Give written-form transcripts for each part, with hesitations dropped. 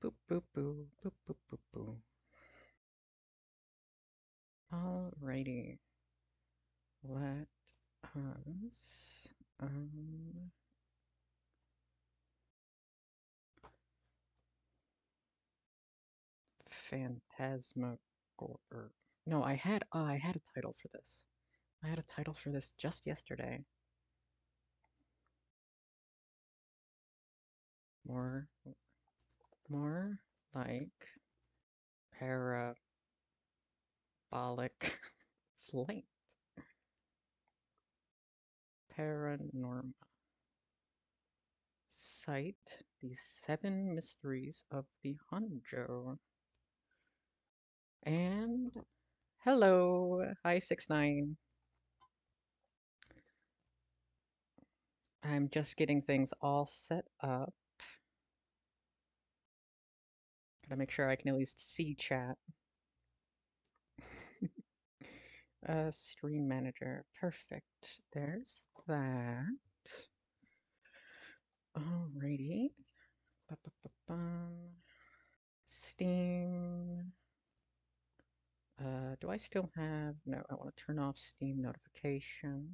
Boop, boop, boo, boop, boop, boop, boo. Alrighty. Let us, Phantasmagor. No, I had a title for this. I had a title for this just yesterday. More like parabolic flight. Paranormasight, the 7 mysteries of the Honjo. And hello, hi 6ix9ine. I'm just getting things all set up. Gotta make sure I can at least see chat. Stream manager, perfect. There's that. Alrighty. Steam. Do I still have... No, I want to turn off Steam notifications.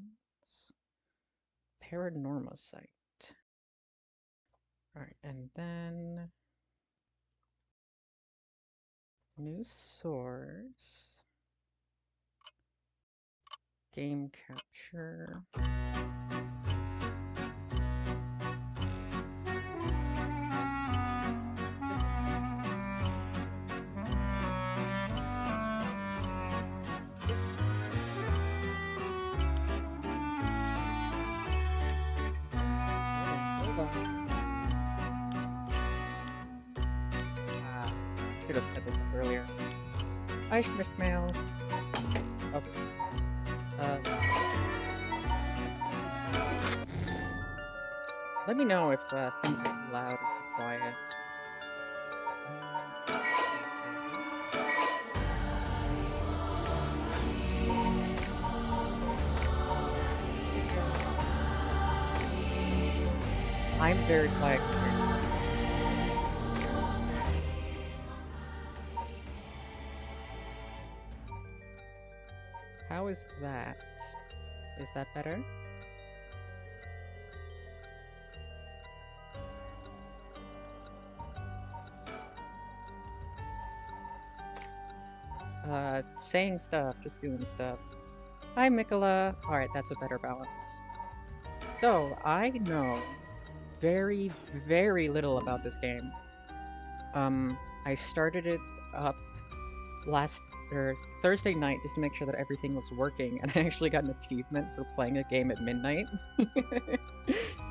Paranormasight. Alright, and then... New source. Game capture. Should have set this up earlier. I should have mailed. Okay. Let me know if things are loud or quiet. I'm very quiet. How is that? Is that better? Saying stuff, just doing stuff. Hi, Mikola. Alright, that's a better balance. So, I know very, very little about this game. I started it up Thursday night just to make sure that everything was working, and I actually got an achievement for playing a game at midnight,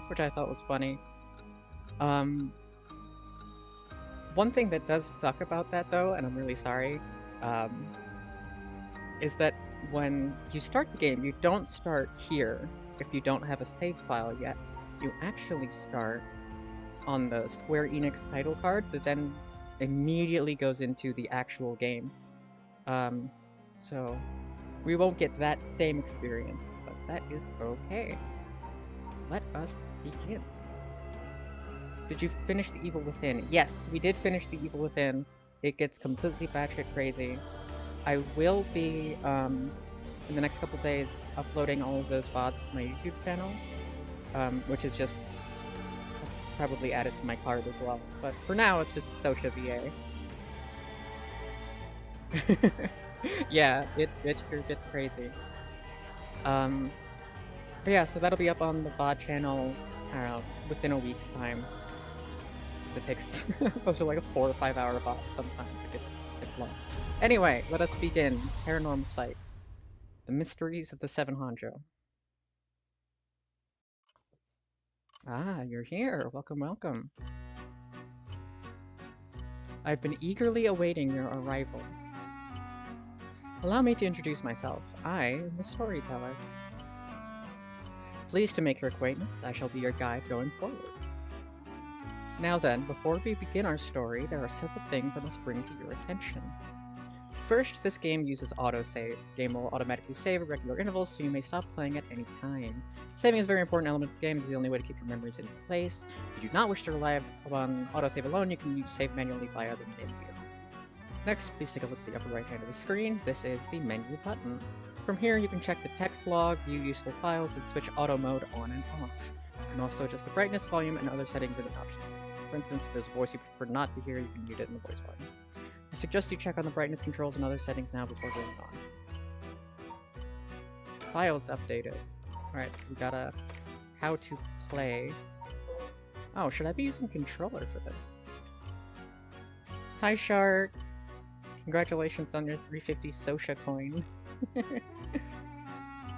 which I thought was funny. One thing that does suck about that, though, and I'm really sorry, is that when you start the game, you don't start here if you don't have a save file yet. You actually start on the Square Enix title card that then immediately goes into the actual game. So we won't get that same experience, but that is okay. Let us begin. Did you finish The Evil Within? Yes, we did finish The Evil Within. It gets completely batshit crazy. I will be, in the next couple days, uploading all of those VODs to my YouTube channel, which is just probably added to my card as well. But for now, it's just Sotia-VA. Yeah, it sure gets crazy. But yeah, so that'll be up on the VOD channel, I don't know, within a week's time. Because it takes, those are like a 4 or 5 hour VOD sometimes, it gets long. Anyway, let us begin. Paranormasight. The Mysteries of the 7 Honjo. Ah, you're here. Welcome, welcome. I've been eagerly awaiting your arrival. Allow me to introduce myself. I am the storyteller. Pleased to make your acquaintance, I shall be your guide going forward. Now then, before we begin our story, there are several things I must bring to your attention. First, this game uses autosave. The game will automatically save at regular intervals, so you may stop playing at any time. Saving is a very important element of the game. It's the only way to keep your memories in place. If you do not wish to rely upon autosave alone, you can save manually via the menu. Next, please take a look at the upper right hand of the screen. This is the menu button. From here, you can check the text log, view useful files, and switch auto mode on and off. You can also adjust the brightness, volume, and other settings in the options. For instance, if there's a voice you prefer not to hear, you can mute it in the voice volume. I suggest you check on the brightness controls and other settings now before going on. Files updated. Alright, we got a how to play. Oh, should I be using controller for this? Hi, Shark! Congratulations on your 350 Sotia coin.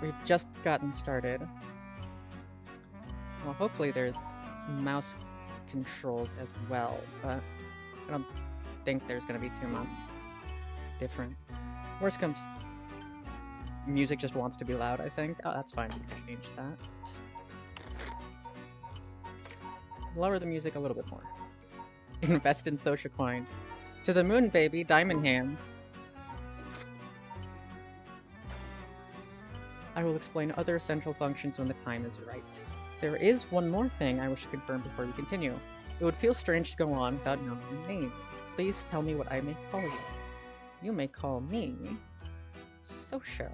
We've just gotten started. Well, hopefully there's mouse controls as well, but I don't think there's gonna be too much different. Worst comes, music just wants to be loud, I think. Oh, that's fine, we can change that. Lower the music a little bit more. Invest in Sotia coin. To the moon, baby, diamond hands. I will explain other essential functions when the time is right. There is one more thing I wish to confirm before we continue. It would feel strange to go on without knowing your name. Please tell me what I may call you. You may call me Sotia.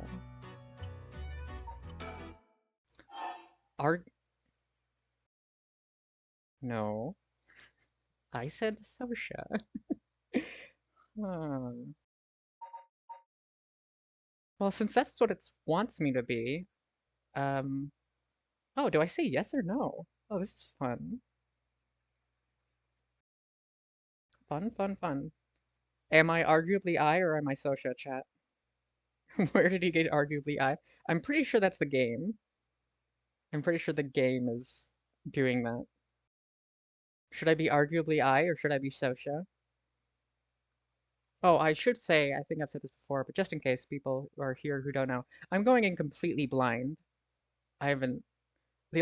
No. I said Sotia. Well, since that's what it wants me to be, oh, do I say yes or no? Oh, this is fun. Fun, fun, fun. Am I arguably I or am I Sotia, chat? Where did he get arguably I? I'm pretty sure that's the game. I'm pretty sure the game is doing that. Should I be arguably I or should I be Sotia? Oh, I should say, I think I've said this before, but just in case people are here who don't know, I'm going in completely blind. The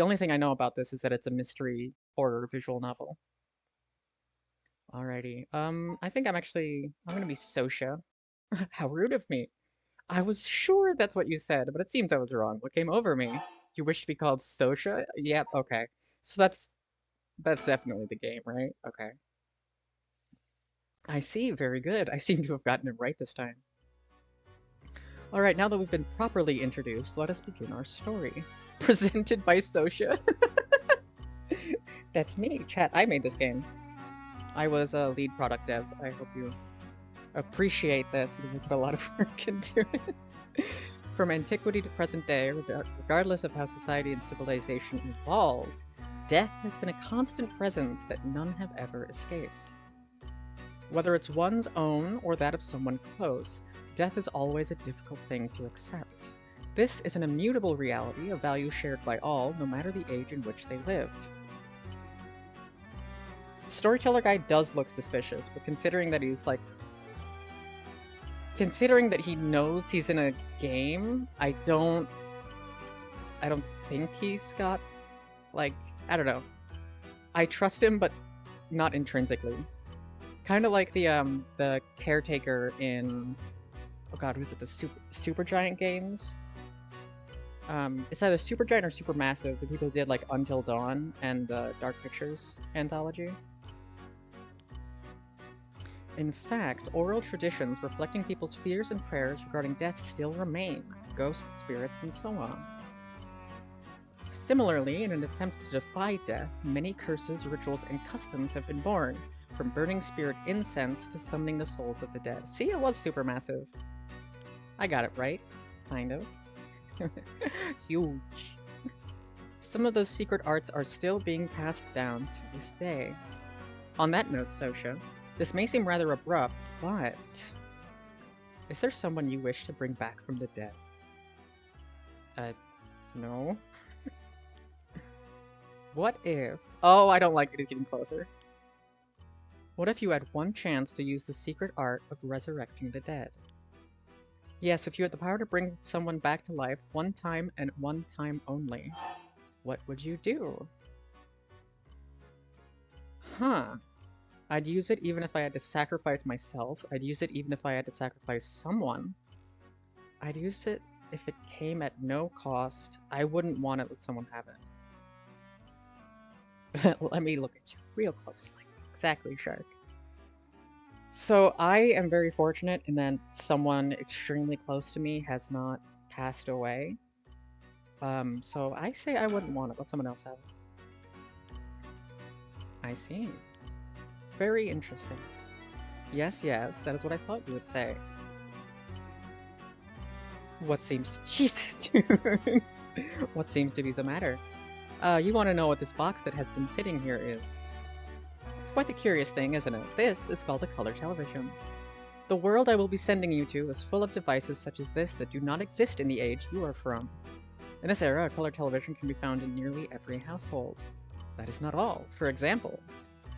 only thing I know about this is that it's a mystery horror visual novel. Alrighty, I think I'm gonna be Sotia. How rude of me. I was sure that's what you said, but it seems I was wrong. What came over me? You wish to be called Sotia? Yep, okay. So that's definitely the game, right? Okay. I see, very good. I seem to have gotten it right this time. Alright, now that we've been properly introduced, let us begin our story. Presented by Sotia. That's me, chat. I made this game. I was a lead product dev. I hope you appreciate this because I put a lot of work into it. From antiquity to present day, regardless of how society and civilization evolve, death has been a constant presence that none have ever escaped. Whether it's one's own or that of someone close, death is always a difficult thing to accept. This is an immutable reality, a value shared by all, no matter the age in which they live. Storyteller guy does look suspicious, but considering that he knows he's in a game, I don't think he's got, like, I don't know. I trust him, but not intrinsically. Kind of like the caretaker in, oh god, who's it, the Supergiant games? It's either Supergiant or Supermassive, the people who did, like, Until Dawn and the Dark Pictures anthology. In fact, oral traditions reflecting people's fears and prayers regarding death still remain, ghosts, spirits, and so on. Similarly, in an attempt to defy death, many curses, rituals, and customs have been born, from burning spirit incense to summoning the souls of the dead. See, it was Supermassive. I got it right. Kind of. Huge. Some of those secret arts are still being passed down to this day. On that note, Sotia, this may seem rather abrupt, but is there someone you wish to bring back from the dead? No. What if... Oh, I don't like it. It's getting closer. What if you had one chance to use the secret art of resurrecting the dead? Yes, if you had the power to bring someone back to life one time and one time only, what would you do? Huh. I'd use it even if I had to sacrifice myself. I'd use it even if I had to sacrifice someone. I'd use it if it came at no cost. I wouldn't want to let someone have it. Let me look at you real closely. Exactly, Shark. So I am very fortunate in that someone extremely close to me has not passed away. So I say I wouldn't want it. Let someone else have it. I see. Very interesting. Yes, yes, that is what I thought you would say. What seems... Jesus, dude. What seems to be the matter? You want to know what this box that has been sitting here is? It's quite the curious thing, isn't it? This is called a color television. The world I will be sending you to is full of devices such as this that do not exist in the age you are from. In this era, a color television can be found in nearly every household. That is not all. For example,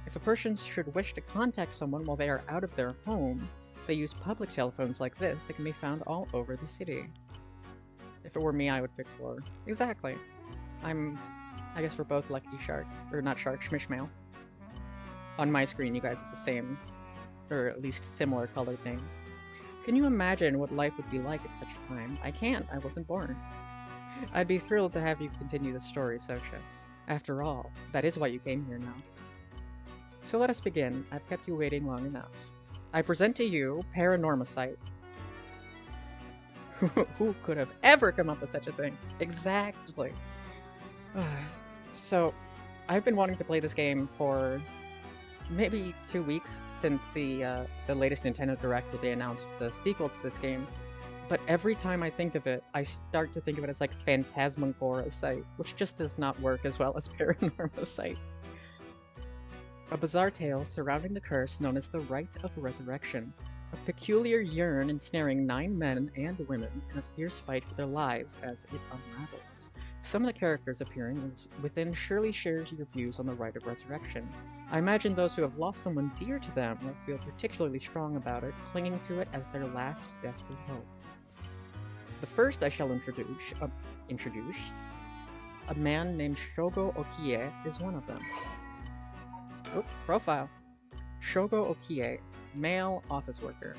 if a person should wish to contact someone while they are out of their home, they use public telephones like this that can be found all over the city. If it were me, I would pick 4. Exactly. I guess we're both lucky Shark. Or not Shark, Schmishmail. On my screen, you guys have the same, or at least similar colored names. Can you imagine what life would be like at such a time? I can't. I wasn't born. I'd be thrilled to have you continue the story, Sotia. After all, that is why you came here now. So let us begin. I've kept you waiting long enough. I present to you Paranormasight. Who could have ever come up with such a thing? Exactly. So, I've been wanting to play this game for maybe 2 weeks since the latest Nintendo Direct that they announced the sequel to this game. But every time I think of it, I start to think of it as like Phantasmagoria-sight, which just does not work as well as Paranormasight. A bizarre tale surrounding the curse known as the Rite of Resurrection, a peculiar yearn ensnaring 9 men and women in a fierce fight for their lives as it unravels. Some of the characters appearing within surely shares your views on the Rite of Resurrection. I imagine those who have lost someone dear to them will feel particularly strong about it, clinging to it as their last desperate hope. The first I shall introduce, a man named Shogo Okie is one of them. Oh, profile. Shogo Okie, male office worker.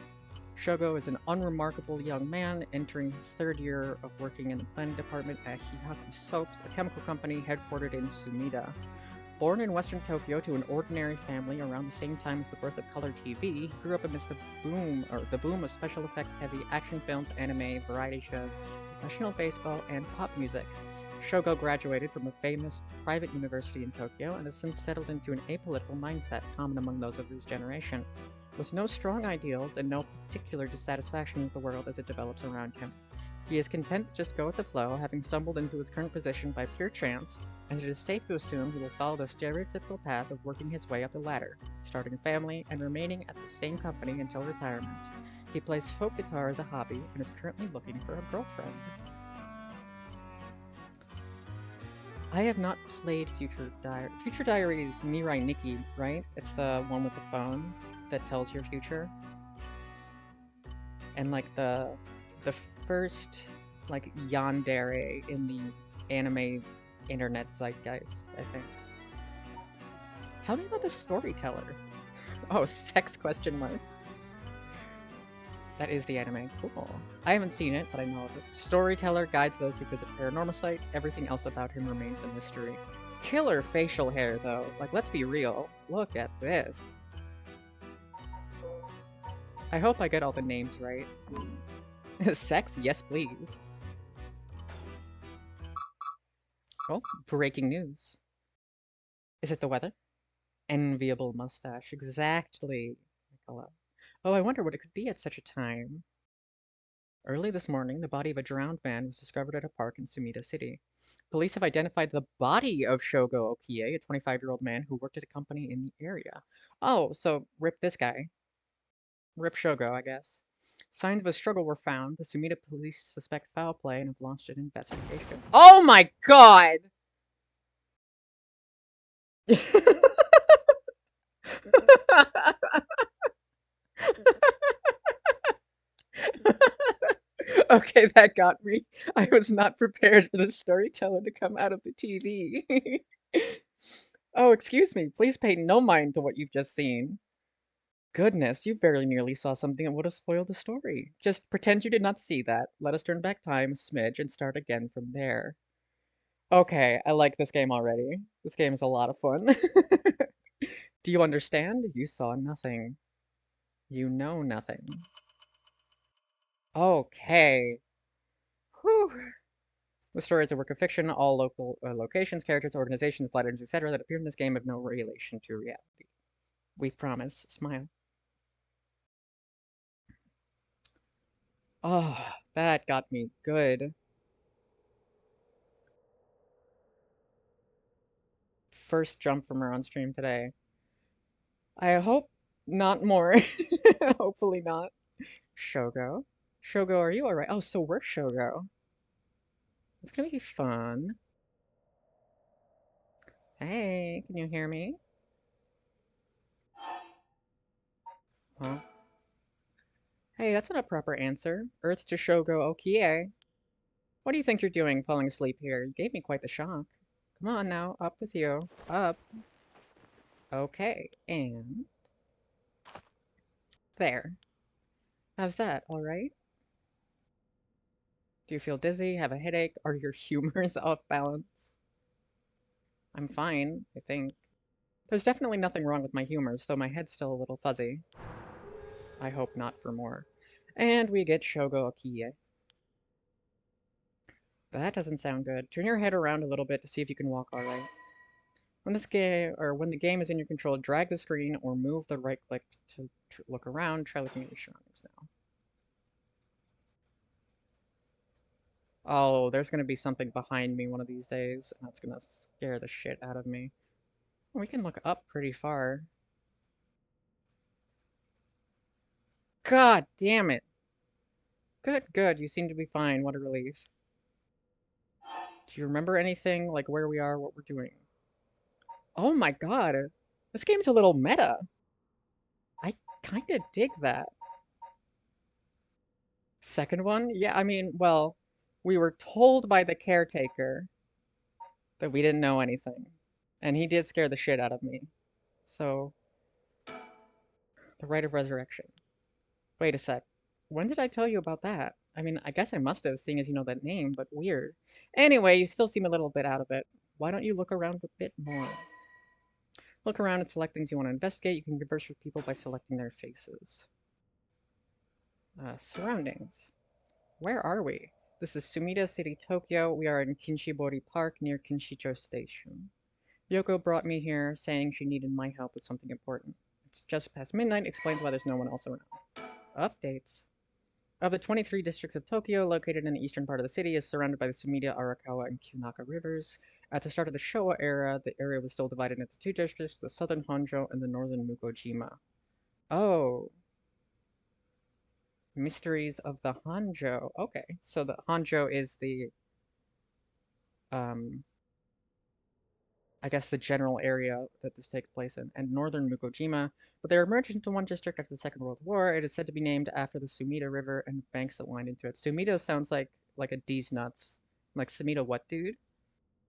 Shogo is an unremarkable young man entering his 3rd year of working in the planning department at Hihaku Soaps, a chemical company headquartered in Sumida. Born in western Tokyo to an ordinary family around the same time as the birth of color TV, he grew up amidst the boom of special effects-heavy action films, anime, variety shows, professional baseball, and pop music. Shogo graduated from a famous private university in Tokyo and has since settled into an apolitical mindset common among those of his generation. With no strong ideals and no particular dissatisfaction with the world as it develops around him. He is content to just go with the flow, having stumbled into his current position by pure chance, and it is safe to assume he will follow the stereotypical path of working his way up the ladder, starting a family, and remaining at the same company until retirement. He plays folk guitar as a hobby, and is currently looking for a girlfriend. I have not played Future Diary. Future Diary is Mirai Nikki, right? It's the one with the phone that tells your future. And like the first like yandere in the anime internet zeitgeist, I think. Tell me about the storyteller. Oh, sex question mark. That is the anime. Cool. I haven't seen it, but I know of it. Storyteller guides those who visit Paranormasight. Everything else about him remains a mystery. Killer facial hair, though. Like, let's be real. Look at this. I hope I get all the names right. Sex? Yes, please. Oh, breaking news. Is it the weather? Enviable mustache. Exactly. Nicola. Oh, I wonder what it could be at such a time. Early this morning, the body of a drowned man was discovered at a park in Sumida City. Police have identified the body of Shogo Okie, a 25-year-old man who worked at a company in the area. Oh, so rip this guy. Rip Shogo, I guess. Signs of a struggle were found. The Sumida police suspect foul play and have launched an investigation. Oh my god! Okay, that got me. I was not prepared for the storyteller to come out of the TV. Oh, excuse me. Please pay no mind to what you've just seen. Goodness, you very nearly saw something that would have spoiled the story. Just pretend you did not see that. Let us turn back time a smidge and start again from there. Okay, I like this game already. This game is a lot of fun. Do you understand? You saw nothing. You know nothing. Okay. Whew. The story is a work of fiction. All local locations, characters, organizations, letters, etc. that appear in this game have no relation to reality. We promise. Smile. Oh, that got me good. First jump from her on stream today. I hope not more. Hopefully not. Shogo. Shogo, are you alright? Oh, so we're Shogo. It's gonna be fun. Hey, can you hear me? Huh? Hey, that's not a proper answer. Earth to Shogo Okie. What do you think you're doing falling asleep here? You gave me quite the shock. Come on now, up with you. Up. Okay, and there. How's that, alright? Do you feel dizzy? Have a headache? Are your humors off balance? I'm fine, I think. There's definitely nothing wrong with my humors, though my head's still a little fuzzy. I hope not for more. And we get Shogo Okie. That doesn't sound good. Turn your head around a little bit to see if you can walk alright. When when the game is in your control, drag the screen or move the right click to look around. Try looking at your surroundings now. Oh, there's gonna be something behind me one of these days, and that's gonna scare the shit out of me. We can look up pretty far. God damn it! Good, good, you seem to be fine. What a relief. Do you remember anything, like where we are, what we're doing? Oh my god! This game's a little meta! I kinda dig that. Second one? Yeah, I mean, well, we were told by the caretaker that we didn't know anything. And he did scare the shit out of me. So, the Rite of Resurrection. Wait a sec. When did I tell you about that? I mean, I guess I must have, seeing as you know that name, but weird. Anyway, you still seem a little bit out of it. Why don't you look around a bit more? Look around and select things you want to investigate. You can converse with people by selecting their faces. Surroundings. Where are we? This is Sumida City, Tokyo. We are in Kinshibori Park near Kinshicho Station. Yoko brought me here saying she needed my help with something important. It's just past midnight, explains why there's no one else around. Updates. Of the 23 districts of Tokyo, located in the eastern part of the city, is surrounded by the Sumida, Arakawa, and Kunaka rivers. At the start of the Showa era, the area was still divided into two districts, the southern Honjo and the northern Mukojima. Oh. Mysteries of the Honjo. Okay, so the Honjo is the, um, I guess the general area that this takes place in, and northern Mukojima, but they were merged into one district after the Second World War. It is said to be named after the Sumida River and banks that wind into it. Sumida sounds like a D's nuts. Like Sumida what, dude?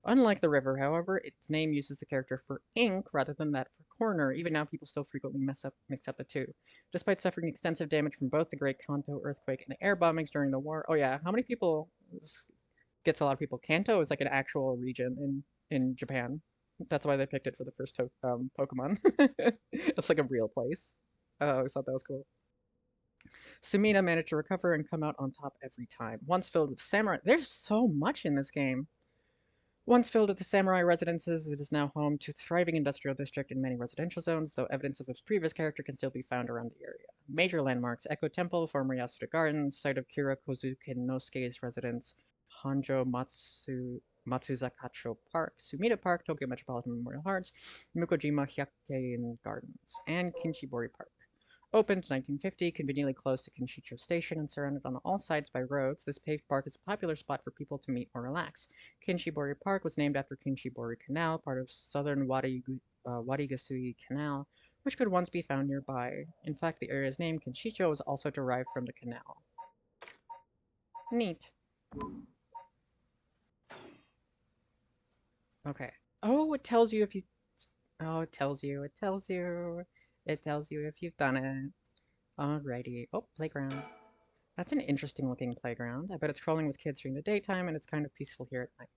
Unlike the river, however, its name uses the character for ink rather than that for corner. Even now, people still frequently mix up the two. Despite suffering extensive damage from both the Great Kanto earthquake and the air bombings during the war. Oh yeah, how many people? This gets a lot of people. Kanto is like an actual region in Japan. That's why they picked it for the first Pokemon. It's like a real place. I always thought that was cool. Sumida managed to recover and come out on top every time. Once filled with samurai. There's so much in this game. Once filled with the samurai residences, it is now home to a thriving industrial district and many residential zones, though evidence of its previous character can still be found around the area. Major landmarks: Echo Temple, former Yasuda Gardens, site of Kira Kozuke Nosuke's residence, Honjo Matsuzakacho Park, Sumida Park, Tokyo Metropolitan Memorial Arts, Mukojima Hyakken Gardens, and Kinshibori Park. Opened 1950, conveniently close to Kinshicho Station and surrounded on all sides by roads, this paved park is a popular spot for people to meet or relax. Kinshibori Park was named after Kinshibori Canal, part of southern Warigasui Canal, which could once be found nearby. In fact, the area's name, Kinshicho, was also derived from the canal. Neat. Okay. Oh, it tells you if you... Oh, it tells you. It tells you. It tells you if you've done it. Alrighty. Oh, playground. That's an interesting looking playground. I bet it's crawling with kids during the daytime and it's kind of peaceful here at night.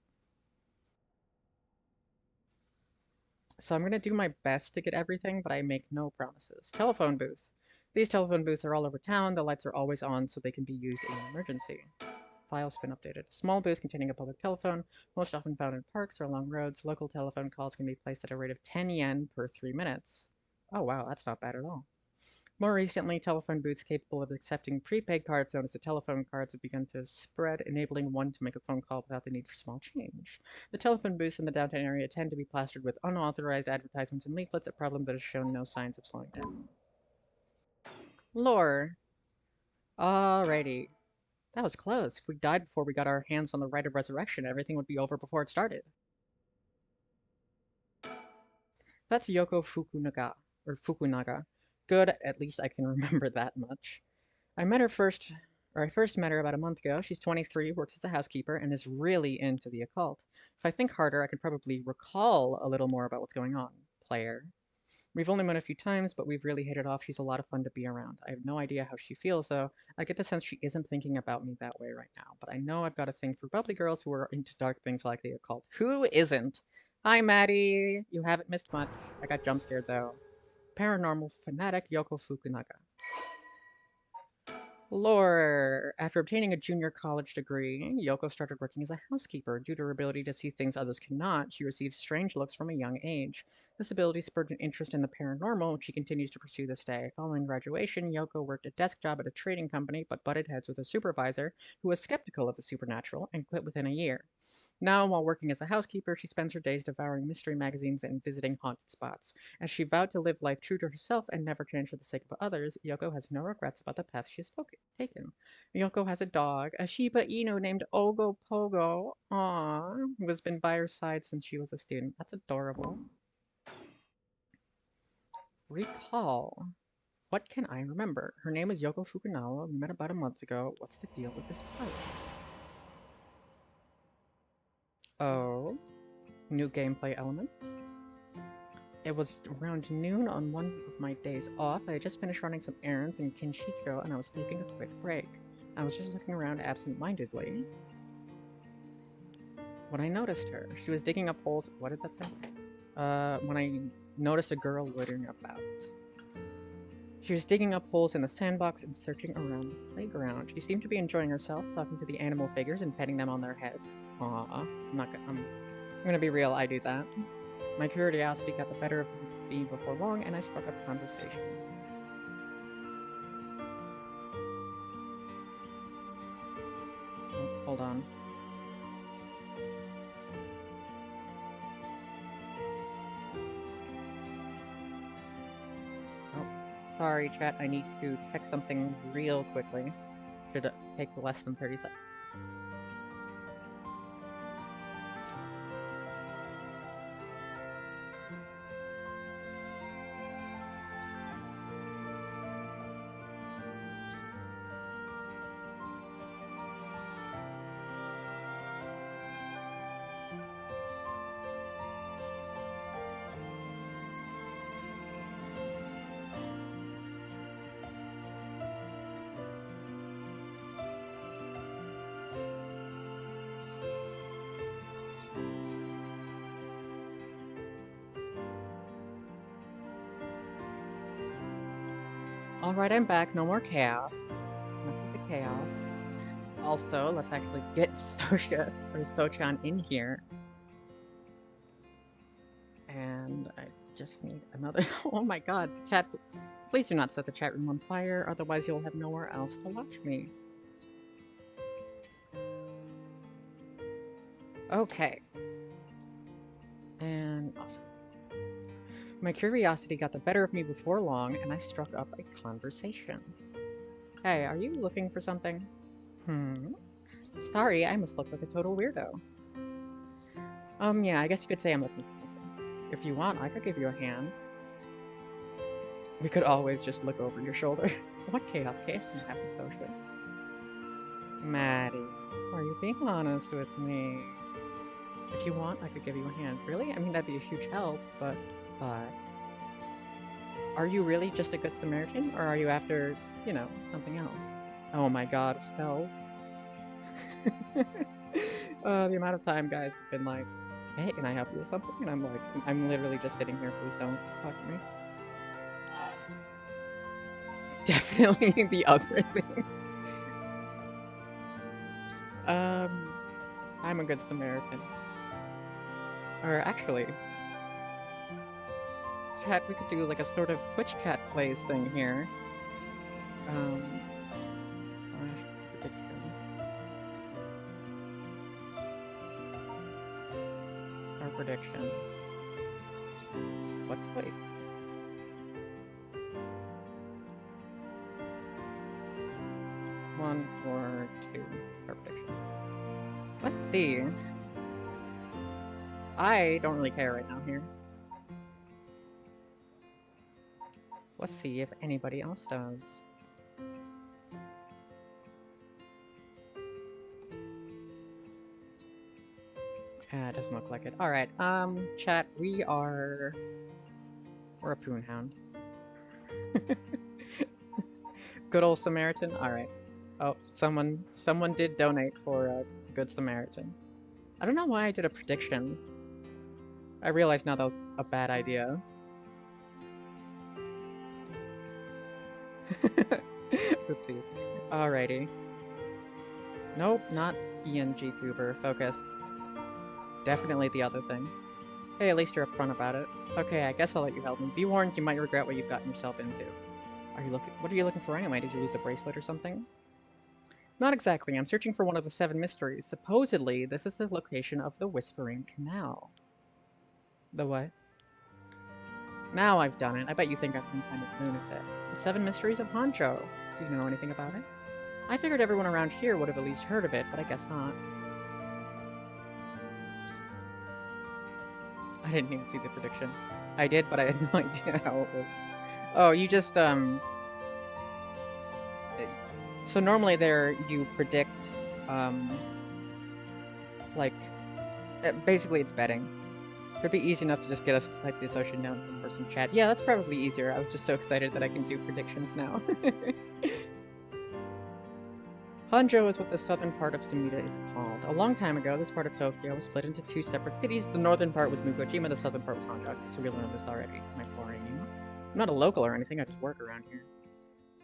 So I'm gonna do my best to get everything, but I make no promises. Telephone booth. These telephone booths are all over town. The lights are always on so they can be used in an emergency. Files been updated. A small booth containing a public telephone, most often found in parks or along roads. Local telephone calls can be placed at a rate of 10 yen per 3 minutes. Oh wow, that's not bad at all. More recently, telephone booths capable of accepting prepaid cards known as the telephone cards have begun to spread, enabling one to make a phone call without the need for small change. The telephone booths in the downtown area tend to be plastered with unauthorized advertisements and leaflets, a problem that has shown no signs of slowing down. Lore. Alrighty. That was close. If we died before we got our hands on the rite of resurrection, everything would be over before it started. That's Yoko Fukunaga. Good, at least I can remember that much. I first met her about a month ago. She's 23, works as a housekeeper, and is really into the occult. If I think harder, I could probably recall a little more about what's going on. Player. We've only met a few times, but we've really hit it off. She's a lot of fun to be around. I have no idea how she feels, though. I get the sense she isn't thinking about me that way right now, but I know I've got a thing for bubbly girls who are into dark things like the occult. Who isn't? Hi, Maddie! You haven't missed much. I got jump scared, though. Paranormal fanatic Yoko Fukunaga. Lore. After obtaining a junior college degree, Yoko started working as a housekeeper. Due to her ability to see things others cannot, she receives strange looks from a young age. This ability spurred an interest in the paranormal, which she continues to pursue this day. Following graduation, Yoko worked a desk job at a trading company, but butted heads with a supervisor who was skeptical of the supernatural and quit within a year. Now, while working as a housekeeper, she spends her days devouring mystery magazines and visiting haunted spots. As she vowed to live life true to herself and never change for the sake of others, Yoko has no regrets about the path she has taken. Yoko has a dog, a Shiba Inu named Ogo Pogo, who has been by her side since she was a student. That's adorable. Recall. What can I remember? Her name is Yoko Fukunawa. We met about a month ago. What's the deal with this fight? Oh. New gameplay element. It was around noon on one of my days off. I had just finished running some errands in Kinshicho and I was taking a quick break. I was just looking around absent-mindedly when I noticed her. She was digging up holes. What did that say? When I noticed a girl loitering about. She was digging up holes in the sandbox and searching around the playground. She seemed to be enjoying herself, talking to the animal figures and petting them on their heads. I'm gonna be real, I do that. My curiosity got the better of me before long, and I struck up conversation. Oh, hold on. Oh, sorry, chat. I need to check something real quickly. Should take less than 30 seconds. Alright, I'm back. No more chaos. Enough with the chaos. Also, let's actually get Sochan in here. And I just need another... Oh my god, chat, please do not set the chat room on fire, otherwise you'll have nowhere else to watch me. Okay. And awesome. My curiosity got the better of me before long, and I struck up a conversation. Hey, are you looking for something? Sorry, I must look like a total weirdo. Yeah, I guess you could say I'm looking for something. If you want, I could give you a hand. We could always just look over your shoulder. What chaos can happen, Sotia? Maddie, are you being honest with me? If you want, I could give you a hand. Really? I mean, that'd be a huge help, but... Are you really just a good Samaritan, or are you after, you know, something else? Oh my god, felt. The amount of time guys have been like, hey, can I help you with something? And I'm like, I'm literally just sitting here, please don't talk to me. Definitely the other thing. I'm a good Samaritan. Or actually, chat, we could do like a sort of Twitch chat plays thing here. Slash prediction. Our prediction. What place? One or two. Our prediction. Let's see. I don't really care right now here. Let's see if anybody else does. It doesn't look like it. Alright, chat, we're a poonhound. Good old Samaritan? Alright. Oh, someone did donate for a Good Samaritan. I don't know why I did a prediction. I realize now that was a bad idea. Oopsies. Alrighty. Nope, not PNG tuber. Focus. Definitely the other thing. Hey, at least you're upfront about it. Okay, I guess I'll let you help me. Be warned, you might regret what you've gotten yourself into. What are you looking for anyway? Did you lose a bracelet or something? Not exactly. I'm searching for one of the 7 mysteries. Supposedly, this is the location of the Whispering Canal. The what? Now I've done it. I bet you think I'm some kind of lunatic. The 7 Mysteries of Honjo. Do you know anything about it? I figured everyone around here would have at least heard of it, but I guess not. I didn't even see the prediction. I did, but I had no idea how it was. Oh, you just, so normally there you predict, like, basically it's betting. Could be easy enough to just get us to type the associated note in person chat. Yeah, that's probably easier. I was just so excited that I can do predictions now. Honjo is what the southern part of Sumida is called. A long time ago, this part of Tokyo was split into 2 separate cities. The northern part was Mukojima, the southern part was Honjo. So we learned this already. Am I boring you? I'm not a local or anything, I just work around here.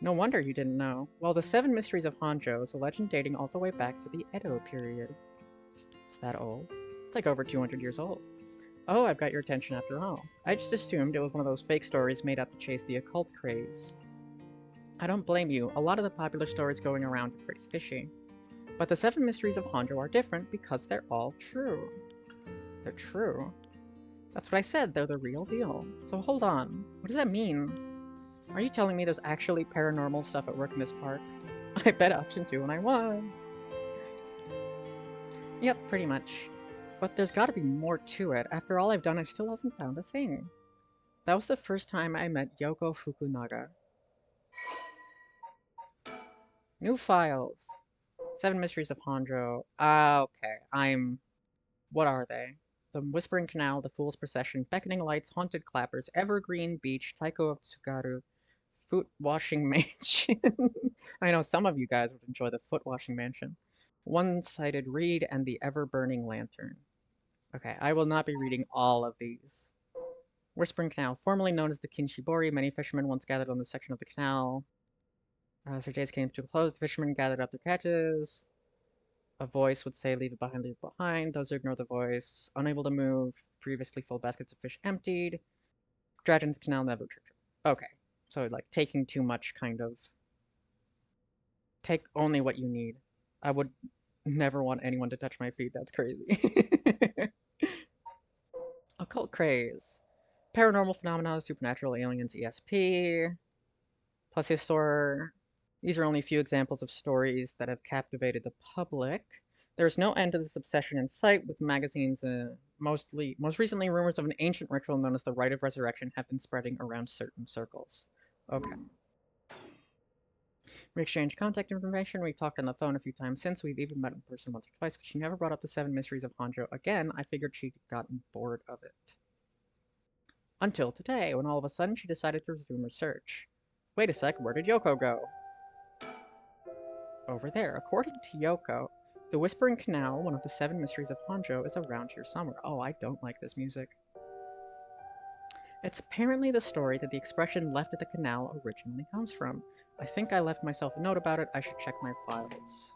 No wonder you didn't know. Well, the 7 Mysteries of Honjo is a legend dating all the way back to the Edo period. It's that old? It's like over 200 years old. Oh, I've got your attention after all. I just assumed it was one of those fake stories made up to chase the occult craze. I don't blame you. A lot of the popular stories going around are pretty fishy. But the 7 Mysteries of Honjo are different because they're all true. They're true. That's what I said, they're the real deal. So hold on, what does that mean? Are you telling me there's actually paranormal stuff at work in this park? I bet option 2 and I won! Yep, pretty much. But there's gotta be more to it. After all I've done, I still haven't found a thing. That was the first time I met Yoko Fukunaga. New files. 7 Mysteries of Honjo. Okay, what are they? The Whispering Canal, the Fool's Procession, Beckoning Lights, Haunted Clappers, Evergreen Beach, Taiko of Tsugaru, Foot Washing Mansion. I know some of you guys would enjoy the Foot Washing Mansion. One-Sided Reed, and the Ever-Burning Lantern. Okay, I will not be reading all of these. Whispering Canal, formerly known as the Kinshibori, many fishermen once gathered on this section of the canal. As their days came to a close, the fishermen gathered up their catches. A voice would say, leave it behind, leave it behind. Those who ignore the voice, unable to move, previously full baskets of fish emptied. Dragon's Canal never church. Okay, so like taking too much kind of. Take only what you need. I would never want anyone to touch my feet, that's crazy. Occult craze. Paranormal phenomena, supernatural aliens, ESP. Plesiosaur. These are only a few examples of stories that have captivated the public. There is no end to this obsession in sight, with magazines, most recently rumors of an ancient ritual known as the Rite of Resurrection have been spreading around certain circles. Okay. We exchanged contact information, we've talked on the phone a few times since, we've even met in person once or twice, but she never brought up the 7 Mysteries of Honjo again. I figured she'd gotten bored of it. Until today, when all of a sudden she decided to resume her search. Wait a sec, where did Yoko go? Over there. According to Yoko, the Whispering Canal, one of the 7 mysteries of Honjo, is around here somewhere. Oh, I don't like this music. It's apparently the story that the expression left at the canal originally comes from. I think I left myself a note about it. I should check my files.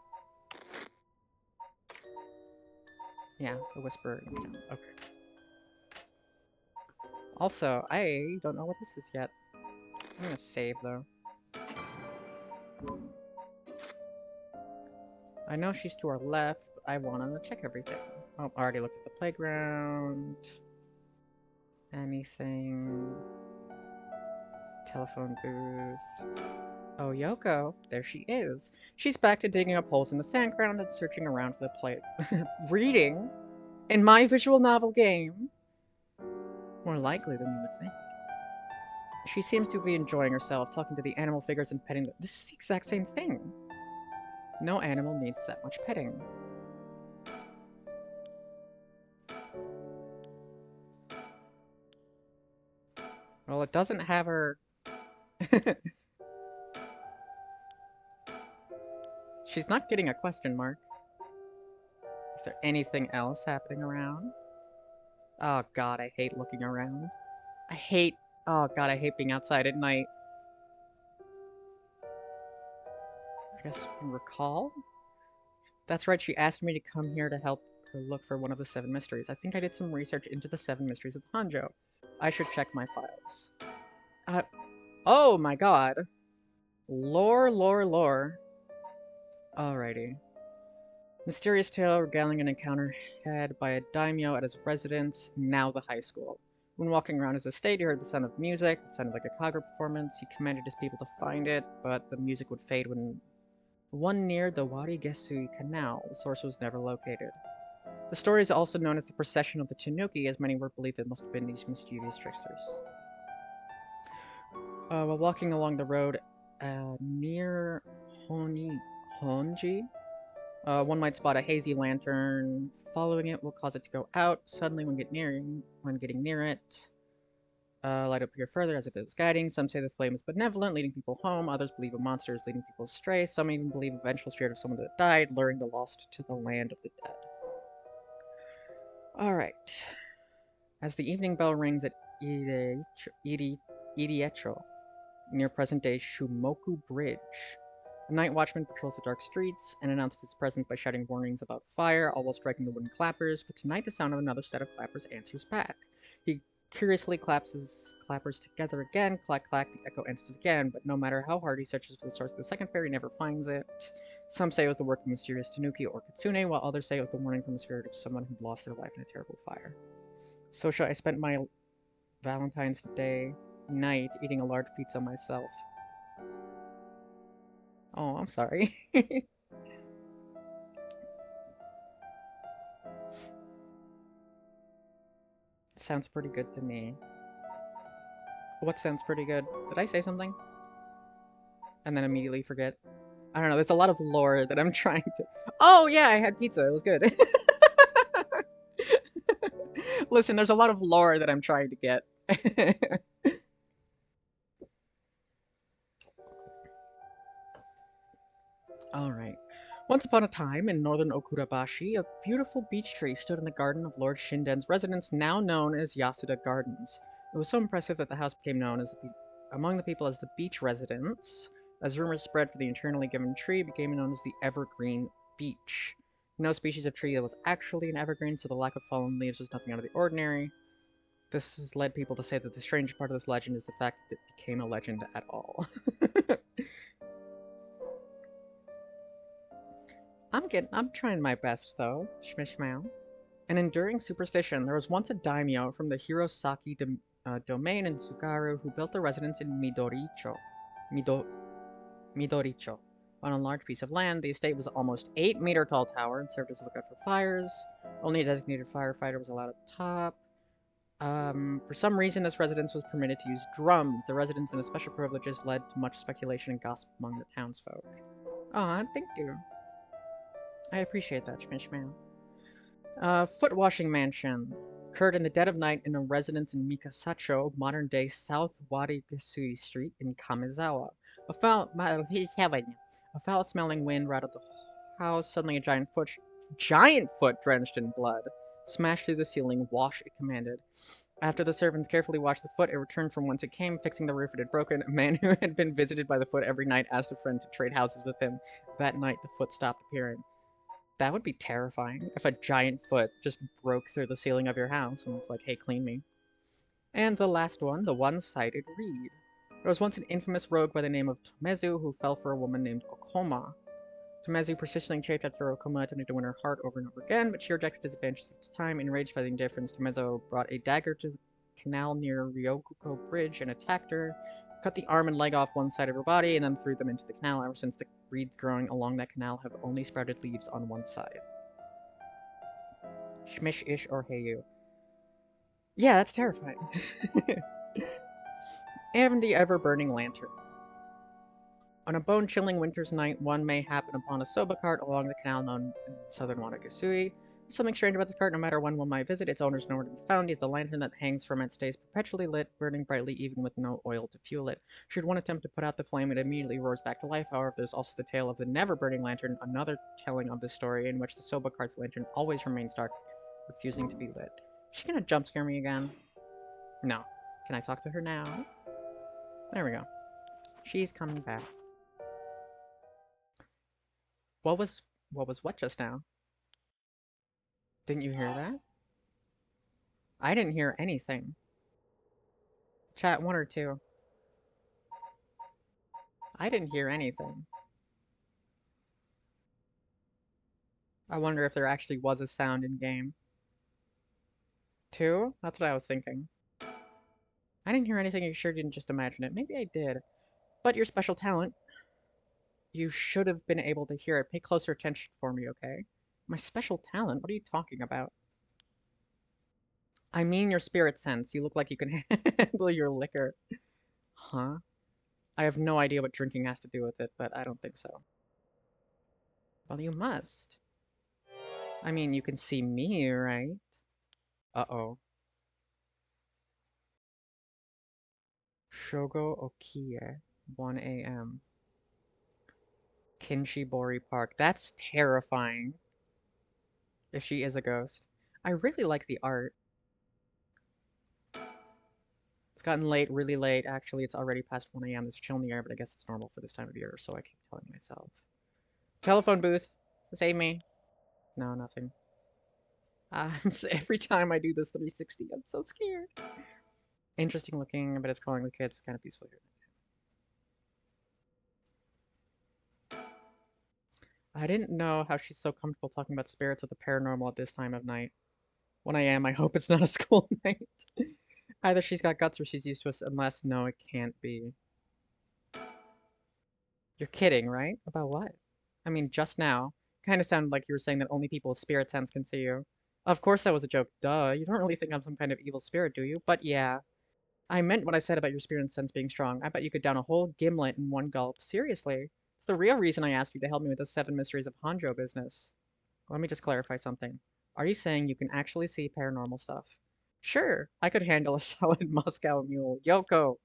Yeah, the Whispering Canal. Okay. Also, I don't know what this is yet. I'm gonna save, though. I know she's to our left, but I wanna check everything. Oh, I already looked at the playground. Anything. Telephone booth. Oh, Yoko. There she is. She's back to digging up holes in the sand ground and searching around for the play. Reading? In my visual novel game? More likely than you would think. She seems to be enjoying herself, talking to the animal figures and petting them. This is the exact same thing. No animal needs that much petting. Well, it doesn't have her... She's not getting a question mark. Is there anything else happening around? Oh god, I hate looking around. Oh god, I hate being outside at night. I guess you can recall? That's right, she asked me to come here to help her look for one of the 7 mysteries. I think I did some research into the 7 mysteries of Honjo. I should check my files. Oh my god. Lore, lore, lore. Alrighty. Mysterious tale regaling an encounter had by a daimyo at his residence, now the high school. When walking around his estate, he heard the sound of music. It sounded like a kagura performance. He commanded his people to find it, but the music would fade when one near the Warigesui Canal. The source was never located. The story is also known as the Procession of the Tanuki, as many were believed it must have been these mischievous tricksters. While walking along the road near Honji, one might spot a hazy lantern. Following it will cause it to go out suddenly when getting near it. Light appear further as if it was guiding. Some say the flame is benevolent, leading people home. Others believe a monster is leading people astray. Some even believe a vengeful spirit of someone that died, luring the lost to the land of the dead. Alright. As the evening bell rings at Irietro, near present-day Shumoku Bridge, a night watchman patrols the dark streets and announces his presence by shouting warnings about fire, all while striking the wooden clappers, but tonight the sound of another set of clappers answers back. He curiously claps his clappers together again, clack clack, the echo answers again, but no matter how hard he searches for the source of the second pair, he never finds it. Some say it was the work of mysterious Tanuki or Kitsune, while others say it was the warning from the spirit of someone who lost their life in a terrible fire. Sotia, I spent my Valentine's Day night eating a large pizza myself. Oh, I'm sorry. Sounds pretty good to me. What sounds pretty good? Did I say something? And then immediately forget? I don't know, there's a lot of lore that I'm trying to... Oh, yeah, I had pizza. It was good. Listen, there's a lot of lore that I'm trying to get. Alright. Once upon a time, in northern Okurabashi, a beautiful beech tree stood in the garden of Lord Shinden's residence, now known as Yasuda Gardens. It was so impressive that the house became known as among the people as the Beech Residence. As rumors spread for the eternally given tree, it became known as the Evergreen Beech. No species of tree that was actually an evergreen, so the lack of fallen leaves was nothing out of the ordinary. This has led people to say that the strange part of this legend is the fact that it became a legend at all. I'm trying my best, though. Shmishmao. An enduring superstition. There was once a daimyo from the Hirosaki domain in Tsugaru who built a residence in Midoricho. On a large piece of land, the estate was an almost 8-meter tall tower and served as a lookout for fires. Only a designated firefighter was allowed at the top. For some reason, this residence was permitted to use drums. The residence and the special privileges led to much speculation and gossip among the townsfolk. Aw, thank you. I appreciate that, Schmishman. Foot washing mansion. Occurred in the dead of night in a residence in Mikasacho, modern-day South Warigasui Street in Kamizawa. A foul-smelling wind rattled the house. Suddenly, a giant foot drenched in blood, smashed through the ceiling. Wash, it commanded. After the servants carefully washed the foot, it returned from whence it came, fixing the roof it had broken. A man who had been visited by the foot every night asked a friend to trade houses with him. That night, the foot stopped appearing. That would be terrifying if a giant foot just broke through the ceiling of your house and was like, hey, clean me. And the last one, the one-sided reed. There was once an infamous rogue by the name of Tomezu who fell for a woman named Okoma. Tomezu persistently chafed after Okoma, attempting to win her heart over and over again, but she rejected his advances each time. Enraged by the indifference, Tomezu brought a dagger to the canal near Ryokuko Bridge and attacked her, cut the arm and leg off one side of her body, and then threw them into the canal. Ever since, the reeds growing along that canal have only sprouted leaves on one side. Shmish ish or heyu. Yeah, that's terrifying. And the ever-burning lantern. On a bone-chilling winter's night, one may happen upon a soba cart along the canal known in southern Watagasui. There's something strange about this cart. No matter when one might visit, its owner is nowhere to be found, yet the lantern that hangs from it stays perpetually lit, burning brightly even with no oil to fuel it. Should one attempt to put out the flame, it immediately roars back to life. However, there's also the tale of the never-burning lantern, another telling of this story in which the soba cart's lantern always remains dark, refusing to be lit. Is she gonna jump scare me again? No. Can I talk to her now? There we go. She's coming back. What was what just now? Didn't you hear that? I didn't hear anything. Chat 1 or 2. I didn't hear anything. I wonder if there actually was a sound in game. 2? That's what I was thinking. I didn't hear anything. You sure didn't just imagine it? Maybe I did. But your special talent, you should have been able to hear it. Pay closer attention for me, okay? My special talent? What are you talking about? I mean your spirit sense. You look like you can handle your liquor. Huh? I have no idea what drinking has to do with it, but I don't think so. Well, you must. I mean, you can see me, right? Uh-oh. Shogo Okie, 1 a.m. Kinshibori Park. That's terrifying. If she is a ghost. I really like the art. It's gotten late, really late. Actually, it's already past 1 a.m. There's chill in the air, but I guess it's normal for this time of year, so I keep telling myself. Telephone booth. Save me. No, nothing. Every time I do this 360, I'm so scared. Interesting looking, but it's crawling with kids. Kind of peaceful here. I didn't know how she's so comfortable talking about spirits of the paranormal at this time of night. 1 a.m. I hope it's not a school night. Either she's got guts or she's used to us, unless, no, it can't be. You're kidding, right? About what? I mean, just now. Kind of sounded like you were saying that only people with spirit sense can see you. Of course that was a joke, duh. You don't really think I'm some kind of evil spirit, do you? But yeah. I meant what I said about your spirit sense being strong. I bet you could down a whole gimlet in one gulp. Seriously. It's the real reason I asked you to help me with the 7 mysteries of Honjo business. Let me just clarify something. Are you saying you can actually see paranormal stuff? Sure, I could handle a solid Moscow mule. Yoko!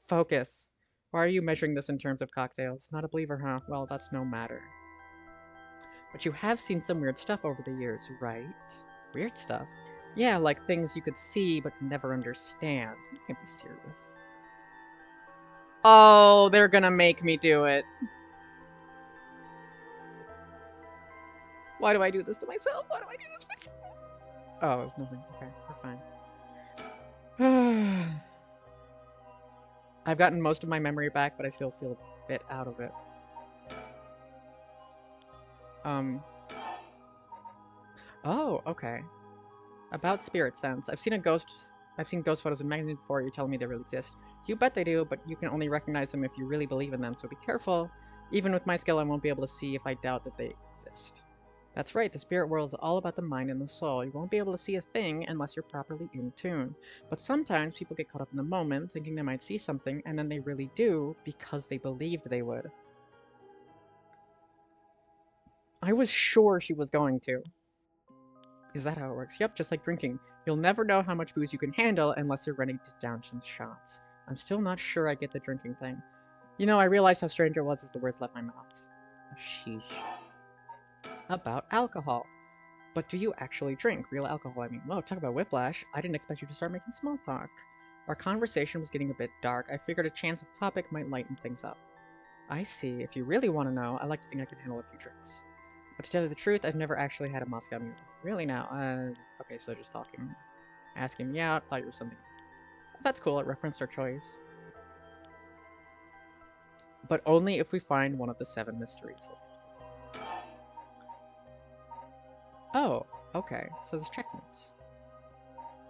Focus. Why are you measuring this in terms of cocktails? Not a believer, huh? Well, that's no matter. But you have seen some weird stuff over the years, right? Weird stuff? Yeah, like things you could see but never understand. You can't be serious. Oh, they're gonna make me do it. Why do I do this to myself? Why do I do this to myself? Oh, it was nothing. Okay, we're fine. I've gotten most of my memory back, but I still feel a bit out of it. Oh, okay. About spirit sense. I've seen ghost photos in magazines before. You're telling me they really exist. You bet they do, but you can only recognize them if you really believe in them, so be careful. Even with my skill, I won't be able to see if I doubt that they exist. That's right, the spirit world is all about the mind and the soul. You won't be able to see a thing unless you're properly in tune. But sometimes people get caught up in the moment, thinking they might see something, and then they really do, because they believed they would. I was sure she was going to. Is that how it works? Yep, just like drinking. You'll never know how much booze you can handle unless you're ready to down some shots. I'm still not sure I get the drinking thing. You know, I realized how strange it was as the words left my mouth. Sheesh. About alcohol. But do you actually drink? Real alcohol, I mean. Whoa, talk about whiplash. I didn't expect you to start making small talk. Our conversation was getting a bit dark. I figured a chance of topic might lighten things up. I see. If you really want to know, I like to think I can handle a few drinks. But to tell you the truth, I've never actually had a Moscow Mule. Really now? Okay, so just talking. Asking me out, thought you were something. That's cool, it referenced our choice. But only if we find one of the 7 mysteries. Oh, okay. So there's check notes.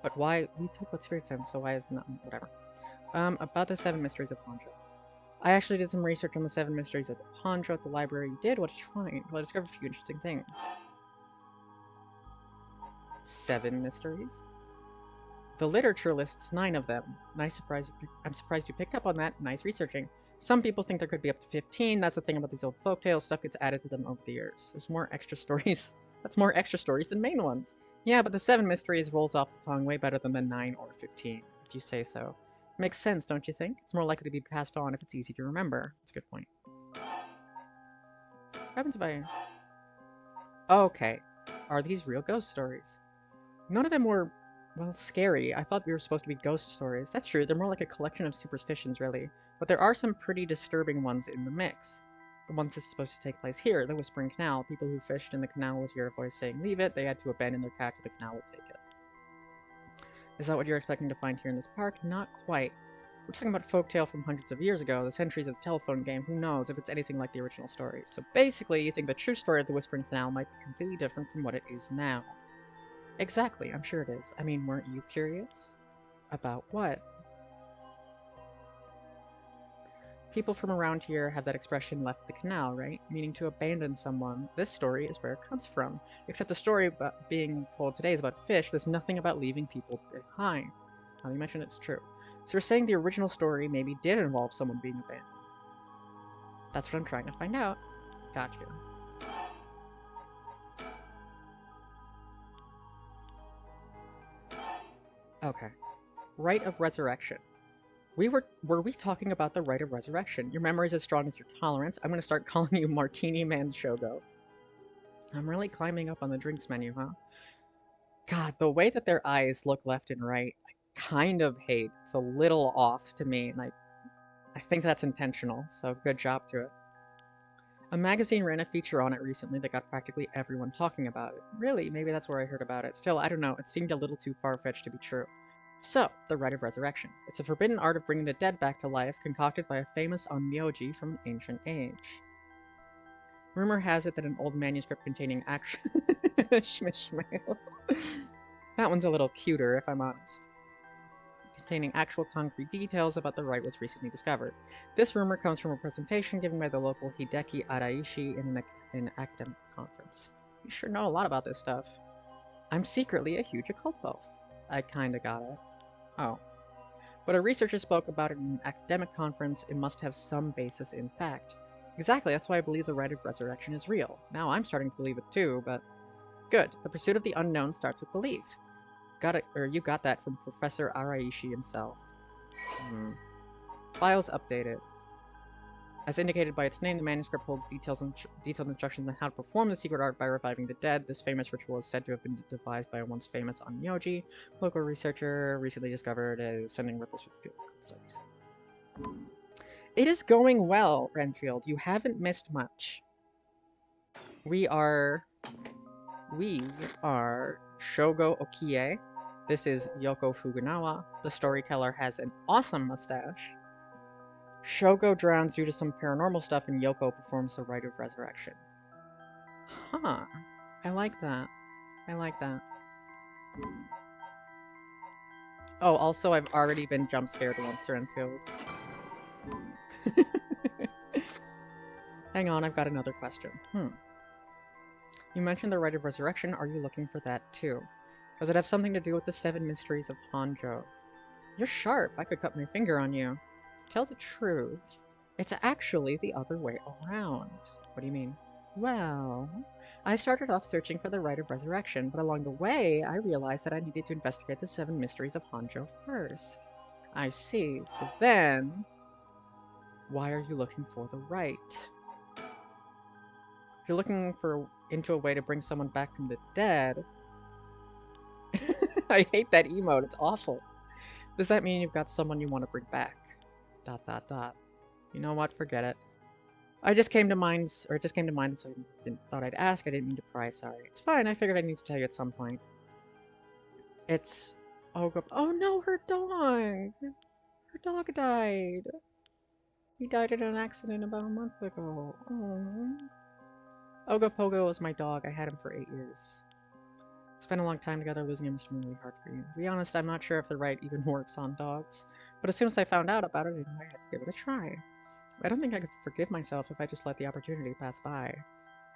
But why? We talk about spirit sense, so why is not whatever? About the 7 mysteries of Honjo. I actually did some research on the 7 mysteries of Honjo at the library. You did? What did you find? Well, I discovered a few interesting things. 7 mysteries? The literature lists 9 of them. Nice surprise. I'm surprised you picked up on that. Nice researching. Some people think there could be up to 15. That's the thing about these old folktales. Stuff gets added to them over the years. There's more extra stories. That's more extra stories than main ones. Yeah, but the 7 mysteries rolls off the tongue way better than the 9 or 15, if you say so. Makes sense, don't you think? It's more likely to be passed on if it's easy to remember. That's a good point. What happens if I... Okay. Are these real ghost stories? None of them were, well, scary. I thought we were supposed to be ghost stories. That's true, they're more like a collection of superstitions, really. But there are some pretty disturbing ones in the mix. The ones that's supposed to take place here, the Whispering Canal. People who fished in the canal would hear a voice saying, "Leave it." They had to abandon their catch, or the canal would take it. Is that what you're expecting to find here in this park? Not quite. We're talking about folktale from hundreds of years ago, the centuries of the telephone game. Who knows if it's anything like the original story. So basically, you think the true story of the Whispering Canal might be completely different from what it is now. Exactly, I'm sure it is. I mean, weren't you curious? About what? People from around here have that expression, left the canal, right? Meaning to abandon someone. This story is where it comes from. Except the story being told today is about fish. There's nothing about leaving people behind. Now you mentioned it's true. So you're saying the original story maybe did involve someone being abandoned. That's what I'm trying to find out. Gotcha. Okay. Rite of Resurrection. Were we talking about the Rite of Resurrection? Your memory's as strong as your tolerance. I'm gonna start calling you Martini Man Shogo. I'm really climbing up on the drinks menu, huh? God, the way that their eyes look left and right, I kind of hate. It's a little off to me, and I think that's intentional, so good job to it. A magazine ran a feature on it recently that got practically everyone talking about it. Really? Maybe that's where I heard about it. Still, I don't know. It seemed a little too far-fetched to be true. So, the Rite of Resurrection. It's a forbidden art of bringing the dead back to life, concocted by a famous onmyoji from an ancient age. Rumor has it that an old manuscript containing actual... Schmishmail. That one's a little cuter, if I'm honest. Containing actual concrete details about the rite was recently discovered. This rumor comes from a presentation given by the local Hideki Araishi in an academic conference. You sure know a lot about this stuff. I'm secretly a huge occult buff. I kinda got it. Oh. But a researcher spoke about it in an academic conference. It must have some basis in fact. Exactly, that's why I believe the Rite of Resurrection is real. Now I'm starting to believe it too, but... Good. The pursuit of the unknown starts with belief. You got that from Professor Araishi himself. Files updated. As indicated by its name, the manuscript holds detailed instructions on how to perform the secret art by reviving the dead. This famous ritual is said to have been devised by a once famous onmyoji. Local researcher recently discovered as sending ripples through the field studies. It is going well, Renfield. You haven't missed much. We are Shogo Okie. This is Yoko Fukunawa. The storyteller has an awesome mustache. Shogo drowns due to some paranormal stuff, and Yoko performs the Rite of Resurrection. Huh. I like that. I like that. Oh, also, I've already been jump scared once, Renfield. Hang on, I've got another question. You mentioned the Rite of Resurrection. Are you looking for that too? Does it have something to do with the 7 mysteries of Honjo? You're sharp. I could cut my finger on you. To tell the truth, it's actually the other way around. What do you mean? Well, I started off searching for the Rite of Resurrection, but along the way, I realized that I needed to investigate the 7 mysteries of Honjo first. I see. So then, why are you looking for the rite? If you're looking into a way to bring someone back from the dead. I hate that emote, it's awful. Does that mean you've got someone you want to bring back? ... You know what? Forget it. It just came to mind, so I thought I'd ask. I didn't mean to pry, sorry. It's fine, I figured I need to tell you at some point. It's... Oh no, her dog! Her dog died. He died in an accident about a month ago. Oh. Ogopogo was my dog. I had him for 8 years. Spent a long time together. Losing him must have been really hard for you. To be honest, I'm not sure if the rite even works on dogs. But as soon as I found out about it, I knew I had to give it a try. I don't think I could forgive myself if I just let the opportunity pass by.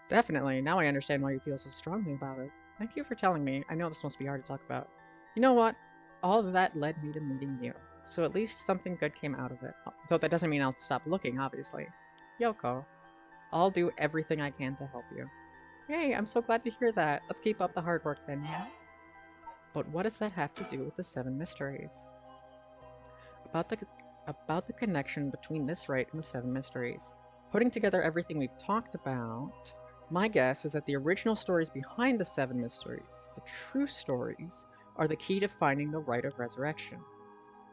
Definitely. Now I understand why you feel so strongly about it. Thank you for telling me. I know this must be hard to talk about. You know what? All of that led me to meeting you. So at least something good came out of it. Though that doesn't mean I'll stop looking, obviously. Yoko, I'll do everything I can to help you. Yay, I'm so glad to hear that. Let's keep up the hard work then, yeah? But what does that have to do with the 7 mysteries? About the connection between this rite and the 7 mysteries. Putting together everything we've talked about, my guess is that the original stories behind the 7 mysteries, the true stories, are the key to finding the Rite of Resurrection.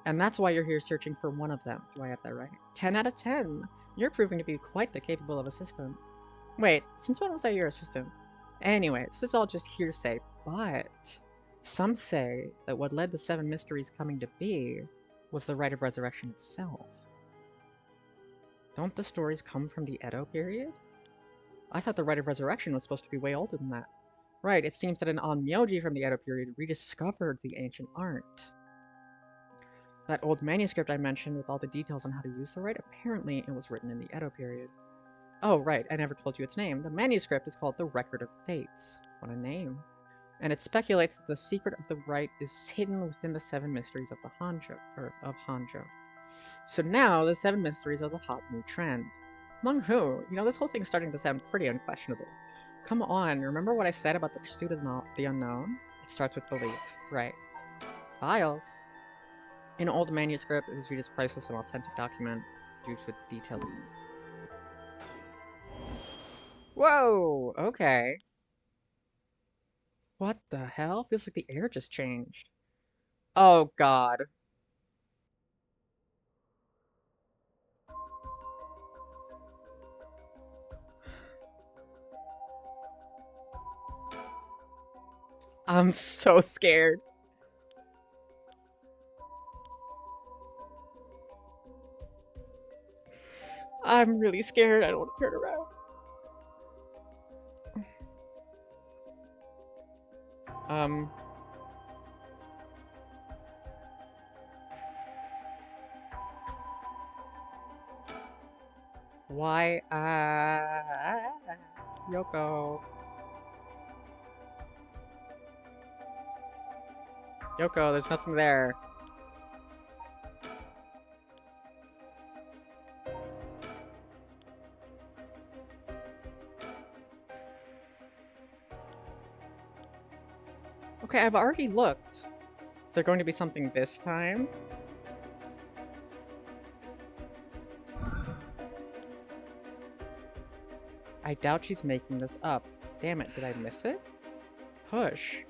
And that's why you're here searching for one of them. Do I have that right? 10 out of 10! You're proving to be quite the capable of assistant. Wait, since when was I your assistant? Anyway, this is all just hearsay, but some say that what led the 7 mysteries coming to be was the Rite of Resurrection itself. Don't the stories come from the Edo period? I thought the Rite of Resurrection was supposed to be way older than that. Right, it seems that an onmyoji from the Edo period rediscovered the ancient art. That old manuscript I mentioned with all the details on how to use the rite, apparently it was written in the Edo period. Oh, right, I never told you its name. The manuscript is called the Record of Fates. What a name. And it speculates that the secret of the rite is hidden within the 7 mysteries of Honjo. So now, the 7 mysteries are the hot new trend. Among who? You know, this whole thing's starting to sound pretty unquestionable. Come on, remember what I said about the pursuit of the unknown? It starts with belief. Right. Files. An old manuscript is viewed as priceless and authentic document due to its detailing. Whoa! Okay. What the hell? Feels like the air just changed. Oh god. I'm so scared. I'm really scared. I don't want to turn around. Why? Yoko. Yoko, there's nothing there. Okay, I've already looked. Is there going to be something this time? I doubt she's making this up. Damn it, did I miss it? Push.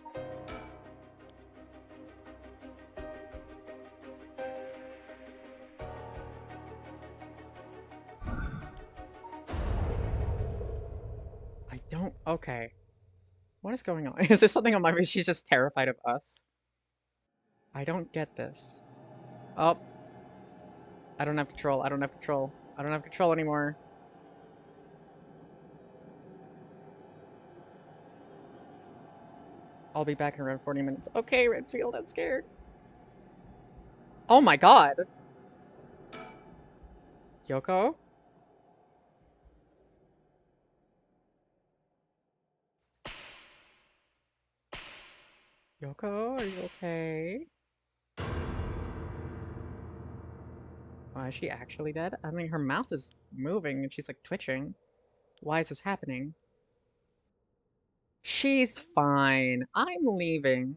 I don't... Okay. What is going on? Is there something on my face? She's just terrified of us. I don't get this. Oh. I don't have control. I don't have control. I don't have control anymore. I'll be back in around 40 minutes. Okay, Redfield, I'm scared. Oh my god! Yoko? Yoko, are you okay? Oh, is she actually dead? I mean, her mouth is moving and she's like twitching. Why is this happening? She's fine. I'm leaving.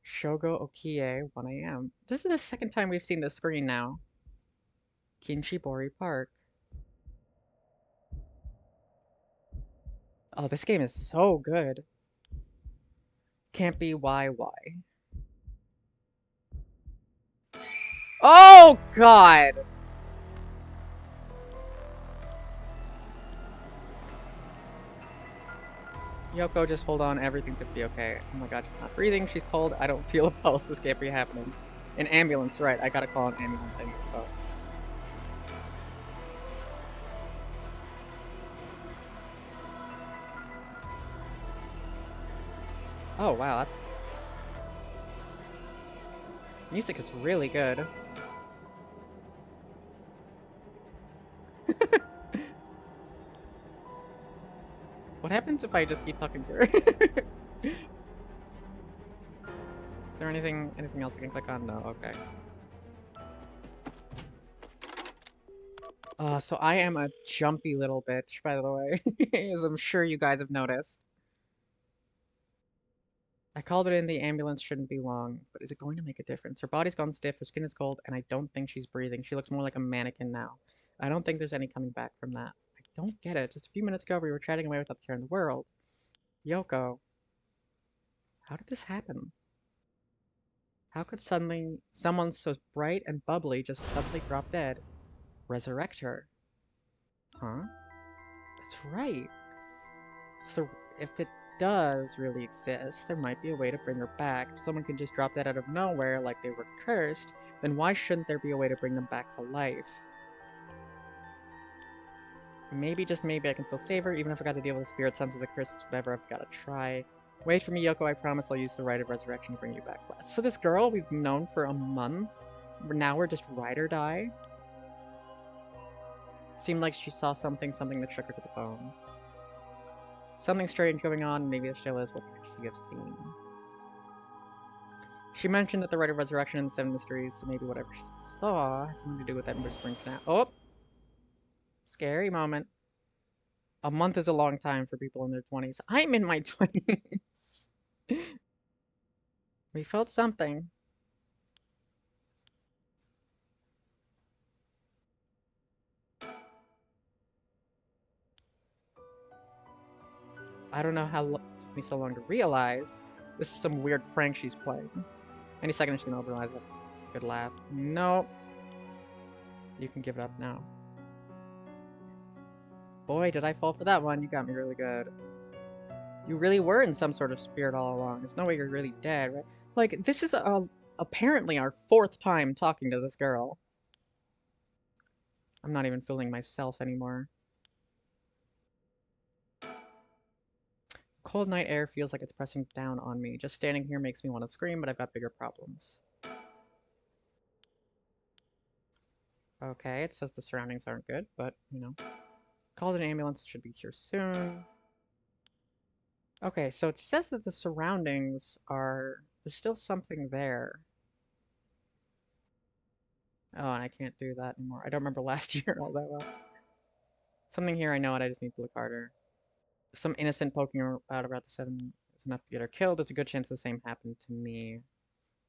Shogo Okie, 1 a.m. This is the second time we've seen this screen now. Kinshibori Park. Oh, this game is so good. Can't be why. Oh, God! Yoko, just hold on. Everything's gonna be okay. Oh my god, she's not breathing. She's cold. I don't feel a pulse. This can't be happening. An ambulance, right. I gotta call an ambulance. I need to go. Oh, wow. That's... Music is really good. What happens if I just keep talking to her? Is there anything else I can click on? No, okay. So I am a jumpy little bitch, by the way, as I'm sure you guys have noticed. I called it in, the ambulance shouldn't be long, but is it going to make a difference? Her body's gone stiff, her skin is cold, and I don't think she's breathing. She looks more like a mannequin now. I don't think there's any coming back from that. I don't get it. Just a few minutes ago, we were chatting away without the care in the world. Yoko, how did this happen? How could suddenly someone so bright and bubbly just suddenly drop dead? Resurrect her? Huh? That's right. So if it does really exist, there might be a way to bring her back. If someone can just drop dead out of nowhere like they were cursed, then why shouldn't there be a way to bring them back to life? Maybe, just maybe, I can still save her, even if I got to deal with the spirit senses, the curses, whatever, I've got to try. Wait for me, Yoko, I promise I'll use the rite of resurrection to bring you back. So this girl we've known for a month, now we're just ride or die? Seemed like she saw something that shook her to the bone. Something strange going on, maybe there still is. What could she have seen? She mentioned that the rite of resurrection and the 7 mysteries, so maybe whatever she saw had something to do with that whispering canal. Oh! Scary moment. A month is a long time for people in their 20s. I'm in my 20s! We felt something. I don't know how it took me so long to realize. This is some weird prank she's playing. Any second she's gonna realize it. Good laugh. Nope. You can give it up now. Boy, did I fall for that one. You got me really good. You really were in some sort of spirit all along. There's no way you're really dead, right? Like, this is apparently our 4th time talking to this girl. I'm not even fooling myself anymore. Cold night air feels like it's pressing down on me. Just standing here makes me want to scream, but I've got bigger problems. Okay, it says the surroundings aren't good, but, you know. Called an ambulance, should be here soon. Okay, so it says that the surroundings are... There's still something there. Oh, and I can't do that anymore. I don't remember last year all that well. Something here I know, and I just need to look harder. If some innocent poking out about the 7 is enough to get her killed, there's a good chance the same happened to me.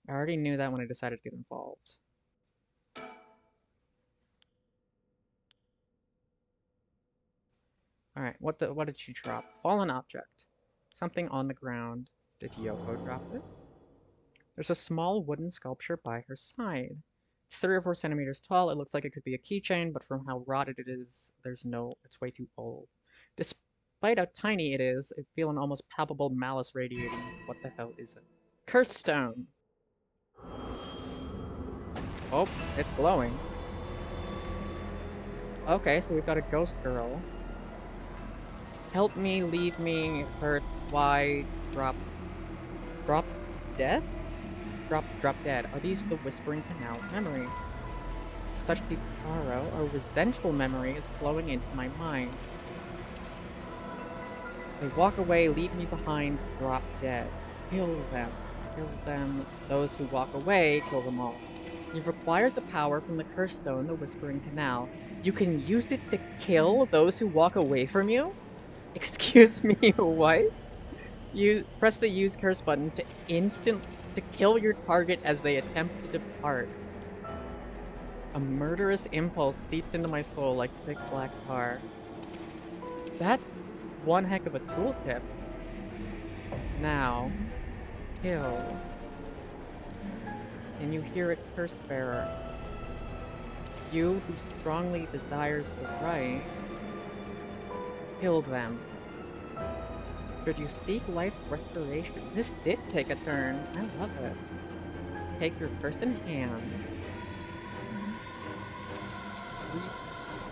I already knew that when I decided to get involved. Alright, what did she drop? Fallen object. Something on the ground. Did Yoko drop this? There's a small wooden sculpture by her side. It's 3 or 4 centimeters tall. It looks like it could be a keychain, but from how rotted it is, it's way too old. Despite how tiny it is, I feel an almost palpable malice radiating. What the hell is it? Curse stone! Oh, it's glowing. Okay, so we've got a ghost girl. Help me, leave me, hurt, why, drop death? Drop dead. Are these the Whispering Canal's memory? Such deep sorrow, a resentful memory is flowing into my mind. They walk away, leave me behind, drop dead. Kill them. Kill them. Those who walk away, kill them all. You've acquired the power from the Curse Stone, the Whispering Canal. You can use it to kill those who walk away from you? Excuse me, what? You press the use curse button to kill your target as they attempt to depart. A murderous impulse seeps into my soul like thick black tar. That's one heck of a tooltip. Now, kill. Can you hear it, curse bearer? You who strongly desires the right, kill them. Should you seek life's restoration? This did take a turn. I love it. Take your curse in hand. Reach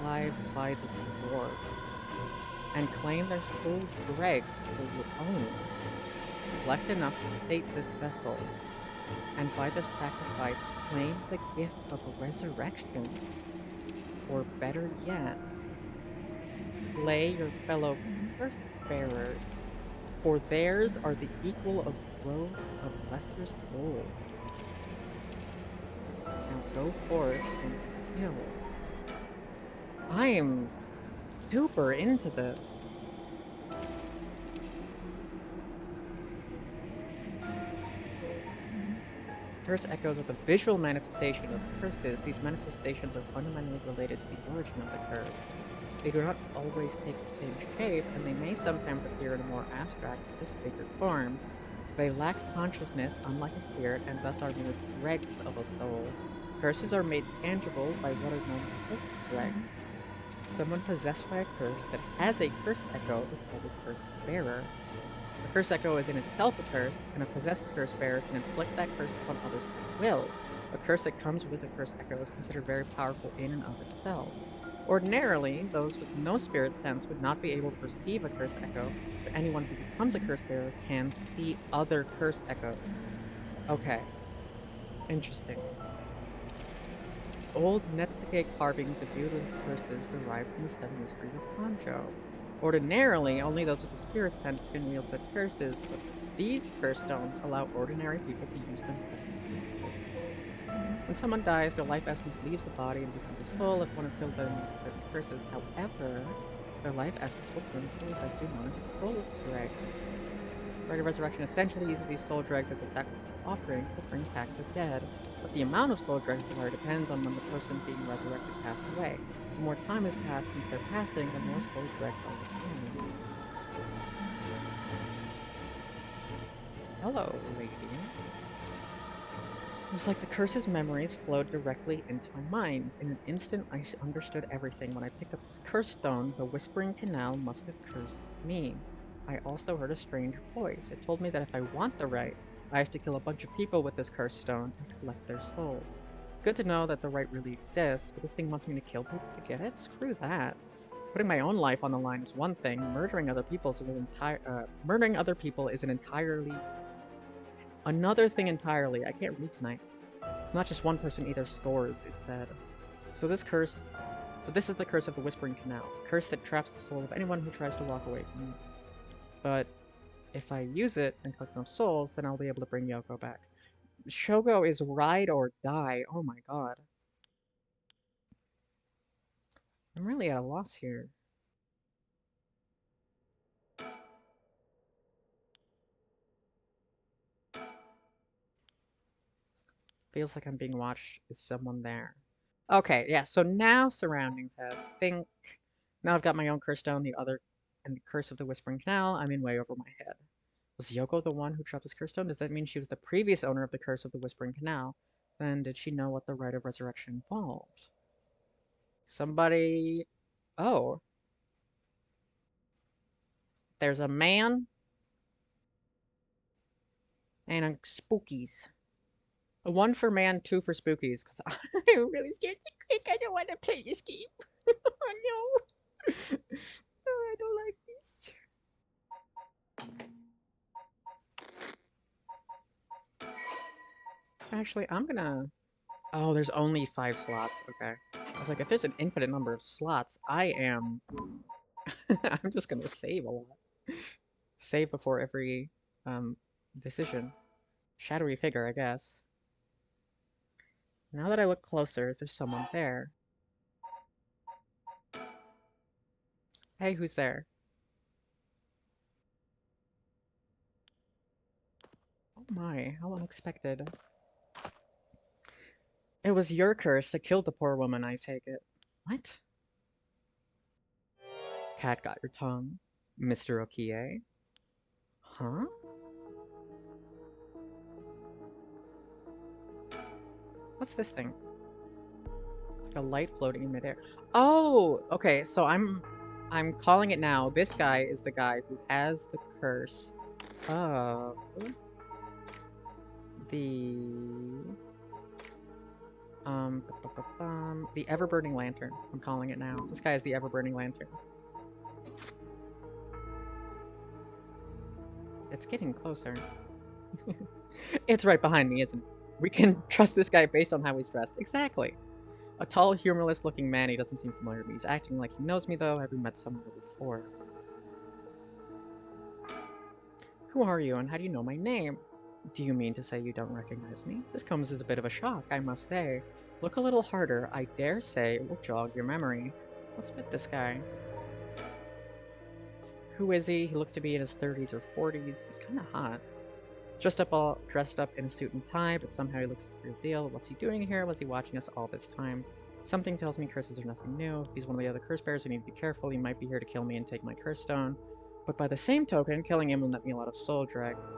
lives by the sword. And claim their soul dregs for your own. Collect enough to sate this vessel. And by the sacrifice, claim the gift of resurrection. Or better yet, slay your fellow curse bearers, for theirs are the equal of droves of lesser souls. Now go forth and kill. I am super into this. Curse echoes are the visual manifestation of curses. These manifestations are fundamentally related to the origin of the curse. They do not always take the same shape, and they may sometimes appear in a more abstract, disfigured form. They lack consciousness, unlike a spirit, and thus are mere dregs of a soul. Curses are made tangible by what are known as curse dregs. Someone possessed by a curse that has a curse echo is called a curse bearer. A curse echo is in itself a curse, and a possessed curse bearer can inflict that curse upon others at will. A curse that comes with a curse echo is considered very powerful in and of itself. Ordinarily, those with no spirit sense would not be able to perceive a curse echo, but anyone who becomes a curse bearer can see other curse echoes. Okay. Interesting. Old Netsuke carvings of beautiful curses derived from the 7 mysteries of Honjo. Ordinarily, only those with the spirit sense can wield such curses, but these curse stones allow ordinary people to use them successfully. When someone dies, their life essence leaves the body and becomes a soul if one is killed by the means of certain curses. However, their life essence will turn into a residue known as soul dregs. The rite of resurrection essentially uses these soul dregs as a sacrificial offering to bring back the dead, but the amount of soul dregs required depends on when the person being resurrected passed away. The more time has passed since their passing, the more soul dregs are required. Hello, lady. It was like the curse's memories flowed directly into my mind. In an instant, I understood everything. When I picked up this curse stone, the whispering canal must have cursed me. I also heard a strange voice. It told me that if I want the right, I have to kill a bunch of people with this curse stone and collect their souls. It's good to know that the right really exists, but this thing wants me to kill people to get it? Screw that. Putting my own life on the line is one thing. Murdering other people is an entirely another thing entirely. I can't read tonight. It's not just one person either. Stores, it said. So this is the curse of the Whispering Canal. A curse that traps the soul of anyone who tries to walk away from it. But if I use it and collect enough souls, then I'll be able to bring Yoko back. Shogo is ride or die. Oh my god. I'm really at a loss here. Feels like I'm being watched. Is someone there? Okay, yeah, so now surroundings has think. Now I've got my own curse stone, and the curse of the Whispering Canal. I'm in way over my head. Was Yoko the one who dropped this curse stone? Does that mean she was the previous owner of the curse of the Whispering Canal? Then did she know what the rite of resurrection involved? Somebody... Oh. There's a man and a spookies. A 1 for man, 2 for spookies, because I'm really scared to click. I don't want to play this game. Oh no. Oh, I don't like this. Actually, I'm gonna... Oh, there's only 5 slots. Okay. I was like, if there's an infinite number of slots, I am... I'm just gonna save a lot. Save before every, decision. Shadowy figure, I guess. Now that I look closer, there's someone there. Hey, who's there? Oh my, how unexpected. It was your curse that killed the poor woman, I take it. What? Cat got your tongue. Mr. Okie? Huh? What's this thing? It's like a light floating in midair. Oh! Okay, so I'm calling it now. This guy is the guy who has the curse of the ever-burning lantern. I'm calling it now. This guy is the ever-burning lantern. It's getting closer. It's right behind me, isn't it? We can trust this guy based on how he's dressed. Exactly. A tall, humorless-looking man. He doesn't seem familiar to me. He's acting like he knows me, though. Have we met somewhere before? Who are you, and how do you know my name? Do you mean to say you don't recognize me? This comes as a bit of a shock, I must say. Look a little harder. I dare say it will jog your memory. What's with this guy? Who is he? He looks to be in his 30s or 40s. He's kind of hot. Dressed up in a suit and tie, but somehow he looks like the real deal. What's he doing here? Was he watching us all this time? Something tells me curses are nothing new. If he's one of the other curse bearers, we need to be careful. He might be here to kill me and take my curse stone. But by the same token, killing him will net me a lot of soul dregs.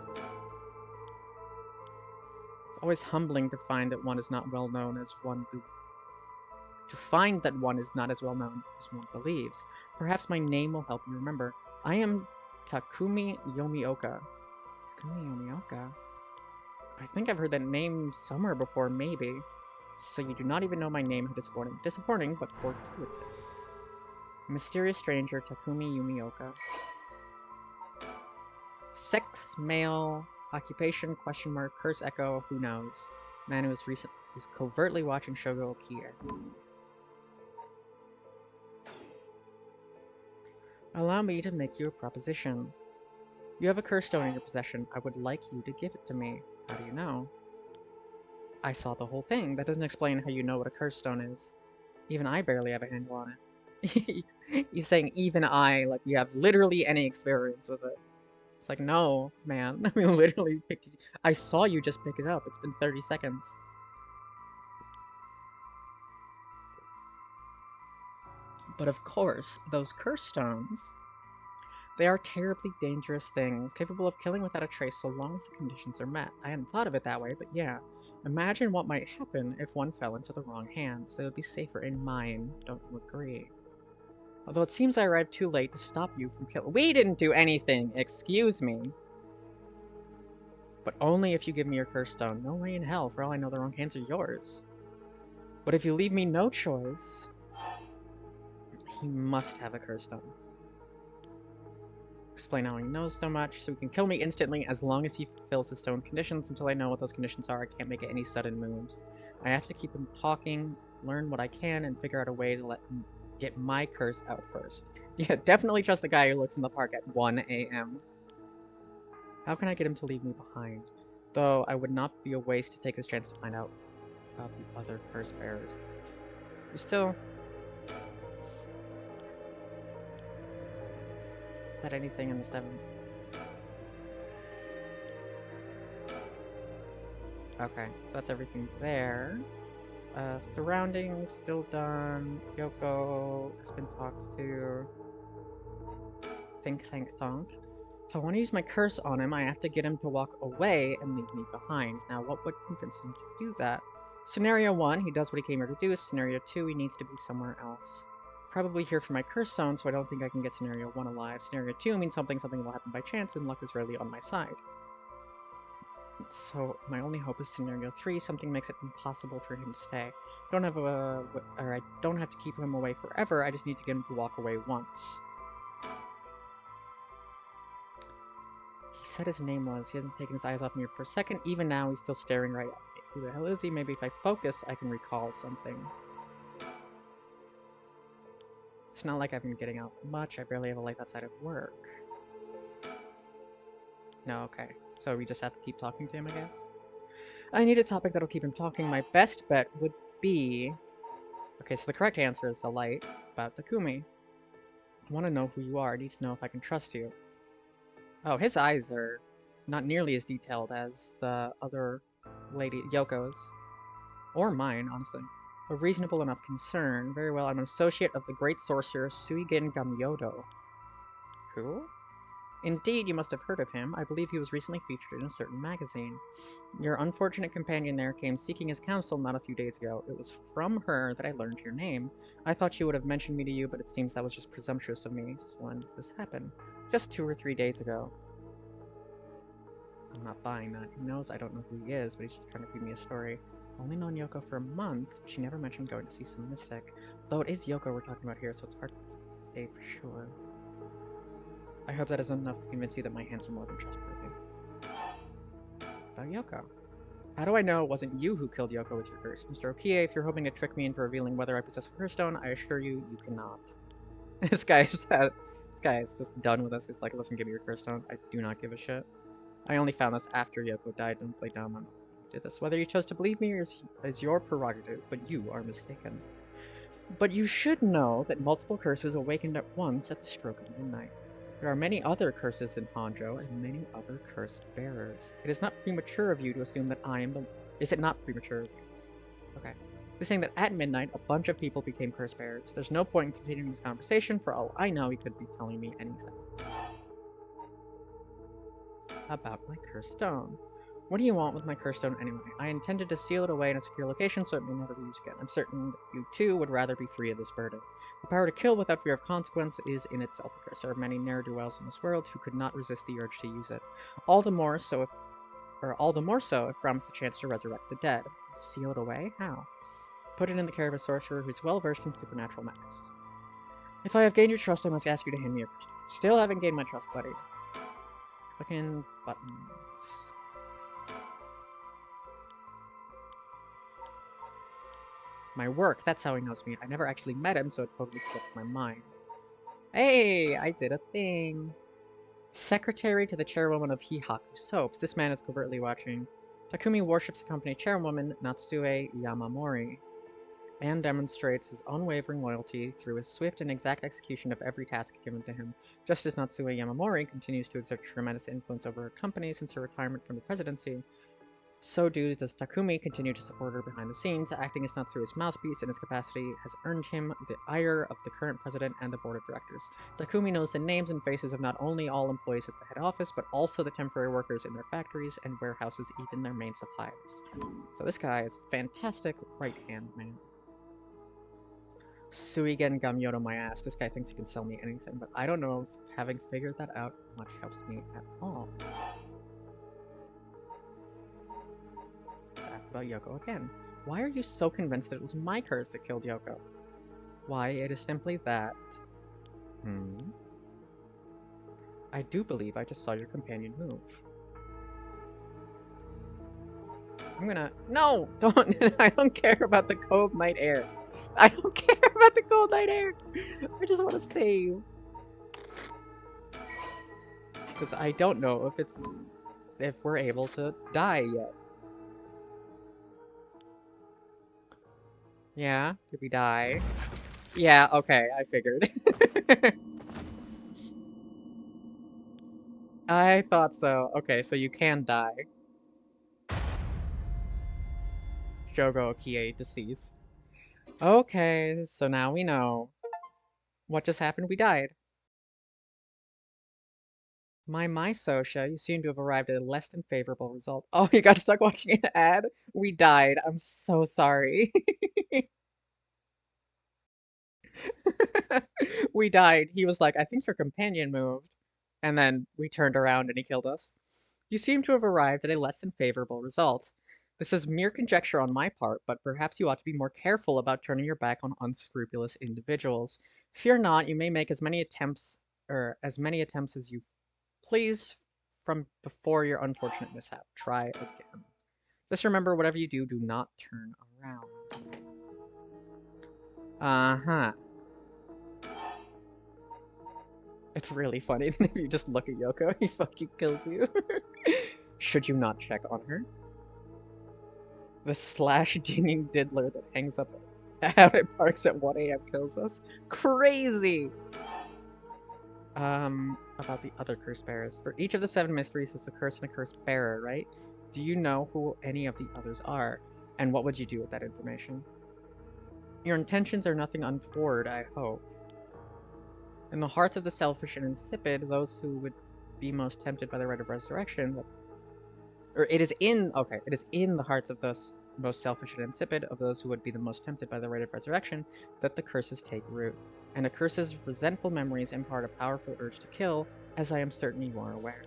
It's always humbling to find that one is not well known as one to find that one is not as well known as one believes. Perhaps my name will help you remember. I am Takumi Yomioka. Takumi Yomioka? I think I've heard that name somewhere before, maybe. So you do not even know my name. How disappointing. Disappointing, but fortuitous. Mysterious stranger, Takumi Yumioka. Sex, male, occupation, question mark, curse echo, who knows. Man who was covertly watching Shogo Okie. Allow me to make you a proposition. You have a curse stone in your possession. I would like you to give it to me. How do you know? I saw the whole thing. That doesn't explain how you know what a curse stone is. Even I barely have a handle on it. He's saying even I, like you have literally any experience with it. It's like, no, man. I mean, literally picked it. I saw you just pick it up. It's been 30 seconds. But of course, those curse stones, they are terribly dangerous things, capable of killing without a trace so long as the conditions are met. I hadn't thought of it that way, but yeah. Imagine what might happen if one fell into the wrong hands. They would be safer in mine. Don't you agree? Although it seems I arrived too late to stop you from killing— We didn't do anything! Excuse me! But only if you give me your curse stone. No way in hell. For all I know, the wrong hands are yours. But if you leave me no choice, he must have a curse stone. Explain how he knows so much, so he can kill me instantly as long as he fulfills his stone conditions. Until I know what those conditions are, I can't make any sudden moves. I have to keep him talking, learn what I can, and figure out a way to let him get my curse out first. Yeah, definitely trust the guy who looks in the park at 1 a.m. How can I get him to leave me behind? Though I would not be a waste to take this chance to find out about the other curse bearers. You still... Is that anything in the 7? Okay, so that's everything there. Surroundings, still done. Yoko has been talked to. Think, think, thunk. If I want to use my curse on him, I have to get him to walk away and leave me behind. Now, what would convince him to do that? Scenario 1, he does what he came here to do. Scenario 2, he needs to be somewhere else. Probably here for my curse zone, so I don't think I can get Scenario 1 alive. Scenario 2 means something will happen by chance, and luck is rarely on my side. So my only hope is Scenario 3, something makes it impossible for him to stay. I don't have to keep him away forever, I just need to get him to walk away once. He said his name was. He hasn't taken his eyes off me for a second. Even now, he's still staring right at me. Who the hell is he? Maybe if I focus, I can recall something. It's not like I've been getting out much. I barely have a life outside of work. No, okay. So we just have to keep talking to him, I guess? I need a topic that'll keep him talking. My best bet would be... Okay, so the correct answer is the light about Takumi. I want to know who you are. I need to know if I can trust you. Oh, his eyes are not nearly as detailed as the other lady, Yoko's. Or mine, honestly. A reasonable enough concern. Very well, I'm an associate of the great sorcerer Suigin Gamyodo. Who? Indeed, you must have heard of him. I believe he was recently featured in a certain magazine. Your unfortunate companion there came seeking his counsel not a few days ago. It was from her that I learned your name. I thought she would have mentioned me to you, but it seems that was just presumptuous of me. So when did this happen? Just 2 or 3 days ago. I'm not buying that. He knows I don't know who he is, but he's just trying to feed me a story. Only known Yoko for a month. She never mentioned going to see some mystic. Though it is Yoko we're talking about here, so it's hard to say for sure. I hope that isn't enough to convince you that my hands are more than trustworthy. About Yoko. How do I know it wasn't you who killed Yoko with your curse? Mr. Okie, if you're hoping to trick me into revealing whether I possess a curse stone, I assure you, you cannot. This guy is just done with us. He's like, listen, give me your curse stone. I do not give a shit. I only found this after Yoko died. Don't play dumb on who did this. Whether you chose to believe me is your prerogative, but you are mistaken. But you should know that multiple curses awakened at once at the stroke of midnight. There are many other curses in Honjo, and many other curse bearers. It is not premature of you to assume that I am the... Is it not premature of you? Okay. He's saying that at midnight, a bunch of people became curse bearers. There's no point in continuing this conversation. For all I know, he could be telling me anything. About my curse stone. What do you want with my curse stone anyway? I intended to seal it away in a secure location so it may never be used again. I'm certain that you too would rather be free of this burden. The power to kill without fear of consequence is in itself a curse. There are many ne'er-do-wells in this world who could not resist the urge to use it. All the more so if promised the chance to resurrect the dead. Seal it away? How? Put it in the care of a sorcerer who's well versed in supernatural matters. If I have gained your trust, I must ask you to hand me a curse stone. Still haven't gained my trust, buddy. Clicking buttons. My work, that's how he knows me. I never actually met him, so it totally slipped my mind. Hey, I did a thing. Secretary to the chairwoman of Hihaku Soaps. This man is covertly watching. Takumi worships the company chairwoman, Natsue Yamamori, and demonstrates his unwavering loyalty through his swift and exact execution of every task given to him. Just as Natsue Yamamori continues to exert tremendous influence over her company since her retirement from the presidency, so does Takumi continue to support her behind the scenes. Acting as Natsue's mouthpiece in his capacity has earned him the ire of the current president and the board of directors. Takumi knows the names and faces of not only all employees at the head office, but also the temporary workers in their factories and warehouses, even their main suppliers. So this guy is fantastic right-hand man. Suigen Gamyodo my ass. This guy thinks he can sell me anything, but I don't know if having figured that out much helps me at all. About Yoko again. Why are you so convinced that it was my curse that killed Yoko? Why, it is simply that... I do believe I just saw your companion move. I'm gonna... No! Don't! I don't care about the cold night air. I don't care about the cold night air! I just want to save. Because I don't know if we're able to die yet. Yeah, did we die? Yeah, okay, I figured. I thought so. Okay, so you can die. Jogo Okie deceased. Okay, so now we know. What just happened? We died. My Sotia, you seem to have arrived at a less than favorable result. Oh, you got stuck watching an ad? We died. I'm so sorry. We died. He was like, I think your companion moved. And then we turned around and he killed us. You seem to have arrived at a less than favorable result. This is mere conjecture on my part, but perhaps you ought to be more careful about turning your back on unscrupulous individuals. Fear not, you may make as many attempts as you please from before your unfortunate mishap. Try again. Just remember, whatever you do, do not turn around. Uh-huh. It's really funny if you just look at Yoko, he fucking kills you. Should you not check on her? The slash-dinging diddler that hangs up out at parks at 1 AM kills us. Crazy! about the other curse bearers. For each of the 7 mysteries, there's a curse and a curse bearer, right? Do you know who any of the others are? And what would you do with that information? Your intentions are nothing untoward, I hope. In the hearts of the selfish and insipid, those who would be most tempted by the right of resurrection, it is in the hearts of those most selfish and insipid, of those who would be the most tempted by the right of resurrection, that the curses take root. And a curse's resentful memories impart a powerful urge to kill, as I am certain you are aware.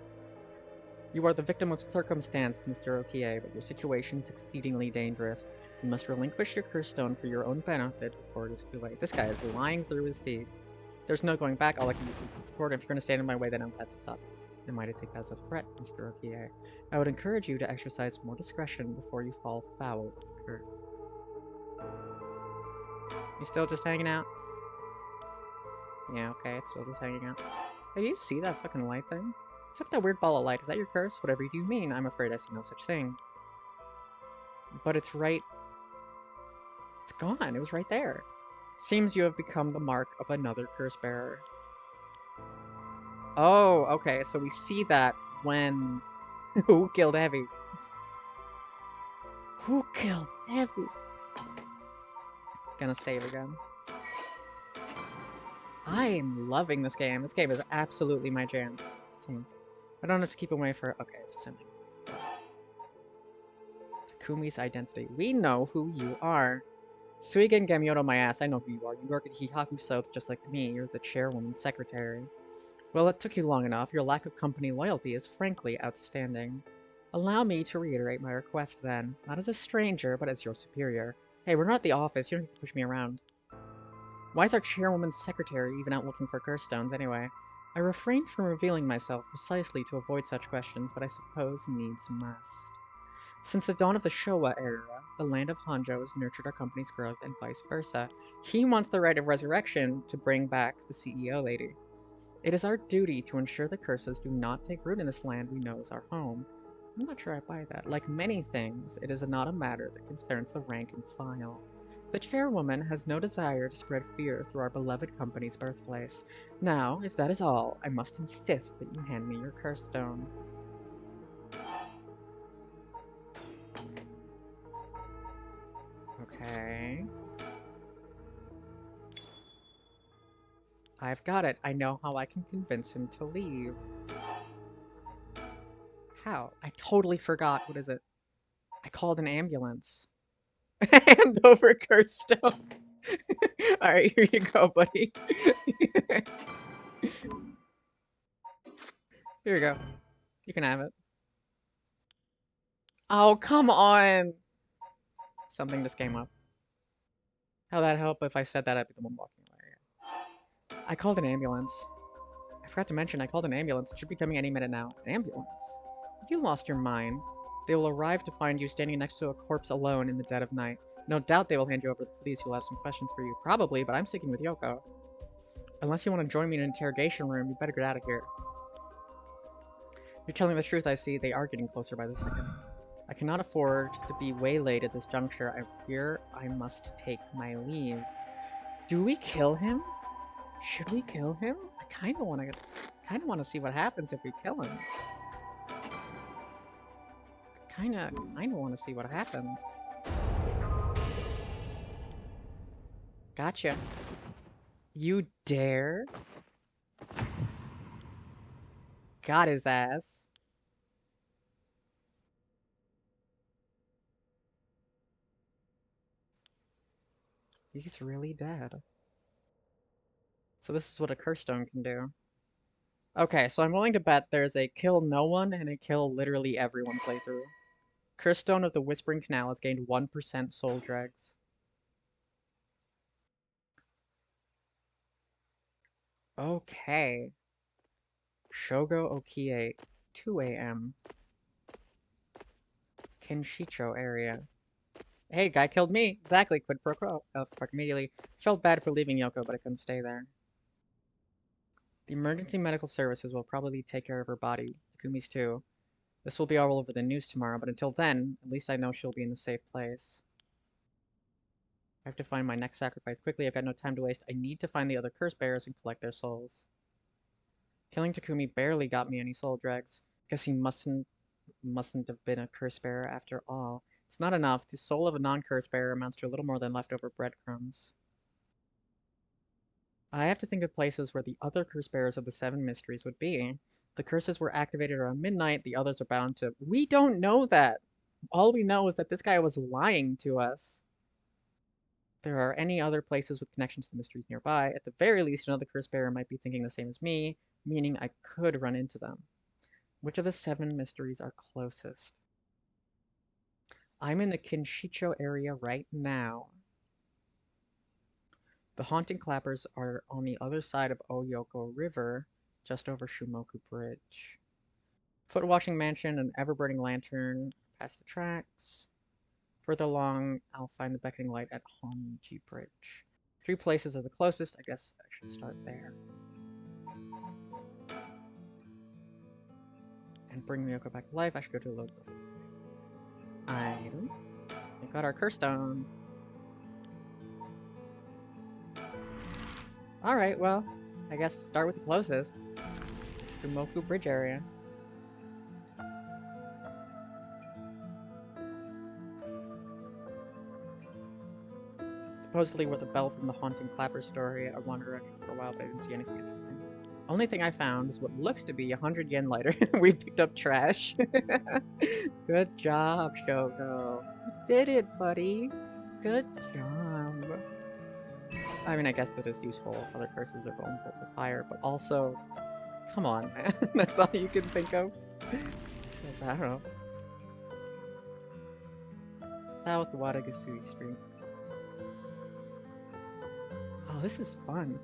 You are the victim of circumstance, Mr. Okie, but your situation is exceedingly dangerous. You must relinquish your curse stone for your own benefit before it is too late. This guy is lying through his teeth. There's no going back. All I can do is support. If you're going to stand in my way, then I'll have to stop. Am I to take that as a threat, Mr. Okie? I would encourage you to exercise more discretion before you fall foul of the curse. You still just hanging out? Yeah, okay, it's still just hanging out. Hey, do you see that fucking light thing? What's up with that weird ball of light? Is that your curse? Whatever you mean, I'm afraid I see no such thing. But it's right... It's gone. It was right there. Seems you have become the mark of another curse bearer. Oh, okay, so we see that when... Who killed Heavy? Who killed Heavy? Gonna save again. I am loving this game. This game is absolutely my jam. I don't have to keep away for... Okay, it's the same thing. Takumi's identity. We know who you are. Suigen Gamyoto, my ass, I know who you are. You work at Hihaku South just like me. You're the chairwoman's secretary. Well, it took you long enough. Your lack of company loyalty is frankly outstanding. Allow me to reiterate my request then. Not as a stranger, but as your superior. Hey, we're not at the office. You don't have to push me around. Why is our chairwoman's secretary even out looking for curse stones anyway? I refrained from revealing myself precisely to avoid such questions, but I suppose needs must. Since the dawn of the Showa era, the land of Honjo has nurtured our company's growth and vice versa. He wants the right of resurrection to bring back the CEO lady. It is our duty to ensure the curses do not take root in this land we know as our home. I'm not sure I buy that. Like many things, it is not a matter that concerns the rank and file. The chairwoman has no desire to spread fear through our beloved company's birthplace. Now, if that is all, I must insist that you hand me your curse stone. Okay. I've got it. I know how I can convince him to leave. How? I totally forgot. What is it? I called an ambulance. Hand over curse stone. Alright, here you go, buddy. Here you go. You can have it. Oh, come on! Something just came up. How'd that help if I said that I'd be the one walking away? I called an ambulance. I forgot to mention, I called an ambulance. It should be coming any minute now. An ambulance? You lost your mind. They will arrive to find you standing next to a corpse alone in the dead of night. No doubt they will hand you over to the police who will have some questions for you. Probably, but I'm sticking with Yoko. Unless you want to join me in an interrogation room, you better get out of here. You're telling the truth, I see. They are getting closer by the second. I cannot afford to be waylaid at this juncture. I fear I must take my leave. Do we kill him? Should we kill him? I kind of want to see what happens if we kill him. Kind of want to see what happens. Gotcha. You dare? Got his ass. He's really dead. So this is what a curse stone can do. Okay, so I'm willing to bet there's a kill no one and a kill literally everyone playthrough. Curse Stone of the Whispering Canal has gained 1% soul dregs. Okay. Shogo Okie, 2 a.m. Kinshicho area. Hey, guy killed me. Exactly, quid pro quo. Fuck, immediately. Felt bad for leaving Yoko, but I couldn't stay there. The emergency medical services will probably take care of her body. Takumi's too. This will be all over the news tomorrow, but until then, at least I know she'll be in a safe place. I have to find my next sacrifice quickly. I've got no time to waste. I need to find the other curse bearers and collect their souls. Killing Takumi barely got me any soul dregs. Guess he mustn't have been a curse bearer after all. It's not enough. The soul of a non-curse bearer amounts to a little more than leftover breadcrumbs. I have to think of places where the other curse bearers of the seven mysteries would be. The curses were activated around midnight. The others are bound to... We don't know that! All we know is that this guy was lying to us. There are any other places with connections to the mysteries nearby. At the very least, another curse bearer might be thinking the same as me, meaning I could run into them. Which of the seven mysteries are closest? I'm in the Kinshicho area right now. The haunting clappers are on the other side of Oyoko River, just over Shumoku Bridge. Foot washing mansion and ever-burning lantern past the tracks. Further along, I'll find the beckoning light at Honjo Bridge. 3 places are the closest. I guess I should start there. And bring Miyoko back to life. I should go to the local items. We got our curse stone. Alright, well, I guess start with the closest. Shumoku Bridge area. Supposedly where the bell from the haunting clapper story. I wandered around here for a while, but I didn't see anything interesting. Only thing I found is what looks to be a 100 yen lighter. We picked up trash. Good job, Shogo. You did it, buddy. Good job. I mean, I guess that is useful. Other curses are vulnerable to fire, but also, come on, man. That's all you can think of. I don't know. South Wadagasui Street. Oh, this is fun.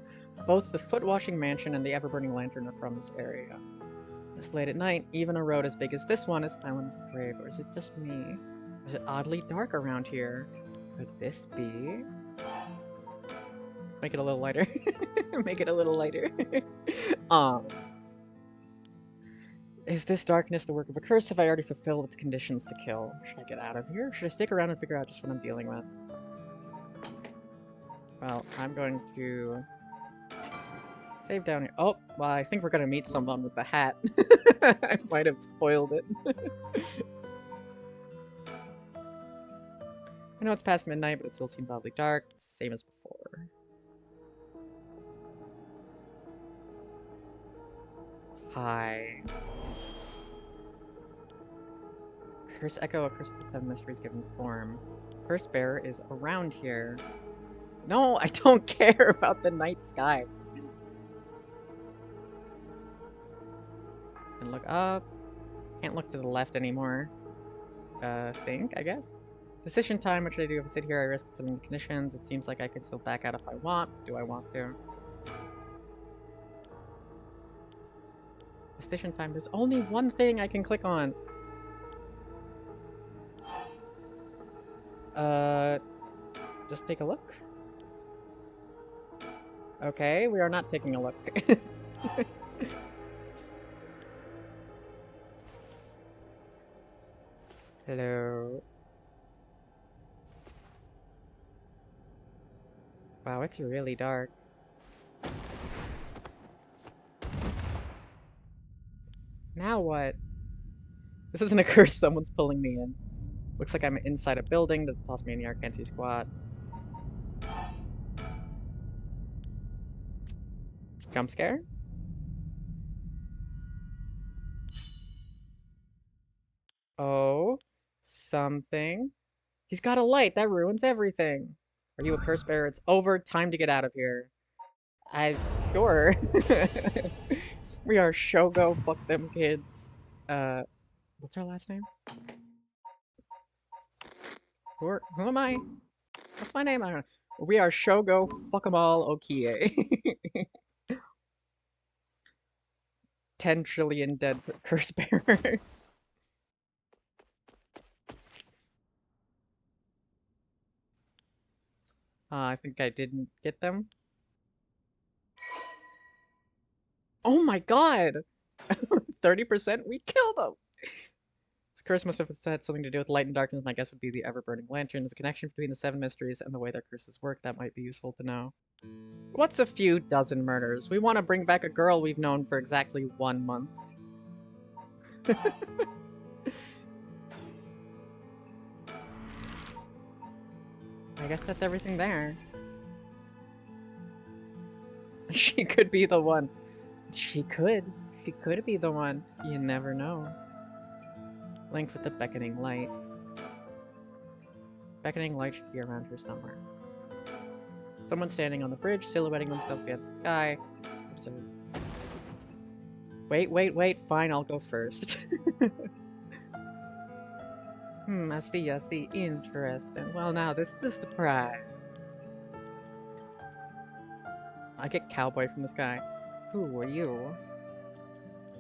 Both the foot-washing mansion and the ever-burning lantern are from this area. This late at night, even a road as big as this one is silent as the grave. Or is it just me? Is it oddly dark around here? Could this be? Make it a little lighter. Make it a little lighter. Is this darkness the work of a curse? Have I already fulfilled its conditions to kill? Should I get out of here? Should I stick around and figure out just what I'm dealing with? Well, I'm going to save down here. Oh, well, I think we're gonna meet someone with the hat. I might have spoiled it. I know it's past midnight, but it still seems oddly dark. Same as before. Hi. Curse Echo, a curse of the seven mysteries given form. Curse Bearer is around here. No, I don't care about the night sky. And look up. Can't look to the left anymore. I guess. Decision time, what should I do if I sit here? I risk filling the conditions. It seems like I could still back out if I want. Do I want to? Decision time, there's only one thing I can click on. Just take a look. Okay, we are not taking a look. Hello. Wow, it's really dark. Now what? This isn't a curse, someone's pulling me in. Looks like I'm inside a building that tossed me in the air, can't see squat. Jump scare? Oh, something. He's got a light, that ruins everything. Are you a curse bearer? It's over, time to get out of here. Sure. We are Shogo, fuck them kids. What's our last name? Who am I? What's my name? I don't know. We are Shogo, fuck 'em all, Okie. 10 trillion dead curse bearers. I think I didn't get them. Oh my god! 30%? We killed them! This curse must have had something to do with light and darkness. My guess would be the ever-burning lantern. There's a connection between the 7 mysteries and the way their curses work. That might be useful to know. What's a few dozen murders? We want to bring back a girl we've known for exactly 1 month. I guess that's everything there. She could be the one. She could. She could be the one. You never know. Linked with the beckoning light. Beckoning light should be around here somewhere. Someone standing on the bridge, silhouetting themselves against the sky. Observe. Wait. Fine, I'll go first. I see. Interesting. Well, now, this is a surprise. I get cowboy from this guy. Who are you?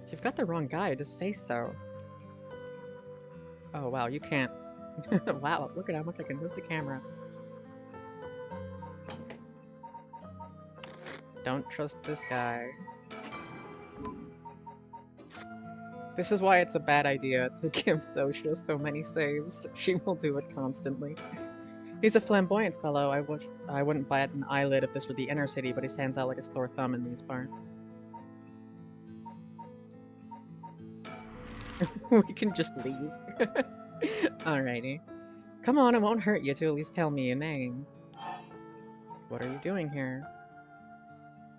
If you've got the wrong guy, just say so. Oh, wow, you can't. Wow, look at how much I can move the camera. Don't trust this guy. This is why it's a bad idea to give Sotia so many saves. She will do it constantly. He's a flamboyant fellow. I wouldn't bat an eyelid if this were the inner city, but he stands out like a sore thumb in these parts. We can just leave. Alrighty. Come on, it won't hurt you to at least tell me your name. What are you doing here?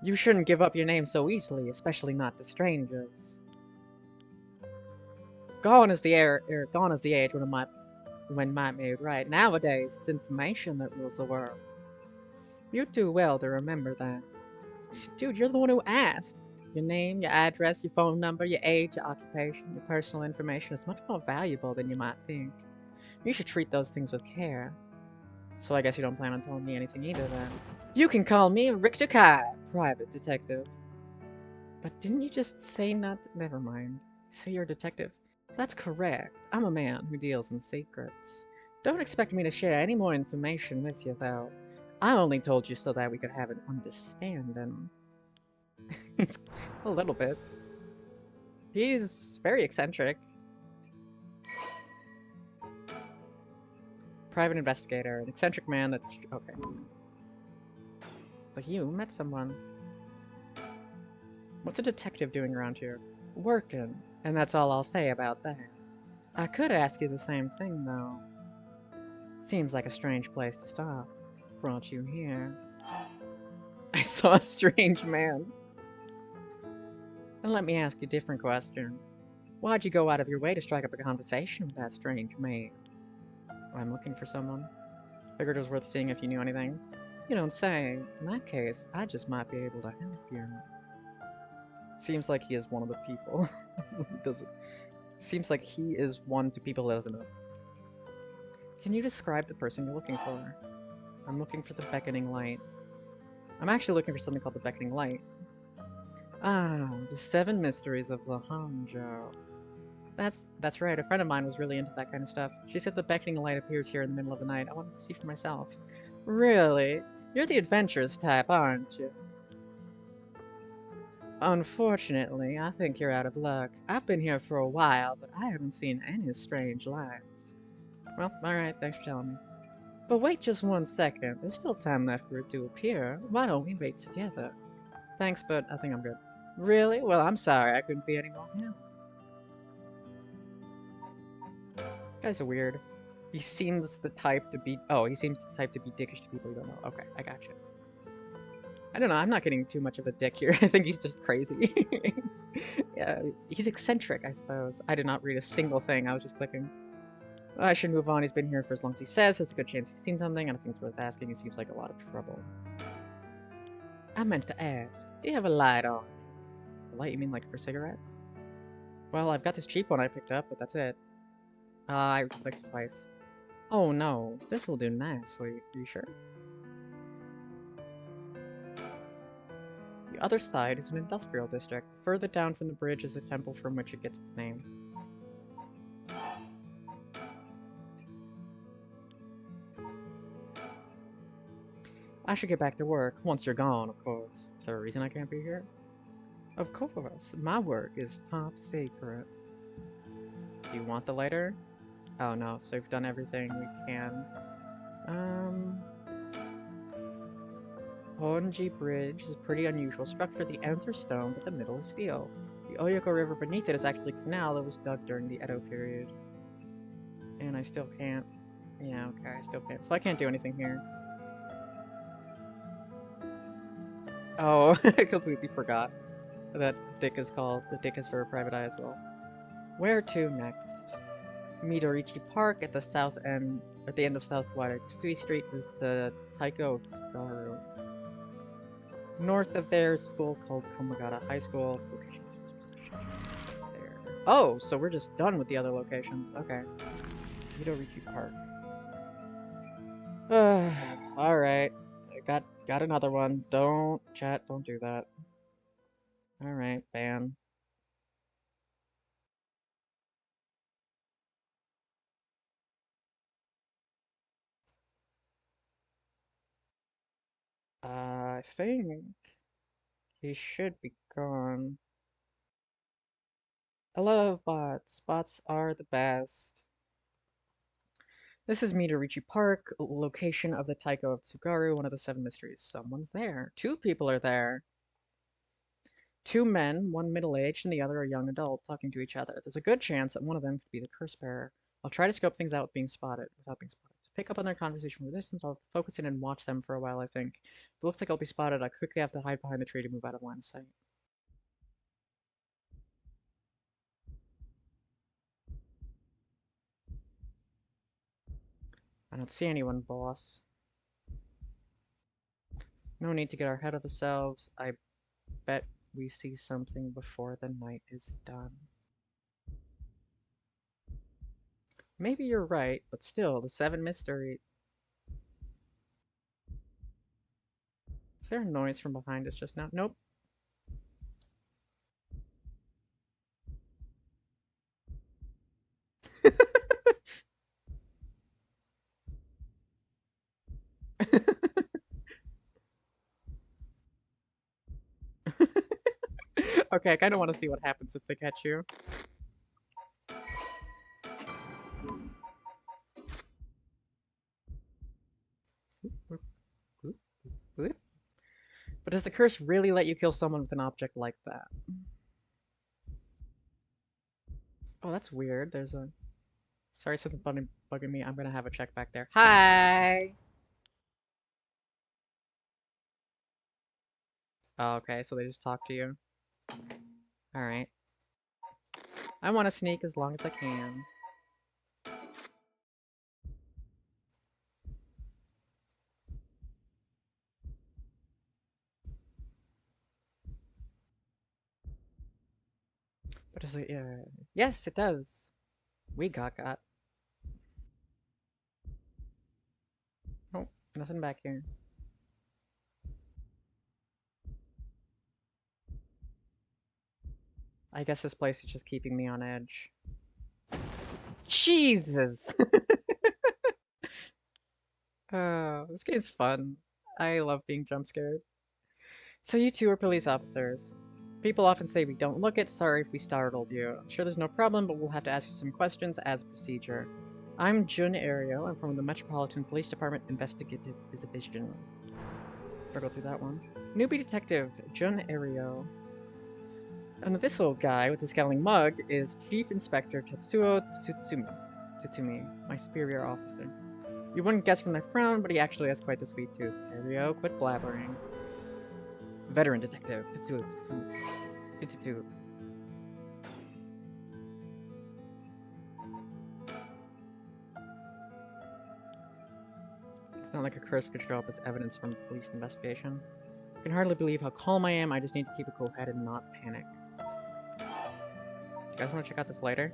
You shouldn't give up your name so easily, especially not to strangers. Gone is the age when might made right. Nowadays, it's information that rules the world. You do well to remember that. Dude, you're the one who asked. Your name, your address, your phone number, your age, your occupation, your personal information is much more valuable than you might think. You should treat those things with care. So I guess you don't plan on telling me anything either, then. You can call me Richter Kai, private detective. But didn't you just say not... Never mind. Say you're a detective. That's correct. I'm a man who deals in secrets. Don't expect me to share any more information with you, though. I only told you so that we could have an understanding. A little bit. He's very eccentric. Private investigator, an eccentric man that... Okay. Like you met someone. What's a detective doing around here? Working. And that's all I'll say about that. I could ask you the same thing, though. Seems like a strange place to stop. Brought you here. I saw a strange man. And let me ask you a different question. Why'd you go out of your way to strike up a conversation with that strange man? I'm looking for someone. Figured it was worth seeing if you knew anything. You don't say. In that case, I just might be able to help you. Seems like he is one of the people. Seems like he is one to people that doesn't know. Can you describe the person you're looking for? I'm looking for the beckoning light. I'm actually looking for something called the beckoning light. Ah, the 7 mysteries of the Honjo. That's right, a friend of mine was really into that kind of stuff. She said the beckoning light appears here in the middle of the night. I wanted to see for myself. Really? You're the adventurous type, aren't you? Unfortunately, I think you're out of luck. I've been here for a while, but I haven't seen any strange lights. Well, alright, thanks for telling me. But wait just 1 second. There's still time left for it to appear. Why don't we wait together? Thanks, but I think I'm good. Really? Well, I'm sorry. I couldn't be any more help. Guys are weird. He seems the type to be... Oh, he seems the type to be dickish to people you don't know. Okay, I gotcha. I don't know, I'm not getting too much of a dick here. I think he's just crazy. Yeah, he's eccentric, I suppose. I did not read a single thing, I was just clicking. I should move on, he's been here for as long as he says. There's a good chance he's seen something, and I think it's worth asking. He seems like a lot of trouble. I meant to ask, do you have a light on? A light, you mean like for cigarettes? Well, I've got this cheap one I picked up, but that's it. I clicked twice. Oh no, this will do nicely. Are you sure? The other side is an industrial district. Further down from the bridge is a temple from which it gets its name. I should get back to work, once you're gone, of course. Is there a reason I can't be here? Of course, my work is top secret. Do you want the lighter? Oh no, so we've done everything we can. Honji Bridge is a pretty unusual structure. The ends are stone, but the middle is steel. The Oyoko River beneath it is actually a canal that was dug during the Edo period. And I still can't. Yeah, okay, I still can't. So I can't do anything here. Oh, I completely forgot that Dick is called. The Dick is for a private eye as well. Where to next? Midorichi Park at the south end, at the end of South Waitakitsui Street is the Taiko Garu. North of there is a school called Komagata High School. Locations there. Oh, so we're just done with the other locations. Okay. Midorichi Park. Alright. I got another one. Don't, chat, don't do that. Alright, ban. I think he should be gone. I love bots. Bots are the best. This is Midorichi Park, location of the Taiko of Tsugaru, one of the 7 mysteries. Someone's there. 2 people are there. 2 men, one middle-aged and the other a young adult, talking to each other. There's a good chance that one of them could be the curse bearer. I'll try to scope things out without being spotted. To pick up on their conversation from a distance, I'll focus in and watch them for a while, I think. If it looks like I'll be spotted, I quickly have to hide behind the tree to move out of line of sight. I don't see anyone, boss. No need to get our head of ourselves. I bet we see something before the night is done. Maybe you're right, but still, the 7 mystery... Is there a noise from behind us just now? Nope. Okay, I kind of want to see what happens if they catch you. But does the curse really let you kill someone with an object like that? Oh, that's weird. There's a... Sorry, something bugging me. I'm gonna have a check back there. Hi! Oh, okay, so they just talk to you. Alright. I want to sneak as long as I can. But does it... yes, it does. We got. Nope, nothing back here. I guess this place is just keeping me on edge. Jesus! Oh, this game's fun. I love being jump scared. So you two are police officers. People often say we don't look it. Sorry if we startled you. I'm sure there's no problem, but we'll have to ask you some questions as a procedure. I'm Jun Ario. I'm from the Metropolitan Police Department Investigative Division. Better go through that one. Newbie detective, Jun Ario. And this old guy with the scowling mug is Chief Inspector Tetsuo Tsutsumi, my superior officer. You wouldn't guess from that frown, but he actually has quite the sweet tooth. Ario, quit blabbering. Veteran detective Tetsuo Tsutsumi. It's not like a curse could show up as evidence from a police investigation. I can hardly believe how calm I am. I just need to keep a cool head and not panic. You guys want to check out this lighter?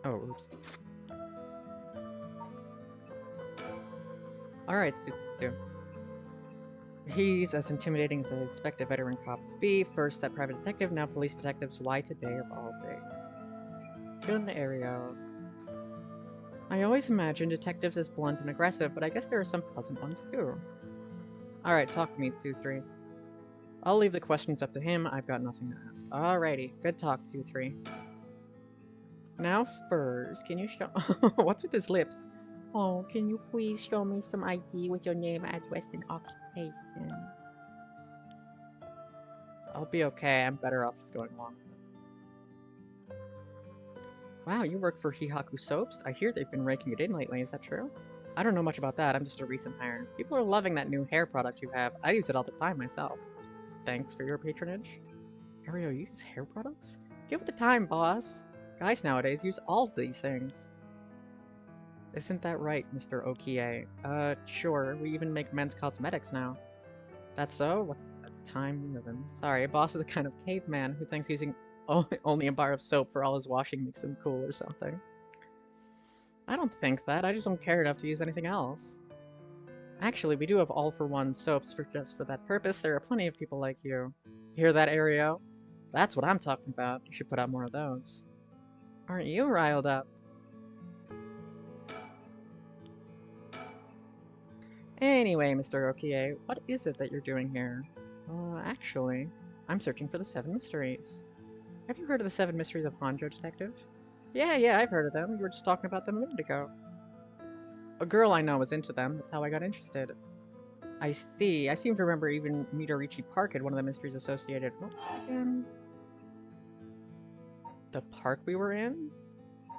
Oh, oops. Alright, Tsutsu. He's as intimidating as I expect a veteran cop to be. First that private detective, now police detectives. Why today of all days? Jun Ario. I always imagine detectives as blunt and aggressive, but I guess there are some pleasant ones too. Alright, talk to me, 2-3. I'll leave the questions up to him. I've got nothing to ask. Alrighty. Good talk, 2-3. Now first, can you show... What's with his lips? Oh, can you please show me some ID with your name, address, and occupation? I'll be okay. I'm better off just going along with it. Wow, you work for Hihaku Soaps? I hear they've been raking it in lately. Is that true? I don't know much about that. I'm just a recent hire. People are loving that new hair product you have. I use it all the time myself. Thanks for your patronage. Ario, you use hair products? Give it the time, boss. Guys nowadays use all of these things. Isn't that right, Mr. Okie? Sure. We even make men's cosmetics now. That's so? What a time we live in. Sorry, boss is a kind of caveman who thinks using only a bar of soap for all his washing makes him cool or something. I don't think that. I just don't care enough to use anything else. Actually, we do have all-for-one soaps just for that purpose. There are plenty of people like you. Hear that, Ario? That's what I'm talking about. You should put out more of those. Aren't you riled up? Anyway, Mr. Okie, what is it that you're doing here? Actually, I'm searching for the 7 mysteries. Have you heard of the 7 mysteries of Honjo, Detective? Yeah, I've heard of them. You were just talking about them a minute ago. A girl I know was into them. That's how I got interested. I see. I seem to remember even Midorichi Park had one of the mysteries associated. What again? The park we were in?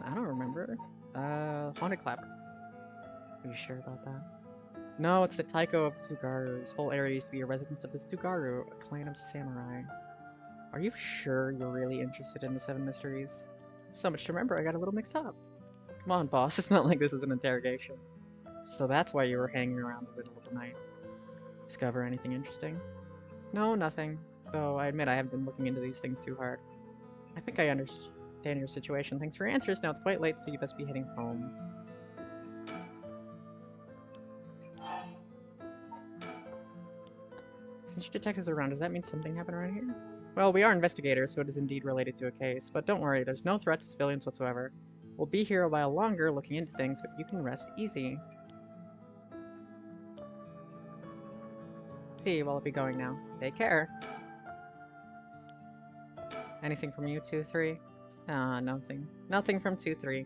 I don't remember. Haunted Clapper. Are you sure about that? No, it's the Taiko of Tsugaru. This whole area used to be a residence of the Tsugaru, a clan of samurai. Are you sure you're really interested in the 7 mysteries? So much to remember, I got a little mixed up. Come on, boss, it's not like this is an interrogation. So that's why you were hanging around the middle of the night. Discover anything interesting? No, nothing. Though I admit I haven't been looking into these things too hard. I think I understand your situation. Thanks for your answers. Now it's quite late, so you best be heading home. Since your detectives are around, does that mean something happened around here? Well, we are investigators, so it is indeed related to a case. But don't worry, there's no threat to civilians whatsoever. We'll be here a while longer looking into things, but you can rest easy. See, well, I'll be going now. Take care. Anything from you, 2-3? Ah, nothing. Nothing from 2-3.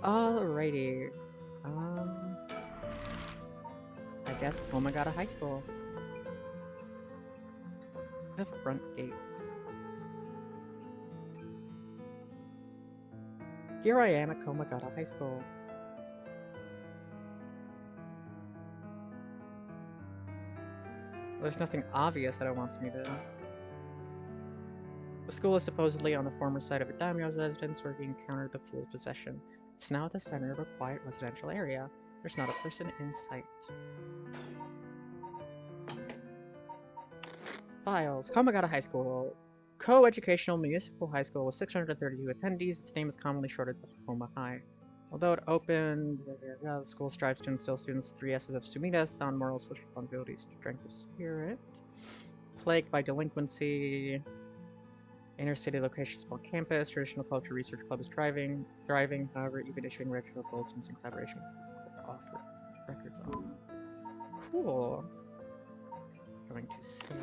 Alrighty. I guess Komagata High School. The front gates. Here I am at Komagata High School. There's nothing obvious that it wants me to. The school is supposedly on the former site of a daimyo's residence where he encountered the fool's possession. It's now at the center of a quiet residential area. There's not a person in sight. Files. Komagata High School. Co-educational municipal high school with 632 attendees. Its name is commonly shortened as Koma High. Although it opened, the school strives to instill students 3 S's of Sumida, sound moral, social responsibility, strength of spirit. Plagued by delinquency. Inner city location, small campus. Traditional culture research club is thriving. However, even issuing regional bulletins in collaboration with offer records on. Cool. Going to save.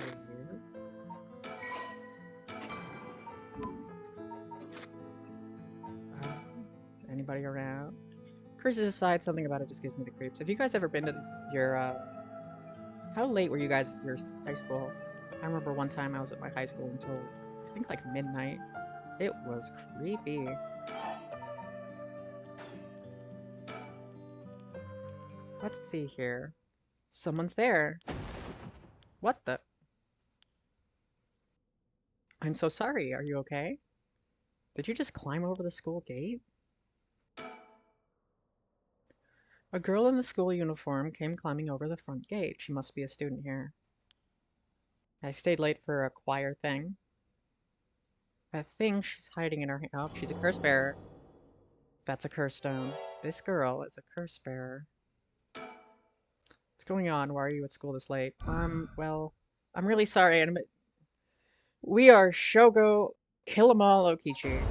Anybody around? Curses aside, something about it just gives me the creeps. Have you guys ever been to how late were you guys at your high school? I remember one time I was at my high school until, I think, like midnight. It was creepy. Let's see here. Someone's there. What the? I'm so sorry. Are you okay? Did you just climb over the school gate? A girl in the school uniform came climbing over the front gate. She must be a student here. I stayed late for a choir thing. I think she's hiding in her hand. Oh, she's a curse bearer. That's a curse stone. This girl is a curse bearer. What's going on? Why are you at school this late? Well, I'm really sorry. We are Shogo Killamal Okichi.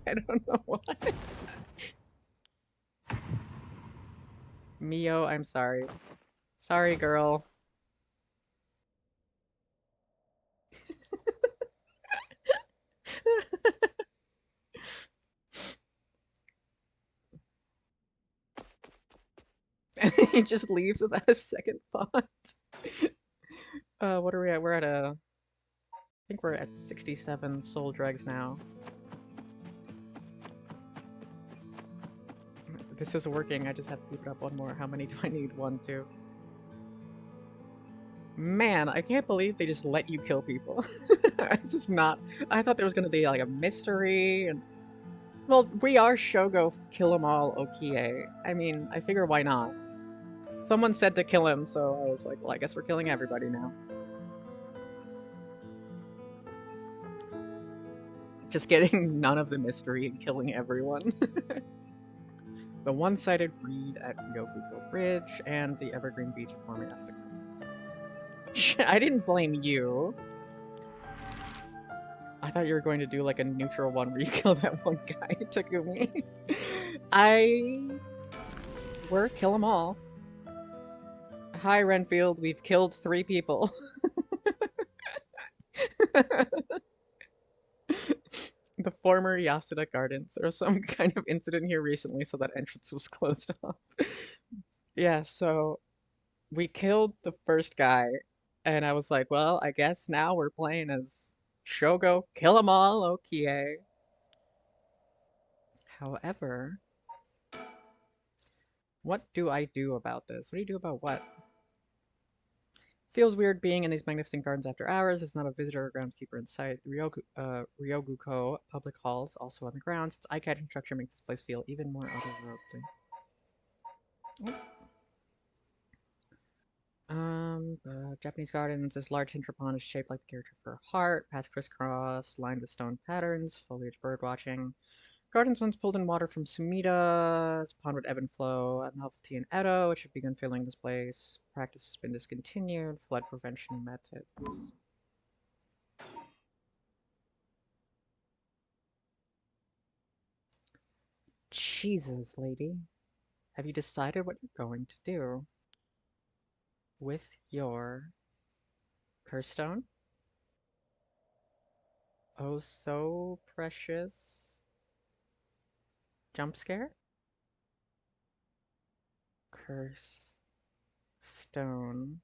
I don't know why. Mio, I'm sorry. Sorry, girl. He just leaves without a second thought. What are we at? We're at I think we're at 67 soul dregs now. This is working, I just have to keep it up one more. How many do I need? 1, 2. Man, I can't believe they just let you kill people. This is not... I thought there was gonna be like a mystery and... Well, we are Shogo kill 'em all Okie. I mean, I figure why not? Someone said to kill him, so I was like, well, I guess we're killing everybody now. Just getting none of the mystery and killing everyone. The one-sided read at Ryokuko Bridge and the Evergreen Beach forming aspect. I didn't blame you. I thought you were going to do like a neutral one where you kill that one guy, Takumi. We're kill them all. Hi, Renfield. We've killed 3 people. The former Yasuda Gardens. There was some kind of incident here recently, so that entrance was closed off. Yeah, so we killed the first guy, and I was like, well, I guess now we're playing as Shogo, kill 'em all, Okie. However, what do I do about this? What do you do about what? Feels weird being in these magnificent gardens after hours. There's not a visitor or groundskeeper in sight. The Ryoguko public halls, also on the grounds. Its eye-catching structure makes this place feel even more otherworldly. Japanese gardens. This large hinter pond is shaped like the character for a heart. Paths crisscross, lined with stone patterns. Foliage bird watching. Gardens once pulled in water from Sumida. This pond would ebb and flow. A novelty in Edo, which had begun filling this place. Practice has been discontinued. Flood prevention methods. Jesus, lady. Have you decided what you're going to do with your curse stone? Oh, so precious. Jump scare? Curse stone.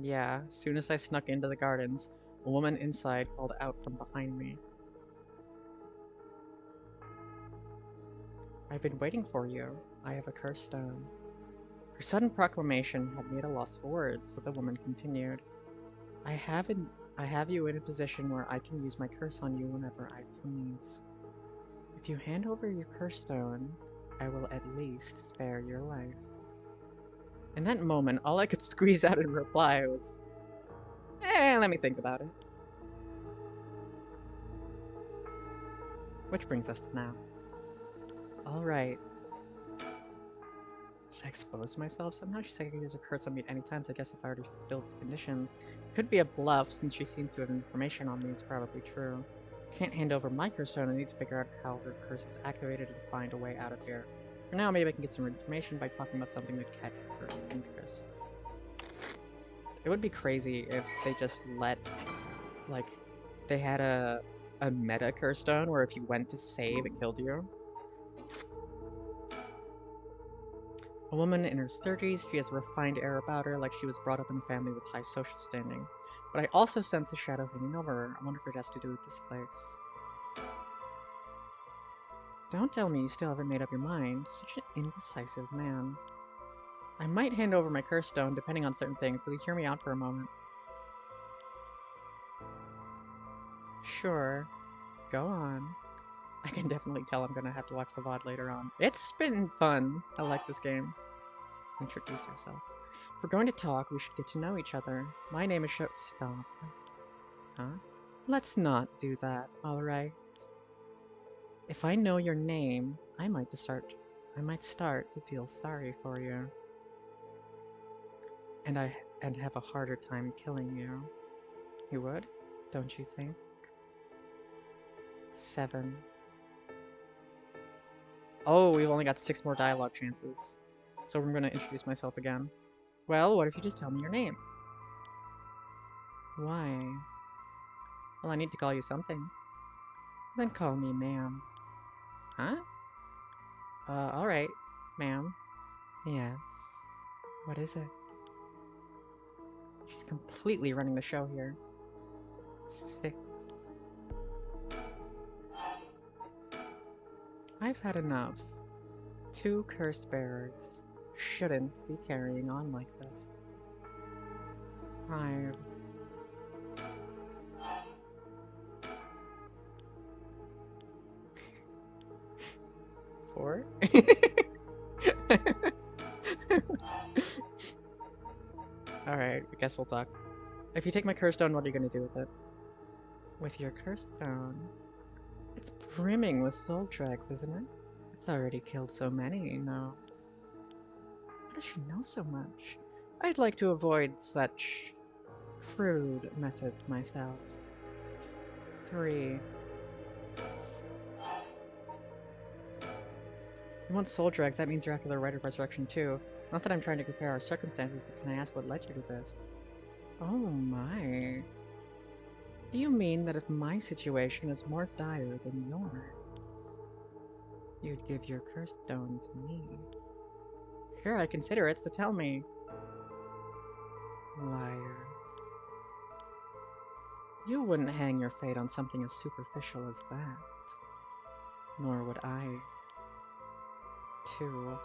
Yeah, as soon as I snuck into the gardens, a woman inside called out from behind me. I've been waiting for you. I have a curse stone. Her sudden proclamation had made a loss for words, so the woman continued. I have you in a position where I can use my curse on you whenever I please. If you hand over your curse stone, I will at least spare your life. In that moment, all I could squeeze out in reply was, let me think about it. Which brings us to now. Alright. Should I expose myself somehow? She said I could use a curse on me at any time, so I guess if I already fulfilled its conditions. It could be a bluff, since she seems to have information on me, it's probably true. Can't hand over my curse stone, I need to figure out how her curse is activated and find a way out of here. For now, maybe I can get some information by talking about something that catches her interest. It would be crazy if they just let, like, they had a meta curse stone where if you went to save, it killed you. A woman in her 30s, she has a refined air about her, like she was brought up in a family with high social standing. But I also sense a shadow hanging over her. I wonder if it has to do with this place. Don't tell me you still haven't made up your mind. Such an indecisive man. I might hand over my curse stone, depending on certain things. Will you hear me out for a moment? Sure. Go on. I can definitely tell I'm gonna have to watch the VOD later on. It's been fun. I like this game. Introduce yourself. If we're going to talk, we should get to know each other. My name is Stop. Huh? Let's not do that, alright? If I know your name, I might start to feel sorry for you. And have a harder time killing you. You would? Don't you think? 7. Oh, we've only got 6 more dialogue chances. So I'm gonna introduce myself again. Well, what if you just tell me your name? Why? Well, I need to call you something. Then call me ma'am. Huh? Alright, ma'am. Yes. What is it? She's completely running the show here. 6. I've had enough. 2 cursed bearers shouldn't be carrying on like this. 5. 4. Alright, I guess we'll talk. If you take my curse stone, what are you gonna do with it? With your curse stone? It's brimming with soul tracks, isn't it? It's already killed so many, no. How does she know so much? I'd like to avoid such crude methods myself. 3. You want soul drags, that means you're after the rite of resurrection too. Not that I'm trying to compare our circumstances, but can I ask what led you to this? Oh my. Do you mean that if my situation is more dire than yours, you'd give your curse stone to me? Sure, I'd consider it, so tell me. Liar. You wouldn't hang your fate on something as superficial as that. Nor would I. Too.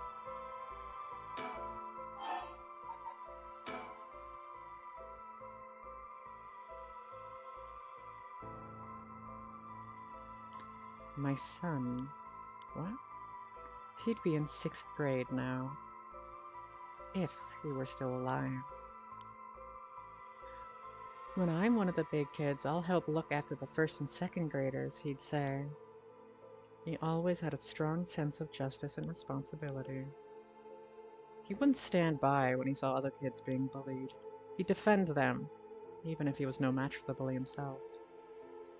My son. What? He'd be in 6th grade now. If he were still alive. When I'm one of the big kids, I'll help look after the 1st and 2nd graders, he'd say. He always had a strong sense of justice and responsibility. He wouldn't stand by when he saw other kids being bullied. He'd defend them, even if he was no match for the bully himself.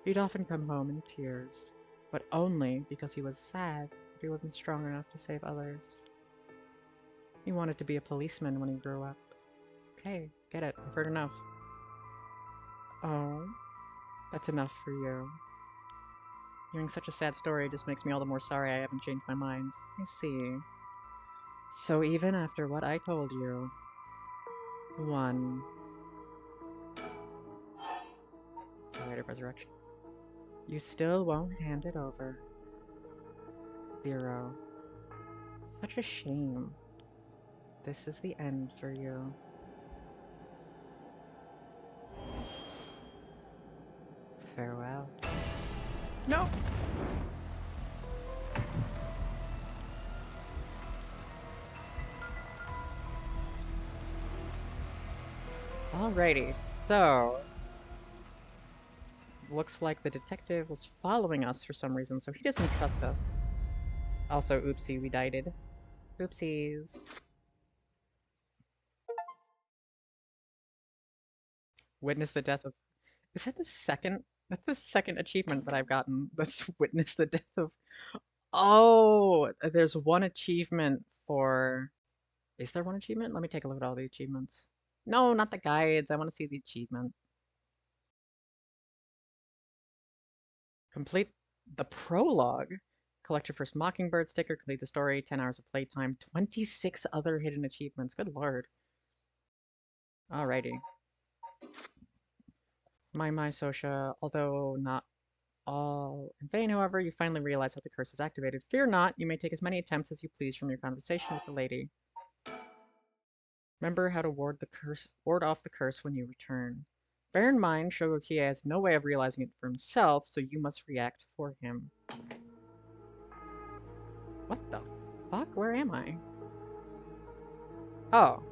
He'd often come home in tears, but only because he was sad that he wasn't strong enough to save others. He wanted to be a policeman when he grew up. Okay, get it, I've heard enough. Oh, that's enough for you. Hearing such a sad story just makes me all the more sorry I haven't changed my mind. I see. So even after what I told you... 1. The rite of resurrection. You still won't hand it over. 0. Such a shame. This is the end for you. Farewell. No! Alrighty, so... Looks like the detective was following us for some reason, so he doesn't trust us. Also, oopsie, we died. Oopsies. Witness the death of... Is that the second? That's the second achievement that I've gotten. That's witness the death of... Oh! There's one achievement for... Is there one achievement? Let me take a look at all the achievements. No, not the guides. I want to see the achievement. Complete the prologue. Collect your first Mockingbird sticker. Complete the story. 10 hours of playtime. 26 other hidden achievements. Good lord. Alrighty. My Sotia, although not all in vain, however, you finally realize how the curse is activated. Fear not, you may take as many attempts as you please from your conversation with the lady. Remember how to ward off the curse when you return. Bear in mind, Shogokiya has no way of realizing it for himself, so you must react for him. What the fuck? Where am I? Oh.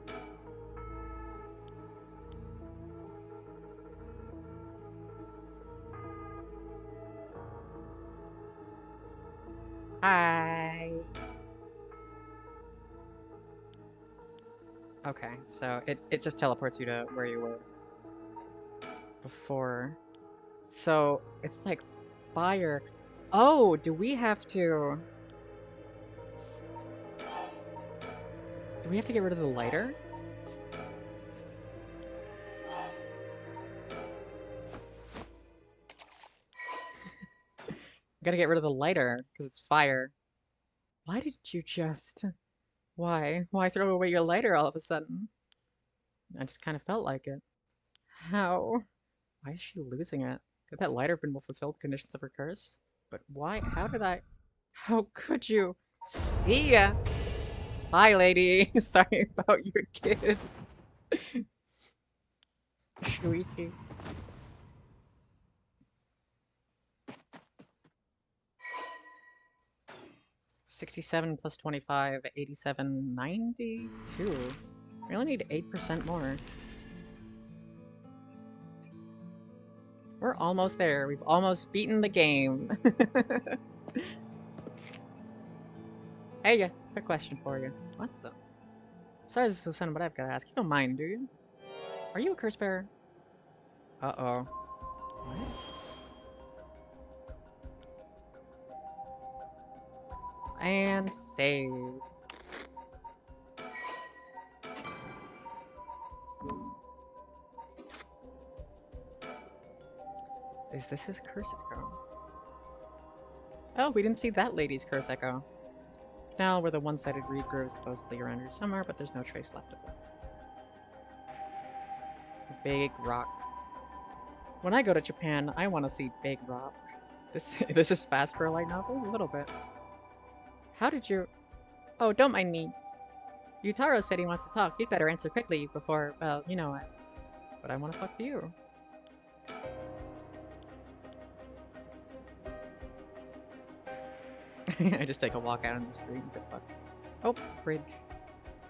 Hi. Okay, so it just teleports you to where you were before. So it's like fire. Oh, do we have to... Do we have to get rid of the lighter? Gotta get rid of the lighter, because it's fire. Why did you just... Why? Why throw away your lighter all of a sudden? I just kind of felt like it. How? Why is she losing it? Could that lighter have been fulfilled conditions of her curse? But why? How did I... How could you? See ya! Bye, lady! Sorry about your kid. Shuichi. $67 plus 25, 87, 92. We only need 8% more. We're almost there. We've almost beaten the game. Hey, yeah, quick question for you. What the? Sorry this is so sudden, but I've got to ask. You don't mind, do you? Are you a curse bearer? Uh-oh. What? And save. Is this his curse echo? Oh, we didn't see that lady's curse echo. Now, where the one-sided reed grows supposedly around here somewhere, but there's no trace left of it. Big rock. When I go to Japan, I want to see Big Rock. This is fast for a light novel? A little bit. How did you... Oh, don't mind me. Yutaro said he wants to talk. You'd better answer quickly before, well, you know what. But I want to fuck you. I just take a walk out on the street and get fucked. Oh, bridge.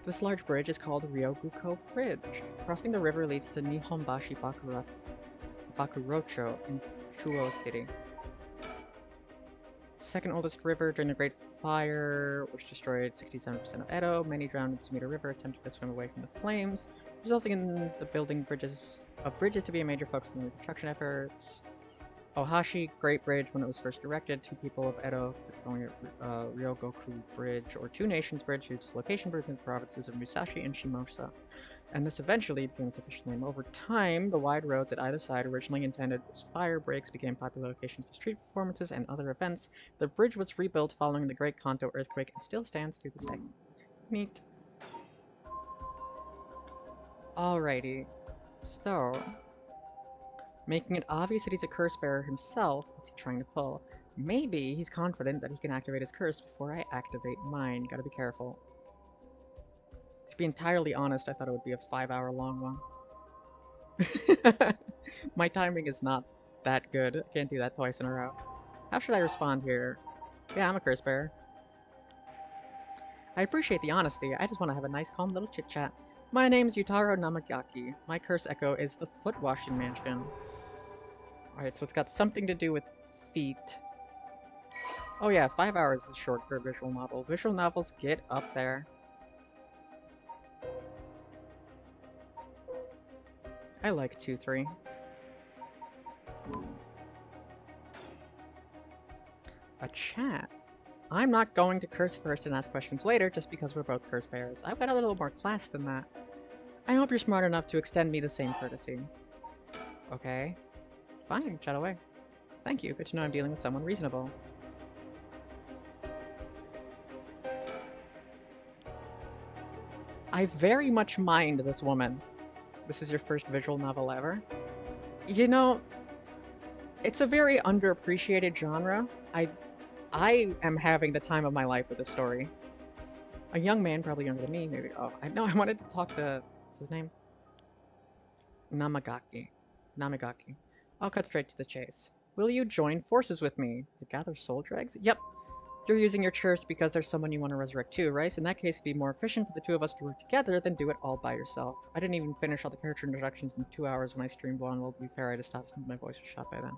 This large bridge is called Ryoguko Bridge. Crossing the river leads to Nihonbashi Bakurocho in Chuo City. Second oldest river during the Great Fire, which destroyed 67% of Edo. Many drowned in Sumida River, attempting to swim away from the flames, resulting in the building bridges to be a major focus in the reconstruction efforts. Ohashi Great Bridge, when it was first erected, two people of Edo calling it Ryogoku Bridge, or Two Nations Bridge, due to its location between the provinces of Musashi and Shimosa. And this eventually became its official name. Over time, the wide roads at either side, originally intended as fire breaks, became popular locations for street performances and other events. The bridge was rebuilt following the Great Kanto earthquake and still stands to this day. Neat. Alrighty. So... making it obvious that he's a curse bearer himself, what's he trying to pull? Maybe he's confident that he can activate his curse before I activate mine. Gotta be careful. To be entirely honest, I thought it would be a 5-hour long one. My timing is not that good. I can't do that twice in a row. How should I respond here? Yeah, I'm a curse bearer. I appreciate the honesty. I just want to have a nice, calm little chit-chat. My name's Yutaro Namagaki. My curse echo is the Foot Washing Mansion. Alright, so it's got something to do with feet. Oh yeah, 5 hours is short for a visual novel. Visual novels get up there. I like 2-3. A chat? I'm not going to curse first and ask questions later just because we're both curse bearers. I've got a little more class than that. I hope you're smart enough to extend me the same courtesy. Okay. Fine, chat away. Thank you, good to know I'm dealing with someone reasonable. I very much mind this woman. This is your first visual novel ever? You know, it's a very underappreciated genre. I am having the time of my life with this story. A young man, probably younger than me, maybe. Oh, I wanted to talk to... what's his name? Namagaki. I'll cut straight to the chase. Will you join forces with me to gather soul dregs? Yep. You're using your curse because there's someone you want to resurrect too, right? In that case, it'd be more efficient for the two of us to work together than do it all by yourself. I didn't even finish all the character introductions in 2 hours when I streamed one. Well, to be fair, I had to stop since my voice was shot by then.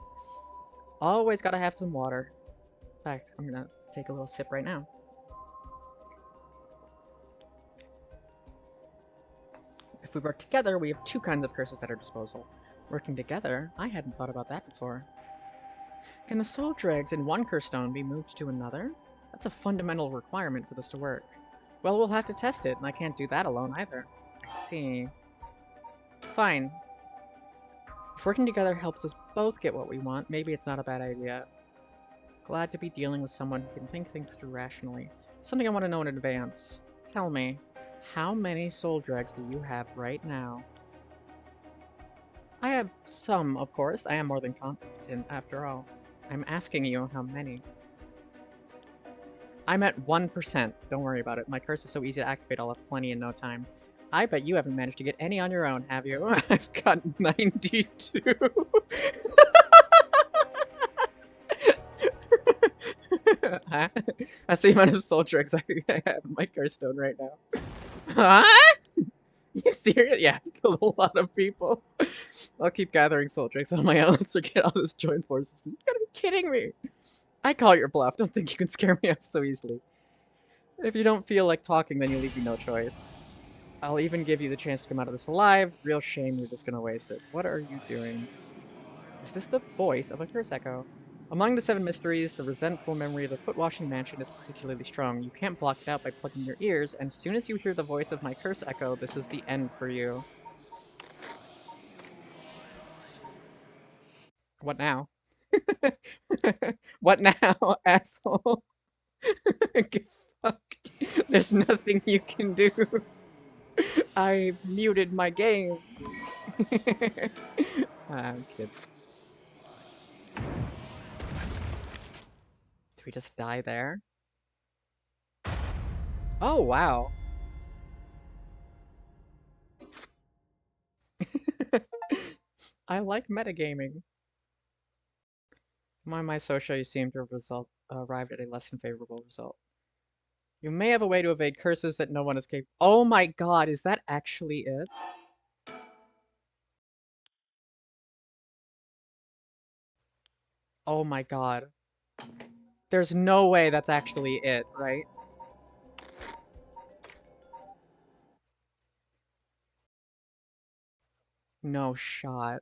Always gotta have some water. In fact, I'm gonna take a little sip right now. If we work together, we have 2 kinds of curses at our disposal. Working together? I hadn't thought about that before. Can the soul dregs in one curse stone be moved to another? That's a fundamental requirement for this to work. Well, we'll have to test it, and I can't do that alone either. I see. Fine. If working together helps us both get what we want, maybe it's not a bad idea. Glad to be dealing with someone who can think things through rationally. Something I want to know in advance. Tell me, how many soul dregs do you have right now? I have some, of course. I am more than competent, after all. I'm asking you how many. I'm at 1%. Don't worry about it. My curse is so easy to activate, I'll have plenty in no time. I bet you haven't managed to get any on your own, have you? I've got 92. Huh? That's the amount of soul dregs I have in my curse stone right now. Huh? You serious? Yeah, I killed a lot of people. I'll keep gathering soul dregs on my own. Let's forget all this joint forces. You gotta be kidding me. I call your bluff. Don't think you can scare me up so easily. If you don't feel like talking, then you leave me no choice. I'll even give you the chance to come out of this alive. Real shame you're just gonna waste it. What are you doing? Is this the voice of a curse echo? Among the 7 mysteries, the resentful memory of the foot-washing mansion is particularly strong. You can't block it out by plugging your ears, and as soon as you hear the voice of my curse echo, this is the end for you. What now? What now, asshole? Get fucked. There's nothing you can do. I've muted my game. I'm kidding. Do we just die there? Oh, wow. I like metagaming. My Sotia, you seem to have arrived at a less than favorable result. You may have a way to evade curses that no one is capable. Oh my god, is that actually it? Oh my god. There's no way that's actually it, right? No shot.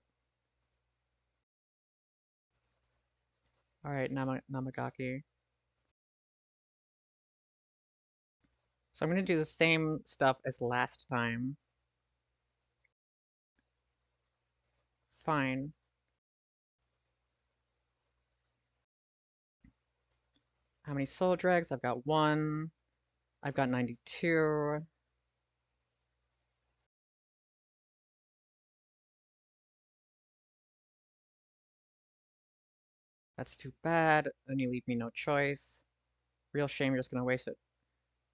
Alright, Namagaki. So I'm gonna do the same stuff as last time. Fine. How many soul dregs? I've got 1. I've got 92. That's too bad. Then you leave me no choice. Real shame you're just gonna waste it.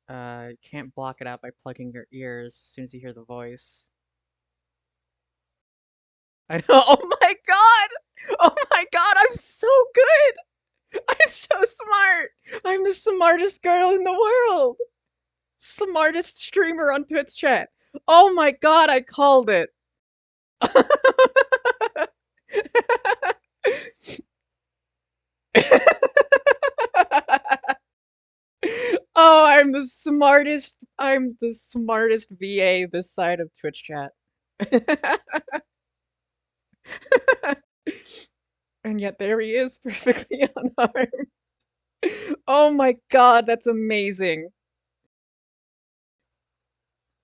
You can't block it out by plugging your ears as soon as you hear the voice. I know. Oh my god! Oh my god, I'm so good! I'm so smart! I'm the smartest girl in the world! Smartest streamer on Twitch chat. Oh my god, I called it! Oh, I'm the smartest VA this side of Twitch chat. And yet there he is, perfectly unharmed. Oh my god, that's amazing.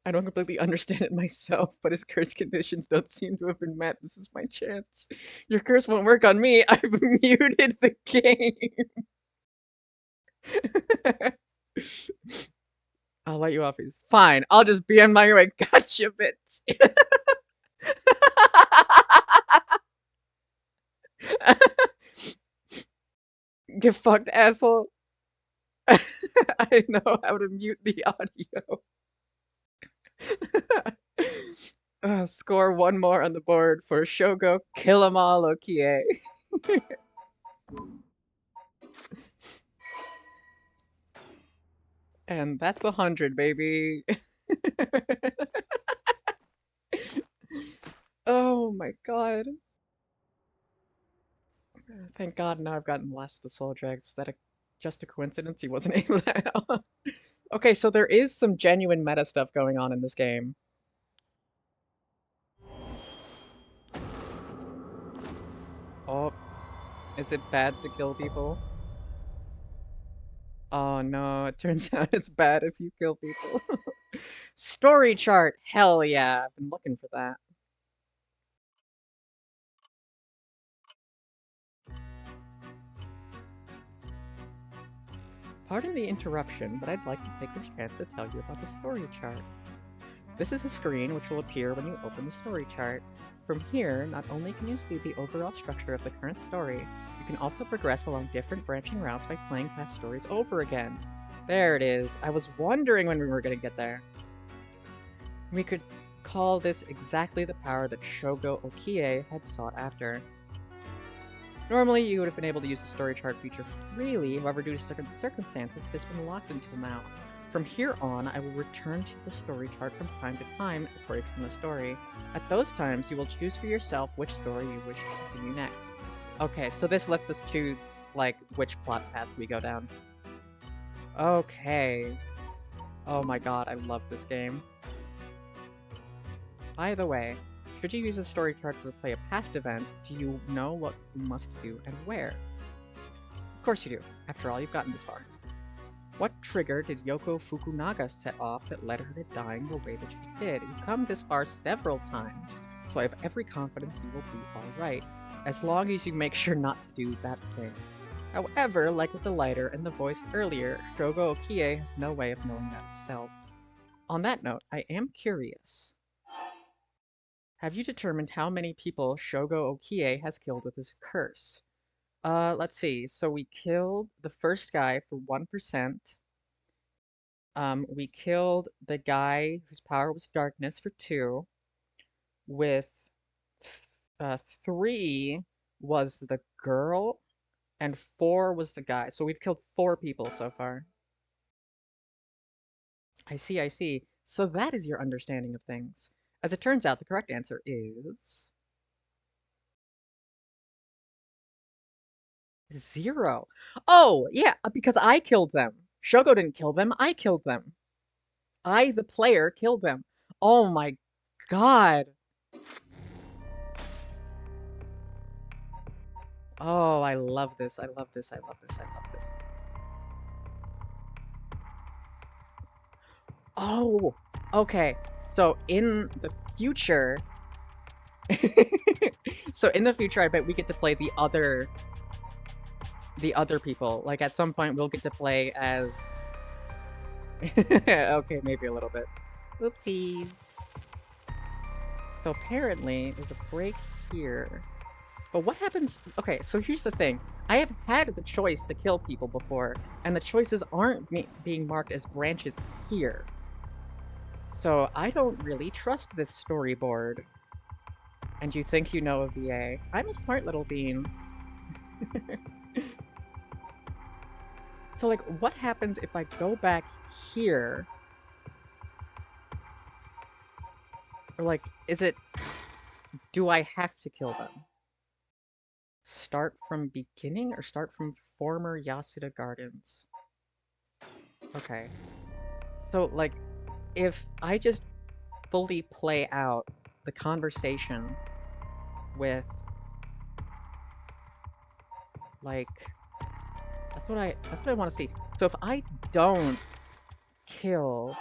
I don't completely understand it myself, but his curse conditions don't seem to have been met. This is my chance. Your curse won't work on me. I've muted the game. I'll let you off. He's fine. I'll just be on my way. Gotcha, bitch. Get fucked, asshole. I know how to mute the audio. Score 1 more on the board for Shogo. Kill 'em all, Okie. And that's 100, baby. Oh my god. Thank god now I've gotten the last of the soul drags. Is that just a coincidence he wasn't able to... Okay, so there is some genuine meta stuff going on in this game. Oh, is it bad to kill people? Oh no, it turns out it's bad if you kill people. Story chart! Hell yeah, I've been looking for that. Pardon the interruption, but I'd like to take this chance to tell you about the story chart. This is a screen which will appear when you open the story chart. From here, not only can you see the overall structure of the current story, you can also progress along different branching routes by playing past stories over again. There it is. I was wondering when we were going to get there. We could call this exactly the power that Shogo Okie had sought after. Normally, you would have been able to use the story chart feature freely, however, due to certain circumstances, it has been locked until now. From here on, I will return to the story chart from time to time for it in the story. At those times, you will choose for yourself which story you wish to continue next. Okay, so this lets us choose, like, which plot path we go down. Okay. Oh my god, I love this game. By the way, should you use a story chart to replay a past event, do you know what you must do and where? Of course you do. After all, you've gotten this far. What trigger did Yoko Fukunaga set off that led her to dying the way that she did? You've come this far several times, so I have every confidence you will be alright, as long as you make sure not to do that thing. However, like with the lighter and the voice earlier, Shogo Okie has no way of knowing that himself. On that note, I am curious. Have you determined how many people Shogo Okie has killed with his curse? Let's see. So we killed the first guy for 1%. We killed the guy whose power was darkness for 2. With 3 was the girl, and 4 was the guy. So we've killed 4 people so far. I see, I see. So that is your understanding of things. As it turns out, the correct answer is 0. Oh, yeah, because I killed them. Shogo didn't kill them, I killed them. I, the player, killed them. Oh my god. Oh, I love this, I love this, I love this, I love this. Oh, okay. So in the future... So in the future, I bet we get to play the other people. Like, at some point, we'll get to play as... Okay, maybe a little bit. Oopsies. So apparently, there's a break here. But what happens... Okay, so here's the thing. I have had the choice to kill people before, and the choices aren't being marked as branches here. So I don't really trust this storyboard. And you think you know a VA. I'm a smart little bean. So, like, what happens if I go back here? Or, like, is it... Do I have to kill them? Start from beginning or start from former Yasuda Gardens? Okay. So, like, if I just fully play out the conversation with... Like... That's what I want to see. So if I don't kill...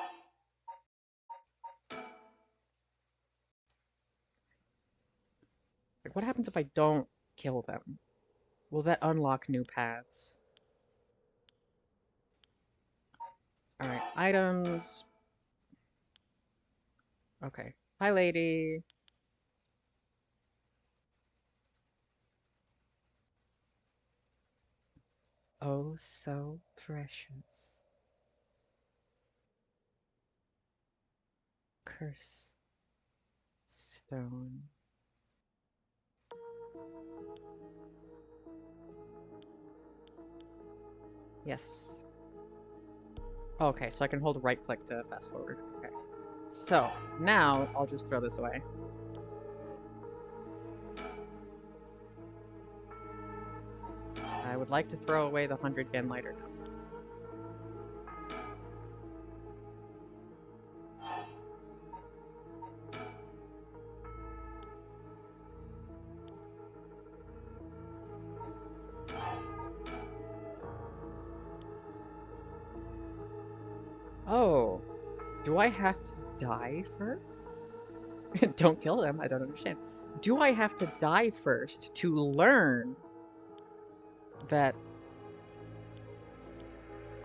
Like, what happens if I don't kill them? Will that unlock new paths? Alright, items. Okay. Hi, lady. Oh, so precious. Curse. Stone. Yes. Okay, so I can hold right click to fast forward. Okay. So, now I'll just throw this away. I would like to throw away the 100 yen lighter. Oh, do I have to die first? Don't kill them, I don't understand. Do I have to die first to learn that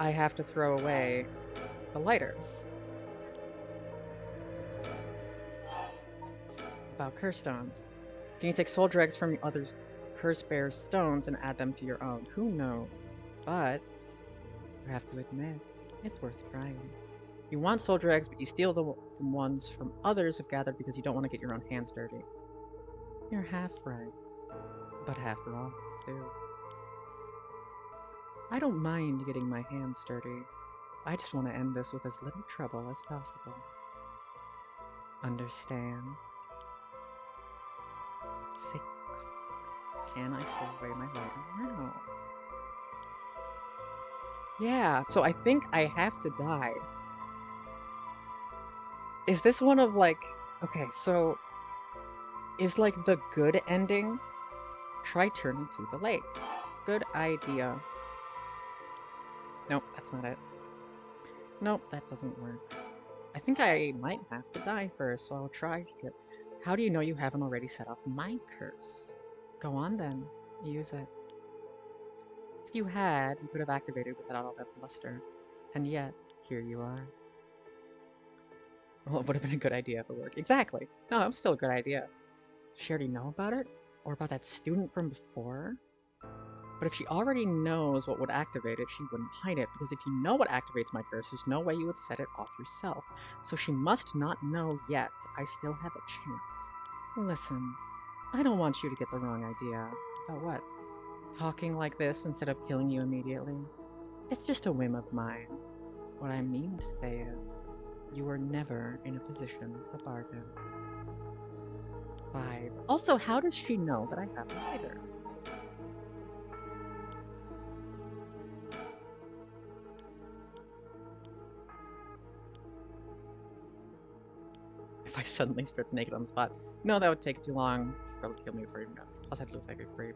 I have to throw away the lighter. About curse stones. Can you take soul dregs from others' curse bear stones and add them to your own? Who knows? But I have to admit, it's worth trying. You want soul dregs, but you steal them from ones from others have gathered because you don't want to get your own hands dirty. You're half right, but half wrong, too. I don't mind getting my hands dirty. I just want to end this with as little trouble as possible. Understand? 6. Can I throw away my lighter now? Yeah, so I think I have to die. Is this one of like... Okay, so... Is like the good ending? Try turning to the lake. Good idea. Nope, that's not it. Nope, that doesn't work. I think I might have to die first, so I'll try to get... How do you know you haven't already set off my curse? Go on then. Use it. If you had, you could have activated without all that bluster. And yet, here you are. Well, it would have been a good idea if it worked. Exactly! No, it was still a good idea. Does she already know about it? Or about that student from before? But if she already knows what would activate it, she wouldn't hide it, because if you know what activates my curse, there's no way you would set it off yourself. So she must not know yet. I still have a chance. Listen, I don't want you to get the wrong idea. About what? Talking like this instead of killing you immediately? It's just a whim of mine. What I mean to say is, you were never in a position to bargain. 5. Also, how does she know that I have a lighter? If I suddenly stripped naked on the spot. No, that would take too long. She'd probably kill me before even got. Plus, I'd look like a creep.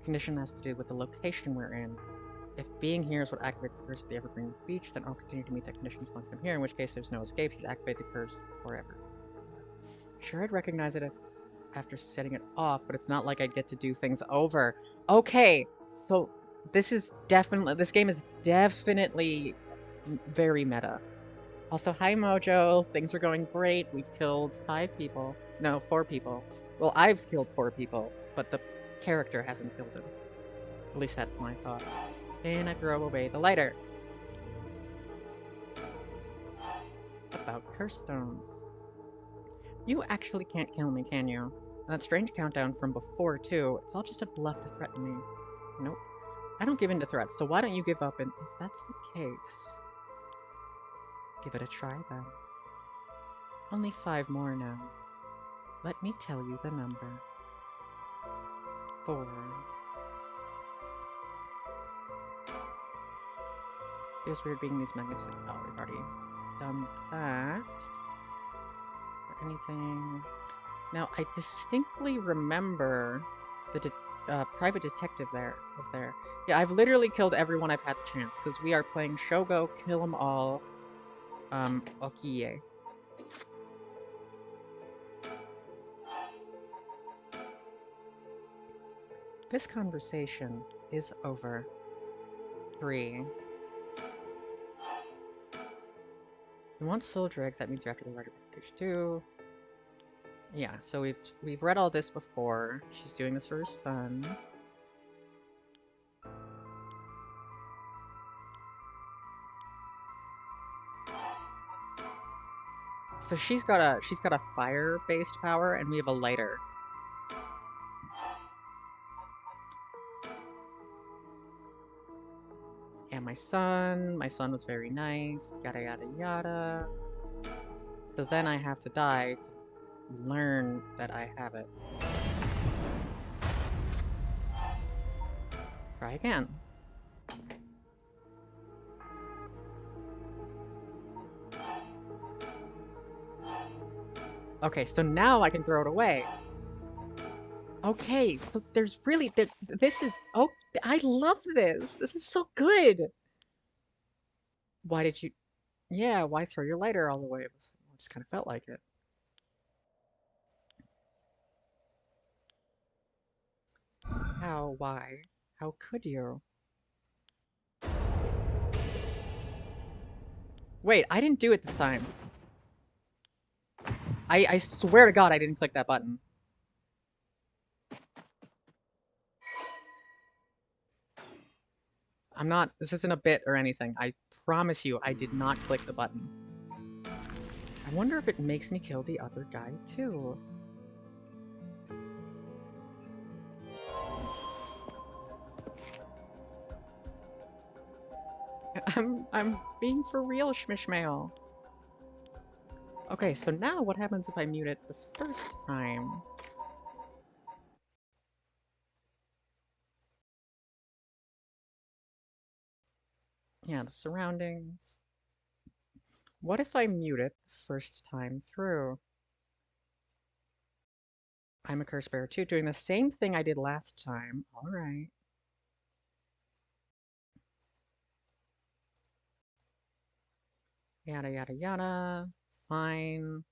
Condition has to do with the location we're in. If being here is what activates the curse at the Evergreen Beach, then I'll continue to meet that condition as long as I'm here, in which case there's no escape. She'd activate the curse forever. Sure, I'd recognize it after setting it off, but it's not like I'd get to do things over. Okay, so this game is definitely very meta. Also, hi Mojo, things are going great. We've killed 5 people. No, 4 people. Well, I've killed 4 people, but the character hasn't killed them. At least that's my thought. And I throw away the lighter. About curse stones. You actually can't kill me, can you? And that strange countdown from before, too. It's all just a bluff to threaten me. Nope. I don't give in to threats, so why don't you give up? And if that's the case... give it a try, then. Only 5 more now. Let me tell you the number. 4. Feels weird being these magnificent... Oh, we've already done that. Or anything... Now, I distinctly remember the private detective was there. Yeah, I've literally killed everyone I've had the chance, because we are playing Shogo, Kill 'em All, Okiye. This conversation is over. 3. You want soul dregs, that means you're after the writer package too. Yeah, so we've read all this before. She's doing this for her son. So she's got a fire-based power, and we have a lighter. And my son was very nice, yada yada yada. So then I have to die to learn that I have it. Try again. Okay, so now I can throw it away. Okay, so there's really... This is... Oh, I love this! This is so good! Why did you... Yeah, why throw your lighter all the way? It just kind of felt like it. How? Why? How could you? Wait, I didn't do it this time. I swear to God I didn't click that button. I'm not, this isn't a bit or anything. I promise you, I did not click the button. I wonder if it makes me kill the other guy too. I'm being for real, Schmishmail. Okay, so now what happens if I mute it the first time? Yeah, the surroundings. What if I mute it the first time through? I'm a curse bearer too, doing the same thing I did last time. Alright. Yada yada yada. Fine.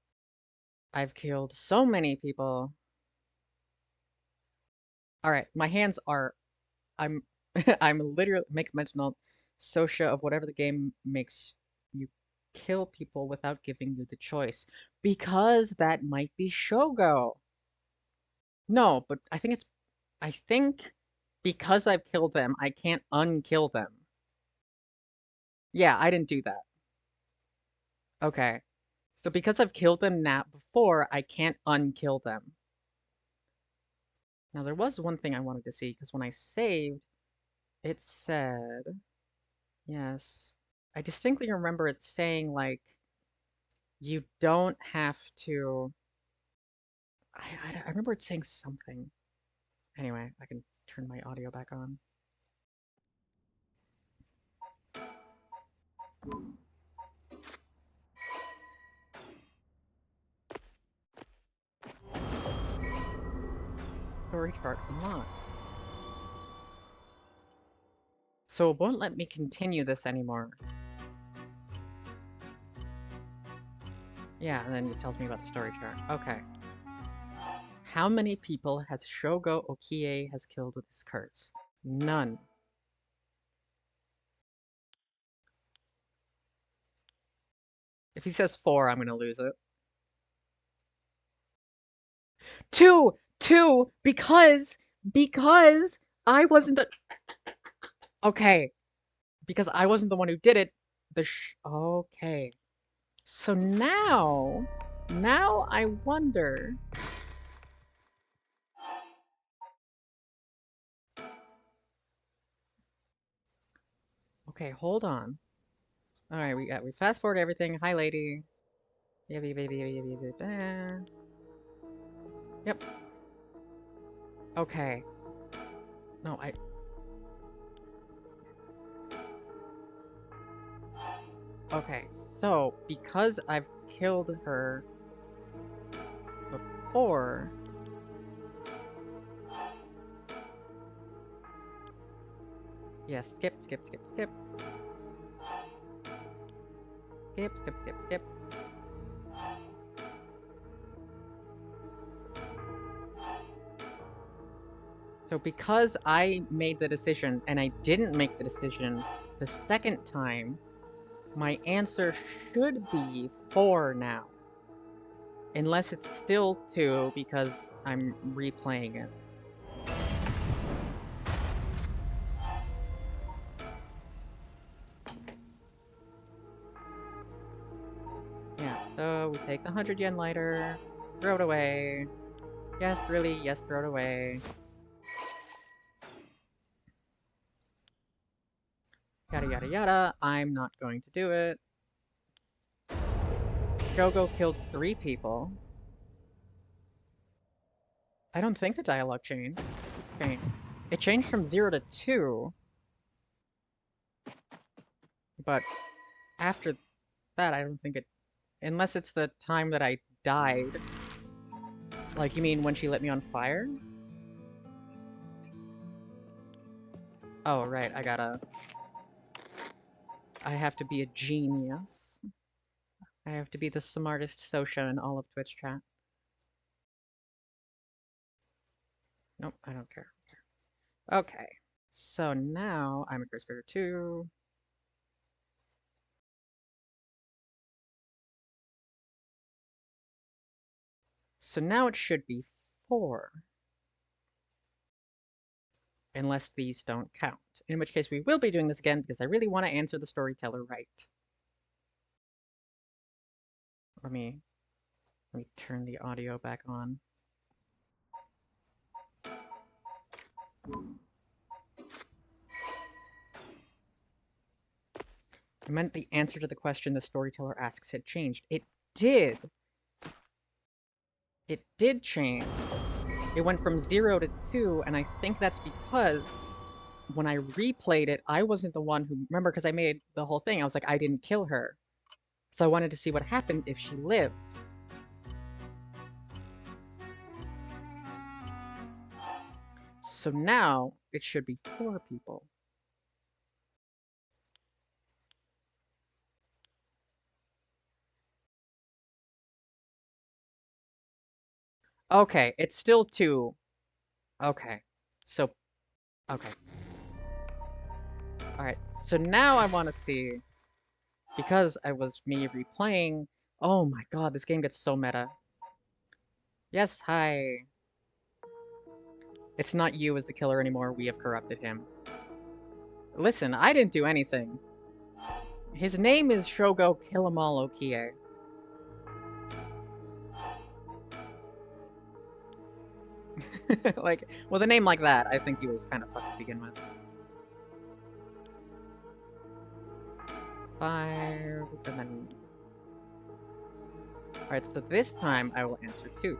I've killed so many people. Alright, my hands are... I'm I'm literally... Make a mental note. Sotia of whatever the game makes you kill people without giving you the choice. Because that might be Shogo. No, but I think it's... I think because I've killed them, I can't unkill them. Yeah, I didn't do that. Okay. So because I've killed them now before, I can't unkill them. Now there was one thing I wanted to see, because when I saved, it said... Yes. I distinctly remember it saying, like, you don't have to... I remember it saying something. Anyway, I can turn my audio back on. Story chart unlocked. So it won't let me continue this anymore. Yeah, and then it tells me about the story chart. Okay. How many people has Shogo Okie has killed with his curse? None. If he says 4, I'm gonna lose it. 2! 2! Because I wasn't the... Okay. Because I wasn't the one who did it. Okay. So now I wonder... Okay, hold on. Alright, we fast forward everything. Hi, lady. Yep. Okay. No, Okay, so because I've killed her before... Yes, skip. Skip. So because I made the decision and I didn't make the decision the second time, my answer should be 4 now. Unless it's still 2 because I'm replaying it. Yeah, so we take the 100 yen lighter, throw it away. Yes, really, yes, throw it away. Yada yada yada, I'm not going to do it. Shogo killed 3 people. I don't think the dialogue changed. It changed from 0 to 2. But after that, I don't think it... Unless it's the time that I died. Like, you mean when she lit me on fire? Oh, right, I have to be a genius. I have to be the smartest Sotia in all of Twitch chat. Nope, I don't care. Okay, so now I'm a Curse Bearer 2. So now it should be 4. Unless these don't count. In which case we will be doing this again because I really want to answer the storyteller right. Let me turn the audio back on. I meant the answer to the question the storyteller asks had changed. It did! It did change. It went from 0 to 2, and I think that's because when I replayed it, I wasn't the one who... Remember, because I made the whole thing, I was like, I didn't kill her. So I wanted to see what happened if she lived. So now, it should be 4 people. Okay, it's still 2. Okay. So, okay. Alright, so now I want to see, because I was me replaying... Oh my god, this game gets so meta. Yes, hi. It's not you as the killer anymore, we have corrupted him. Listen, I didn't do anything. His name is Shogo Kilamalo Kie. Like, with a name like that, I think he was kind of fucked to begin with. 5, and then... Alright, so this time I will answer 2.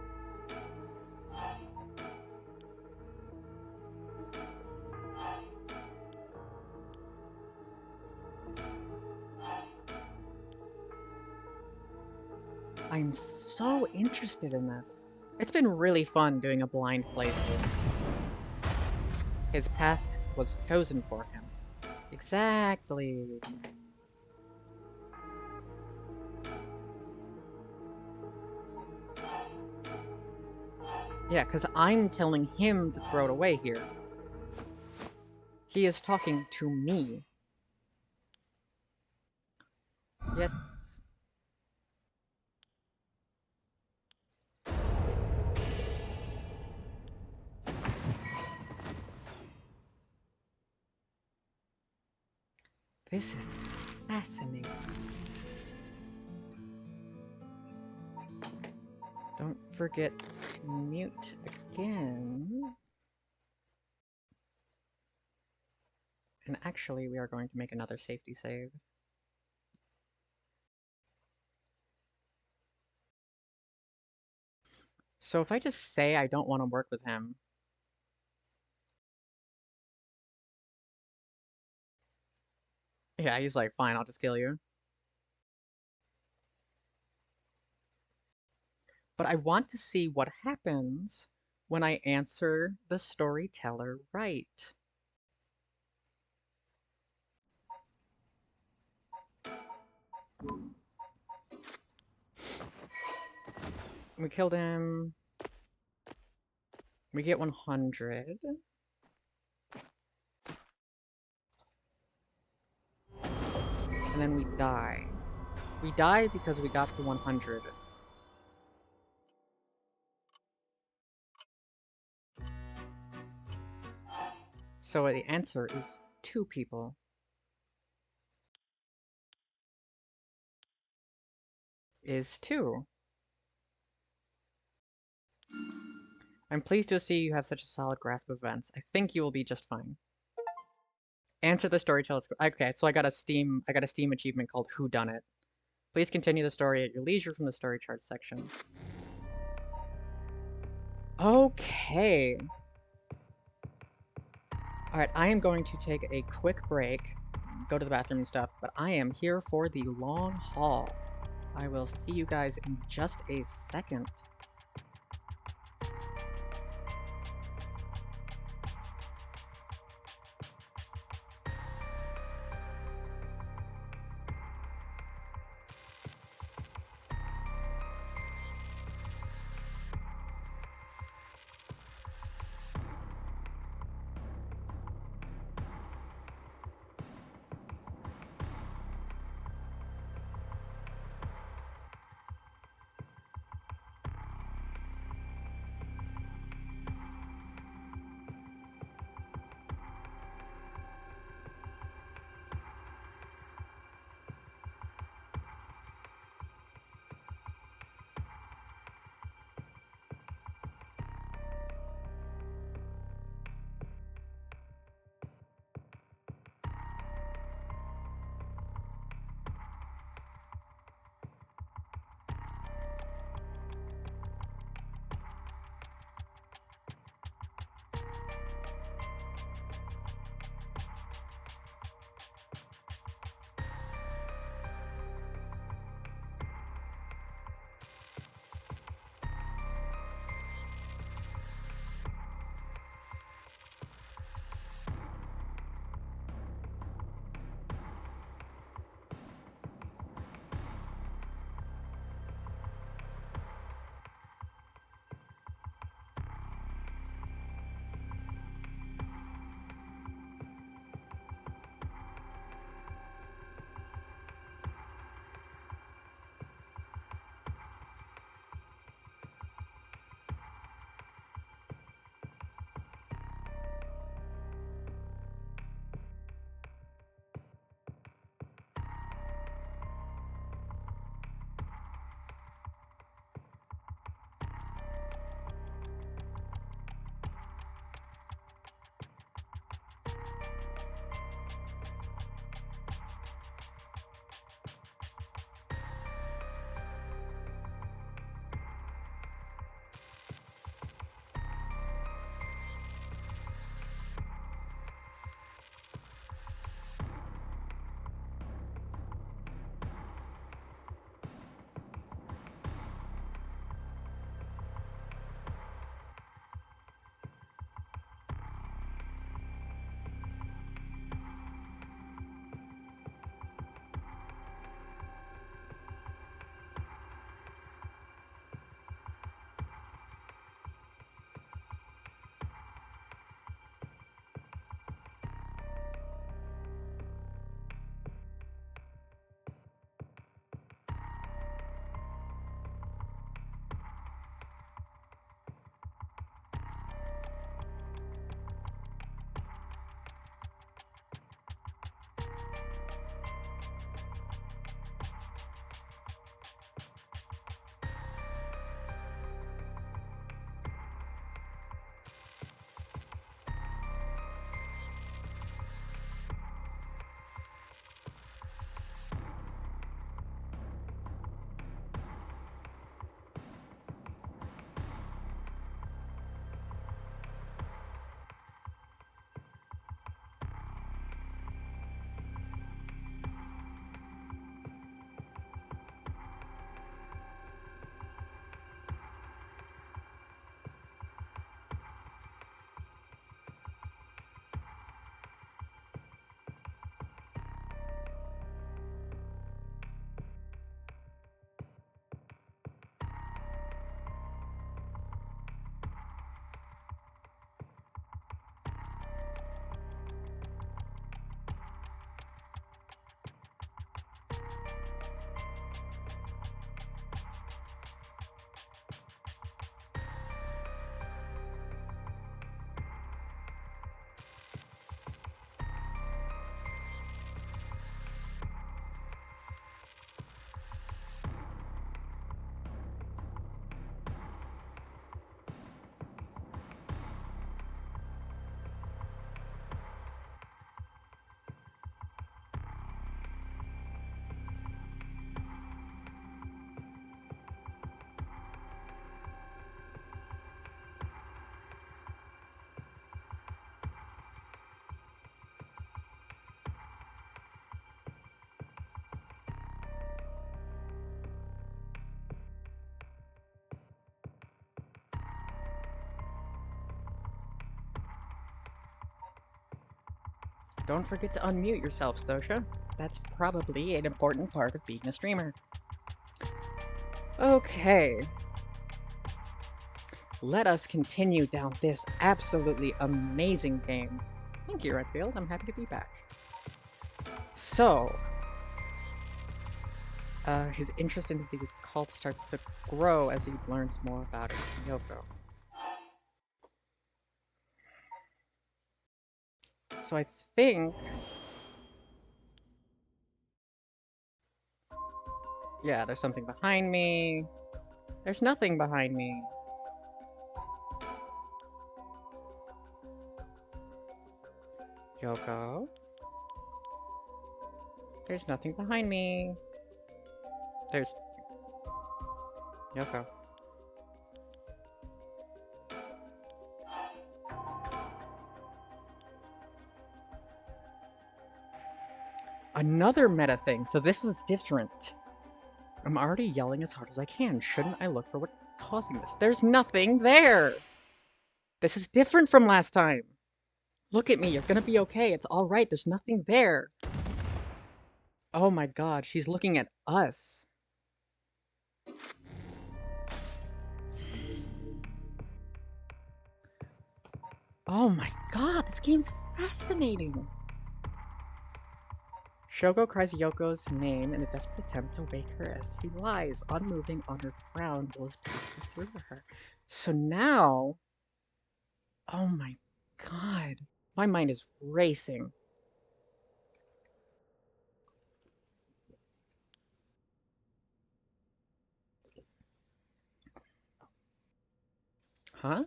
I'm so interested in this. It's been really fun doing a blind playthrough. His path was chosen for him. Exactly. Yeah, because I'm telling him to throw it away here. He is talking to me. Yes. This is fascinating. Don't forget to mute again. And actually, we are going to make another safety save. So if I just say I don't want to work with him... Yeah, he's like, fine, I'll just kill you. But I want to see what happens when I answer the storyteller right. We killed him. We get 100. And then we die. We die because we got to 100. So the answer is 2 people. Is 2. I'm pleased to see you have such a solid grasp of events. I think you will be just fine. Answer the storyteller. Okay, so I got a Steam achievement called Who Done It. Please continue the story at your leisure from the story chart section. Okay. Alright, I am going to take a quick break, go to the bathroom and stuff, but I am here for the long haul. I will see you guys in just a second. Don't forget to unmute yourself, Sotia. That's probably an important part of being a streamer. Okay. Let us continue down this absolutely amazing game. Thank you, Redfield. I'm happy to be back. So, his interest in the occult starts to grow as he learns more about it from Yoko. So I think... Yeah, there's something behind me. There's nothing behind me. Yoko? There's nothing behind me. There's... Yoko. Another meta thing, so this is different. I'm already yelling as hard as I can. Shouldn't I look for what's causing this? There's nothing there! This is different from last time. Look at me, you're gonna be okay. It's alright, there's nothing there. Oh my god, she's looking at us. Oh my god, this game's fascinating. Shogo cries Yoko's name in a desperate attempt to wake her as she lies, unmoving on her ground while his passing through her. So now... Oh my god. My mind is racing. Huh?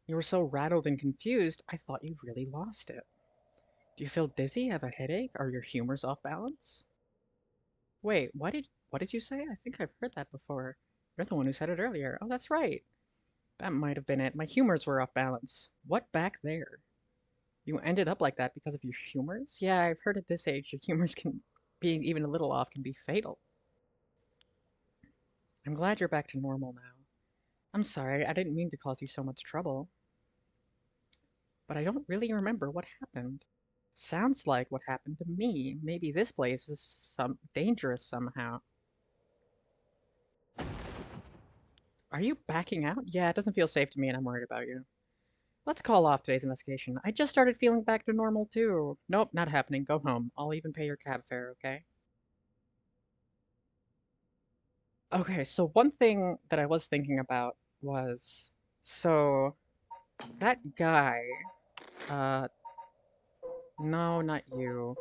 You were so rattled and confused, I thought you really lost it. Do you feel dizzy, have a headache? Are your humors off balance? Wait, what did you say? I think I've heard that before. You're the one who said it earlier. Oh, that's right. That might have been it. My humors were off balance. What back there? You ended up like that because of your humors? Yeah, I've heard at this age your humors can, being even a little off, can be fatal. I'm glad you're back to normal now. I'm sorry, I didn't mean to cause you so much trouble. But I don't really remember what happened. Sounds like what happened to me. Maybe this place is dangerous somehow. Are you backing out? Yeah, it doesn't feel safe to me and I'm worried about you. Let's call off today's investigation. I just started feeling back to normal too. Nope, not happening. Go home. I'll even pay your cab fare, okay? Okay, so one thing that I was thinking about was... So, that guy... No, not you.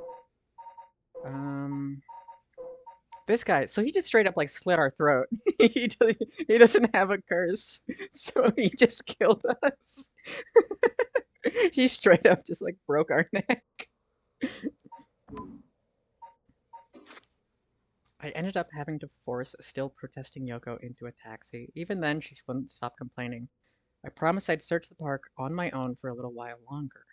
This guy, so he just straight up like slit our throat. He doesn't have a curse, so he just killed us. He straight up just like broke our neck. I ended up having to force a still protesting Yoko into a taxi. Even then, she wouldn't stop complaining. I promised I'd search the park on my own for a little while longer.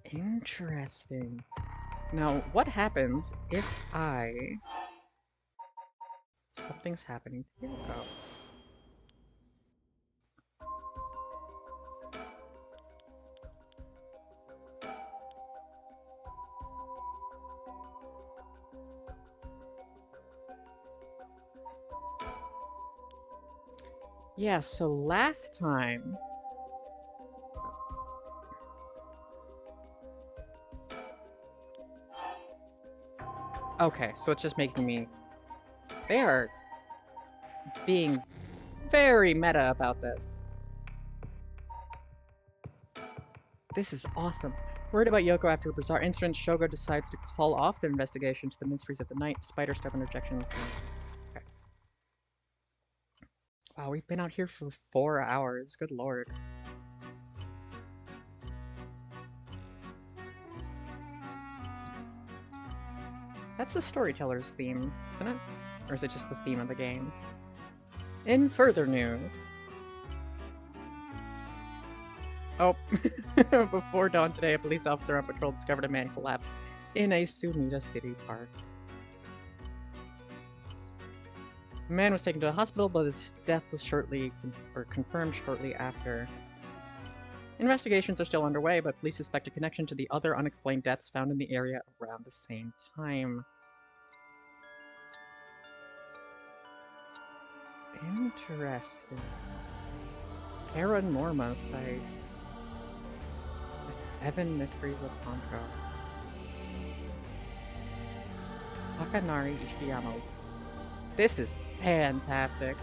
Interesting. Now, what happens if something's happening to Yoko? Yeah, so last time... Okay, so it's just making me... They are being very meta about this. This is awesome. Worried about Yoko after a bizarre incident, Shogo decides to call off their investigation to the mysteries of the night, despite her stubborn objections. Okay. Wow, we've been out here for 4 hours. Good lord. That's the storyteller's theme, isn't it? Or is it just the theme of the game? In further news... Oh, before dawn today, a police officer on patrol discovered a man collapsed in a Sumida City park. The man was taken to the hospital, but his death was confirmed shortly after. Investigations are still underway, but police suspect a connection to the other unexplained deaths found in the area around the same time. Interesting. Paranormasight. The 7 Mysteries of Honjo. Takanari Ishiyama. This is fantastic.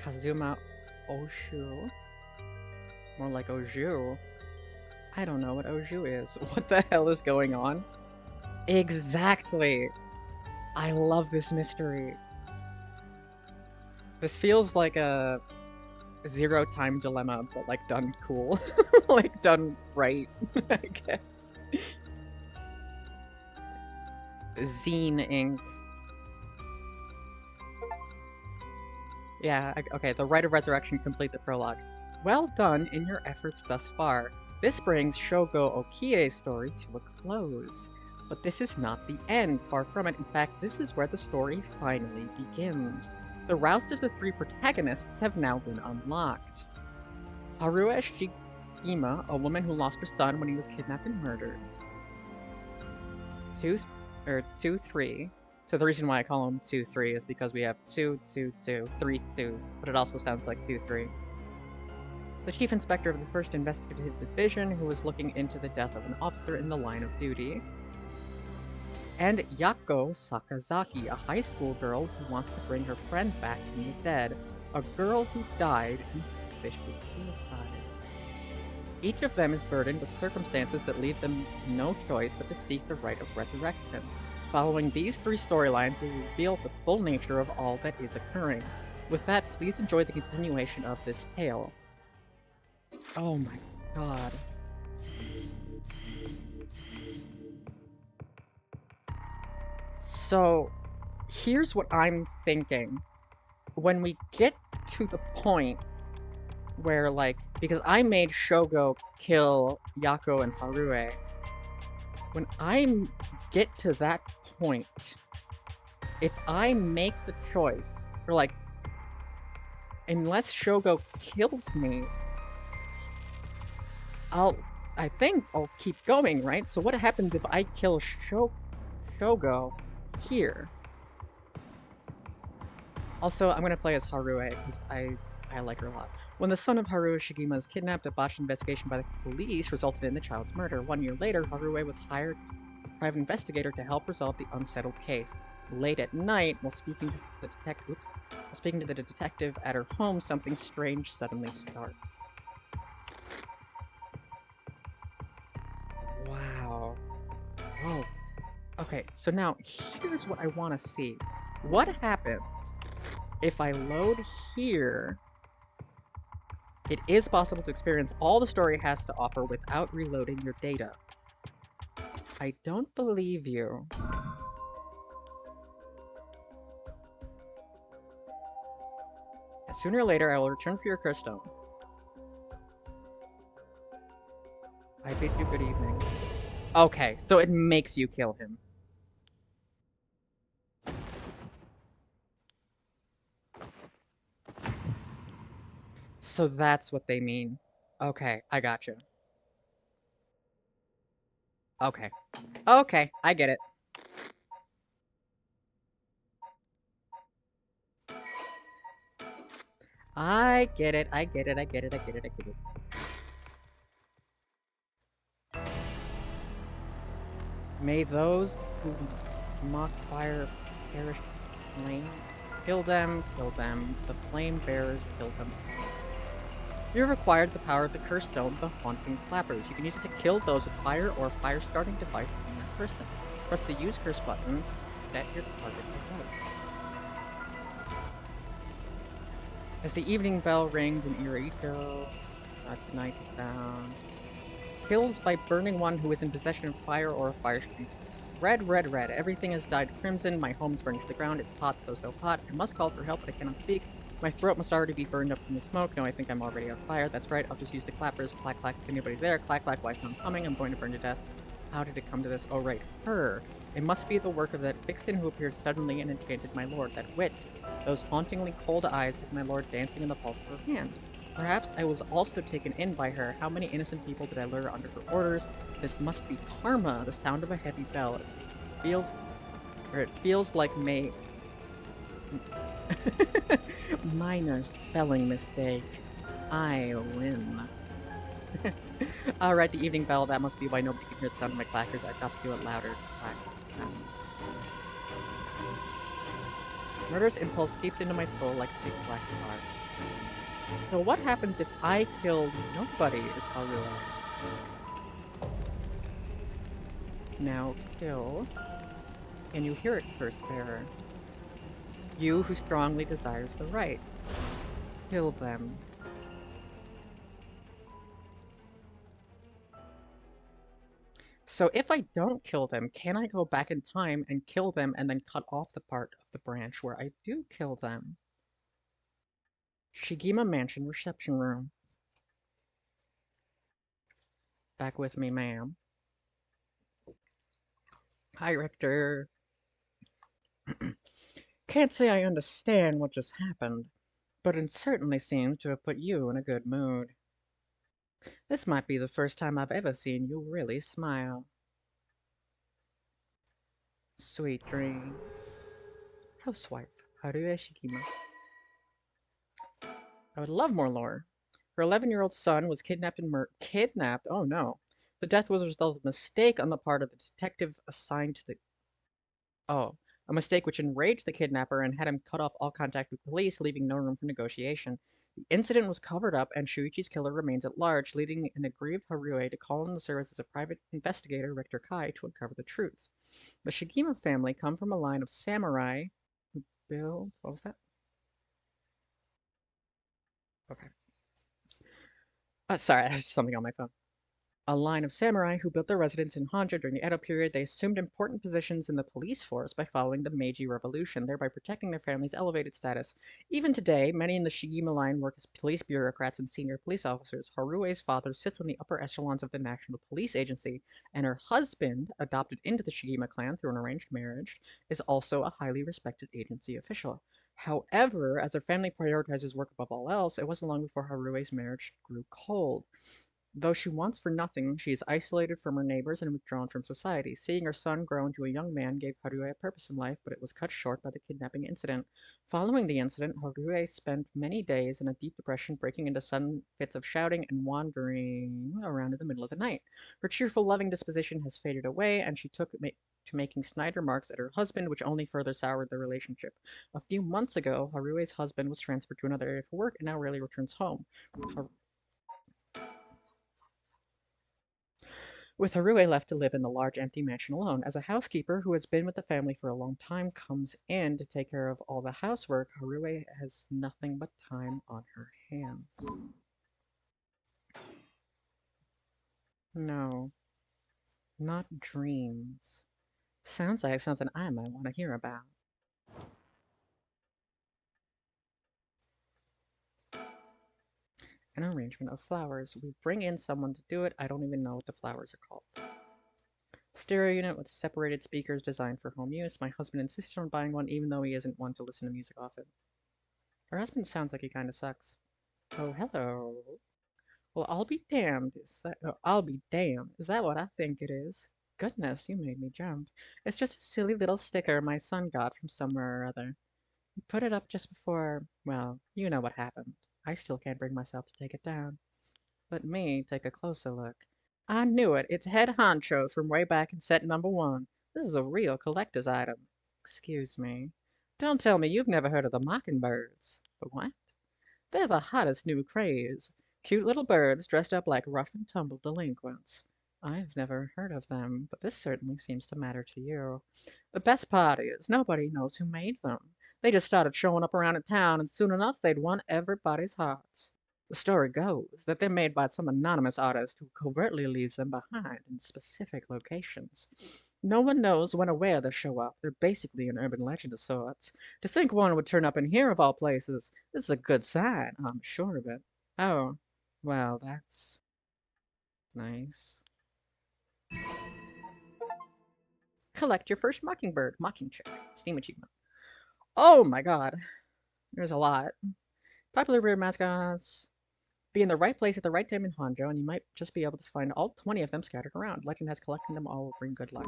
Kazuma Oshu. More like Oju. I don't know what Oju is. What the hell is going on? Exactly! I love this mystery. This feels like a zero-time dilemma, but like done cool. Like done right, I guess. Zine Inc. Yeah, okay, the Rite of Resurrection, complete the prologue. Well done in your efforts thus far. This brings Shogo Okie's story to a close. But this is not the end, far from it. In fact, this is where the story finally begins. The routes of the 3 protagonists have now been unlocked. Haruo Shigima, a woman who lost her son when he was kidnapped and murdered. 2-3. So the reason why I call him 2-3 is because we have 2-2-2, 3 2s, but it also sounds like 2-3. The chief inspector of the 1st Investigative Division, who was looking into the death of an officer in the line of duty. And Yako Sakazaki, a high school girl who wants to bring her friend back from the dead, a girl who died in suspicious suicide. Each of them is burdened with circumstances that leave them no choice but to seek the rite of resurrection. Following these 3 storylines, we reveal the full nature of all that is occurring. With that, please enjoy the continuation of this tale. Oh my god. So, here's what I'm thinking. When we get to the point where, like, because I made Shogo kill Yako and Haruo, when I get to that point, if I make the choice, or like, unless Shogo kills me, I think I'll keep going, right? So what happens if I kill Shogo here? Also, I'm gonna play as Haruo, because I like her a lot. When the son of Haruo Shigima is kidnapped, a botched investigation by the police resulted in the child's murder. 1 year later, Haruo was hired private investigator to help resolve the unsettled case. Late at night, while speaking to the detective at her home, something strange suddenly starts. Wow. Oh. Okay, so now here's what I want to see. What happens if I load here? It is possible to experience all the story has to offer without reloading your data. I don't believe you. Sooner or later, I will return for your crystal. I bid you good evening. Okay, so it makes you kill him. So that's what they mean. Okay, I gotcha. Okay. Okay, I get it. I get it, I get it, I get it, I get it, I get it. May those who mock fire perish in flame. Kill them, the flame bearers kill them. You have acquired the power of the cursed stone, the Haunting Clappers. You can use it to kill those with fire or fire-starting device in your person. Press the use curse button to set your target to vote. As the evening bell rings in Irito, tonight is down. Kills by burning one who is in possession of fire or a fire stream. Red, red, red. Everything has dyed crimson. My home is burned to the ground. It's hot, so hot. I must call for help, but I cannot speak. My throat must already be burned up from the smoke. No, I think I'm already on fire. That's right. I'll just use the clappers. Clack, clack. Is anybody there? Clack, clack. Why is no one coming? I'm going to burn to death. How did it come to this? Oh, right, her. It must be the work of that vixen who appeared suddenly and enchanted my lord, that witch. Those hauntingly cold eyes had my lord dancing in the palm of her hand. Perhaps I was also taken in by her. How many innocent people did I lure under her orders? This must be karma, the sound of a heavy bell. Feels, it feels like May. Minor spelling mistake. I win. Alright, the evening bell. That must be why nobody can hear the sound of my clackers. I've got to do it louder. Clack. Murderous impulse seeped into my soul like a big black cloud. So what happens if I killed nobody, is Haruo. Now kill. Can you hear it, Curse Bearer? You who strongly desires the right. Kill them. So if I don't kill them, can I go back in time and kill them and then cut off the part of the branch where I do kill them? Shigima Mansion reception room. Back with me, ma'am. Hi, Richter. Can't say I understand what just happened, but it certainly seems to have put you in a good mood. This might be the first time I've ever seen you really smile. Sweet dream. Housewife, Haruo Shikima. I would love more lore. Her 11-year-old son was kidnapped and kidnapped? Oh no. The death was a result of a mistake on the part of the detective assigned to the... Oh. A mistake which enraged the kidnapper and had him cut off all contact with police, leaving no room for negotiation. The incident was covered up, and Shuichi's killer remains at large, leading an aggrieved Haruo to call in the service as a private investigator, Richter Kai, to uncover the truth. The Shigima family come from a line of samurai who build... What was that? Okay. Sorry, I have something on my phone. A line of samurai who built their residence in Honjo during the Edo period. They assumed important positions in the police force by following the Meiji Revolution, thereby protecting their family's elevated status. Even today, many in the Shigima line work as police bureaucrats and senior police officers. Harue's father sits on the upper echelons of the National Police Agency, and her husband, adopted into the Shigima clan through an arranged marriage, is also a highly respected agency official. However, as their family prioritizes work above all else, it wasn't long before Harue's marriage grew cold. Though she wants for nothing, she is isolated from her neighbors and withdrawn from society. Seeing her son grow into a young man gave Haruo a purpose in life, but it was cut short by the kidnapping incident. Following the incident, Haruo spent many days in a deep depression, breaking into sudden fits of shouting and wandering around in the middle of the night. Her cheerful, loving disposition has faded away, and she took to making snide remarks at her husband, which only further soured their relationship. A few months ago, Harue's husband was transferred to another area for work and now rarely returns home. With Haruo left to live in the large empty mansion alone, as a housekeeper who has been with the family for a long time comes in to take care of all the housework, Haruo has nothing but time on her hands. No, not dreams. Sounds like something I might want to hear about. An arrangement of flowers. We bring in someone to do it. I don't even know what the flowers are called. Stereo unit with separated speakers designed for home use. My husband insisted on buying one even though he isn't one to listen to music often. Her husband sounds like he kinda sucks. Oh, hello. Well, I'll be damned. I'll be damned. Is that what I think it is? Goodness, you made me jump. It's just a silly little sticker my son got from somewhere or other. He put it up just before, well, you know what happened. I still can't bring myself to take it down. Let me take a closer look. I knew it. It's Head Honcho from way back in set number 1. This is a real collector's item. Excuse me. Don't tell me you've never heard of the Mockingbirds. The what? They're the hottest new craze. Cute little birds dressed up like rough and tumble delinquents. I've never heard of them, but this certainly seems to matter to you. The best part is, nobody knows who made them. They just started showing up around in town, and soon enough they'd won everybody's hearts. The story goes that they're made by some anonymous artist who covertly leaves them behind in specific locations. No one knows when or where they show up. They're basically an urban legend of sorts. To think one would turn up in here of all places, this is a good sign, I'm sure of it. Oh, well, that's nice. Collect your first mockingbird. Mocking chick. Steam achievement. Oh my god. There's a lot. Popular weird mascots. Be in the right place at the right time in Honjo, and you might just be able to find all 20 of them scattered around. Legend has collecting them all will bring good luck.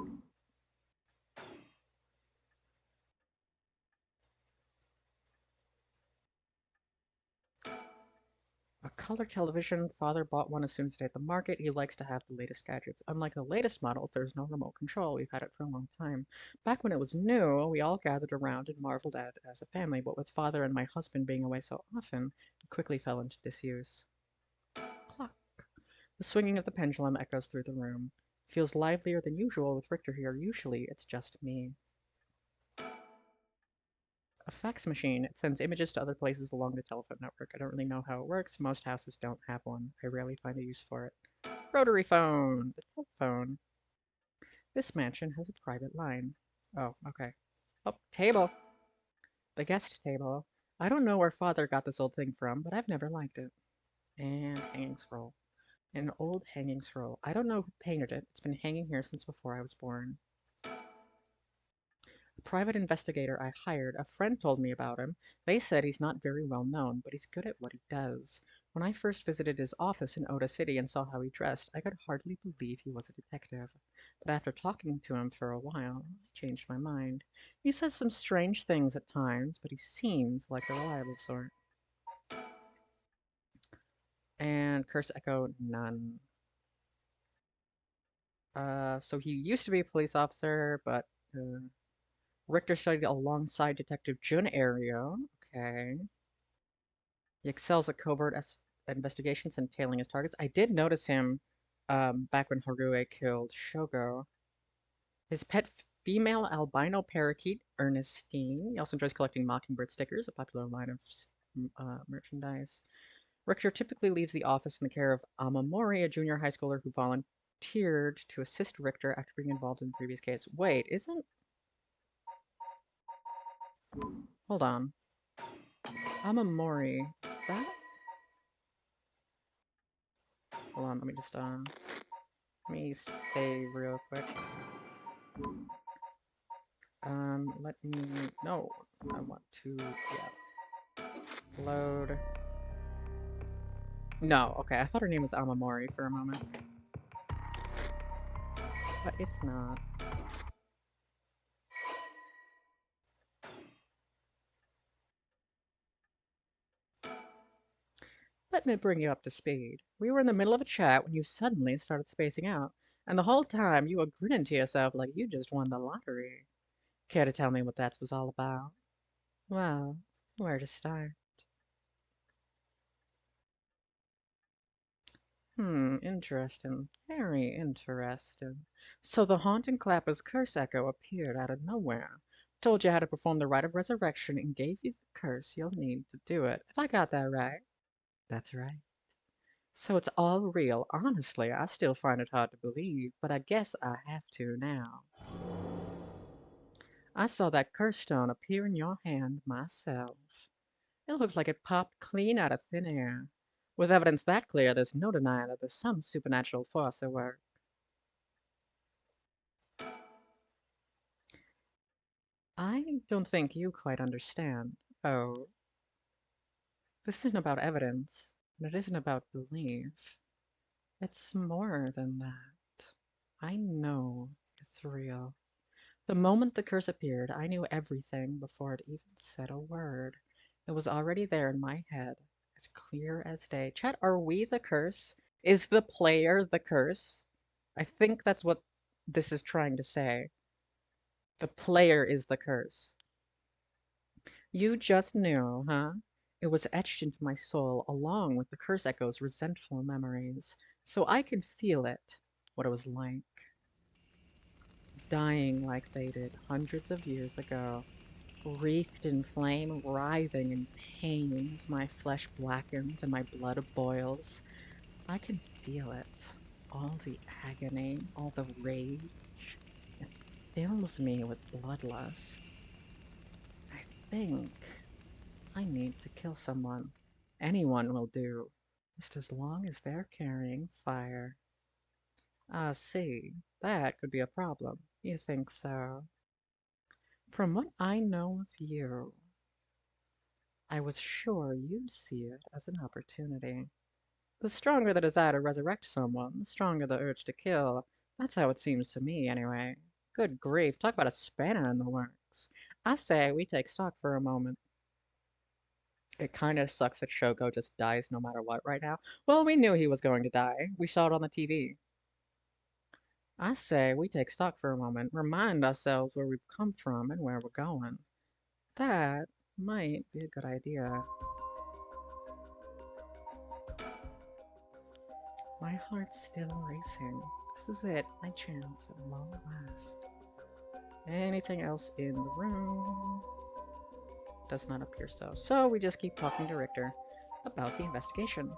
A color television. Father bought one as soon as it hit the market. He likes to have the latest gadgets. Unlike the latest models, there's no remote control. We've had it for a long time. Back when it was new, we all gathered around and marveled at it as a family, but with father and my husband being away so often, it quickly fell into disuse. Clock. The swinging of the pendulum echoes through the room. Feels livelier than usual with Richter here. Usually, it's just me. A fax machine. It sends images to other places along the telephone network. I don't really know how it works. Most houses don't have one. I rarely find a use for it. Rotary phone. The telephone. This mansion has a private line. Oh, okay. Oh, table. The guest table. I don't know where father got this old thing from, but I've never liked it. And hanging scroll. An old hanging scroll. I don't know who painted it. It's been hanging here since before I was born. A private investigator I hired, a friend told me about him. They said he's not very well known, but he's good at what he does. When I first visited his office in Oda City and saw how he dressed, I could hardly believe he was a detective. But after talking to him for a while, I changed my mind. He says some strange things at times, but he seems like the reliable sort. And Curse Echo, none. So he used to be a police officer, but Richter studied alongside Detective Jun Ario. Okay. He excels at covert investigations and tailing his targets. I did notice him back when Harue killed Shogo. His pet female albino parakeet, Ernestine. He also enjoys collecting mockingbird stickers, a popular line of merchandise. Richter typically leaves the office in the care of Amamori, a junior high schooler who volunteered to assist Richter after being involved in the previous case. Wait, isn't... Hold on. Amamori, is that... Hold on, let me just, let me stay real quick. Let me... No, I want to... Yeah. Load. No, okay, I thought her name was Amamori for a moment. But it's not. Let me bring you up to speed. We were in the middle of a chat when you suddenly started spacing out, and the whole time you were grinning to yourself like you just won the lottery. Care to tell me what that was all about? Well, where to start? Interesting. Very interesting. So the haunting clapper's curse echo appeared out of nowhere, told you how to perform the rite of resurrection, and gave you the curse you'll need to do it. If I got that right? That's right. So it's all real. Honestly, I still find it hard to believe, but I guess I have to now. I saw that curse stone appear in your hand myself. It looks like it popped clean out of thin air. With evidence that clear, there's no denying that there's some supernatural force at work. I don't think you quite understand. Oh, this isn't about evidence, and it isn't about belief. It's more than that. I know it's real. The moment the curse appeared, I knew everything before it even said a word. It was already there in my head, as clear as day. Chat, are we the curse? Is the player the curse? I think that's what this is trying to say. The player is the curse. You just knew, huh? It was etched into my soul along with the curse echo's resentful memories, so I can feel it, what it was like. Dying like they did hundreds of years ago, wreathed in flame, writhing in pain as my flesh blackens and my blood boils. I can feel it. All the agony, all the rage. It fills me with bloodlust. I think I need to kill someone. Anyone will do, just as long as they're carrying fire. I see. That could be a problem. You think so? From what I know of you, I was sure you'd see it as an opportunity. The stronger the desire to resurrect someone, the stronger the urge to kill. That's how it seems to me, anyway. Good grief, talk about a spanner in the works. I say we take stock for a moment. It kinda sucks that Shoko just dies no matter what right now. Well, we knew he was going to die. We saw it on the TV. I say we take stock for a moment, remind ourselves where we've come from and where we're going. That might be a good idea. My heart's still racing. This is it, my chance at long last. Anything else in the room? Does not appear so. So we just keep talking to Richter about the investigation.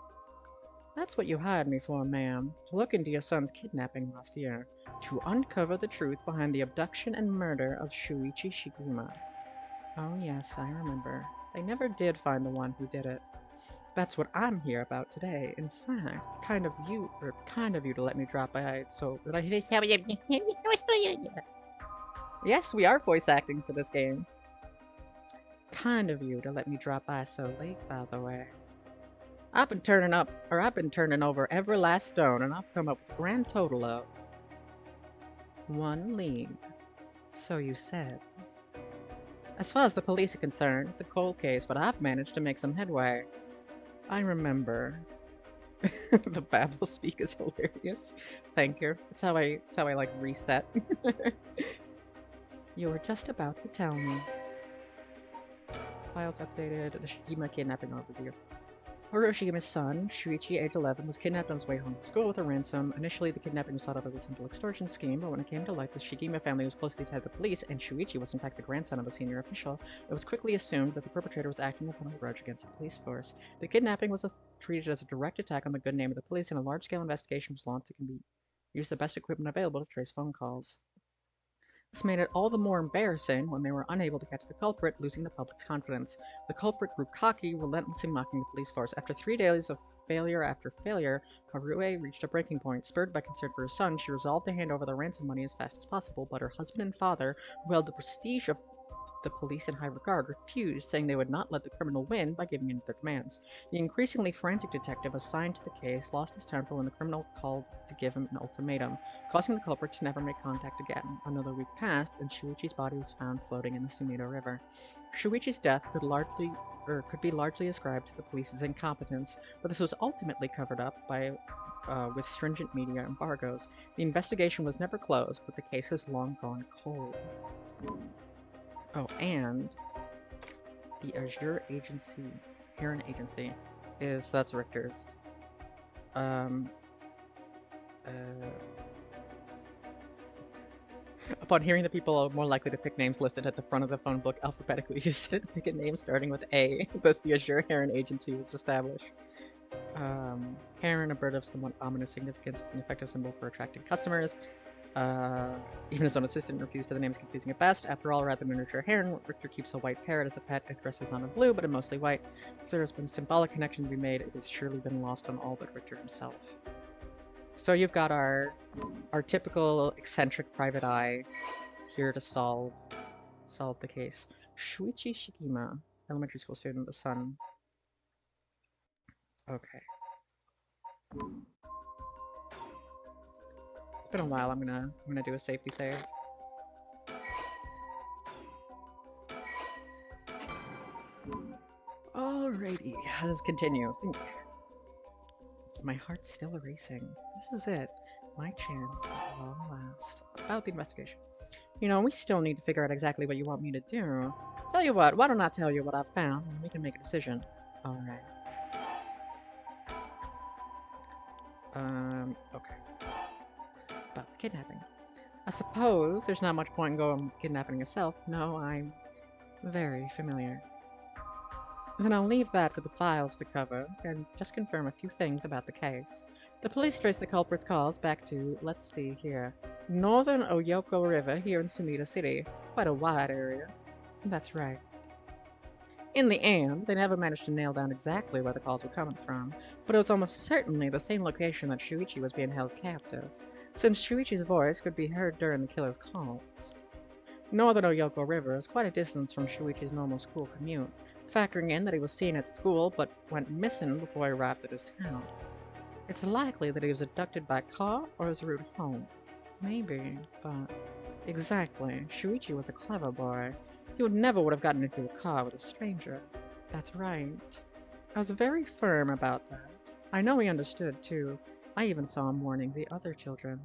That's what you hired me for, ma'am. To look into your son's kidnapping last year. To uncover the truth behind the abduction and murder of Shuichi Shiguma. Oh yes, I remember. They never did find the one who did it. That's what I'm here about today. In fact, kind of you to let me drop by so that Yes, we are voice acting for this game. Kind of you to let me drop by so late, by the way. I've been turning over every last stone, and I've come up with a grand total of 1 lead. So you said. As far as the police are concerned, it's a cold case, but I've managed to make some headway. I remember. The babble speak is hilarious. Thank you. It's how I like reset. You were just about to tell me. Files updated. The Shigima kidnapping overview. Hiroshima's son, Shuichi, age 11, was kidnapped on his way home from school with a ransom. Initially, the kidnapping was thought of as a simple extortion scheme, but when it came to light, the Shigima family was closely tied to the police, and Shuichi was in fact the grandson of a senior official. It was quickly assumed that the perpetrator was acting upon a grudge against the police force. The kidnapping was treated as a direct attack on the good name of the police, and a large-scale investigation was launched that can use the best equipment available to trace phone calls. This made it all the more embarrassing when they were unable to catch the culprit, losing the public's confidence. The culprit grew cocky, relentlessly mocking the police force. After 3 days of failure after failure, Harue reached a breaking point. Spurred by concern for her son, she resolved to hand over the ransom money as fast as possible, but her husband and father, who held the prestige of the police in high regard, refused, saying they would not let the criminal win by giving in to their demands. The increasingly frantic detective assigned to the case lost his temper when the criminal called to give him an ultimatum, causing the culprit to never make contact again. Another week passed, and Shuichi's body was found floating in the Sumida River. Shuichi's death could be largely ascribed to the police's incompetence, but this was ultimately covered up by with stringent media embargoes. The investigation was never closed, but the case has long gone cold. Oh, and the Azure Agency, Heron Agency, that's Richter's. Upon hearing that people are more likely to pick names listed at the front of the phone book alphabetically, you said to pick a name starting with A. Thus, the Azure Heron Agency was established. Heron, a bird of somewhat ominous significance, an effective symbol for attracting customers. Even his own assistant refused to. The name is confusing at best. After all, rather than a miniature heron, Richter keeps a white parrot as a pet. It dresses not in blue, but in mostly white. If there has been a symbolic connection to be made, it has surely been lost on all but Richter himself. So you've got our typical eccentric private eye here to solve the case. Shuichi Shigima, elementary school student, the son. Okay. It's been a while. I'm gonna do a safety save. Alrighty, let's continue. My heart's still racing. This is it. My chance at long last. About the investigation. You know, we still need to figure out exactly what you want me to do. Tell you what, why don't I tell you what I've found and we can make a decision. Alright. Okay. About the kidnapping. I suppose there's not much point in going kidnapping yourself. No, I'm very familiar. Then I'll leave that for the files to cover, and just confirm a few things about the case. The police traced the culprit's calls back to, let's see here, northern Oyoko River here in Sumida City. It's quite a wide area. That's right. In the end, they never managed to nail down exactly where the calls were coming from, but it was almost certainly the same location that Shuichi was being held captive. since Shuichi's voice could be heard during the killer's calls. Northern Oyoko River is quite a distance from Shuichi's normal school commute, factoring in that he was seen at school but went missing before he arrived at his house. It's likely that he was abducted by car or his route home. Maybe, but... Exactly. Shuichi was a clever boy. He never would have gotten into a car with a stranger. That's right. I was very firm about that. I know he understood, too. I even saw him warning the other children.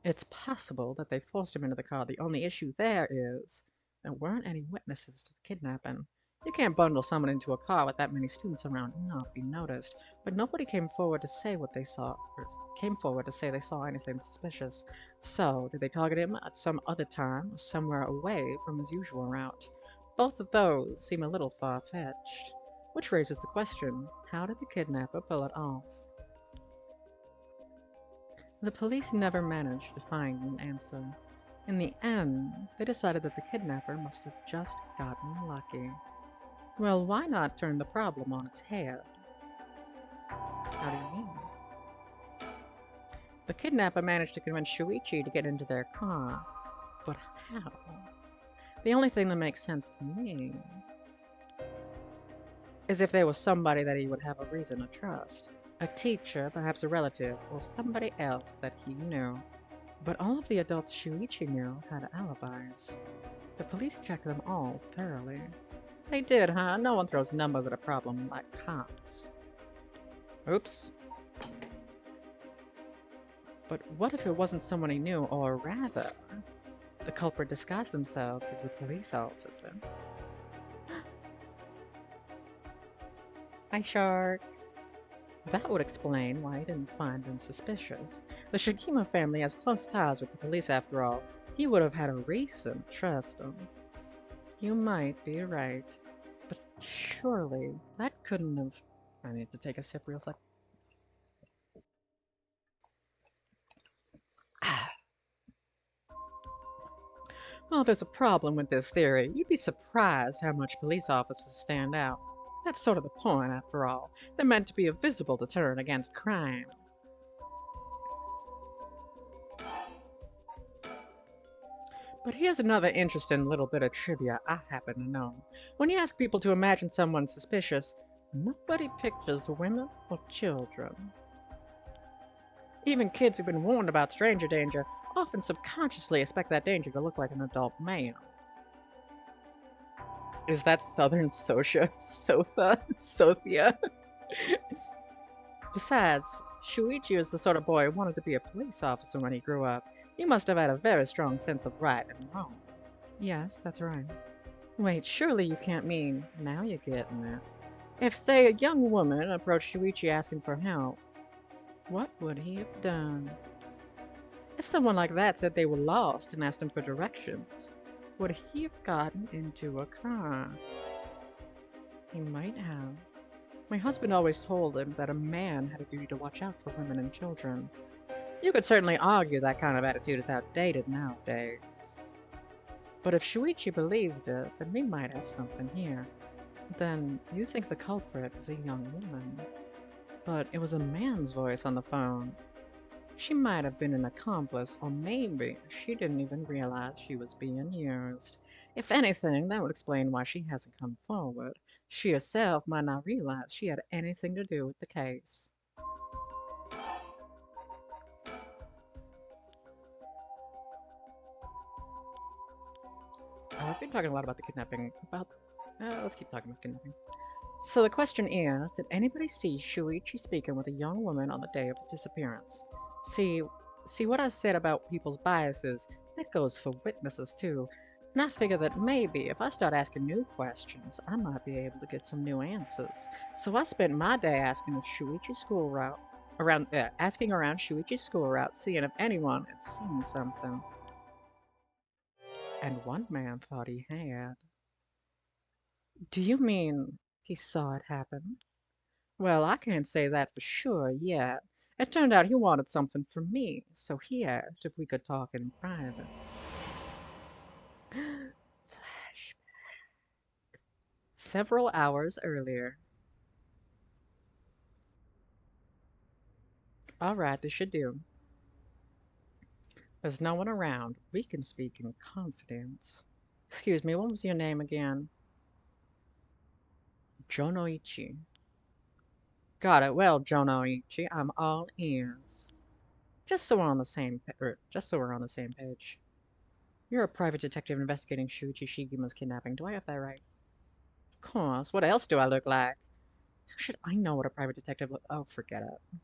It's possible that they forced him into the car. The only issue there is there weren't any witnesses to the kidnapping. You can't bundle someone into a car with that many students around and not be noticed. But nobody came forward to say what they saw, or came forward to say they saw anything suspicious. So, did they target him at some other time, or somewhere away from his usual route? Both of those seem a little far-fetched. Which raises the question, how did the kidnapper pull it off? The police never managed to find an answer. In the end, they decided that the kidnapper must have just gotten lucky. Well, why not turn the problem on its head? How do you mean? The kidnapper managed to convince Shuichi to get into their car. But how? The only thing that makes sense to me is if there was somebody that he would have a reason to trust. A teacher, perhaps a relative, or somebody else that he knew. But all of the adults Shuichi knew had alibis. The police checked them all thoroughly. They did, huh? No one throws numbers at a problem like cops. Oops. But what if it wasn't someone he knew, or rather, the culprit disguised themselves as a police officer? Hi, Shark. That would explain why he didn't find them suspicious. The Shikima family has close ties with the police after all. He would have had a reason to trust them. You might be right. But surely that couldn't have... I need to take a sip real sec. Well, there's a problem with this theory. You'd be surprised how much police officers stand out. That's sort of the point, after all. They're meant to be a visible deterrent against crime. But here's another interesting little bit of trivia I happen to know. When you ask people to imagine someone suspicious, nobody pictures women or children. Even kids who've been warned about stranger danger often subconsciously expect that danger to look like an adult man. Is that Southern Sotia? Besides, Shuichi is the sort of boy who wanted to be a police officer when he grew up. He must have had a very strong sense of right and wrong. Yes, that's right. Wait, surely you can't mean... Now you're getting it. If, say, a young woman approached Shuichi asking for help, what would he have done? If someone like that said they were lost and asked him for directions, would he have gotten into a car? He might have. My husband always told him that a man had a duty to watch out for women and children. You could certainly argue that kind of attitude is outdated nowadays. But if Shuichi believed it, then we might have something here. Then you think the culprit was a young woman. But it was a man's voice on the phone. She might have been an accomplice, or maybe she didn't even realize she was being used. If anything, that would explain why she hasn't come forward. She herself might not realize she had anything to do with the case. I've been talking a lot about the kidnapping. Let's keep talking about kidnapping. So the question is, did anybody see Shuichi speaking with a young woman on the day of the disappearance? See what I said about people's biases? That goes for witnesses too. And I figure that maybe if I start asking new questions, I might be able to get some new answers. So I spent my day asking if Shuichi's school route, asking around Shuichi's school route, seeing if anyone had seen something. And one man thought he had. Do you mean he saw it happen? Well, I can't say that for sure yet. It turned out he wanted something from me, so he asked if we could talk in private. Flashback. Several hours earlier. Alright, this should do. There's no one around. We can speak in confidence. Excuse me, what was your name again? Jonoichi. Got it. Well, Jonoichi, I'm all ears. Just so we're on the same page. You're a private detective investigating Shuichi Shigima's kidnapping. Do I have that right? Of course. What else do I look like? How should I know what a private detective look? Oh, forget it.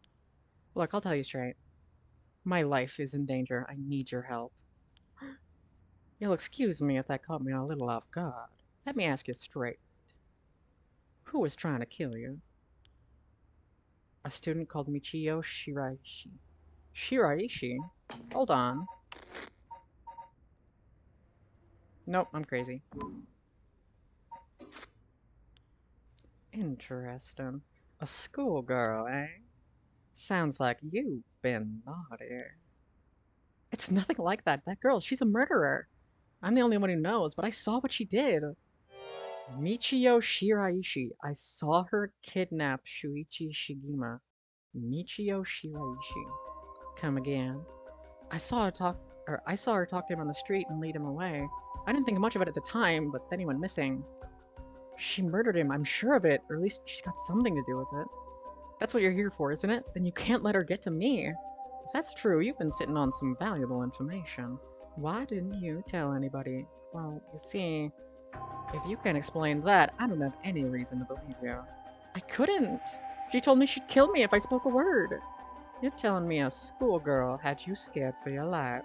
Look, I'll tell you straight. My life is in danger. I need your help. You'll excuse me if that caught me a little off guard. Let me ask you straight. Who was trying to kill you? A student called Michio Shiraishi. Shiraishi? Hold on. Nope, I'm crazy. Interesting. A schoolgirl, eh? Sounds like you've been naughty. It's nothing like that. That girl, she's a murderer. I'm the only one who knows, but I saw what she did. Michio Shiraishi. I saw her kidnap Shuichi Shigima. Michio Shiraishi. Come again. I saw her talk I saw her talk to him on the street and lead him away. I didn't think much of it at the time, but then he went missing. She murdered him, I'm sure of it, or at least she's got something to do with it. That's what you're here for, isn't it? Then you can't let her get to me. If that's true, you've been sitting on some valuable information. Why didn't you tell anybody? Well, you see, if you can't explain that, I don't have any reason to believe you. I couldn't. She told me she'd kill me if I spoke a word. You're telling me a schoolgirl had you scared for your life.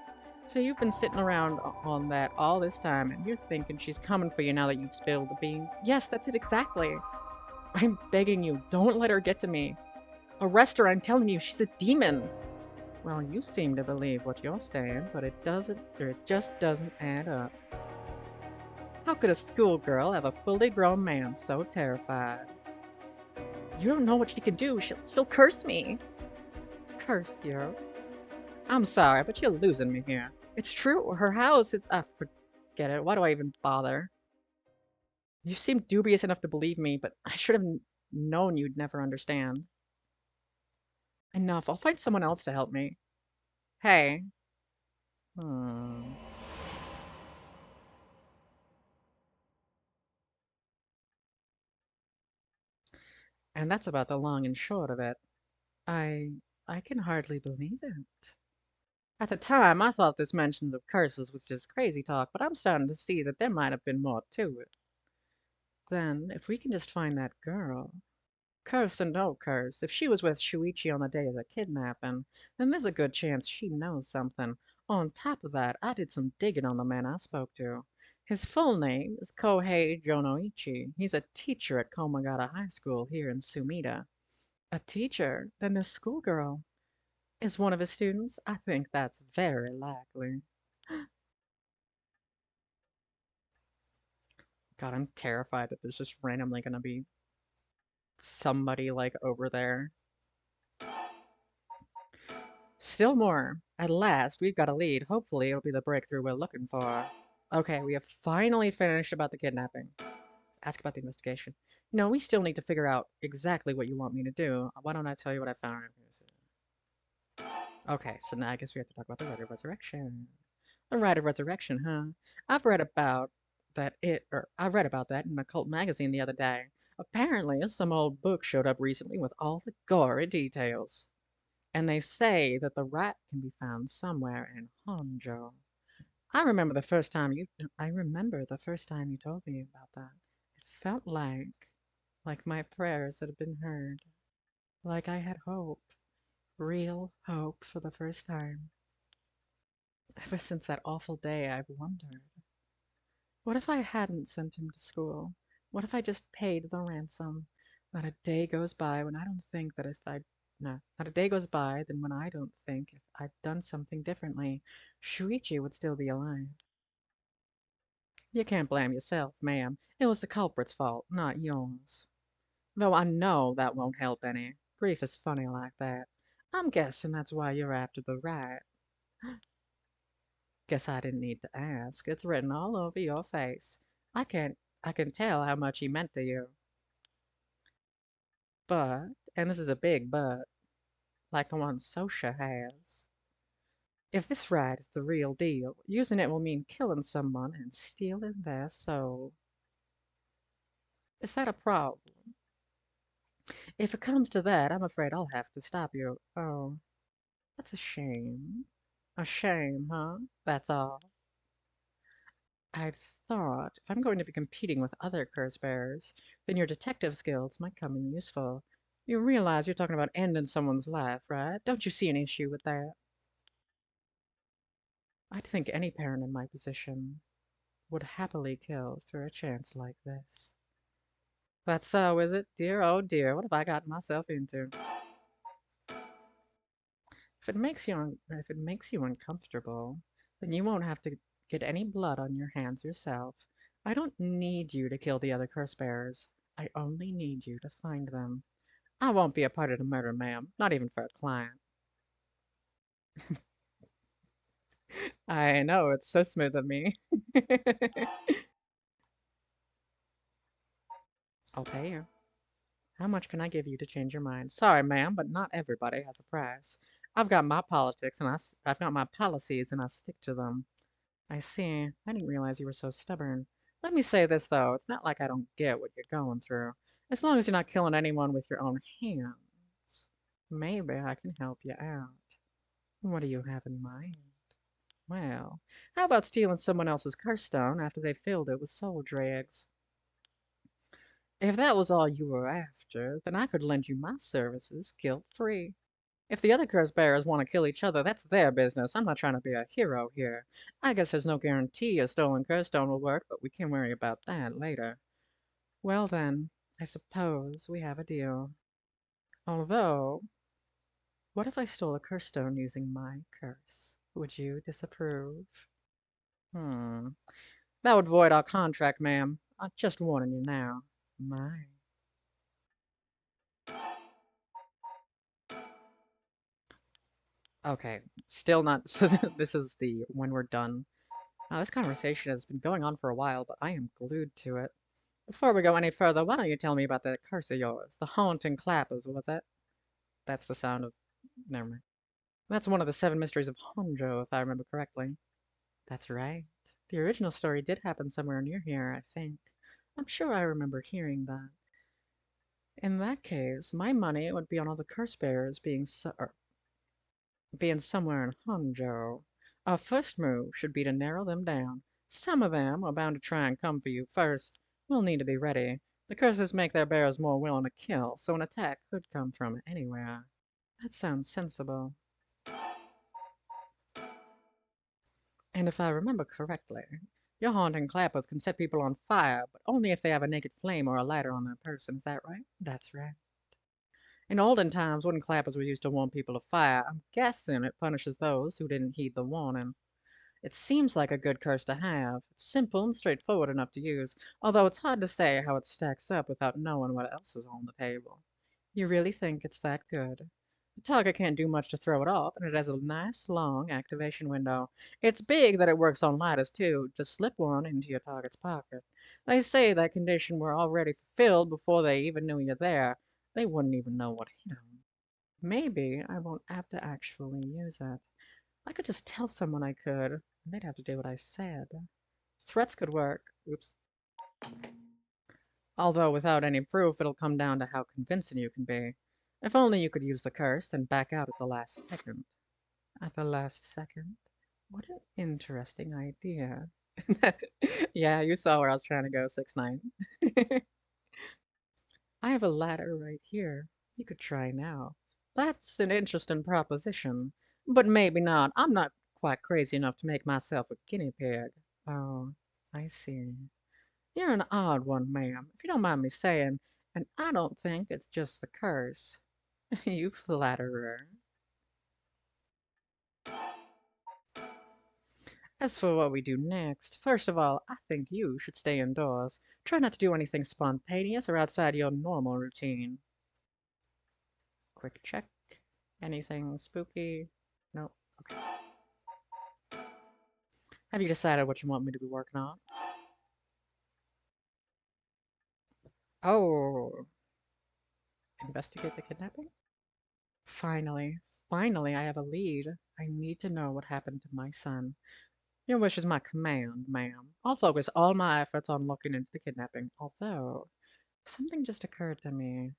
So you've been sitting around on that all this time, and you're thinking she's coming for you now that you've spilled the beans? Yes, that's it exactly. I'm begging you, don't let her get to me. Arrest her, I'm telling you, she's a demon. Well, you seem to believe what you're saying, but it just doesn't add up. How could a schoolgirl have a fully grown man so terrified? You don't know what she can do. She'll curse me. Curse you? I'm sorry, but you're losing me here. It's true. Her house, forget it. Why do I even bother? You seem dubious enough to believe me, but I should have known you'd never understand. Enough. I'll find someone else to help me. Hey. Hmm. And that's about the long and short of it. I I can hardly believe it. At the time, I thought this mentions of curses was just crazy talk, but I'm starting to see that there might have been more to it. Then, if we can just find that girl, curse and no curse, if she was with Shuichi on the day of the kidnapping, then there's a good chance she knows something. On top of that, I did some digging on the man I spoke to. His full name is Kohei Jonoichi. He's a teacher at Komagata High School here in Sumida. A teacher? Then this schoolgirl is one of his students? I think that's very likely. God, I'm terrified that there's just randomly gonna be somebody like over there. Still more. At last, we've got a lead. Hopefully, it'll be the breakthrough we're looking for. Okay, we have finally finished about the kidnapping. Let's ask about the investigation. No, we still need to figure out exactly what you want me to do. Why don't I tell you what I found? Okay, so now I guess we have to talk about the Rite of Resurrection. The Rite of Resurrection, huh? I read about that in a cult magazine the other day. Apparently, some old book showed up recently with all the gory details. And they say that the rat can be found somewhere in Honjo. I remember the first time you told me about that. It felt like my prayers had been heard. Like I had hope. Real hope for the first time. Ever since that awful day, I've wondered. What if I hadn't sent him to school? What if I just paid the ransom? Not a day goes by when I don't think that if I no, not a day goes by then when I don't think if I'd done something differently, Shuichi would still be alive. You can't blame yourself, ma'am. It was the culprit's fault, not yours. Though I know that won't help any. Grief is funny like that. I'm guessing that's why you're after the rat. Guess I didn't need to ask. It's written all over your face. I can I can tell how much he meant to you. But, and this is a big but, like the one Socia has. If this ride is the real deal, using it will mean killing someone and stealing their soul. Is that a problem? If it comes to that, I'm afraid I'll have to stop you. Oh, that's a shame. A shame, huh? That's all. I'd thought if I'm going to be competing with other curse bearers, then your detective skills might come in useful. You realize you're talking about ending someone's life, right? Don't you see an issue with that? I'd think any parent in my position would happily kill for a chance like this. That's so, is it? Dear, oh dear, what have I gotten myself into? If it makes you uncomfortable, then you won't have to get any blood on your hands yourself. I don't need you to kill the other curse bearers. I only need you to find them. I won't be a part of the murder, ma'am, not even for a client. I know, it's so smooth of me. I'll pay you. How much can I give you to change your mind? Sorry, ma'am, but not everybody has a price. I've got my politics and I've got my policies and I stick to them. I see. I didn't realize you were so stubborn. Let me say this, though. It's not like I don't get what you're going through. As long as you're not killing anyone with your own hands. Maybe I can help you out. What do you have in mind? Well, how about stealing someone else's curse stone after they filled it with soul dregs? If that was all you were after, then I could lend you my services guilt-free. If the other curse bearers want to kill each other, that's their business. I'm not trying to be a hero here. I guess there's no guarantee a stolen curse stone will work, but we can worry about that later. Well then, I suppose we have a deal. Although, what if I stole a curse stone using my curse? Would you disapprove? Hmm. That would void our contract, ma'am. I'm just warning you now. My. Okay, still not. So this is the when we're done. This conversation has been going on for a while, but I am glued to it. Before we go any further, why don't you tell me about that curse of yours? The haunting clappers, was it? That's the sound of... Never mind. That's one of the seven mysteries of Honjo, if I remember correctly. That's right. The original story did happen somewhere near here, I think. I'm sure I remember hearing that. In that case, my money would be on all the curse bearers being somewhere in Honjo. Our first move should be to narrow them down. Some of them are bound to try and come for you first. We'll need to be ready. The curses make their bearers more willing to kill, so an attack could come from anywhere. That sounds sensible. And if I remember correctly, your haunting clappers can set people on fire, but only if they have a naked flame or a lighter on their person. Is that right? That's right. In olden times, wooden clappers were used to warn people of fire. I'm guessing it punishes those who didn't heed the warning. It seems like a good curse to have. It's simple and straightforward enough to use, although it's hard to say how it stacks up without knowing what else is on the table. You really think it's that good? The target can't do much to throw it off, and it has a nice long activation window. It's big that it works on lighters too. Just slip one into your target's pocket. They say that condition were already fulfilled before they even knew you're there. They wouldn't even know what hit them. Maybe I won't have to actually use it. I could just tell someone I could, and they'd have to do what I said. Threats could work. Oops. Although without any proof, it'll come down to how convincing you can be. If only you could use the curse, then back out at the last second. At the last second? What an interesting idea. Yeah, you saw where I was trying to go, 6ix9ine. I have a ladder right here. You could try now. That's an interesting proposition. But maybe not. I'm not quite crazy enough to make myself a guinea pig. Oh, I see. You're an odd one, ma'am, if you don't mind me saying, and I don't think it's just the curse. You flatterer. As for what we do next, first of all, I think you should stay indoors. Try not to do anything spontaneous or outside your normal routine. Quick check. Anything spooky? No. Okay. Have you decided what you want me to be working on? Oh, investigate the kidnapping? Finally. Finally, I have a lead. I need to know what happened to my son. Your wish is my command, ma'am. I'll focus all my efforts on looking into the kidnapping, although something just occurred to me.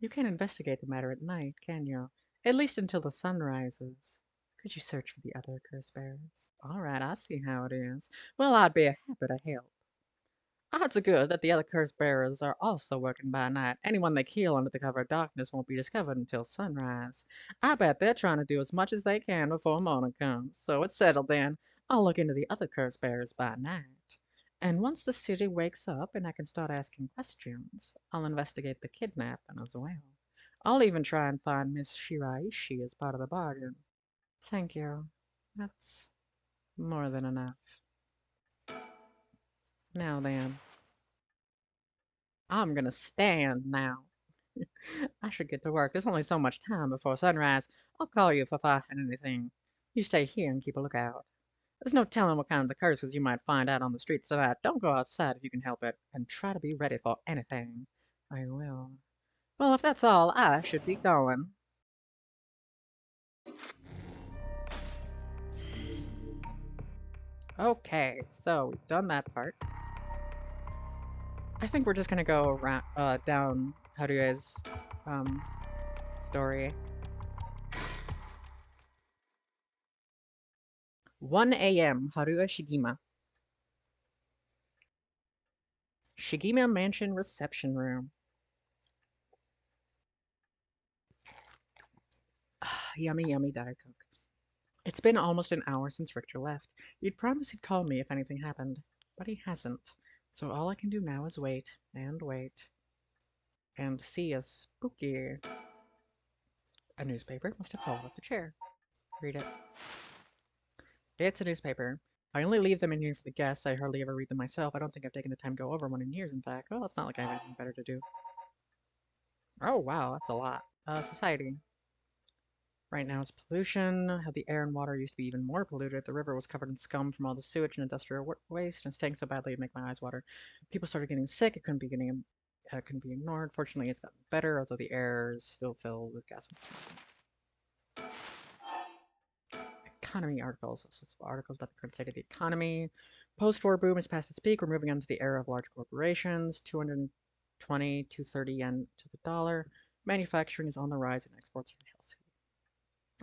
You can't investigate the matter at night, can you? At least until the sun rises. Could you search for the other curse bearers? All right, I see how it is. Well, I'd be happy to help. Odds are good that the other curse bearers are also working by night. Anyone they kill under the cover of darkness won't be discovered until sunrise. I bet they're trying to do as much as they can before morning comes. So it's settled then. I'll look into the other curse bearers by night. And once the city wakes up and I can start asking questions, I'll investigate the kidnapping as well. I'll even try and find Miss Shiraishi as part of the bargain. Thank you. That's more than enough. Now then, I'm gonna stand now. I should get to work. There's only so much time before sunrise. I'll call you if I find anything. You stay here and keep a lookout. There's no telling what kinds of curses you might find out on the streets tonight. Don't go outside if you can help it, and try to be ready for anything. I will. Well, if that's all, I should be going. Okay, so we've done that part. I think we're just gonna go around, down Harue's, story. 1 a.m. Harue Shigima. Shigima Mansion Reception Room. Yummy, yummy Diet Coke. It's been almost an hour since Richter left. He'd promised he'd call me if anything happened, but he hasn't. So all I can do now is wait, and wait, and see a spooky... A newspaper must have fallen off the chair. Read it. It's a newspaper. I only leave them in here for the guests. I hardly ever read them myself. I don't think I've taken the time to go over one in years, in fact. Well, it's not like I have anything better to do. Oh, wow, that's a lot. Society. Right now it's pollution, how the air and water used to be even more polluted. The river was covered in scum from all the sewage and industrial waste, and it stank so badly it'd make my eyes water. People started getting sick, it couldn't be ignored. Fortunately, it's gotten better, although the air is still filled with gas and smoke. Economy articles, all sorts of articles about the current state of the economy. Post-war boom is past its peak. We're moving on to the era of large corporations. 220, 230 yen to the dollar. Manufacturing is on the rise and exports are healthy.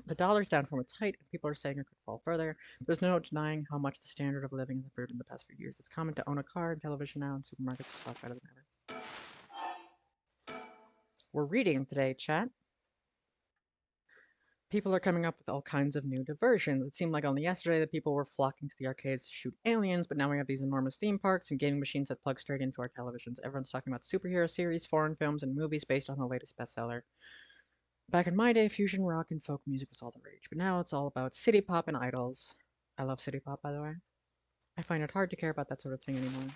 The dollar's down from its height, and people are saying it could fall further. There's no denying how much the standard of living has improved in the past few years. It's common to own a car and television now, and supermarkets are stocked better than ever. We're reading today, chat. People are coming up with all kinds of new diversions. It seemed like only yesterday that people were flocking to the arcades to shoot aliens, but now we have these enormous theme parks and gaming machines that plug straight into our televisions. Everyone's talking about superhero series, foreign films, and movies based on the latest bestseller. Back in my day, fusion rock and folk music was all the rage, but now it's all about city pop and idols. I love city pop, by the way. I find it hard to care about that sort of thing anymore.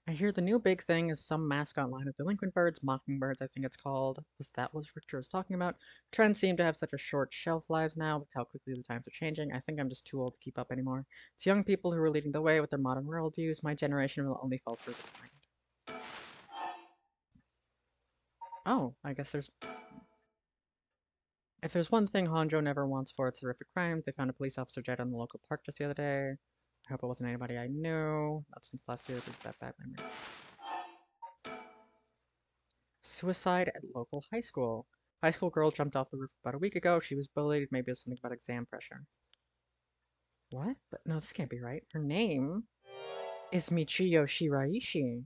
I hear the new big thing is some mascot line of delinquent birds, mockingbirds, I think it's called. Was that what Richter was talking about? Trends seem to have such a short shelf lives now, with how quickly the times are changing. I think I'm just too old to keep up anymore. It's young people who are leading the way with their modern worldviews. My generation will only fall further behind. Oh, I guess if there's one thing Honjo never wants for its horrific crimes, they found a police officer dead on the local park just the other day. I hope it wasn't anybody I knew. Not since last year, there's that bad memory. Suicide at local high school. High school girl jumped off the roof about a week ago. She was bullied. Maybe it's something about exam pressure. What? But no, this can't be right. Her name is Michiyo Shiraishi.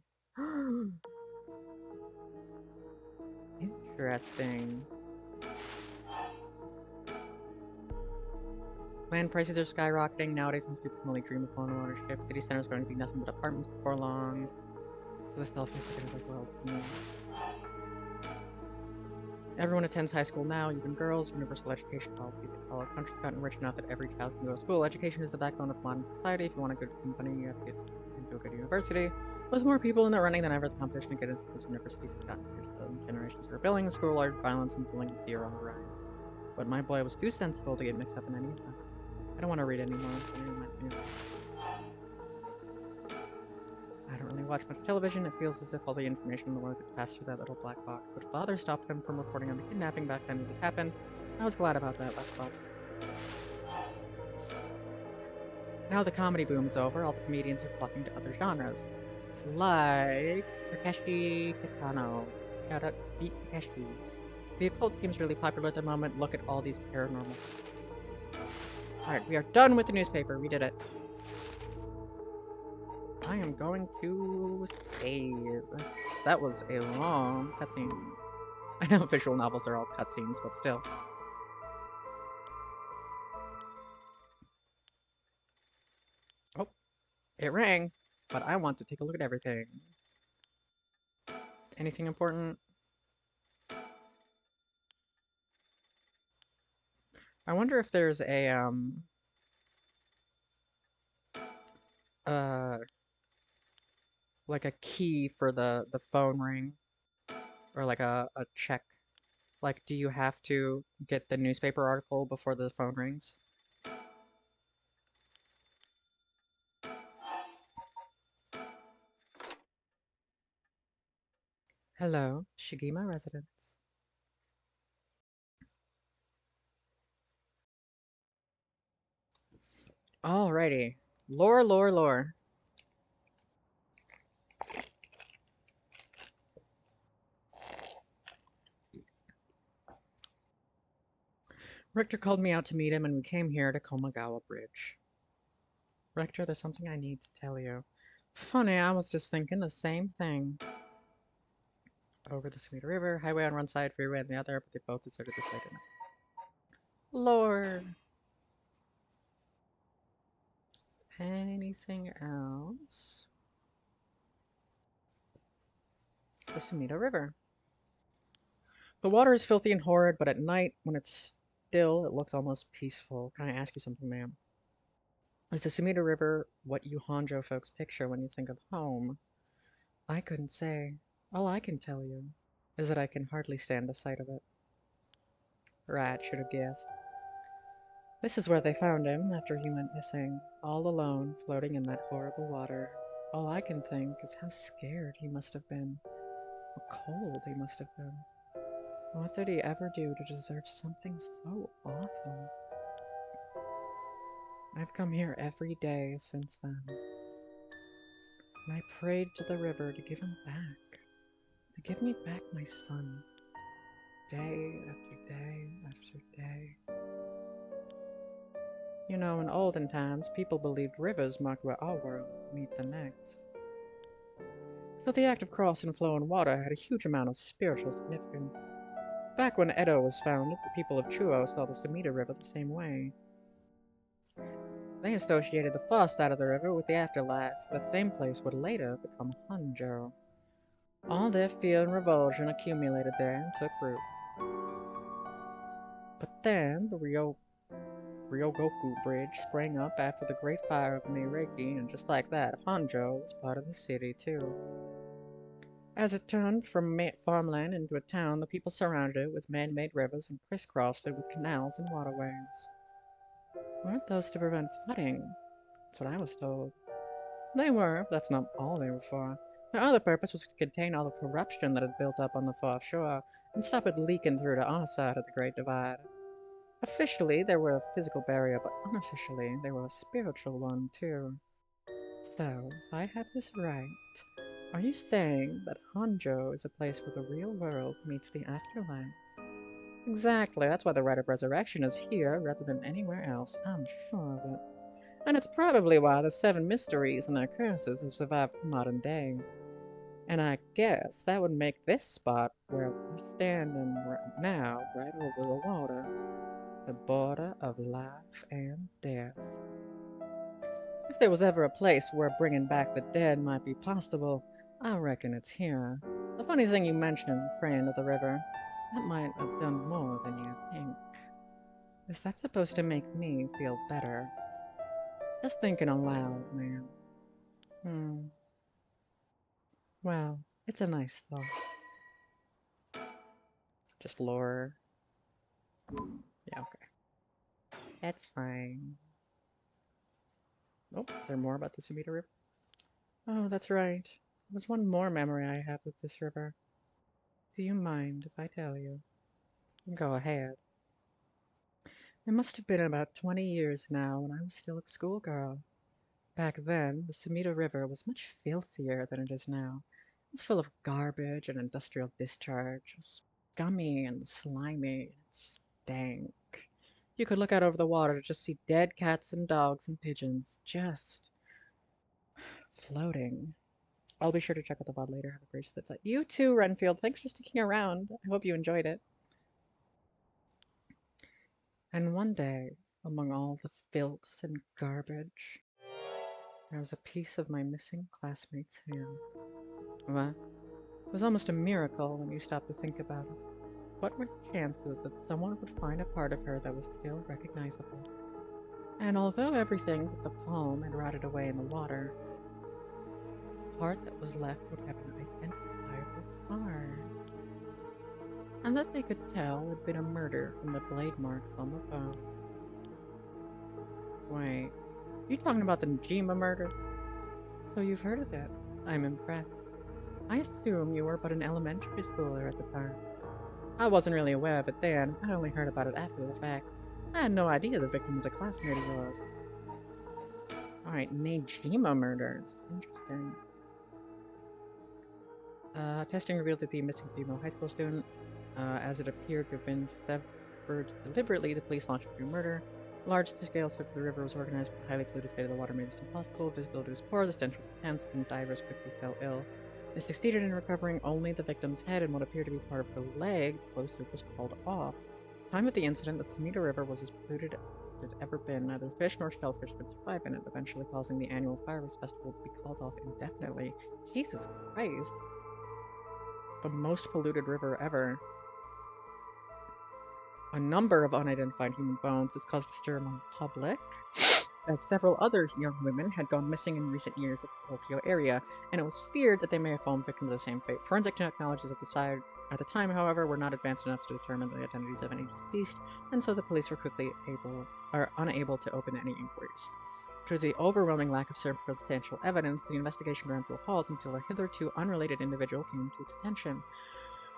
Interesting. Land prices are skyrocketing. Nowadays, most people can only dream of home ownership. City center is going to be nothing but apartments before long. So this self is like, well, everyone attends high school now, even girls. Universal education policy. The follow country's gotten rich enough that every child can go to school. Education is the backbone of modern society. If you want a good company, you have to get into a good university. With more people in the running than ever, the competition to get into those universities has gotten fierce. The generations are rebelling, school-wide violence and delinquency are on the rise. But my boy was too sensible to get mixed up in any of that. I don't want to read anymore. I don't really watch much television, it feels as if all the information in the world gets passed through that little black box. But father stopped them from reporting on the kidnapping back then when it happened. I was glad about that last fall. Now the comedy boom is over, all the comedians are flocking to other genres. Like Takeshi Kitano. Shout out Beat Takeshi. The occult seems really popular at the moment. Look at all these paranormal stuff. Alright, we are done with the newspaper. We did it. I am going to save. That was a long cutscene. I know visual novels are all cutscenes, but still. Oh, it rang, but I want to take a look at everything. Anything important? I wonder if there's a, like a key for the phone ring, or like a check. Like, do you have to get the newspaper article before the phone rings? Hello, Shigima residence. Alrighty. Lore, lore, lore. Richter called me out to meet him, and we came here to Komagawa Bridge. Richter, there's something I need to tell you. Funny, I was just thinking the same thing. Over the Sumida River, highway on one side, freeway on the other, but they both deserted the site. Lord. Anything else? The Sumida River. The water is filthy and horrid, but at night, when it's still, it looks almost peaceful. Can I ask you something, ma'am? Is the Sumida River what you Honjo folks picture when you think of home? I couldn't say. All I can tell you is that I can hardly stand the sight of it. Rat should have guessed. This is where they found him after he went missing, all alone, floating in that horrible water. All I can think is how scared he must have been, how cold he must have been. What did he ever do to deserve something so awful? I've come here every day since then, and I prayed to the river to give him back, to give me back my son, day after day after day. You know, in olden times, people believed rivers marked where our world would meet the next. So the act of crossing flowing water had a huge amount of spiritual significance. Back when Edo was founded, the people of Chuo saw the Sumida River the same way. They associated the far side of the river with the afterlife. That same place would later become Honjo. All their fear and revulsion accumulated there and took root. But then the Ryogoku Bridge sprang up after the Great Fire of Meireki, and just like that, Honjo was part of the city too. As it turned from farmland into a town, the people surrounded it with man-made rivers and crisscrossed it with canals and waterways. Weren't those to prevent flooding? That's what I was told. They were, but that's not all they were for. Their other purpose was to contain all the corruption that had built up on the far shore and stop it leaking through to our side of the Great Divide. Officially, they were a physical barrier, but unofficially, they were a spiritual one, too. So, if I have this right, are you saying that Honjo is a place where the real world meets the afterlife? Exactly, that's why the rite of resurrection is here rather than anywhere else, I'm sure of it. And it's probably why the seven mysteries and their curses have survived the modern day. And I guess that would make this spot where we're standing right now, right over the water, the border of life and death. If there was ever a place where bringing back the dead might be possible, I reckon it's here. The funny thing you mentioned, praying to the river, that might have done more than you think. Is that supposed to make me feel better? Just thinking aloud, man. Well, it's a nice thought. Just lore. Yeah, okay. That's fine. Oh, is there more about the Sumida River? Oh, that's right. There's one more memory I have with this river. Do you mind if I tell you? Go ahead. It must have been about 20 years now when I was still a schoolgirl. Back then, the Sumida River was much filthier than it is now. It was full of garbage and industrial discharge. It was scummy and slimy. It stank. You could look out over the water to just see dead cats and dogs and pigeons just floating. I'll be sure to check out the VOD later. Have a great site. You too, Renfield. Thanks for sticking around. I hope you enjoyed it. And one day, among all the filth and garbage, there was a piece of my missing classmate's hand. What? It was almost a miracle when you stopped to think about it. What were the chances that someone would find a part of her that was still recognizable? And although everything but the palm had rotted away in the water, the part that was left would have an identifiable scar. And that they could tell had been a murder from the blade marks on the bone. Wait, you talking about the Najima murders? So you've heard of it? I'm impressed. I assume you were but an elementary schooler at the time. I wasn't really aware of it then. I only heard about it after the fact. I had no idea the victim was a classmate of yours. Alright, Najima murders. Interesting. Testing revealed to be a missing female high school student. As it appeared to have been severed deliberately, the police launched a murder. A large-scale search of the river was organized, but the highly polluted state of the water made this impossible. Visibility was poor, the stench was intense, and divers quickly fell ill. They succeeded in recovering only the victim's head and what appeared to be part of her leg before the soup was pulled off. At the time of the incident, the Sumida River was as polluted as it had ever been. Neither fish nor shellfish could survive in it, eventually causing the annual fireworks festival to be called off indefinitely. Jesus Christ! The most polluted river ever. A number of unidentified human bones has caused a stir among the public, as several other young women had gone missing in recent years at the Tokyo area, and it was feared that they may have fallen victim to the same fate. Forensic technologies at the time, however, were not advanced enough to determine the identities of any deceased, and so the police were quickly unable to open any inquiries. Due to the overwhelming lack of circumstantial evidence, the investigation ground to a halt until a hitherto unrelated individual came to its attention.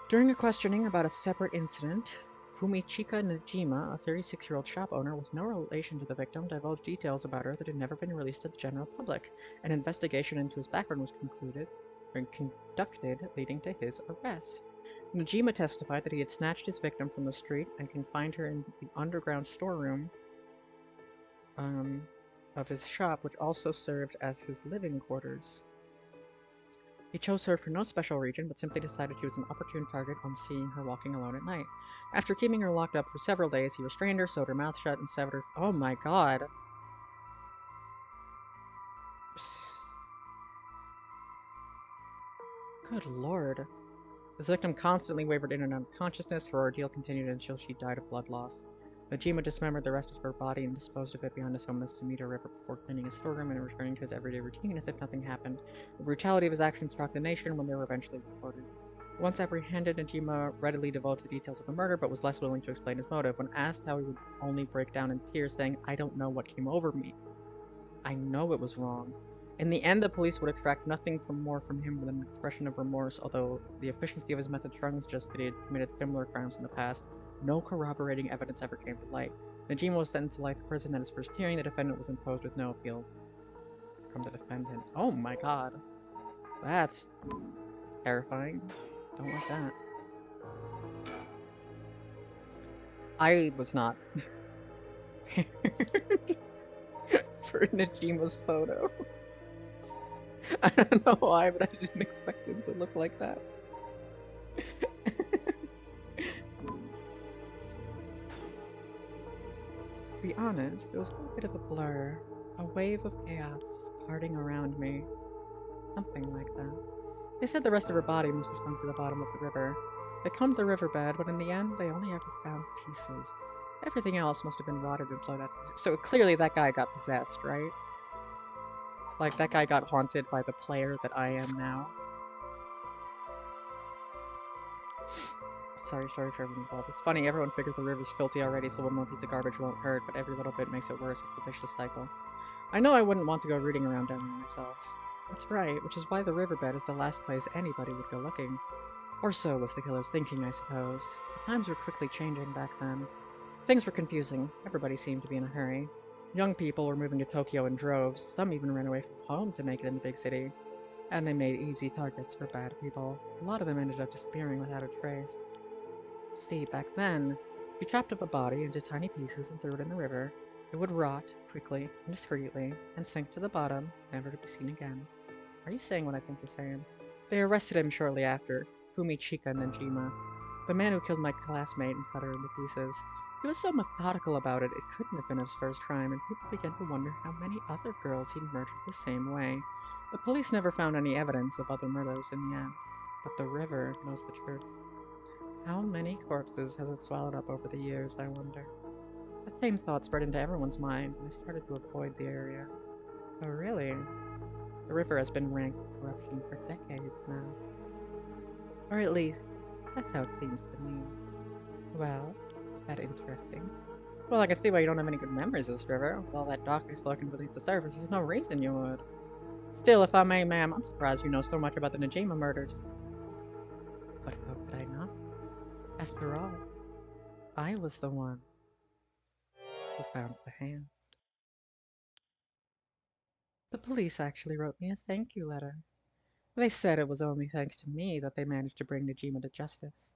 During a questioning about a separate incident, Fumichika Najima, a 36-year-old shop owner with no relation to the victim, divulged details about her that had never been released to the general public. An investigation into his background was conducted, leading to his arrest. Najima testified that he had snatched his victim from the street and confined her in the underground storeroom of his shop, which also served as his living quarters. He chose her for no special reason, but simply decided she was an opportune target on seeing her walking alone at night. After keeping her locked up for several days, he restrained her, sewed her mouth shut, and severed her— Oh my god! Good lord. This victim constantly wavered in and out of consciousness. Her ordeal continued until she died of blood loss. Najima dismembered the rest of her body and disposed of it behind his home in the Sumida River before cleaning his storeroom and returning to his everyday routine as if nothing happened. The brutality of his actions shocked the nation when they were eventually reported. Once apprehended, Najima readily divulged the details of the murder, but was less willing to explain his motive. When asked how, he would only break down in tears, saying, "I don't know what came over me. I know it was wrong." In the end, the police would extract nothing more from him than an expression of remorse, although the efficiency of his method strongly suggested that he had committed similar crimes in the past. No corroborating evidence ever came to light. Najima was sentenced to life in prison at his first hearing. The defendant was imposed with no appeal from the defendant. Oh my god. That's terrifying. Don't like that. I was not for Najima's photo. I don't know why, but I didn't expect him to look like that. To be honest, it was a bit of a blur. A wave of chaos parting around me. Something like that. They said the rest of her body must have sunk to the bottom of the river. They combed the riverbed, but in the end, they only ever found pieces. Everything else must have been rotted and flowed out. So clearly that guy got possessed, right? Like, that guy got haunted by the player that I am now. Sorry for everyone involved. It's funny, everyone figures the river's filthy already, so one more piece of garbage won't hurt, but every little bit makes it worse. It's a vicious cycle. I know I wouldn't want to go rooting around down there myself. That's right, which is why the riverbed is the last place anybody would go looking. Or so was the killer's thinking, I suppose. The times were quickly changing back then. Things were confusing. Everybody seemed to be in a hurry. Young people were moving to Tokyo in droves. Some even ran away from home to make it in the big city. And they made easy targets for bad people. A lot of them ended up disappearing without a trace. See, back then, if you chopped up a body into tiny pieces and threw it in the river, it would rot quickly and discreetly and sink to the bottom, never to be seen again. Are you saying what I think you're saying? They arrested him shortly after, Fumichika Nanjima, the man who killed my classmate and cut her into pieces. He was so methodical about it, it couldn't have been his first crime, and people began to wonder how many other girls he'd murdered the same way. The police never found any evidence of other murders in the end, but the river knows the truth. How many corpses has it swallowed up over the years, I wonder? That same thought spread into everyone's mind, and I started to avoid the area. Oh, really? The river has been ranked with corruption for decades now. Or at least, that's how it seems to me. Well, is that interesting? Well, I can see why you don't have any good memories of this river. With all that darkness lurking beneath the surface, there's no reason you would. Still, if I may, ma'am, I'm surprised you know so much about the Najima murders. But how could I not? After all, I was the one who found the hand. The police actually wrote me a thank you letter. They said it was only thanks to me that they managed to bring Najima to justice.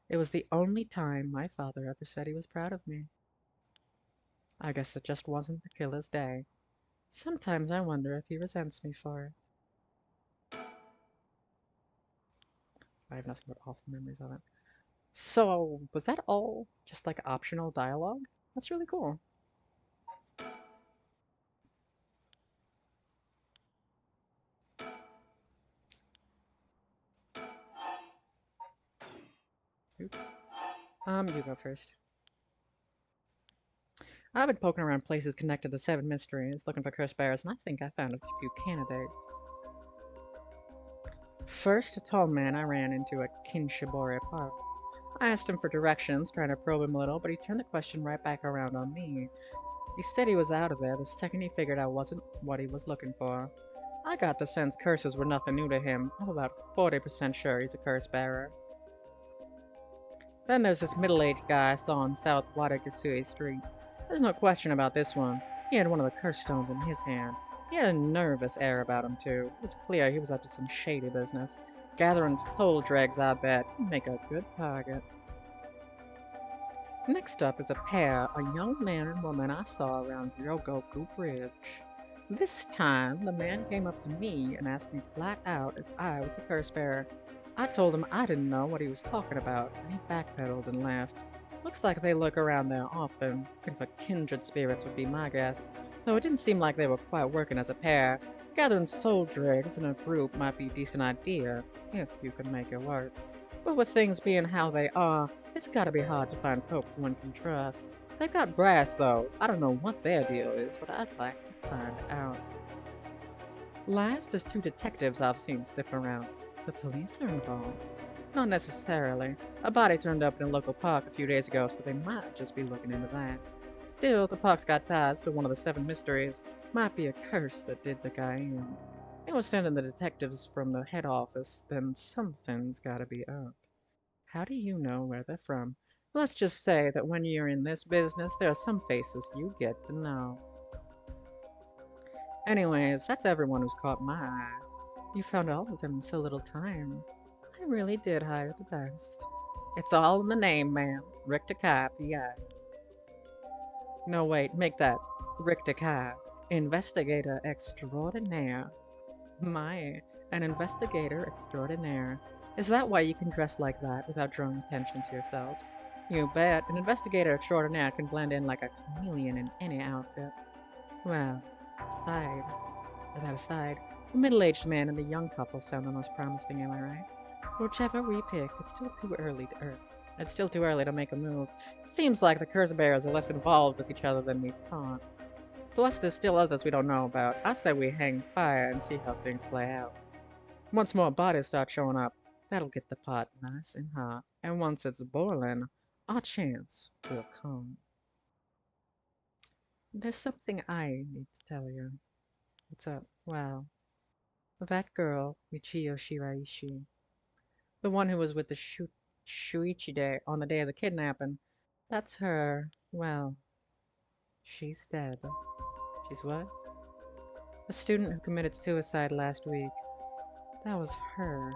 It was the only time my father ever said he was proud of me. I guess it just wasn't the killer's day. Sometimes I wonder if he resents me for it. I have nothing but awful memories of it. So, was that all just like optional dialogue? That's really cool. Oops. You go first. I've been poking around places connected to the Seven Mysteries, looking for curse bearers, and I think I found a few candidates. First, a tall man I ran into at Kinshibore Park. I asked him for directions, trying to probe him a little, but he turned the question right back around on me. He said he was out of there the second he figured I wasn't what he was looking for. I got the sense curses were nothing new to him. I'm about 40% sure he's a curse bearer. Then there's this middle-aged guy I saw on South Watagasui Street. There's no question about this one. He had one of the curse stones in his hand. He had a nervous air about him, too. It was clear he was up to some shady business. Gathering soul dregs, I bet. He'd make a good target. Next up is a pair, a young man and woman I saw around Ryogoku Bridge. This time, the man came up to me and asked me flat out if I was a curse bearer. I told him I didn't know what he was talking about, and he backpedaled and laughed. Looks like they look around there often, looking for kindred spirits would be my guess, though it didn't seem like they were quite working as a pair. Gathering soul dregs in a group might be a decent idea, if you can make it work. But with things being how they are, it's gotta be hard to find folks one can trust. They've got brass, though. I don't know what their deal is, but I'd like to find out. Last is two detectives I've seen sniff around. The police are involved. Not necessarily. A body turned up in a local park a few days ago, so they might just be looking into that. Still, the park's got ties to one of the Seven Mysteries. Might be a curse that did the guy in. They were sending the detectives from the head office, then something's gotta be up. How do you know where they're from? Let's just say that when you're in this business, there are some faces you get to know. Anyways, that's everyone who's caught my eye. You found all of them in so little time. I really did hire the best. It's all in the name, ma'am. Richter Kai, P.I. No, wait, make that. Richter Kai, Investigator Extraordinaire. My, an investigator extraordinaire. Is that why you can dress like that without drawing attention to yourselves? You bet, an investigator extraordinaire can blend in like a chameleon in any outfit. Well, aside, the middle-aged man and the young couple sound the most promising, am I right? Whichever we pick, it's still too early to make a move. Seems like the curse bearers are less involved with each other than we thought. Plus, there's still others we don't know about. I say we hang fire and see how things play out. Once more bodies start showing up, that'll get the pot nice and hot. And once it's boiling, our chance will come. There's something I need to tell you. What's up? Well, That girl, Michiyo Shiraishi. The one who was with the Shuichi on the day of the kidnapping. That's her. Well, she's dead. She's what? A student who committed suicide last week. That was her.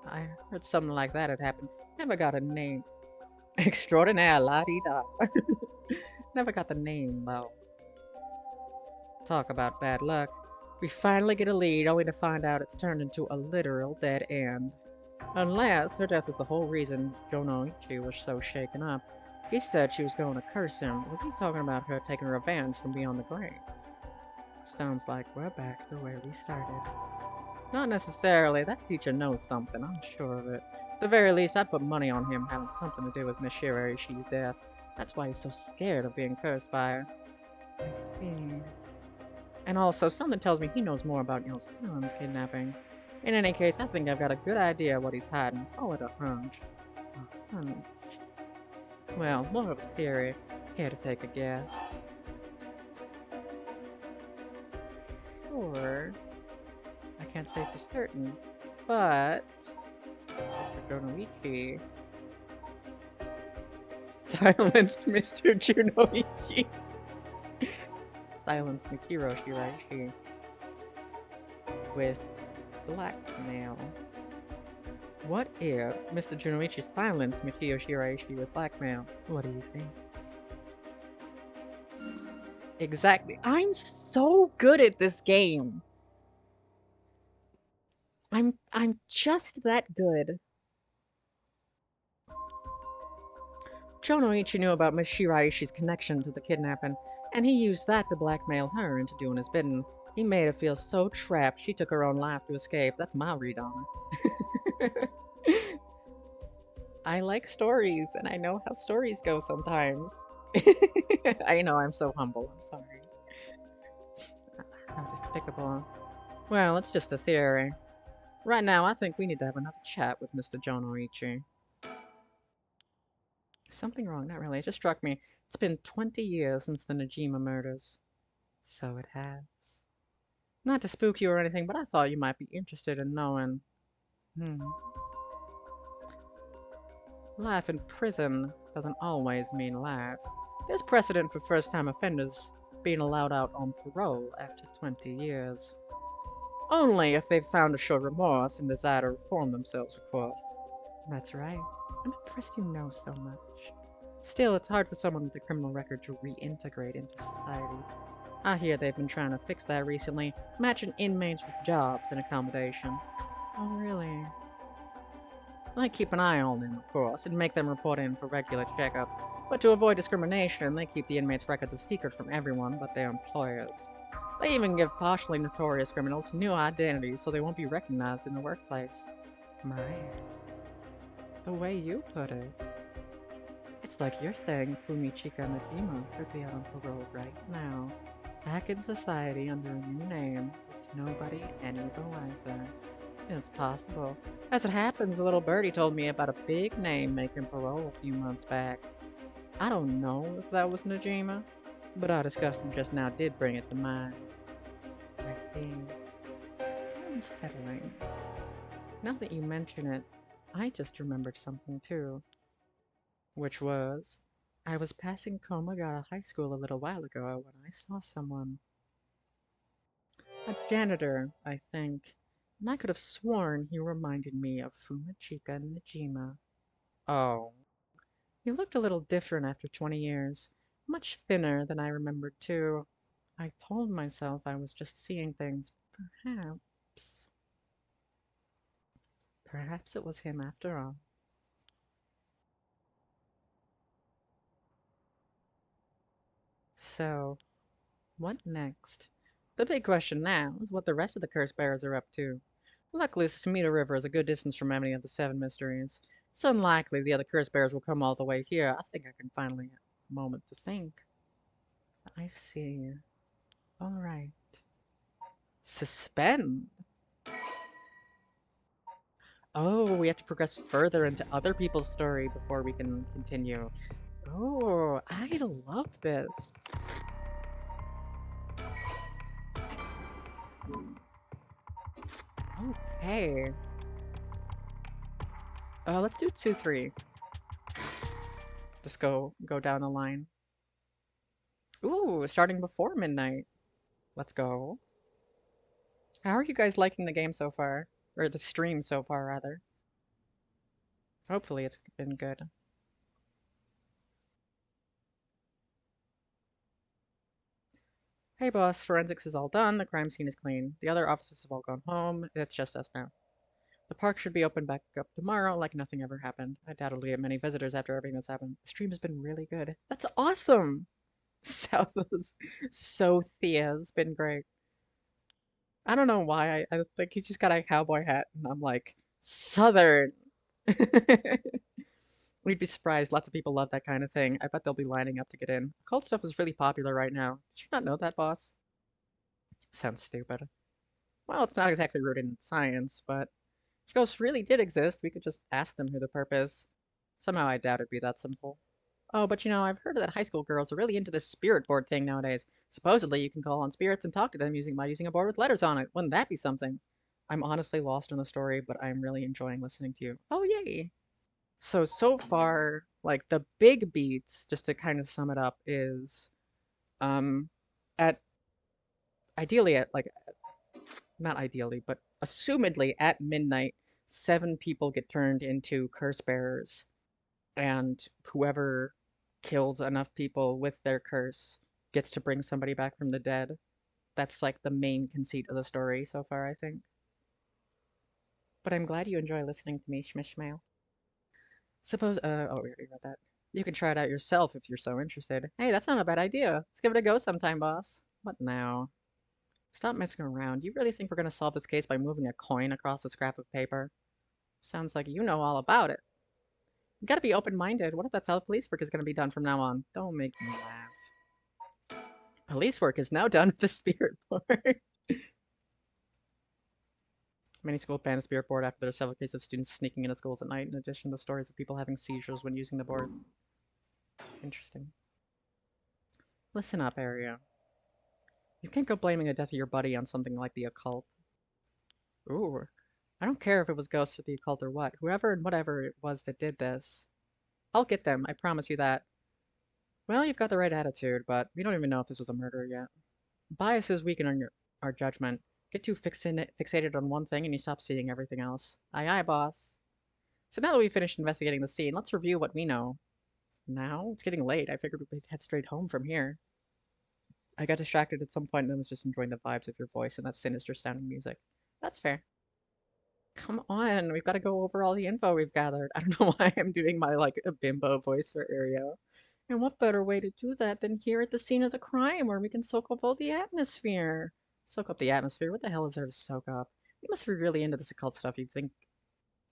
I heard something like that had happened. Never got a name. Extraordinaire la-di-da. Never got the name, though. Talk about bad luck. We finally get a lead, only to find out it's turned into a literal dead end. Unless her death was the whole reason Jonoichi was so shaken up. He said she was going to curse him. Was he talking about her taking revenge from beyond the grave? Sounds like we're back to where we started. Not necessarily. That teacher knows something, I'm sure of it. At the very least, I put money on him having something to do with Miss Shiraishi's death. That's why he's so scared of being cursed by her. I see. And also, something tells me he knows more about Yoselon's kidnapping. In any case, I think I've got a good idea what he's hiding. Call it a hunch. A hunch. Well, more of a theory. Care to take a guess? Sure. I can't say for certain, but Mr. Jonoichi silenced Mr. Junoichi. Silenced Mikiro Shiraishi with blackmail. What if Mr. Junoichi silenced Mikio Shiraishi with blackmail? What do you think? Exactly. I'm so good at this game. I'm just that good. Jonoichi knew about Miss Shiraishi's connection to the kidnapping, and he used that to blackmail her into doing his bidding. He made her feel so trapped, she took her own life to escape. That's my read on it. I like stories, and I know how stories go sometimes. I know, I'm so humble. I'm sorry. How despicable. Well, it's just a theory. Right now, I think we need to have another chat with Mr. Jonoichi. Something wrong? Not really. It just struck me. It's been 20 years since the Najima murders. So it has. Not to spook you or anything, but I thought you might be interested in knowing. Life in prison doesn't always mean life. There's precedent for first-time offenders being allowed out on parole after 20 years. Only if they've found to show remorse and desire to reform themselves, of course. That's right. I'm impressed you know so much. Still, it's hard for someone with a criminal record to reintegrate into society. I hear they've been trying to fix that recently, matching inmates with jobs and accommodation. Oh, really? I keep an eye on them, of course, and make them report in for regular checkups. But to avoid discrimination, they keep the inmates' records a secret from everyone but their employers. They even give partially notorious criminals new identities so they won't be recognized in the workplace. My. The way you put it. It's like you're saying Fumichika Najima could be out on parole right now. Back in society under a new name, with nobody any the wiser. It's possible. As it happens, a little birdie told me about a big name making parole a few months back. I don't know if that was Najima, but our discussion just now did bring it to mind. I see. Unsettling. Now that you mention it, I just remembered something too. Which was, I was passing Komagata High School a little while ago when I saw someone. A janitor, I think. And I could have sworn he reminded me of Fumichika Najima. Oh. He looked a little different after 20 years. Much thinner than I remembered, too. I told myself I was just seeing things. Perhaps. Perhaps it was him after all. So, what next? The big question now is what the rest of the Curse Bearers are up to. Luckily, the Sumida River is a good distance from any of the 7 mysteries. It's unlikely the other Curse Bearers will come all the way here. I think I can finally have a moment to think. I see. Alright. Suspend? Oh, we have to progress further into other people's story before we can continue. Oh, I love this. Okay. Let's do 2-3. Just go down the line. Ooh, starting before midnight. Let's go. How are you guys liking the game so far? Or the stream so far, rather? Hopefully it's been good. Hey boss, forensics is all done, the crime scene is clean. The other officers have all gone home, it's just us now. The park should be open back up tomorrow like nothing ever happened. I doubt it'll get many visitors after everything that's happened. The stream has been really good. That's awesome! South of Sotia-VA's been great. I don't know why, I think he's just got a cowboy hat, and I'm like, Southern! We'd be surprised. Lots of people love that kind of thing. I bet they'll be lining up to get in. Occult stuff is really popular right now. Did you not know that, boss? Sounds stupid. Well, it's not exactly rooted in science, but if ghosts really did exist, we could just ask them who the perp is. Somehow I doubt it'd be that simple. Oh, but you know, I've heard that high school girls are really into this spirit board thing nowadays. Supposedly, you can call on spirits and talk to them by using a board with letters on it. Wouldn't that be something? I'm honestly lost in the story, but I'm really enjoying listening to you. Oh, yay! So far, like, the big beats, just to kind of sum it up, is, um, at, ideally at, like, not ideally, but assumedly at midnight, 7 people get turned into curse bearers, and whoever kills enough people with their curse gets to bring somebody back from the dead. That's, like, the main conceit of the story so far, I think. But I'm glad you enjoy listening to me, Schmishmail. Suppose, oh, we already read that. You can try it out yourself if you're so interested. Hey, that's not a bad idea. Let's give it a go sometime, boss. What now? Stop messing around. You really think we're gonna solve this case by moving a coin across a scrap of paper? Sounds like you know all about it. You gotta be open-minded. What if that's how police work is gonna be done from now on? Don't make me laugh. Police work is now done with the spirit board. Many schools ban the spirit board after there are several cases of students sneaking into schools at night, in addition to stories of people having seizures when using the board. Interesting. Listen up, Area. You can't go blaming the death of your buddy on something like the occult. Ooh. I don't care if it was ghosts or the occult or what. Whoever and whatever it was that did this. I'll get them, I promise you that. Well, you've got the right attitude, but we don't even know if this was a murder yet. Biases weaken our judgment. Get too fixated on one thing and you stop seeing everything else. Aye aye, boss. So now that we've finished investigating the scene, let's review what we know. Now? It's getting late. I figured we'd head straight home from here. I got distracted at some point and then was just enjoying the vibes of your voice and that sinister sounding music. That's fair. Come on, we've got to go over all the info we've gathered. I don't know why I'm doing my, like, a bimbo voice for Ario. And what better way to do that than here at the scene of the crime, where we can soak up all the atmosphere? Soak up the atmosphere? What the hell is there to soak up? You must be really into this occult stuff, you'd think,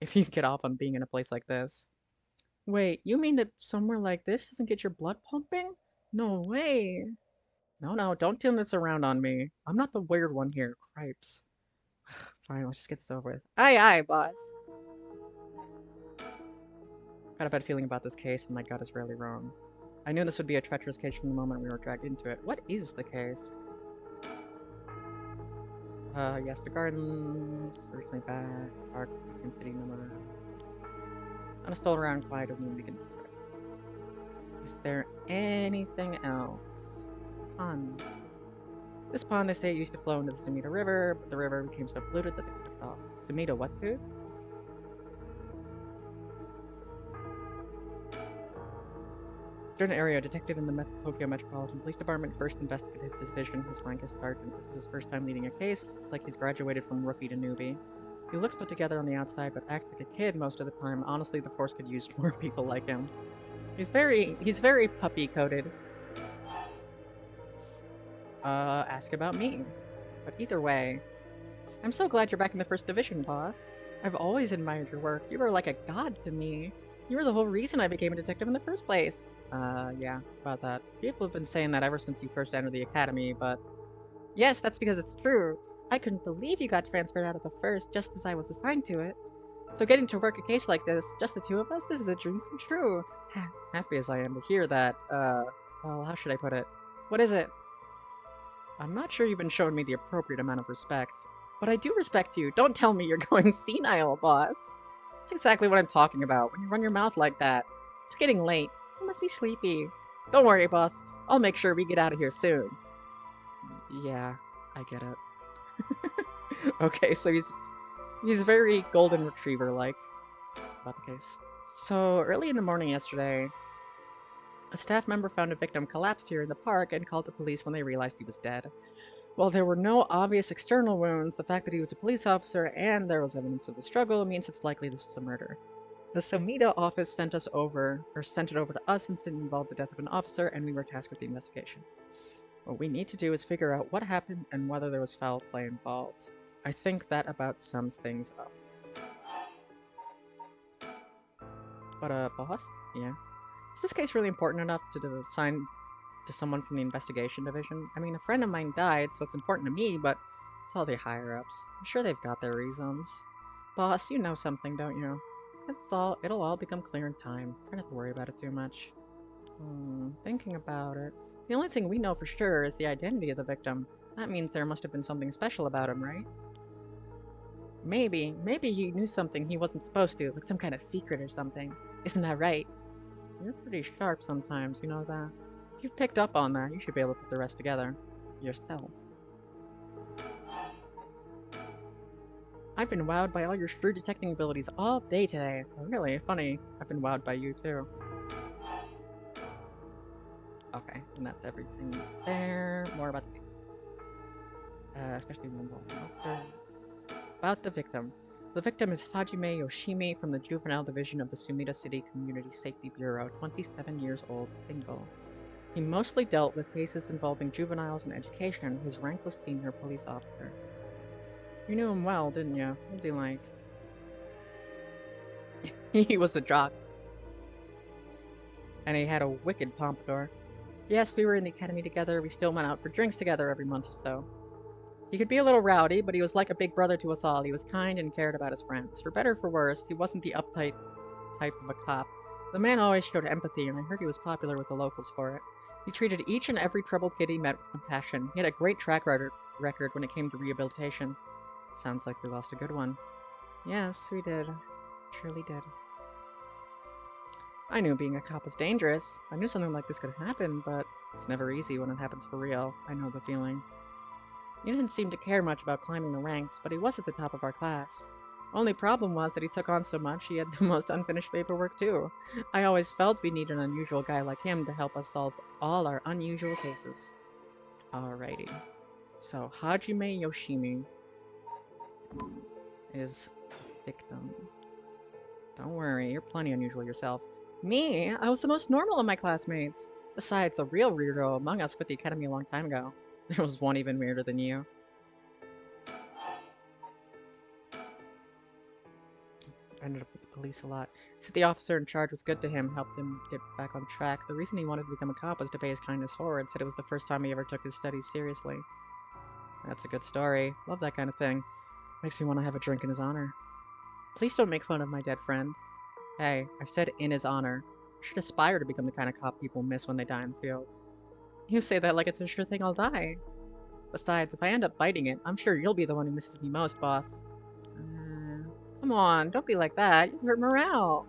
if you get off on being in a place like this. Wait, you mean that somewhere like this doesn't get your blood pumping? No way. No, don't turn this around on me. I'm not the weird one here, cripes. Fine, let's just get this over with. Aye, aye, boss. Got a bad feeling about this case, and my gut is rarely wrong. I knew this would be a treacherous case from the moment we were dragged into it. What is the case? Yes, the gardens, originally back, park, city number. I'm still around quiet, doesn't even begin to describe. Is there anything else? Pond. This pond, they say, used to flow into the Sumida River, but the river became so polluted that they cut it off. Sumida what, dude? Student area detective in the Tokyo Metropolitan Police Department, first investigative division. His rank is sergeant. This is his first time leading a case. It's like he's graduated from rookie to newbie. He looks put together on the outside, but acts like a kid most of the time. Honestly, the force could use more people like him. He's very puppy-coded. Ask about me. But either way, I'm so glad you're back in the first division, boss. I've always admired your work. You were like a god to me. You were the whole reason I became a detective in the first place. Yeah, about that. People have been saying that ever since you first entered the academy, but... Yes, that's because it's true. I couldn't believe you got transferred out of the first just as I was assigned to it. So getting to work a case like this, just the two of us, this is a dream come true. Happy as I am to hear that, well, how should I put it? What is it? I'm not sure you've been showing me the appropriate amount of respect. But I do respect you. Don't tell me you're going senile, boss. That's exactly what I'm talking about when you run your mouth like that. It's getting late. You must be sleepy. Don't worry, boss. I'll make sure we get out of here soon. Yeah, I get it. Okay, so he's very golden retriever-like about the case. So, early in the morning yesterday, a staff member found a victim collapsed here in the park and called the police when they realized he was dead. While there were no obvious external wounds, the fact that he was a police officer and there was evidence of the struggle means it's likely this was a murder. The Somita office sent it over to us since it involved the death of an officer, and we were tasked with the investigation. What we need to do is figure out what happened and whether there was foul play involved. I think that about sums things up. But, boss? Yeah? Is this case really important enough to assign to someone from the investigation division? I mean, a friend of mine died, so it's important to me, but it's all the higher-ups. I'm sure they've got their reasons. Boss, you know something, don't you? It'll all become clear in time. Try not to worry about it too much. Thinking about it. The only thing we know for sure is the identity of the victim. That means there must have been something special about him, right? Maybe he knew something he wasn't supposed to, like some kind of secret or something. Isn't that right? You're pretty sharp sometimes, you know that? If you've picked up on that, you should be able to put the rest together. Yourself. I've been wowed by all your shrewd detecting abilities all day today. Really funny. I've been wowed by you too. Okay, and that's everything there. More about the case. Especially one about the victim. The victim is Hajime Yoshimi from the Juvenile Division of the Sumida City Community Safety Bureau, 27 years old, single. He mostly dealt with cases involving juveniles and education. His rank was senior police officer. You knew him well, didn't you? What was he like? He was a jock. And he had a wicked pompadour. Yes, we were in the academy together. We still went out for drinks together every month or so. He could be a little rowdy, but he was like a big brother to us all. He was kind and cared about his friends. For better or for worse, he wasn't the uptight type of a cop. The man always showed empathy, and I heard he was popular with the locals for it. He treated each and every troubled kid he met with compassion. He had a great track record when it came to rehabilitation. Sounds like we lost a good one. Yes, we did. Surely did. I knew being a cop was dangerous. I knew something like this could happen, but it's never easy when it happens for real. I know the feeling. He didn't seem to care much about climbing the ranks, but he was at the top of our class. Only problem was that he took on so much he had the most unfinished paperwork too. I always felt we needed an unusual guy like him to help us solve all our unusual cases. Alrighty. So, Hajime Yoshimi is victim. Don't worry, you're plenty unusual yourself. Me? I was the most normal of my classmates. Besides, the real weirdo among us quit the academy a long time ago. There was one even weirder than you. I ended up with the police a lot. Said the officer in charge was good to him, helped him get back on track. The reason he wanted to become a cop was to pay his kindness forward. Said it was the first time he ever took his studies seriously. That's a good story. Love that kind of thing. Makes me want to have a drink in his honor. Please don't make fun of my dead friend. Hey, I said in his honor. You should aspire to become the kind of cop people miss when they die in the field. You say that like it's a sure thing I'll die. Besides, if I end up biting it, I'm sure you'll be the one who misses me most, boss. Come on, don't be like that. You hurt morale.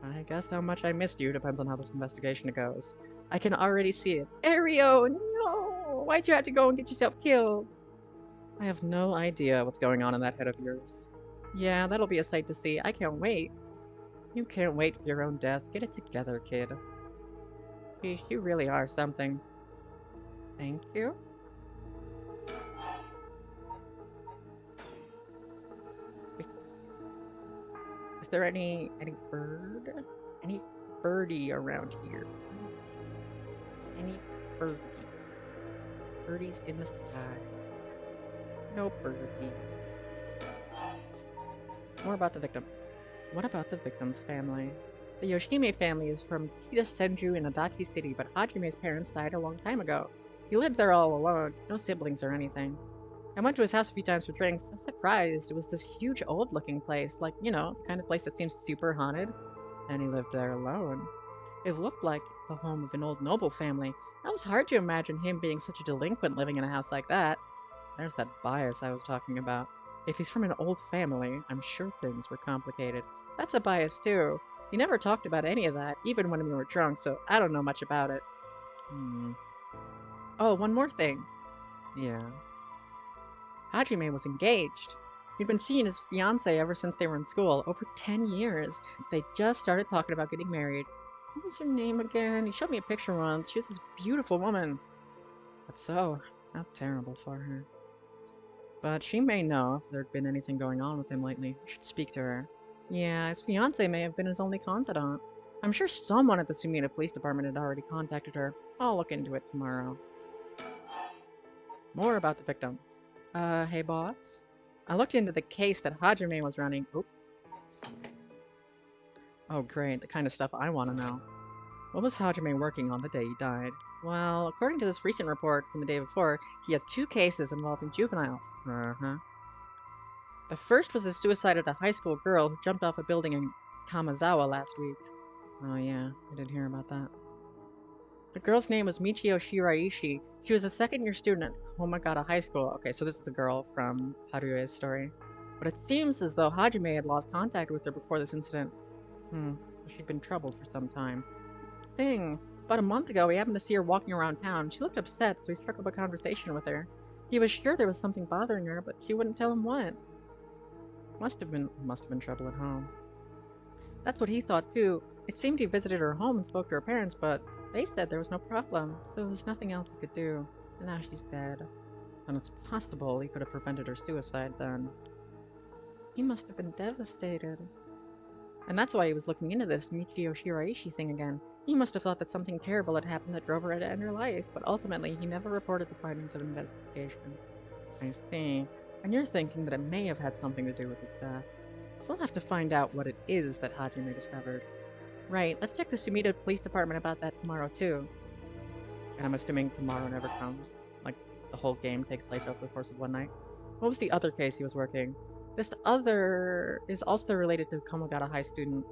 I guess how much I missed you depends on how this investigation goes. I can already see it. Ario, no! Why'd you have to go and get yourself killed? I have no idea what's going on in that head of yours. Yeah, that'll be a sight to see. I can't wait. You can't wait for your own death. Get it together, kid. Geez, you really are something. Thank you. Is there any bird? Any birdie around here? Any birdies? Birdies in the sky. No birdies. More about the victim. What about the victim's family? The Yoshimi family is from Kitasenju in Adachi City, but Hajime's parents died a long time ago. He lived there all alone, no siblings or anything. I went to his house a few times for drinks. I was surprised. It was this huge old-looking place, like, you know, the kind of place that seems super haunted. And he lived there alone. It looked like the home of an old noble family. That was hard to imagine him being such a delinquent living in a house like that. There's that bias I was talking about. If he's from an old family, I'm sure things were complicated. That's a bias too. He never talked about any of that, even when we were drunk, so I don't know much about it. Oh, one more thing. Yeah. Hajime was engaged. He'd been seeing his fiancée ever since they were in school, over 10 years. They just started talking about getting married. What was her name again? He showed me a picture once. She was this beautiful woman. But so, how terrible for her. But she may know if there'd been anything going on with him lately. We should speak to her. Yeah, his fiancée may have been his only confidant. I'm sure someone at the Sumida Police Department had already contacted her. I'll look into it tomorrow. More about the victim. Hey boss? I looked into the case that Hajime was running. Oops. Oh great, the kind of stuff I want to know. What was Hajime working on the day he died? Well, according to this recent report from the day before, he had 2 cases involving juveniles. The first was the suicide of a high school girl who jumped off a building in Kamazawa last week. Oh yeah, I did hear about that. The girl's name was Michio Shiraishi. She was a second-year student at Komagata High School. Okay, so this is the girl from Harue's story. But it seems as though Hajime had lost contact with her before this incident. She'd been troubled for some time. About a month ago, he happened to see her walking around town. She looked upset, so he struck up a conversation with her. He was sure there was something bothering her, but she wouldn't tell him what. Must have been trouble at home. That's what he thought too. It seemed he visited her home and spoke to her parents, but they said there was no problem, so there was nothing else he could do. And now she's dead. And it's possible he could have prevented her suicide then. He must have been devastated. And that's why he was looking into this Michio Shiraishi thing again. He must have thought that something terrible had happened that drove her to end her life, but ultimately he never reported the findings of an investigation. I see. And you're thinking that it may have had something to do with his death. We'll have to find out what it is that Hajime discovered. Right, let's check the Sumida Police Department about that tomorrow too. And I'm assuming tomorrow never comes. Like, the whole game takes place over the course of one night. What was the other case he was working? This other is also related to Komagata High student.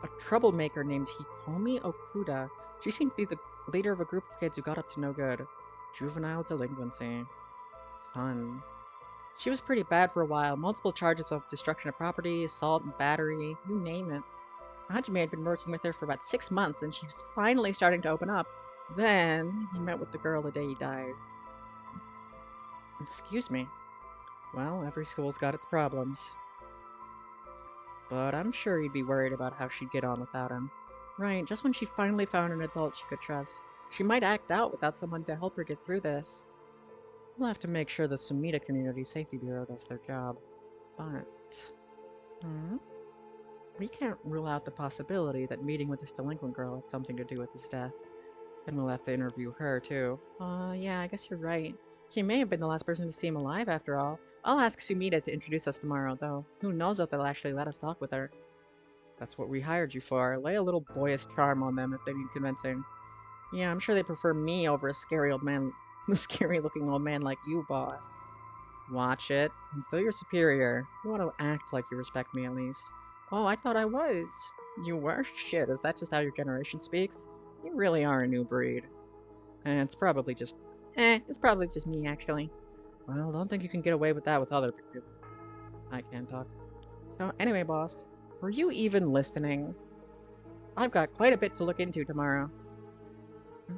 A troublemaker named Hitomi Okuda. She seemed to be the leader of a group of kids who got up to no good. Juvenile delinquency. Fun. She was pretty bad for a while. Multiple charges of destruction of property, assault, and battery. You name it. Hajime had been working with her for about 6 months, and she was finally starting to open up. Then, he met with the girl the day he died. Excuse me. Well, every school's got its problems. But I'm sure he'd be worried about how she'd get on without him. Right, just when she finally found an adult she could trust. She might act out without someone to help her get through this. We'll have to make sure the Sumida Community Safety Bureau does their job. But... we can't rule out the possibility that meeting with this delinquent girl had something to do with his death. And we'll have to interview her, too. Yeah, I guess you're right. She may have been the last person to see him alive, after all. I'll ask Sumida to introduce us tomorrow, though. Who knows if they'll actually let us talk with her. That's what we hired you for. Lay a little boyish charm on them if they need convincing. Yeah, I'm sure they prefer me over a scary old man, the scary-looking old man like you, boss. Watch it. I'm still your superior. You want to act like you respect me, at least. Oh, I thought I was. You were? Shit, is that just how your generation speaks? You really are a new breed. It's probably just me, actually. Well, don't think you can get away with that with other people. I can't talk. So, anyway, boss, were you even listening? I've got quite a bit to look into tomorrow.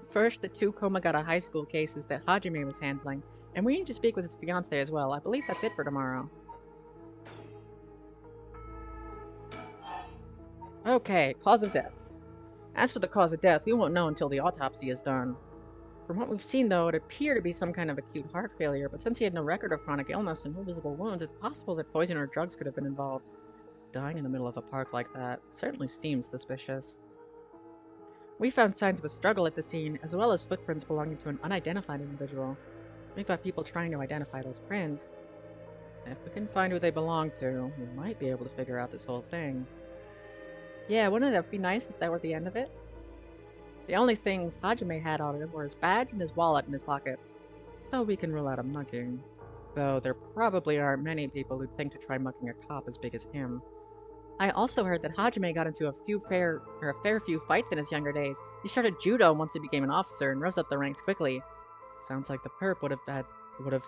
First, the 2 Komagata High School cases that Hajime was handling, and we need to speak with his fiancée as well. I believe that's it for tomorrow. Okay, cause of death. As for the cause of death, we won't know until the autopsy is done. From what we've seen, though, it appeared to be some kind of acute heart failure, but since he had no record of chronic illness and no visible wounds, it's possible that poison or drugs could have been involved. Dying in the middle of a park like that certainly seems suspicious. We found signs of a struggle at the scene, as well as footprints belonging to an unidentified individual. We've got people trying to identify those prints. If we can find who they belong to, we might be able to figure out this whole thing. Yeah, wouldn't that be nice if that were the end of it? The only things Hajime had on him were his badge and his wallet in his pockets. So we can rule out a mugging. Though there probably aren't many people who'd think to try mugging a cop as big as him. I also heard that Hajime got into a fair few fights in his younger days. He started judo once he became an officer and rose up the ranks quickly. Sounds like the perp eh, would have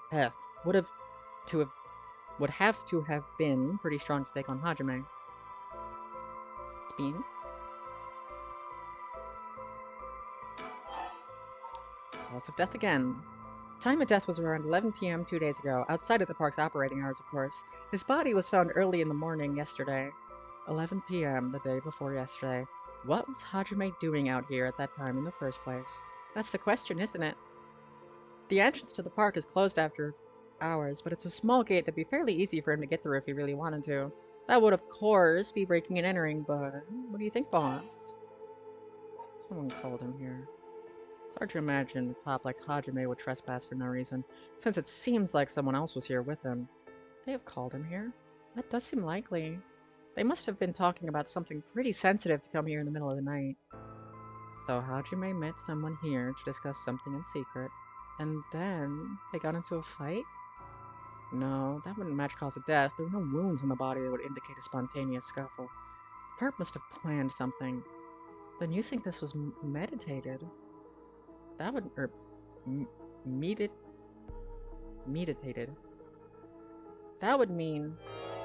to have, would have to have been pretty strong to take on Hajime. Spin. Cause of death again. Time of death was around 11 p.m. 2 days ago, outside of the park's operating hours, of course. His body was found early in the morning yesterday. 11 p.m. the day before yesterday. What was Hajime doing out here at that time in the first place? That's the question, isn't it? The entrance to the park is closed after hours, but it's a small gate that'd be fairly easy for him to get through if he really wanted to. That would, of course, be breaking and entering, but what do you think, boss? Someone called him here. It's hard to imagine a cop like Hajime would trespass for no reason, since it seems like someone else was here with him. They have called him here? That does seem likely. They must have been talking about something pretty sensitive to come here in the middle of the night. So Hajime met someone here to discuss something in secret, and then they got into a fight? No, that wouldn't match cause of death. There were no wounds on the body that would indicate a spontaneous scuffle. The perp must have planned something. Then you think this was meditated? That would, meditated. That would mean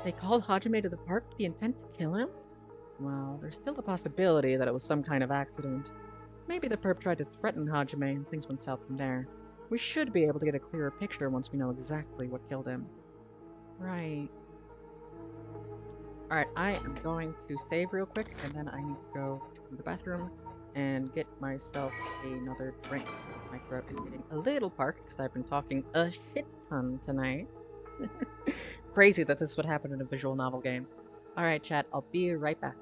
they called Hajime to the park with the intent to kill him? Well, there's still the possibility that it was some kind of accident. Maybe the perp tried to threaten Hajime and things went south from there. We should be able to get a clearer picture once we know exactly what killed him. Right. Alright, I am going to save real quick, and then I need to go to the bathroom and get myself another drink. My throat is getting a little parched because I've been talking a shit ton tonight. Crazy that this would happen in a visual novel game. Alright, chat, I'll be right back.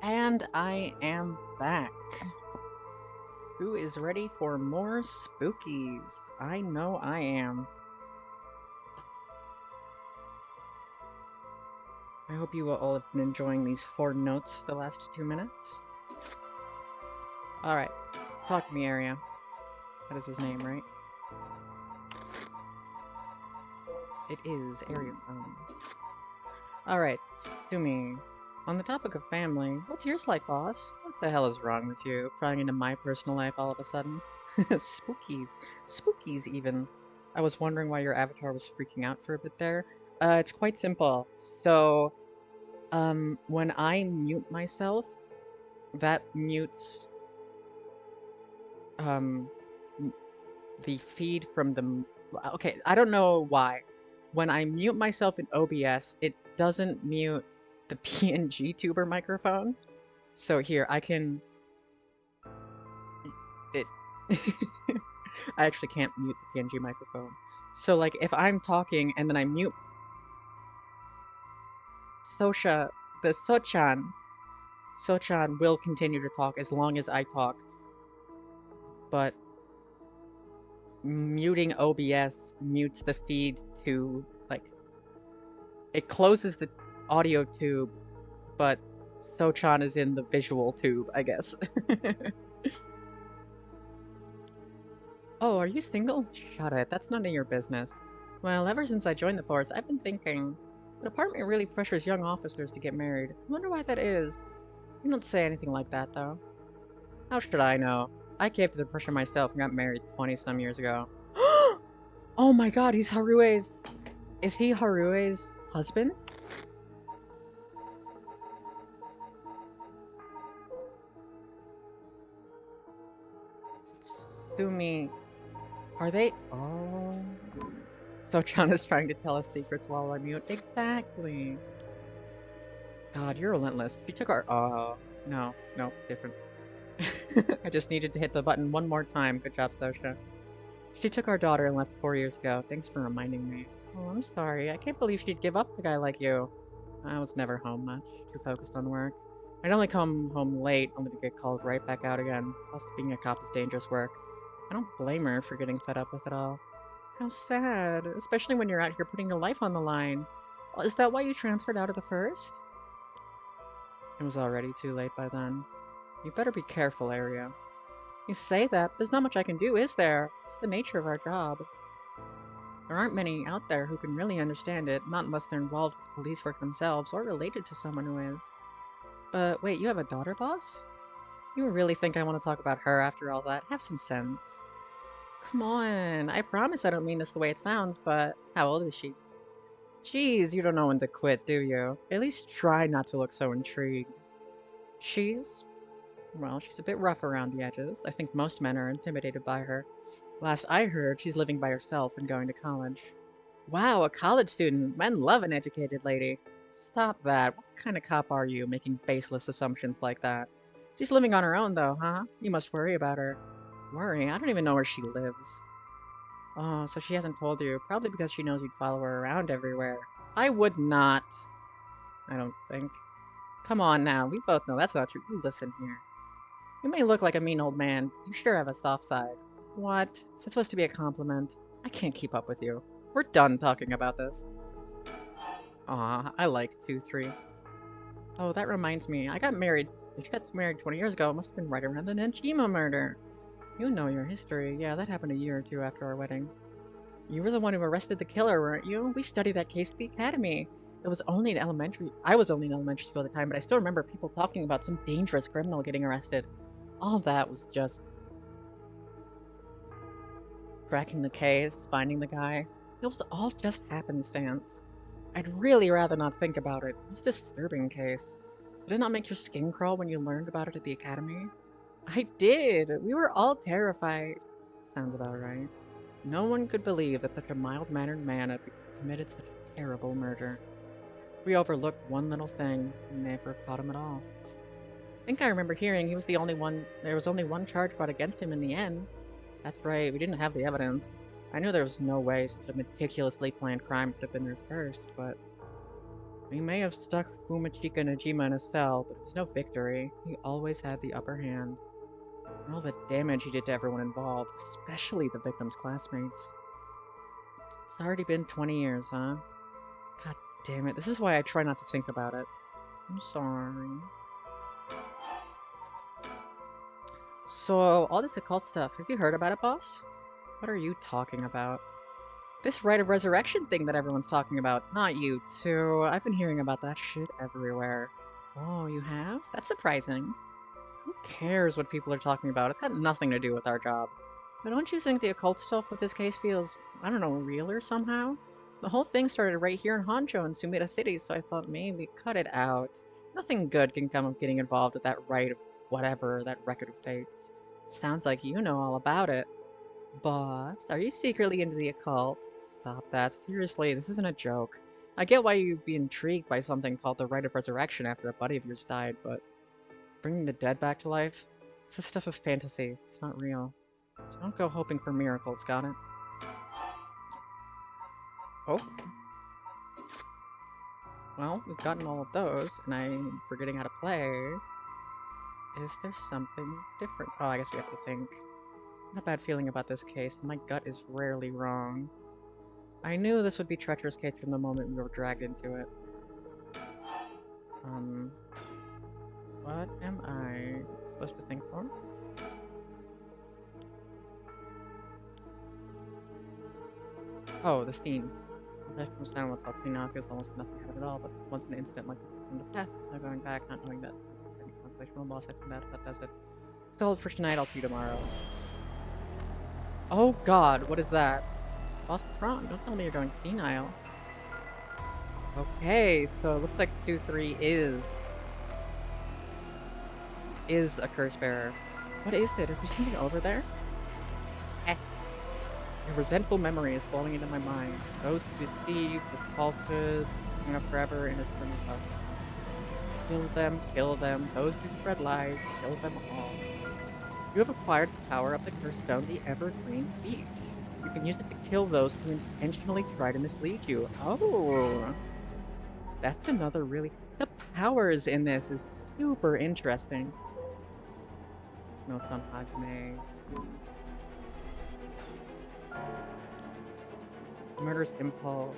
And I am back. Who is ready for more spookies? I know I am. I hope you all have been enjoying these 4 notes for the last 2 minutes. Alright, talk to me, Area. That is his name, right? It is Area Phone. Alright, Sumi. On the topic of family, what's yours like, boss? What the hell is wrong with you? Prying into my personal life all of a sudden? Spookies. Spookies, even. I was wondering why your avatar was freaking out for a bit there. It's quite simple. So, when I mute myself, that mutes, the feed from the... Okay, I don't know why. When I mute myself in OBS, it doesn't mute the PNG tuber microphone. So here, I can... It... I actually can't mute the PNG microphone. So, like, if I'm talking and then I mute... Sochan will continue to talk as long as I talk. But muting OBS mutes the feed to, like... It closes the audio tube, but Sochan is in the visual tube, I guess. Oh, are you single? Shut it, that's none of your business. Well, ever since I joined the force, I've been thinking... The department really pressures young officers to get married. I wonder why that is. You don't say anything like that, though. How should I know? I caved to the pressure myself and got married 20-some years ago. Oh my god, he's Harue's... Is he Harue's husband? Sumi... Are they... Oh... Sochan is trying to tell us secrets while I mute. Exactly. God, you're relentless. She took our... Oh... No, different. I just needed to hit the button one more time. Good job, Sosha. She took our daughter and left 4 years ago. Thanks for reminding me. Oh, I'm sorry. I can't believe she'd give up a guy like you. I was never home much. Too focused on work. I'd only come home late, only to get called right back out again. Plus, being a cop is dangerous work. I don't blame her for getting fed up with it all. How sad, especially when you're out here putting your life on the line. Well, is that why you transferred out of the first? It was already too late by then. You better be careful, Area. You say that, but there's not much I can do, is there? It's the nature of our job. There aren't many out there who can really understand it, not unless they're involved with police work themselves or related to someone who is. But wait, you have a daughter, boss? You really think I want to talk about her after all that? Have some sense. Come on, I promise I don't mean this the way it sounds, but how old is she? Jeez, you don't know when to quit, do you? At least try not to look so intrigued. Well, she's a bit rough around the edges. I think most men are intimidated by her. Last I heard, she's living by herself and going to college. Wow, a college student! Men love an educated lady. Stop that. What kind of cop are you, making baseless assumptions like that? She's living on her own, though, huh? You must worry about her. Worry? I don't even know where she lives. Oh, so she hasn't told you. Probably because she knows you'd follow her around everywhere. I would not. I don't think. Come on now, we both know that's not true. You listen here. You may look like a mean old man. You sure have a soft side. What? Is this supposed to be a compliment? I can't keep up with you. We're done talking about this. Aw, I like 2-3. Oh, that reminds me. I got married. If you got married 20 years ago, it must have been right around the Nenjima murder. You know your history. Yeah, that happened a year or 2 after our wedding. You were the one who arrested the killer, weren't you? We studied that case at the academy. I was only in elementary school at the time, but I still remember people talking about some dangerous criminal getting arrested. All that was just... cracking the case, finding the guy. It was all just happenstance. I'd really rather not think about it. It was a disturbing case. Did it not make your skin crawl when you learned about it at the academy? I did! We were all terrified. Sounds about right. No one could believe that such a mild-mannered man had committed such a terrible murder. We overlooked one little thing, and never caught him at all. I think I remember hearing there was only one charge brought against him in the end. That's right, we didn't have the evidence. I knew there was no way such a meticulously planned crime could have been reversed, but... We may have stuck Fumachika Najima in a cell, but it was no victory. He always had the upper hand. All the damage you did to everyone involved, especially the victim's classmates. It's already been 20 years, huh? God damn it. This is why I try not to think about it. I'm sorry. So, all this occult stuff, have you heard about it, boss? What are you talking about? This rite of resurrection thing that everyone's talking about. Not you, too. I've been hearing about that shit everywhere. Oh, you have? That's surprising. Who cares what people are talking about? It's got nothing to do with our job. But don't you think the occult stuff with this case feels, I don't know, realer somehow? The whole thing started right here in Honjo in Sumida City, so I thought maybe cut it out. Nothing good can come of getting involved with that rite of whatever, that record of fates. Sounds like you know all about it. Boss, are you secretly into the occult? Stop that. Seriously, this isn't a joke. I get why you'd be intrigued by something called the Rite of Resurrection after a buddy of yours died, but bringing the dead back to life? It's the stuff of fantasy. It's not real. So don't go hoping for miracles, got it? Oh. Well, we've gotten all of those, and I'm forgetting how to play. Is there something different? Oh, I guess we have to think. Not a bad feeling about this case. My gut is rarely wrong. I knew this would be treacherous case from the moment we were dragged into it. What am I supposed to think for? Oh, the scene. Life comes down what's up now feels almost nothing happened at all, but once an incident like this is in the past, no going back, not knowing that this is any consolation from the boss, I think that does it. Let's call it for tonight, I'll see you tomorrow. Oh god, what is that? Boss, what's wrong? Don't tell me you're going senile. Okay, so it looks like 2-3 is a curse bearer. What is it? Is there something over there? Eh. A resentful memory is flowing into my mind. Those who deceive with falsehoods, hang up forever in eternal love. Kill them. Those who spread lies, kill them all. You have acquired the power of the cursed stone, the evergreen beach. You can use it to kill those who intentionally try to mislead you. Oh, that's another really... The powers in this is super interesting. Notes on Hajime. Murderous impulse.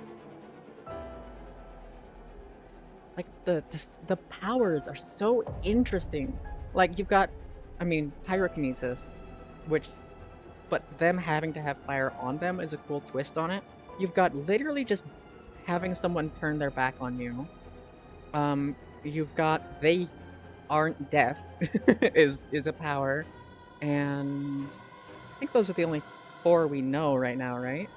Like, the powers are so interesting. Like, you've got, I mean, pyrokinesis, which, but them having to have fire on them is a cool twist on it. You've got literally just having someone turn their back on you. You've got they aren't deaf is a power, and I think those are the only 4 we know right now, right?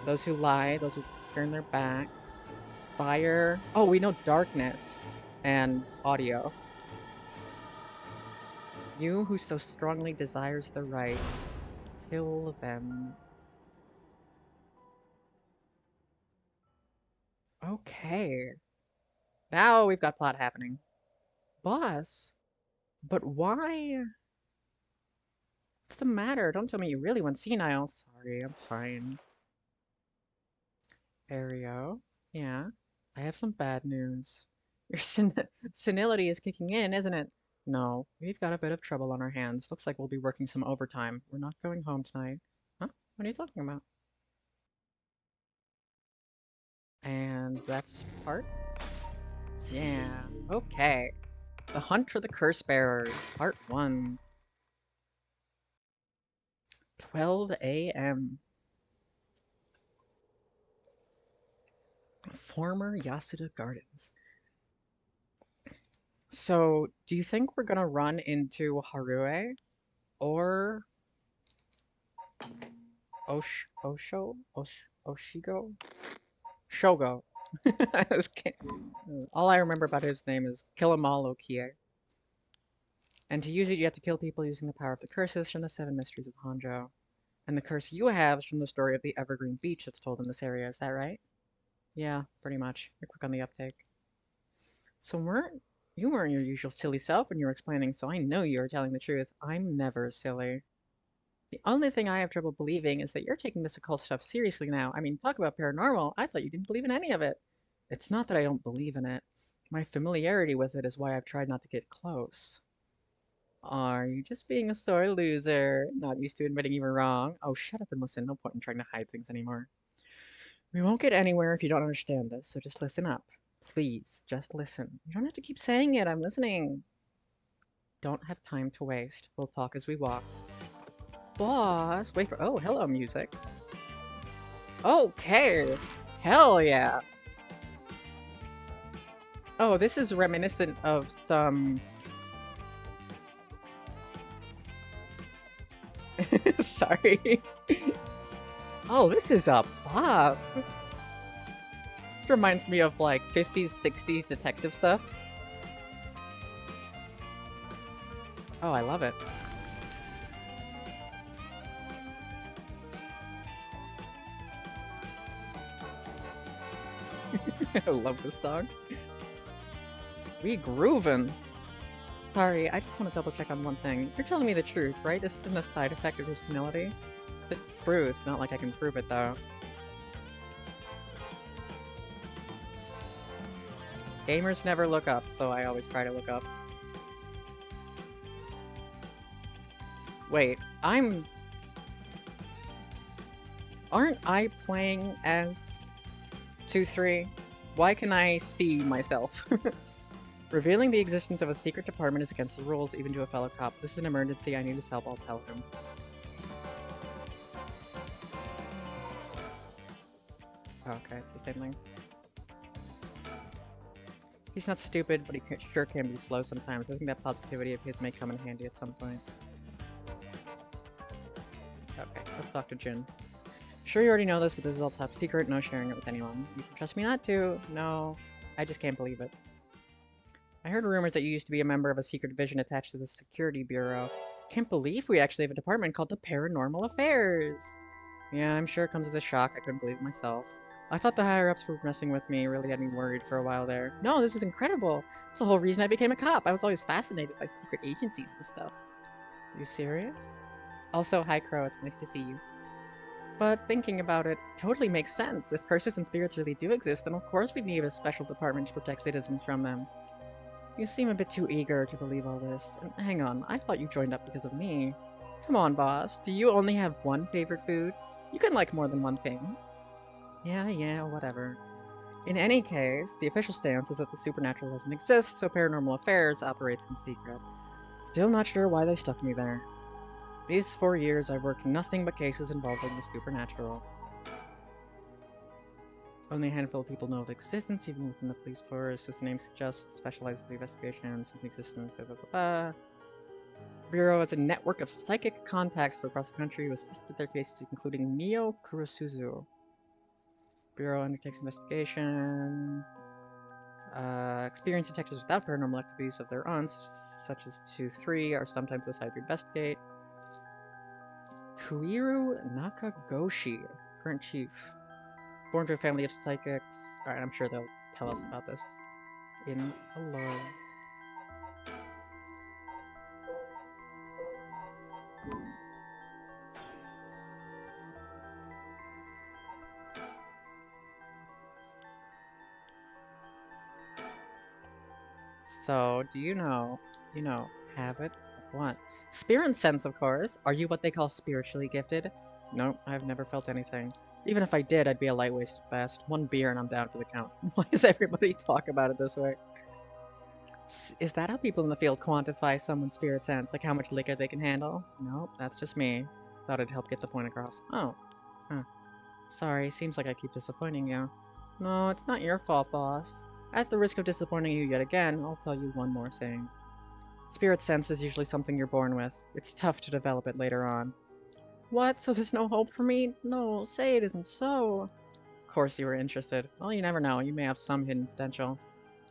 Those who lie, those who turn their back, fire. Oh, we know darkness and audio. You who so strongly desires the right, kill them. Okay. Now we've got plot happening. Boss? But why? What's the matter? Don't tell me you really went senile. Sorry, I'm fine. Ario? Yeah? I have some bad news. Your senility is kicking in, isn't it? No, we've got a bit of trouble on our hands. Looks like we'll be working some overtime. We're not going home tonight. Huh? What are you talking about? And that's part? Yeah. Okay. The Hunt for the Curse Bearers, Part 1. 12 a.m. Former Yasuda Gardens. So, do you think we're gonna run into Harue or Oshigo? Shogo. All I remember about his name is Kill 'em all, Okie. And to use it, you have to kill people using the power of the curses from the 7 mysteries of Honjo. And the curse you have is from the story of the Evergreen Beach that's told in this area, is that right? Yeah, pretty much. You're quick on the uptake. So you weren't your usual silly self when you were explaining, so I know you were telling the truth. I'm never silly. The only thing I have trouble believing is that you're taking this occult stuff seriously now. I mean, talk about paranormal. I thought you didn't believe in any of it. It's not that I don't believe in it. My familiarity with it is why I've tried not to get close. Are you just being a sore loser? Not used to admitting you were wrong? Oh, shut up and listen. No point in trying to hide things anymore. We won't get anywhere if you don't understand this, so just listen up. Please, just listen. You don't have to keep saying it. I'm listening. Don't have time to waste. We'll talk as we walk. Boss, wait for— oh, hello, music. Okay. Hell yeah. Oh, this is reminiscent of some... Sorry. Oh, this is a pop. This reminds me of like 50s, 60s detective stuff. Oh, I love it. I love this song. We groovin'. Sorry, I just want to double check on one thing. You're telling me the truth, right? This isn't a side effect of your senility? The truth, not like I can prove it though. Gamers never look up, so I always try to look up. Wait, aren't I playing as 2-3? Why can I see myself? Revealing the existence of a secret department is against the rules, even to a fellow cop. This is an emergency. I need his help. I'll tell him. Okay, it's the same thing. He's not stupid, but he sure can be slow sometimes. I think that positivity of his may come in handy at some point. Okay, let's talk to Jin. Sure you already know this, but this is all top secret. No sharing it with anyone. You can trust me not to. No, I just can't believe it. I heard rumors that you used to be a member of a secret division attached to the Security Bureau. Can't believe we actually have a department called the Paranormal Affairs! Yeah, I'm sure it comes as a shock. I couldn't believe it myself. I thought the higher-ups were messing with me, really had me worried for a while there. No, this is incredible! It's the whole reason I became a cop. I was always fascinated by secret agencies and stuff. Are you serious? Also, hi Crow, it's nice to see you. But thinking about it, totally makes sense. If curses and spirits really do exist, then of course we need a special department to protect citizens from them. You seem a bit too eager to believe all this. And hang on, I thought you joined up because of me. Come on, boss. Do you only have one favorite food? You can like more than one thing. Yeah, whatever. In any case, the official stance is that the supernatural doesn't exist, so Paranormal Affairs operates in secret. Still not sure why they stuck me there. These 4 years, I've worked nothing but cases involving the supernatural. Only a handful of people know of existence, even within the police force. As the name suggests, specializes in the investigation, something existence, blah blah blah. Bureau has a network of psychic contacts from across the country who assist with their cases, including Mio Kurosuzu. Bureau undertakes investigation. Experienced detectives without paranormal activities of their own, such as 2-3, are sometimes assigned to investigate. Kuiru Nakagoshi, current chief. Born to a family of psychics. Alright, I'm sure they'll tell us about this in a lore. So, do you know, habit of what? Spirit sense, of course. Are you what they call spiritually gifted? Nope, I've never felt anything. Even if I did, I'd be a lightweight at best. One beer and I'm down for the count. Why does everybody talk about it this way? Is that how people in the field quantify someone's spirit sense? Like how much liquor they can handle? Nope, that's just me. Thought it'd help get the point across. Oh. Huh. Sorry, seems like I keep disappointing you. No, it's not your fault, boss. At the risk of disappointing you yet again, I'll tell you one more thing. Spirit sense is usually something you're born with. It's tough to develop it later on. What? So there's no hope for me? No, say it isn't so. Of course you were interested. Well, you never know. You may have some hidden potential.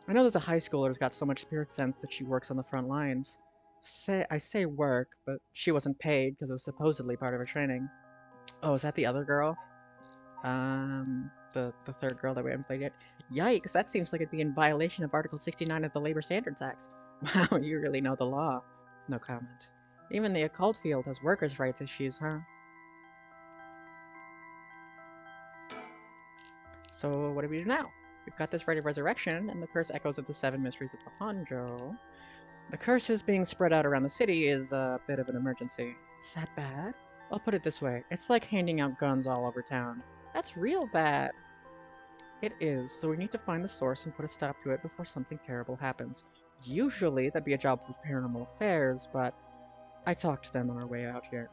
I know that the high schooler's got so much spirit sense that she works on the front lines. I say work, but she wasn't paid because it was supposedly part of her training. Oh, is that the other girl? The third girl that we haven't played yet. Yikes, that seems like it'd be in violation of Article 69 of the Labor Standards Act. Wow, you really know the law. No comment. Even the occult field has workers' rights issues, huh? So, what do we do now? We've got this rite of resurrection, and the curse echoes of the 7 mysteries of the Honjo. The curses being spread out around the city is a bit of an emergency. Is that bad? I'll put it this way. It's like handing out guns all over town. That's real bad. It is, so we need to find the source and put a stop to it before something terrible happens. Usually, that'd be a job for Paranormal Affairs, but I talked to them on our way out here.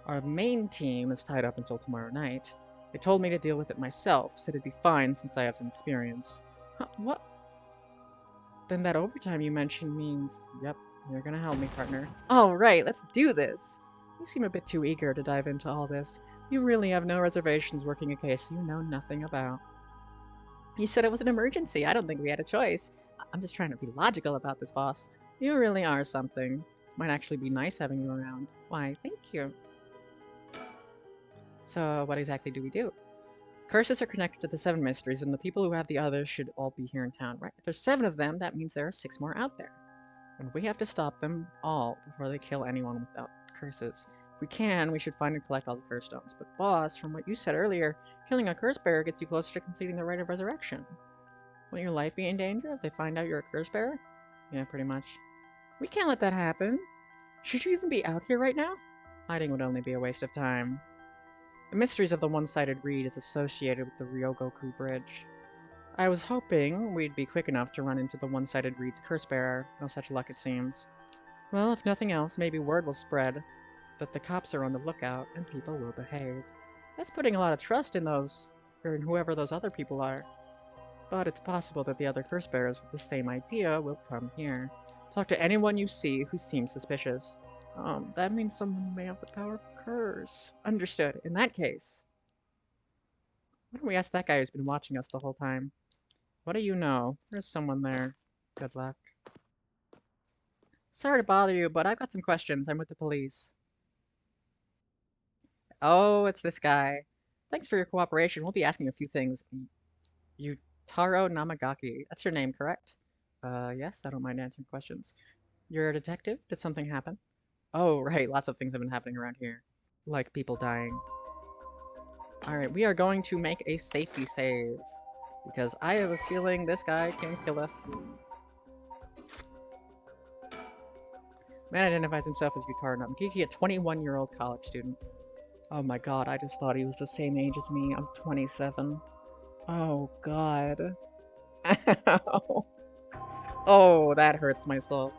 Our main team is tied up until tomorrow night. They told me to deal with it myself, said it'd be fine since I have some experience. Huh, what? Then that overtime you mentioned means... Yep, you're gonna help me, partner. All right, let's do this! You seem a bit too eager to dive into all this. You really have no reservations working a case you know nothing about. You said it was an emergency. I don't think we had a choice. I'm just trying to be logical about this, boss. You really are something. Might actually be nice having you around. Why, thank you. So, what exactly do we do? Curses are connected to the 7 mysteries, and the people who have the others should all be here in town, right? If there's 7 of them, that means there are 6 more out there. And we have to stop them all before they kill anyone without curses. If we can, we should find and collect all the curse stones. But boss, from what you said earlier, killing a curse bearer gets you closer to completing the rite of resurrection. Won't your life be in danger if they find out you're a curse bearer? Yeah, pretty much. We can't let that happen. Should you even be out here right now? Hiding would only be a waste of time. The mysteries of the one-sided reed is associated with the Ryogoku Bridge. I was hoping we'd be quick enough to run into the one-sided reed's curse bearer. No such luck, it seems. Well, if nothing else, maybe word will spread that the cops are on the lookout and people will behave. That's putting a lot of trust in in whoever those other people are. But it's possible that the other curse bearers with the same idea will come here. Talk to anyone you see who seems suspicious. That means someone may have the power of curse. Understood. In that case, why don't we ask that guy who's been watching us the whole time? What do you know? There's someone there. Good luck. Sorry to bother you, but I've got some questions. I'm with the police. Oh, it's this guy. Thanks for your cooperation. We'll be asking a few things. Yutaro Namagaki. That's your name, correct? Yes, I don't mind answering questions. You're a detective? Did something happen? Oh, right. Lots of things have been happening around here. Like people dying. Alright, we are going to make a safety save. Because I have a feeling this guy can kill us. Man identifies himself as Yutaro Namagaki, a 21-year-old college student. Oh my god, I just thought he was the same age as me. I'm 27. Oh god. Ow. Oh, that hurts my soul.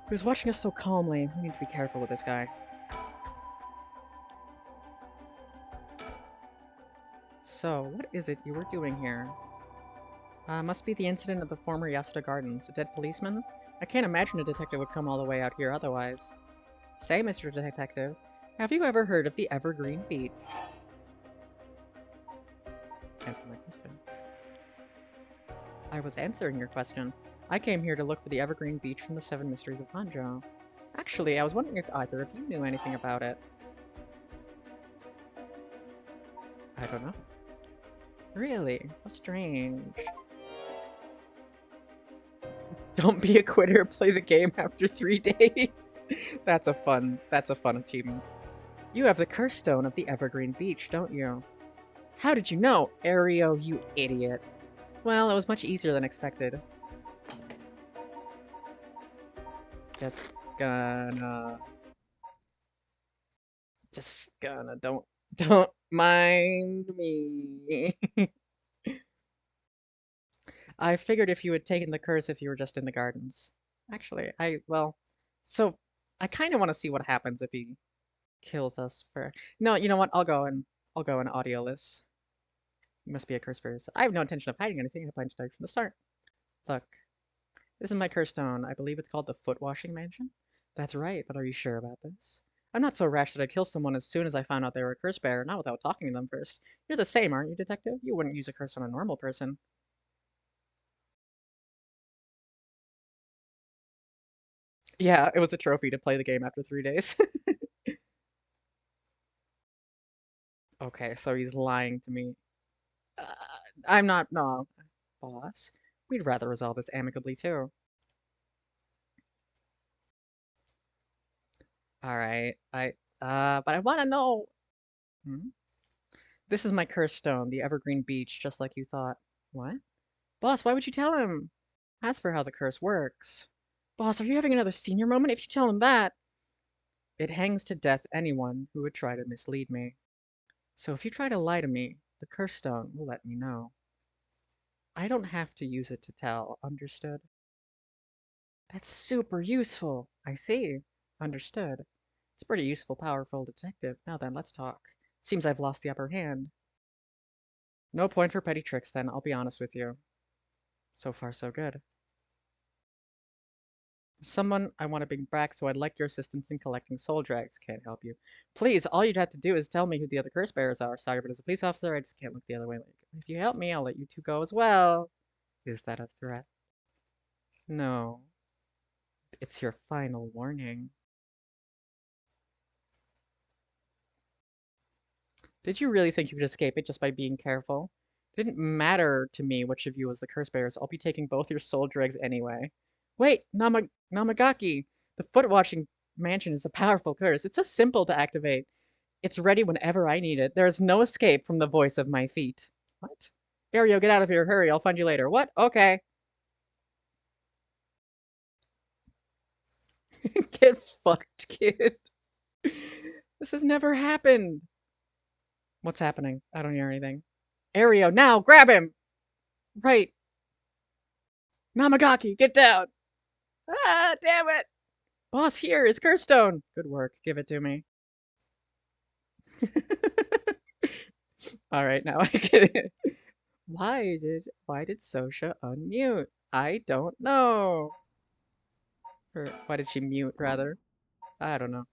He was watching us so calmly. We need to be careful with this guy. So, what is it you were doing here? Must be the incident at the former Yasuda Gardens. A dead policeman? I can't imagine a detective would come all the way out here otherwise. Say, Mr. Detective, have you ever heard of the Evergreen Beach? Answer my question. I was answering your question. I came here to look for the Evergreen Beach from the 7 Mysteries of Honjo. Actually, I was wondering if either of you knew anything about it. I don't know. Really? How strange. Don't be a quitter, play the game after 3 days. That's a fun achievement. You have the curse stone of the Evergreen Beach, don't you? How did you know? Ario, you idiot. Well, it was much easier than expected. Just gonna, don't mind me. I figured if you had taken the curse if you were just in the gardens. Actually, so I kind of want to see what happens if he kills us for. No, you know what? I'll go and audio this. You must be a curse bearer. I have no intention of hiding anything. I plan to die from the start. Look, this is my curse stone. I believe it's called the Foot Washing Mansion. That's right, but are you sure about this? I'm not so rash that I'd kill someone as soon as I found out they were a curse bearer, not without talking to them first. You're the same, aren't you, detective? You wouldn't use a curse on a normal person. Yeah, it was a trophy to play the game after 3 days. Okay, so he's lying to me. Uh, I'm not, no, boss. We'd rather resolve this amicably, too. Alright, but I want to know. Hmm? This is my curse stone, the Evergreen Beach, just like you thought. What? Boss, why would you tell him? As for how the curse works. Boss, are you having another senior moment? If you tell him that... It hangs to death anyone who would try to mislead me. So if you try to lie to me, the curse stone will let me know. I don't have to use it to tell, understood? That's super useful. I see. Understood. It's a pretty useful, powerful detective. Now then, let's talk. Seems I've lost the upper hand. No point for petty tricks then, I'll be honest with you. So far, so good. Someone I want to bring back, so I'd like your assistance in collecting soul drags. Can't help you. Please, all you'd have to do is tell me who the other curse bearers are. Sorry, but as a police officer, I just can't look the other way. If you help me, I'll let you two go as well. Is that a threat? No. It's your final warning. Did you really think you could escape it just by being careful? It didn't matter to me which of you was the curse bearers. I'll be taking both your soul dregs anyway. Wait, Namagaki! The foot-washing mansion is a powerful curse. It's so simple to activate. It's ready whenever I need it. There is no escape from the voice of my feet. What? Ario, get out of here. Hurry, I'll find you later. What? Okay. Get fucked, kid. This has never happened. What's happening? I don't hear anything. Ario, now! Grab him! Right. Namagaki, get down! Ah, damn it! Boss, here is Curse Stone! Good work. Give it to me. Alright, now I get it. Why did Sotia unmute? I don't know. Or why did she mute, rather? I don't know.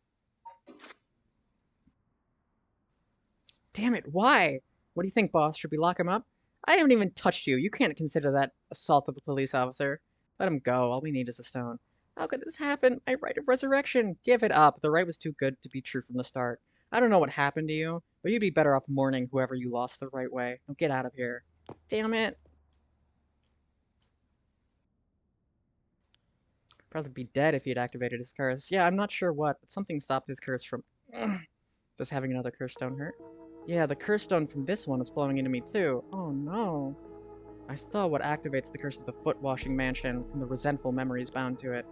Damn it, why? What do you think, boss? Should we lock him up? I haven't even touched you. You can't consider that assault of a police officer. Let him go. All we need is a stone. How could this happen? My right of resurrection. Give it up. The right was too good to be true from the start. I don't know what happened to you, but you'd be better off mourning whoever you lost the right way. Now get out of here. Damn it. Probably be dead if he had activated his curse. Yeah, I'm not sure what, but something stopped his curse from... Does having another curse stone hurt? Yeah, the curse stone from this one is flowing into me too. Oh no. I saw what activates the curse of the foot-washing mansion and the resentful memories bound to it.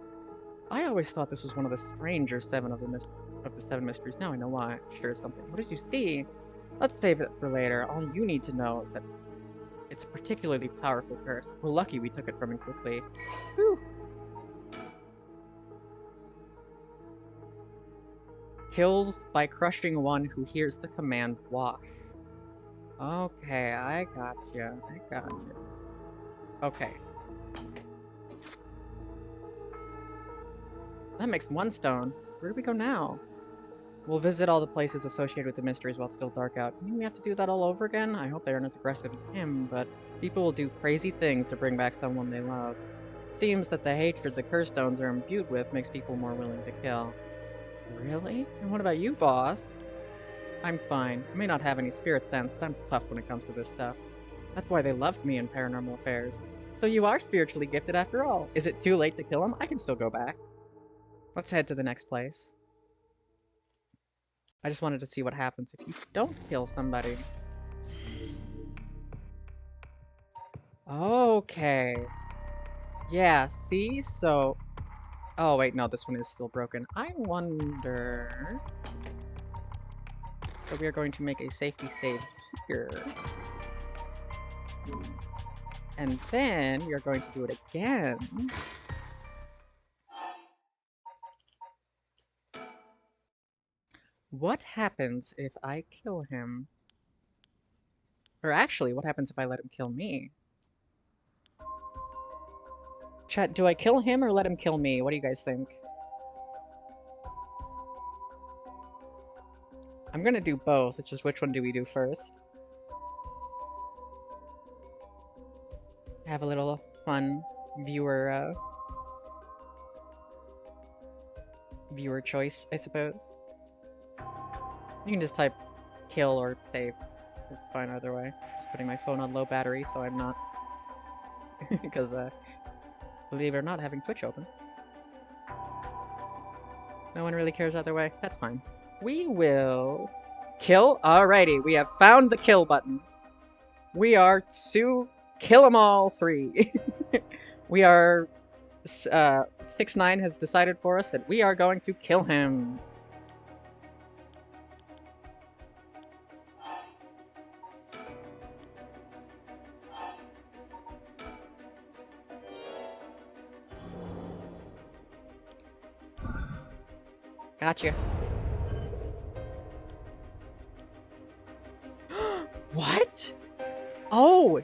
I always thought this was one of the stranger seven of the seven mysteries. Now I know why. Sure is something. What did you see? Let's save it for later. All you need to know is that it's a particularly powerful curse. We're lucky we took it from him quickly. Whew. Kills by crushing one who hears the command wash. Okay, I gotcha. Okay. That makes one stone. Where do we go now? We'll visit all the places associated with the mysteries while it's still dark out. You mean we have to do that all over again? I hope they aren't as aggressive as him, but people will do crazy things to bring back someone they love. Seems that the hatred the curse stones are imbued with makes people more willing to kill. Really? And what about you, boss? I'm fine. I may not have any spirit sense, but I'm tough when it comes to this stuff. That's why they loved me in Paranormal Affairs. So you are spiritually gifted after all. Is it too late to kill him? I can still go back. Let's head to the next place. I just wanted to see what happens if you don't kill somebody. Okay. Yeah, see? So... Oh, wait, no, this one is still broken. I wonder... So we are going to make a safety stage here. And then we are going to do it again. What happens if I kill him? Or actually, what happens if I let him kill me? Chat, do I kill him or let him kill me? What do you guys think? I'm gonna do both. It's just which one do we do first? Have a little fun viewer choice, I suppose. You can just type kill or save. It's fine either way. Just putting my phone on low battery so I'm not... because, believe it or not, having Twitch open. No one really cares either way. That's fine. We will... kill? Alrighty, we have found the kill button. We are to kill them all 3. We are 6ix9ine has decided for us that we are going to kill him. Gotcha. What? Oh!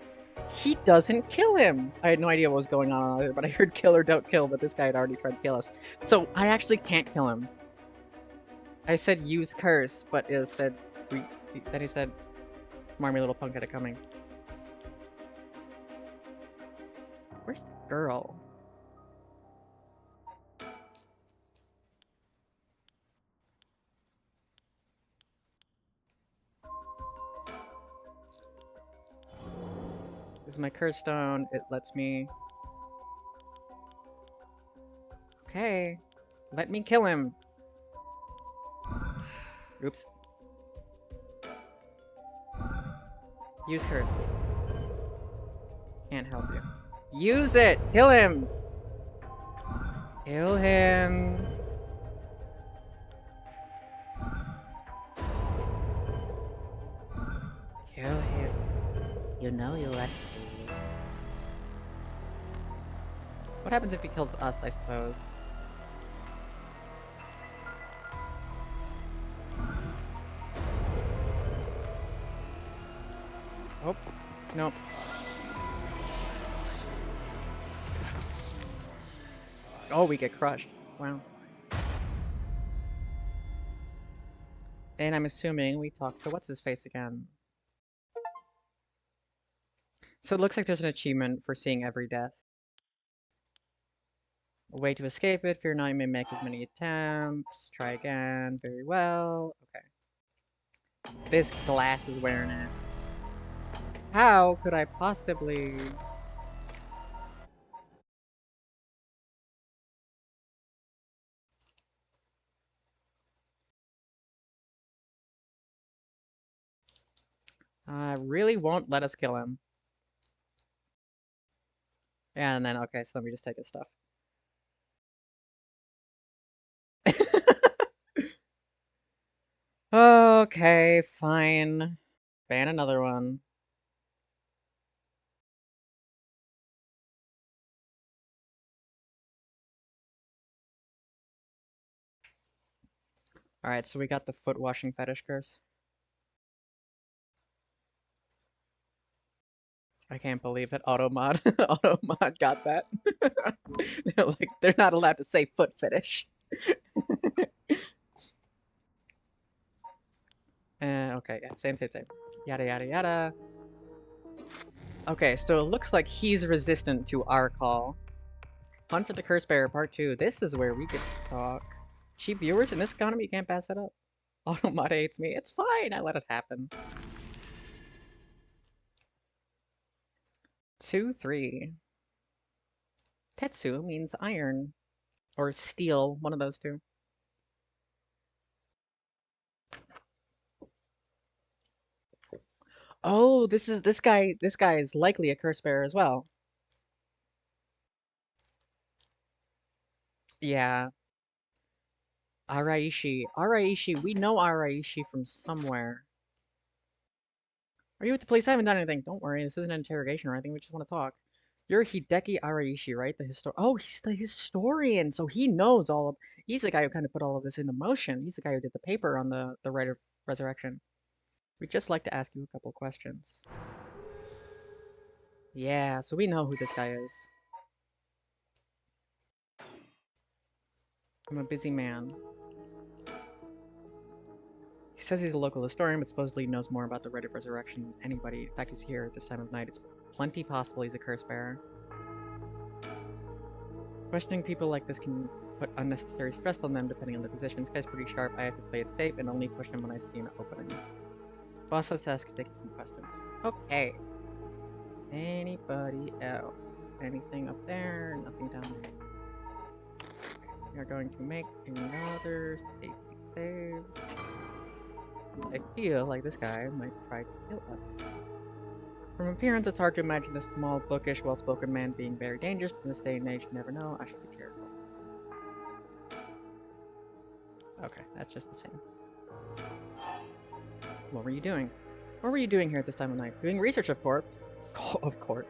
He doesn't kill him! I had no idea what was going on either, but I heard kill or don't kill, but this guy had already tried to kill us. So, I actually can't kill him. I said use curse, but then he said, smarmy little punk had it coming. Where's the girl? This is my curse stone. It lets me... Okay. Let me kill him. Oops. Use curse. Can't help you. Use it! Kill him! Kill him! Kill him. You know you let me. What happens if he kills us, I suppose? Oh, nope. Oh, we get crushed. Wow. And I'm assuming we talk to what's-his-face again. So it looks like there's an achievement for seeing every death. A way to escape it. Fear not, you may make as many attempts. Try again. Very well. Okay. This glass is wearing it. How could I possibly... really won't let us kill him. Yeah, and then, okay, so let me just take his stuff. Okay, fine. Ban another one. Alright, so we got the foot washing fetish curse. I can't believe that Automod Automod got that. Like, they're not allowed to say foot fetish. Okay, yeah, same. Yada yada yada. Okay, so it looks like he's resistant to our call. Hunt for the Curse Bearer Part 2. This is where we get to talk. Cheap viewers in this economy, you can't pass that up. Automod hates me. It's fine, I let it happen. 2, 3. Tetsu means iron. Or steel, one of those two. Oh, this guy is likely a curse bearer as well. Yeah. Araishi, we know Araishi from somewhere. Are you with the police? I haven't done anything. Don't worry, this isn't an interrogation or anything, we just want to talk. You're Hideki Araishi, right? Oh, he's the historian, so he knows all of... He's the guy who kind of put all of this into motion. He's the guy who did the paper on the Rite of Resurrection. We'd just like to ask you a couple questions. Yeah, so we know who this guy is. I'm a busy man. He says he's a local historian, but supposedly knows more about the Rite of Resurrection than anybody. In fact, he's here at this time of night. It's plenty possible he's a curse bearer. Questioning people like this can put unnecessary stress on them depending on the position. This guy's pretty sharp. I have to play it safe and only push him when I see an opening. Boss, let's ask Dick some questions. Okay. Anybody else? Anything up there? Nothing down there. We are going to make another safety save. I feel like this guy might try to kill us. From appearance, it's hard to imagine this small, bookish, well-spoken man being very dangerous, but in this day and age, you never know. I should be careful. Okay, that's just the same. What were you doing? What were you doing here at this time of night? Doing research, of course. Of course.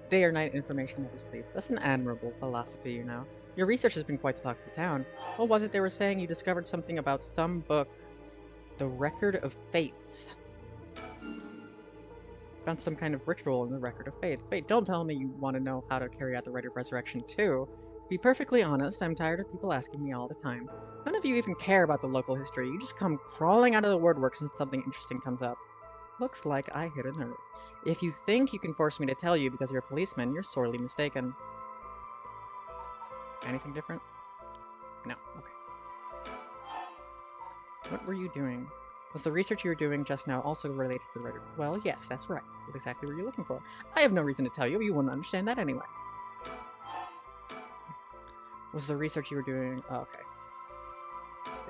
Day or night, information never sleeps. That's an admirable philosophy, you know. Your research has been quite the talk of the town. What was it they were saying? You discovered something about some book. The Record of Fates. Found some kind of ritual in the Record of Fates. Wait, don't tell me you want to know how to carry out the Rite of Resurrection too. To be perfectly honest, I'm tired of people asking me all the time. None of you even care about the local history. You just come crawling out of the woodwork when something interesting comes up. Looks like I hit a nerve. If you think you can force me to tell you because you're a policeman, you're sorely mistaken. Anything different? No. Okay. What were you doing? Was the research you were doing just now also related to the writer? Well, yes, that's right. That's exactly what you're looking for. I have no reason to tell you. You wouldn't understand that anyway. Was the research you were doing... Oh, okay.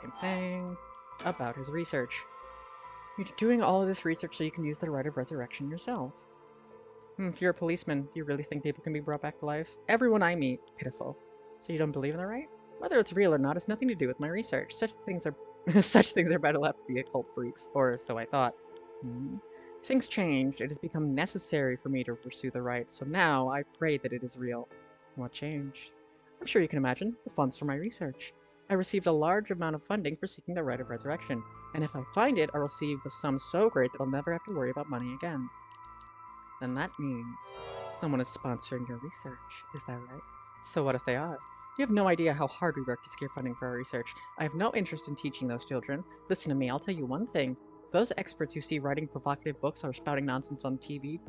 Same thing. About his research. You're doing all of this research so you can use the Rite of Resurrection yourself. If you're a policeman, do you really think people can be brought back to life? Everyone I meet, pitiful. So you don't believe in the right? Whether it's real or not has nothing to do with my research. Such things are better left to the occult freaks, or so I thought. Things changed. It has become necessary for me to pursue the right, so now I pray that it is real. What changed? I'm sure you can imagine. The funds for my research. I received a large amount of funding for seeking the Rite of Resurrection, and if I find it, I'll receive a sum so great that I'll never have to worry about money again. Then that means someone is sponsoring your research, is that right? So what if they are? You have no idea how hard we work to secure funding for our research. I have no interest in teaching those children. Listen to me, I'll tell you one thing. Those experts you see writing provocative books or spouting nonsense on TV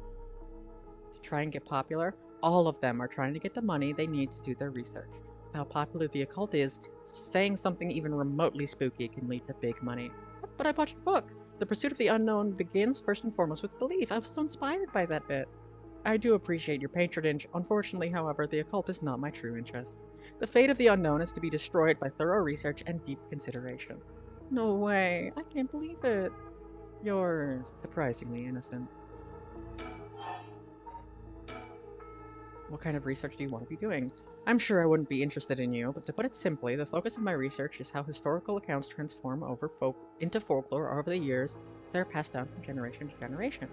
to try and get popular, all of them are trying to get the money they need to do their research. How popular the occult is, saying something even remotely spooky can lead to big money. But I bought your book. The pursuit of the unknown begins first and foremost with belief. I was so inspired by that bit. I do appreciate your patronage. Unfortunately, however, the occult is not my true interest. The fate of the unknown is to be destroyed by thorough research and deep consideration. No way. I can't believe it. You're surprisingly innocent. What kind of research do you want to be doing? I'm sure I wouldn't be interested in you, but to put it simply, the focus of my research is how historical accounts transform into folklore over the years they're passed down from generation to generation.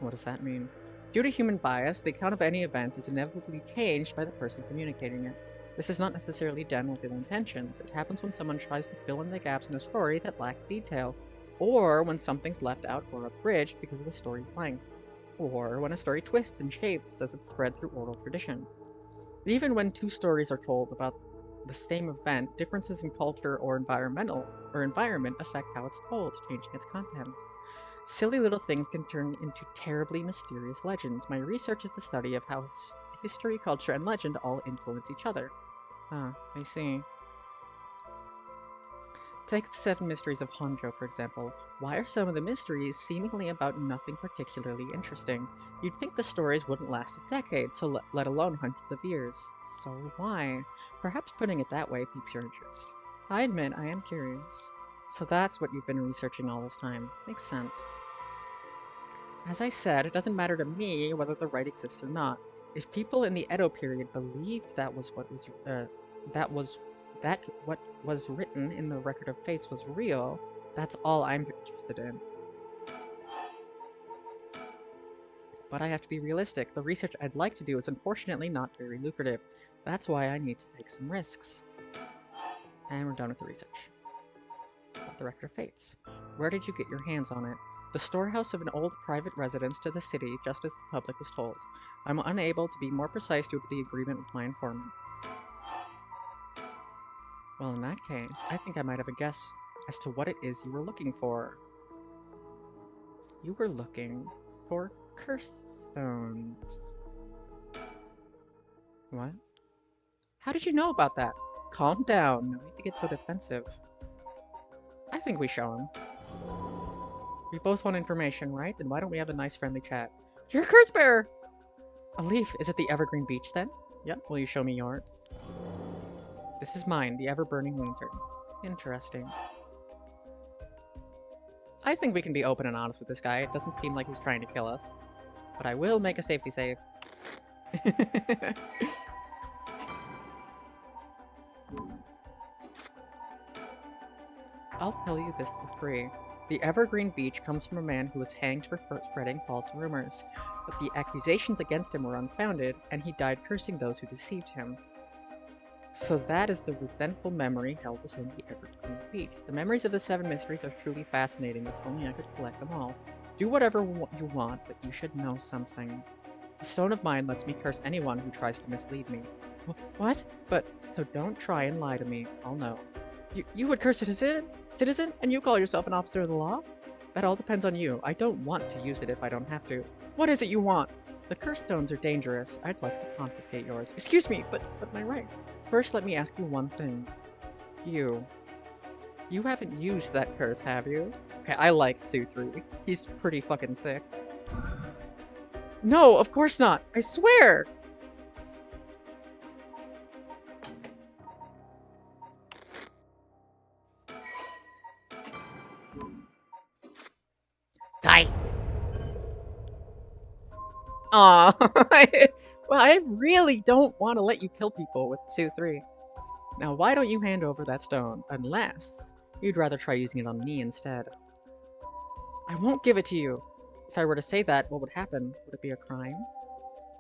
What does that mean? Due to human bias, the account of any event is inevitably changed by the person communicating it. This is not necessarily done with ill intentions. It happens when someone tries to fill in the gaps in a story that lacks detail, or when something's left out or abridged because of the story's length, or when a story twists and shapes as it's spread through oral tradition. Even when two stories are told about the same event, differences in culture or environment affect how it's told, changing its content. Silly little things can turn into terribly mysterious legends. My research is the study of how history, culture, and legend all influence each other. Ah, I see. Take the 7 mysteries of Honjo, for example. Why are some of the mysteries seemingly about nothing particularly interesting? You'd think the stories wouldn't last a decade, so let alone hundreds of years. So why? Perhaps putting it that way piques your interest. I admit I am curious. So that's what you've been researching all this time. Makes sense. As I said, it doesn't matter to me whether the right exists or not. If people in the Edo period believed that what was written in the Record of Fates was real, that's all I'm interested in. But I have to be realistic. The research I'd like to do is unfortunately not very lucrative. That's why I need to take some risks. And we're done with the research. The Record of Fates. Where did you get your hands on it? The storehouse of an old private residence to the city, just as the public was told. I'm unable to be more precise due to the agreement with my informant. Well, in that case, I think I might have a guess as to what it is you were looking for. You were looking for curse stones. What? How did you know about that? Calm down. No need to get so defensive. I think we show him. We both want information, right? Then why don't we have a nice friendly chat? You're a curse bearer! A leaf. Is it the Evergreen Beach then? Yep. Will you show me yours? This is mine, the ever-burning lantern. Interesting. I think we can be open and honest with this guy. It doesn't seem like he's trying to kill us. But I will make a safety save. I'll tell you this for free. The Evergreen Beach comes from a man who was hanged for spreading false rumors, but the accusations against him were unfounded, and he died cursing those who deceived him. So that is the resentful memory held within the Evergreen Beach. The memories of the 7 mysteries are truly fascinating, if only I could collect them all. Do whatever you want, but you should know something. The Stone of Mind lets me curse anyone who tries to mislead me. What? But, so don't try and lie to me. I'll know. You would curse a citizen, and you call yourself an officer of the law? That all depends on you. I don't want to use it if I don't have to. What is it you want? The curse stones are dangerous. I'd like to confiscate yours. Excuse me, but my right. First, let me ask you one thing. You haven't used that curse, have you? Okay, I like 2-3. He's pretty fucking sick. No, of course not. I swear! Die! Aw, well, I really don't want to let you kill people with 2-3. Now, why don't you hand over that stone, unless you'd rather try using it on me instead? I won't give it to you. If I were to say that, what would happen? Would it be a crime?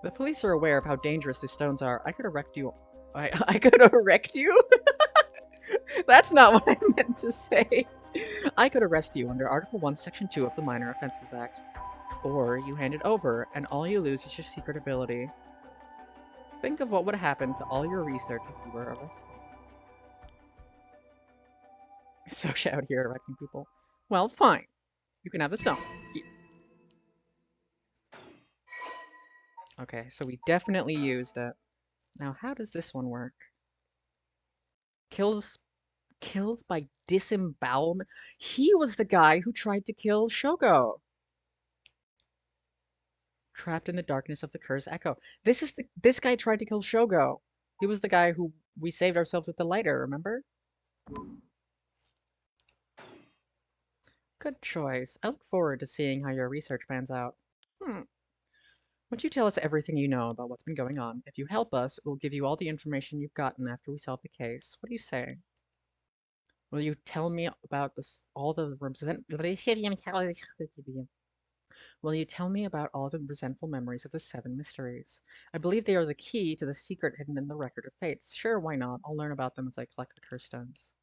The police are aware of how dangerous these stones are. I could erect you. I could erect you? That's not what I meant to say. I could arrest you under Article 1, Section 2 of the Minor Offenses Act. Or you hand it over, and all you lose is your secret ability. Think of what would happen to all your research if you were arrested. So out here erecting people. Well, fine. You can have the stone. Here. Okay, so we definitely used it. Now, how does this one work? Kills by disembowelment? He was the guy who tried to kill Shogo. Trapped in the darkness of the cursed echo. This guy tried to kill Shogo. He was the guy who we saved ourselves with the lighter, remember? Good choice. I look forward to seeing how your research pans out. Would you tell us everything you know about what's been going on? If you help us, we'll give you all the information you've gotten after we solve the case. What do you say? Will you tell me about all the Will you tell me about all the resentful memories of the 7 mysteries? I believe they are the key to the secret hidden in the Record of Fates. Sure, why not? I'll learn about them as I collect the curse stones.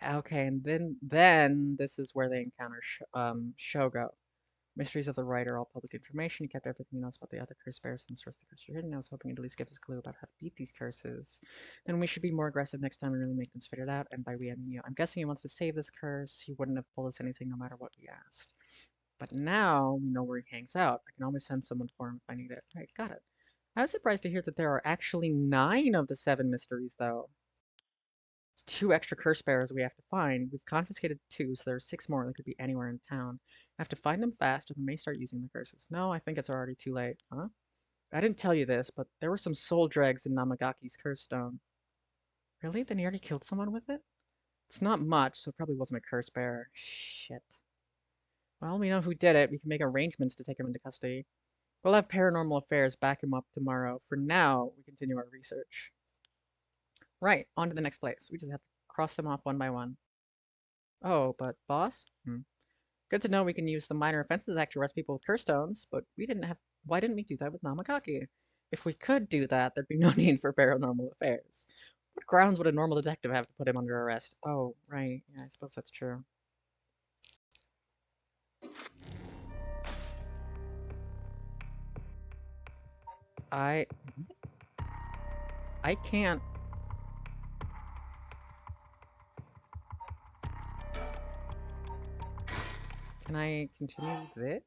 Okay, and then this is where they encounter Shogo. Mysteries of the Writer, all public information. He kept everything he knows about the other curse bears and the source of the curse are hidden. I was hoping to at least give us a clue about how to beat these curses. Then we should be more aggressive next time and really make them figure it out. And by we, I mean you. I'm guessing he wants to save this curse. He wouldn't have told us anything no matter what we asked. But now we know where he hangs out. I can always send someone for him if I need it. Right, got it. I was surprised to hear that there are actually 9 of the 7 mysteries, though. 2 extra curse bearers we have to find. We've confiscated 2, so there's 6 more that could be anywhere in town. I have to find them fast, or they may start using the curses. No, I think it's already too late. Huh? I didn't tell you this, but there were some soul dregs in Namagaki's curse stone. Really? Then he already killed someone with it? It's not much, so it probably wasn't a curse bearer. Shit. Well, we know who did it. We can make arrangements to take him into custody. We'll have Paranormal Affairs back him up tomorrow. For now, we continue our research. Right, on to the next place. We just have to cross them off one by one. Oh, but boss? Good to know we can use the Minor Offenses Act to arrest people with curse stones, but why didn't we do that with Namagaki? If we could do that, there'd be no need for Paranormal Affairs. What grounds would a normal detective have to put him under arrest? Oh, right. Yeah, I suppose that's true. I can't. Can I continue this?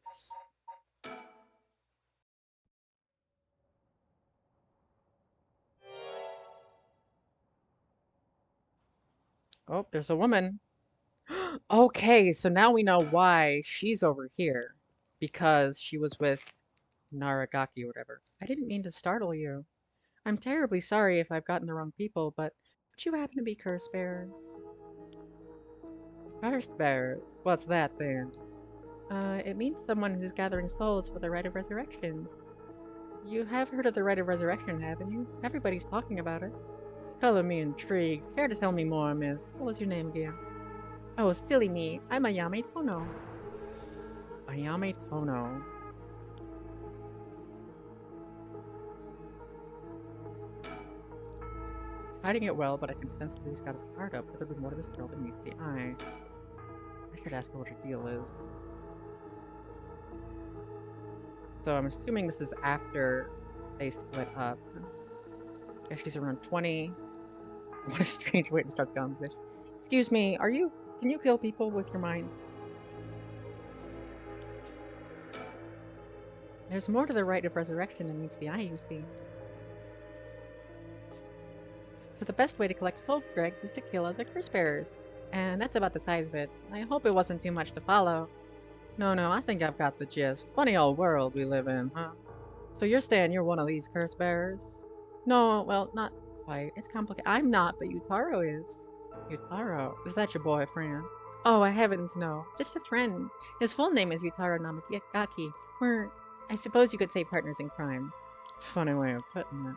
Oh, there's a woman. Okay, so now we know why she's over here. Because she was with Naragaki or whatever. I didn't mean to startle you. I'm terribly sorry if I've gotten the wrong people, but would you happen to be curse bearers? Curse bearers. What's that then? It means someone who's gathering souls for the rite of resurrection. You have heard of the rite of resurrection, haven't you? Everybody's talking about it. Color me intrigued. Care to tell me more, miss? What was your name again? Oh, silly me. I'm Ayame Tono. Ayame Tono. He's hiding it well, but I can sense that he's got his guard up. Could there be more to this girl than meets the eye? I should ask her what her deal is. So I'm assuming this is after they split up. I guess she's around 20. What a strange way to start the conversation. Excuse me, can you kill people with your mind? There's more to the rite of resurrection than meets the eye, you see. So the best way to collect soul dregs is to kill other curse bearers. And that's about the size of it. I hope it wasn't too much to follow. No, I think I've got the gist. Funny old world we live in, huh? So you're saying you're one of these curse bearers? No, well, not quite. It's complicated. I'm not, but Yutaro is. Yutaro? Is that your boyfriend? Oh, heavens no. Just a friend. His full name is Yutaro Namagaki. We're, I suppose you could say, partners in crime. Funny way of putting it.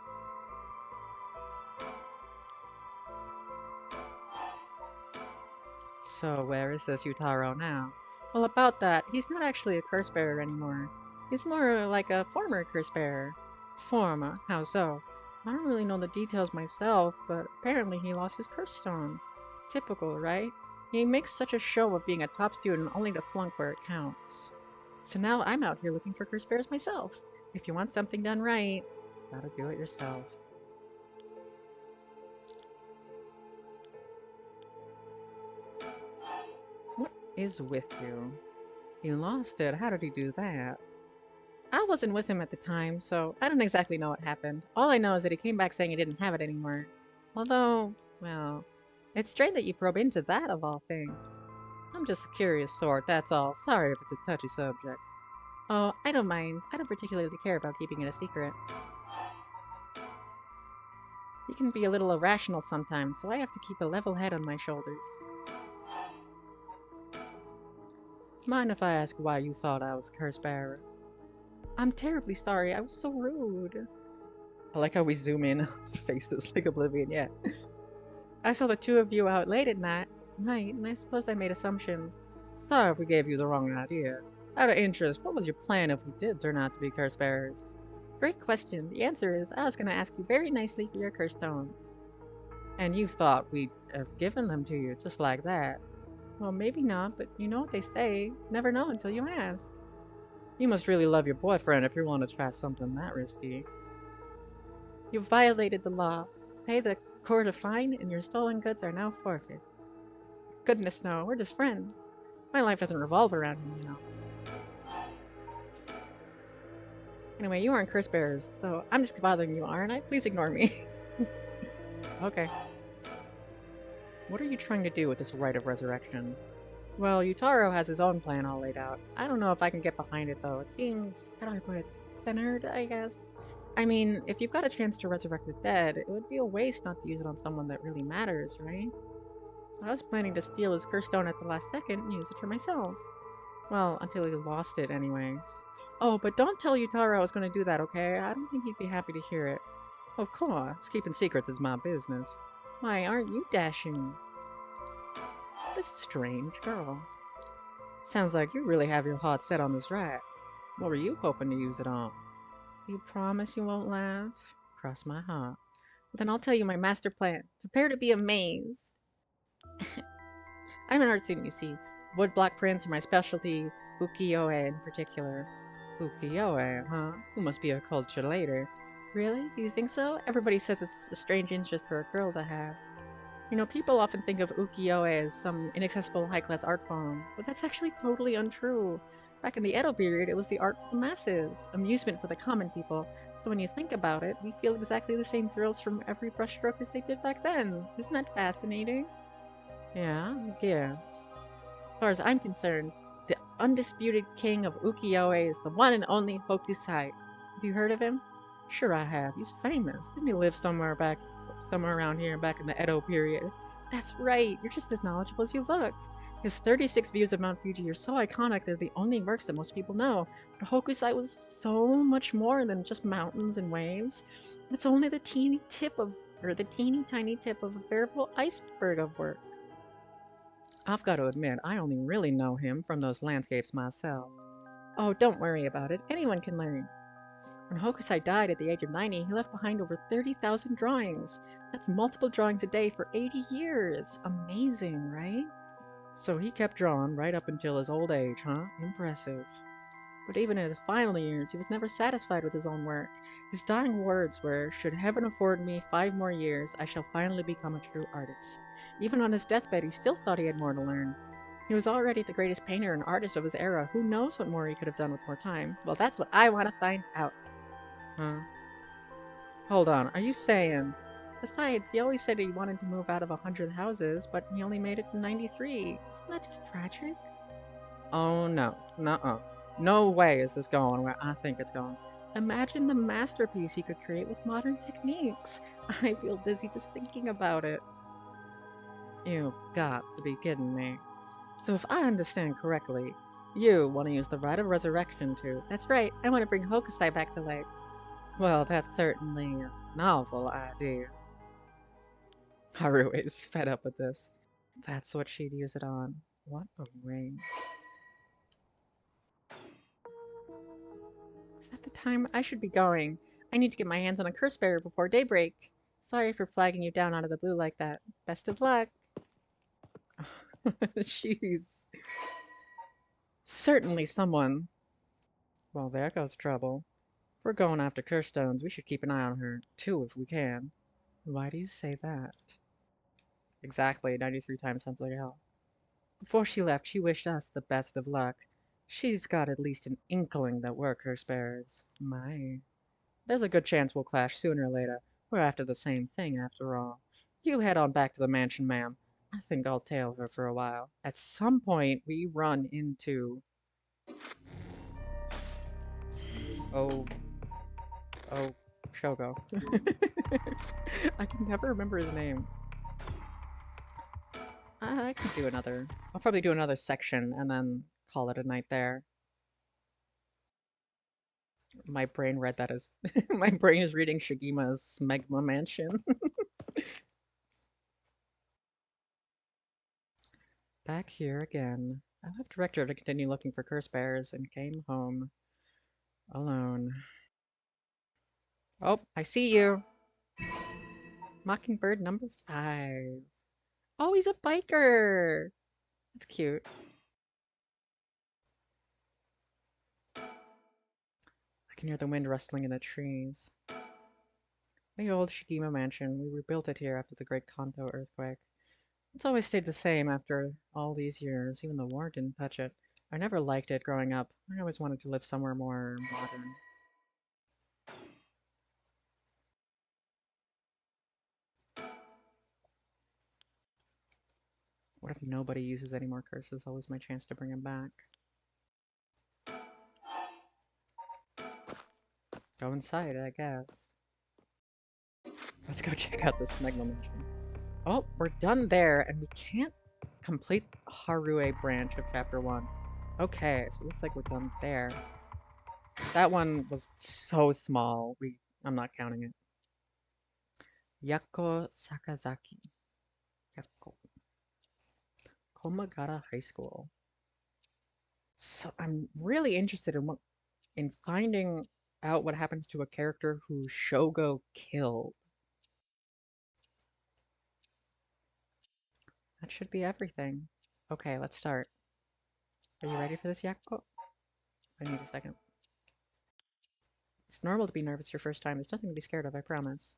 So where is this Yutaro now? Well, about that, he's not actually a curse bearer anymore. He's more like a former curse bearer. Former? How so? I don't really know the details myself, but apparently he lost his curse stone. Typical, right? He makes such a show of being a top student only to flunk where it counts. So now I'm out here looking for curse bearers myself. If you want something done right, gotta do it yourself. What is with you? He lost it. How did he do that? I wasn't with him at the time, so I don't exactly know what happened. All I know is that he came back saying he didn't have it anymore. Although, well, it's strange that you probe into that of all things. I'm just a curious sort, that's all. Sorry if it's a touchy subject. Oh, I don't mind. I don't particularly care about keeping it a secret. He can be a little irrational sometimes, so I have to keep a level head on my shoulders. Mind if I ask why you thought I was curse bearer? I'm terribly sorry, I was so rude. I like how we zoom in on the faces like Oblivion, yeah. I saw the two of you out late at night, and I suppose I made assumptions. Sorry if we gave you the wrong idea. Out of interest, what was your plan if we did turn out to be curse bearers? Great question. The answer is, I was going to ask you very nicely for your curse stones. And you thought we'd have given them to you, just like that. Well, maybe not, but you know what they say. Never know until you ask. You must really love your boyfriend if you want to try something that risky. You violated the law. Pay the court a fine, and your stolen goods are now forfeit. Goodness no, we're just friends. My life doesn't revolve around him, you know. Anyway, you aren't curse bearers, so I'm just bothering you, aren't I? Please ignore me. Okay. What are you trying to do with this rite of resurrection? Well, Yutaro has his own plan all laid out. I don't know if I can get behind it, though. It seems, how do I put it, centered, I guess? I mean, if you've got a chance to resurrect the dead, it would be a waste not to use it on someone that really matters, right? So I was planning to steal his curse stone at the last second and use it for myself. Well, until he lost it anyways. Oh, but don't tell Yutaro I was going to do that, okay? I don't think he'd be happy to hear it. Of course, keeping secrets is my business. Why, aren't you dashing? What a strange girl. Sounds like you really have your heart set on this rite. What were you hoping to use it on? You promise you won't laugh? Cross my heart. Then I'll tell you my master plan. Prepare to be amazed. I'm an art student, you see. Woodblock prints are my specialty, ukiyo-e in particular. Ukiyo-e, huh? You must be a culture later. Really? Do you think so? Everybody says it's a strange interest for a girl to have. You know, people often think of ukiyo-e as some inaccessible high-class art form, but that's actually totally untrue. Back in the Edo period, it was the art for the masses, amusement for the common people. So when you think about it, we feel exactly the same thrills from every brushstroke as they did back then. Isn't that fascinating? Yeah, I guess. As far as I'm concerned, the undisputed king of ukiyo-e is the one and only Hokusai. Have you heard of him? Sure I have. He's famous. Didn't he live somewhere around here back in the Edo period? That's right. You're just as knowledgeable as you look. His 36 views of Mount Fuji are so iconic they're the only works that most people know. But Hokusai was so much more than just mountains and waves. It's only the teeny tiny tip of a veritable iceberg of work. I've got to admit, I only really know him from those landscapes myself. Oh, don't worry about it. Anyone can learn. When Hokusai died at the age of 90, he left behind over 30,000 drawings. That's multiple drawings a day for 80 years. Amazing, right? So he kept drawing right up until his old age, huh? Impressive. But even in his final years, he was never satisfied with his own work. His dying words were, "Should heaven afford me 5 more years, I shall finally become a true artist." Even on his deathbed, he still thought he had more to learn. He was already the greatest painter and artist of his era. Who knows what more he could have done with more time? Well, that's what I want to find out. Huh? Hold on, are you saying... Besides, he always said he wanted to move out of 100 houses, but he only made it to 93. Isn't that just tragic? Oh no, nuh-uh. No way is this going where I think it's going. Imagine the masterpiece he could create with modern techniques. I feel dizzy just thinking about it. You've got to be kidding me. So if I understand correctly, you want to use the rite of resurrection to... That's right, I want to bring Hokusai back to life. Well, that's certainly a novel idea. Haru is fed up with this. That's what she'd use it on. What a waste. Is that the time I should be going? I need to get my hands on a curse bearer before daybreak. Sorry for flagging you down out of the blue like that. Best of luck. She's certainly someone. Well, there goes trouble. If we're going after curse stones, we should keep an eye on her, too, if we can. Why do you say that? Exactly, 93 times sounds like hell. Before she left, she wished us the best of luck. She's got at least an inkling that we're curse bearers. My. There's a good chance we'll clash sooner or later. We're after the same thing, after all. You head on back to the mansion, ma'am. I think I'll tail her for a while. At some point, we run into... Oh... Oh... Shogo. I can never remember his name. I could do another... I'll probably do another section and then call it a night there. My brain read that as... My brain is reading Shigima's Smegma Mansion. Back here again. I left Director to continue looking for curse bearers and came home alone. Oh, I see you! Mockingbird number 5. Oh, he's a biker! That's cute. I can hear the wind rustling in the trees. The old Shigima mansion. We rebuilt it here after the Great Kanto earthquake. It's always stayed the same after all these years. Even the war didn't touch it. I never liked it growing up. I always wanted to live somewhere more modern. What if nobody uses any more curses? Always my chance to bring him back. Go inside, I guess. Let's go check out this Megma Mansion. Oh, we're done there, and we can't complete Haruo branch of Chapter 1. Okay, so it looks like we're done there. That one was so small, I'm not counting it. Yakko Sakazaki. Yakko. Komagata High School. So I'm really interested in finding out what happens to a character who Shogo killed. That should be everything. Okay, let's start. Are you ready for this, Yakko? I need a second. It's normal to be nervous your first time. There's nothing to be scared of, I promise.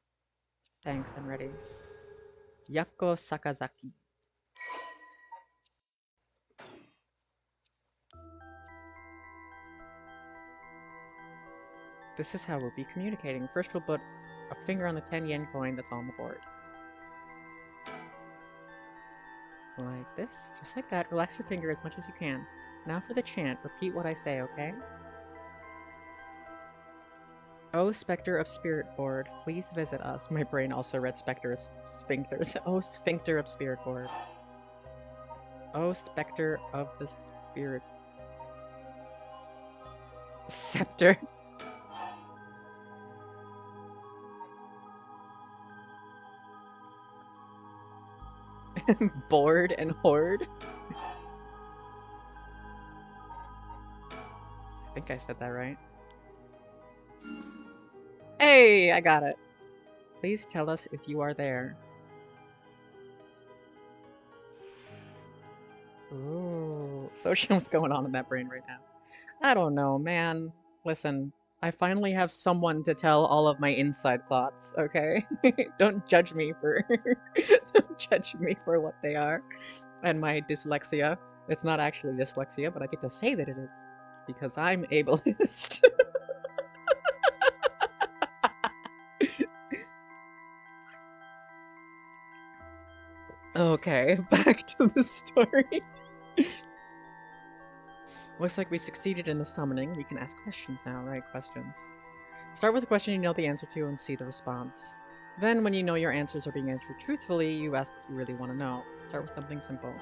Thanks, I'm ready. Yakko Sakazaki. This is how we'll be communicating. First we'll put a finger on the 10 yen coin that's on the board. Like this, just like that. Relax your finger as much as you can. Now for the chant. Repeat what I say, okay? Oh, Spectre of Spirit Board, please visit us. My brain also read Spectre as sphincters. Oh, Sphincter of Spirit Board. Oh, Spectre of the Spirit... Scepter. Board and Horde. I think I said that right. Hey, I got it. Please tell us if you are there. Ooh. Sotia, what's going on in that brain right now? I don't know, man. Listen, I finally have someone to tell all of my inside thoughts, okay? Don't judge me for... Don't judge me for what they are. And my dyslexia. It's not actually dyslexia, but I get to say that it is. Because I'm ableist. Okay, back to the story. Looks like we succeeded in the summoning. We can ask questions now, right? Questions. Start with a question you know the answer to and see the response. Then, when you know your answers are being answered truthfully, you ask what you really want to know. Start with something simple.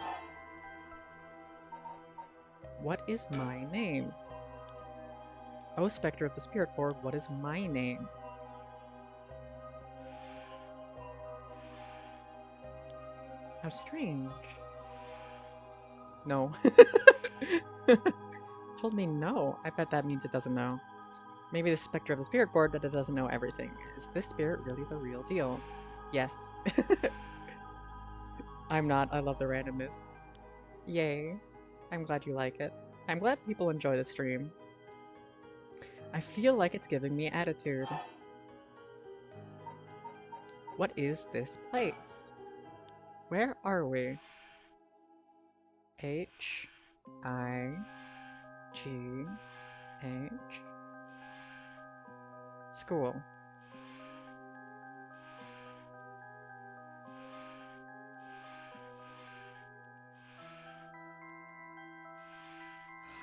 What is my name? Oh, Spectre of the Spirit Board, what is my name? How strange. No. Told me no. I bet that means it doesn't know. Maybe the Spectre of the Spirit Board, but it doesn't know everything. Is this spirit really the real deal? Yes. I'm not. I love the randomness. Yay. I'm glad you like it. I'm glad people enjoy the stream. I feel like it's giving me attitude. What is this place? Where are we? H I G H School.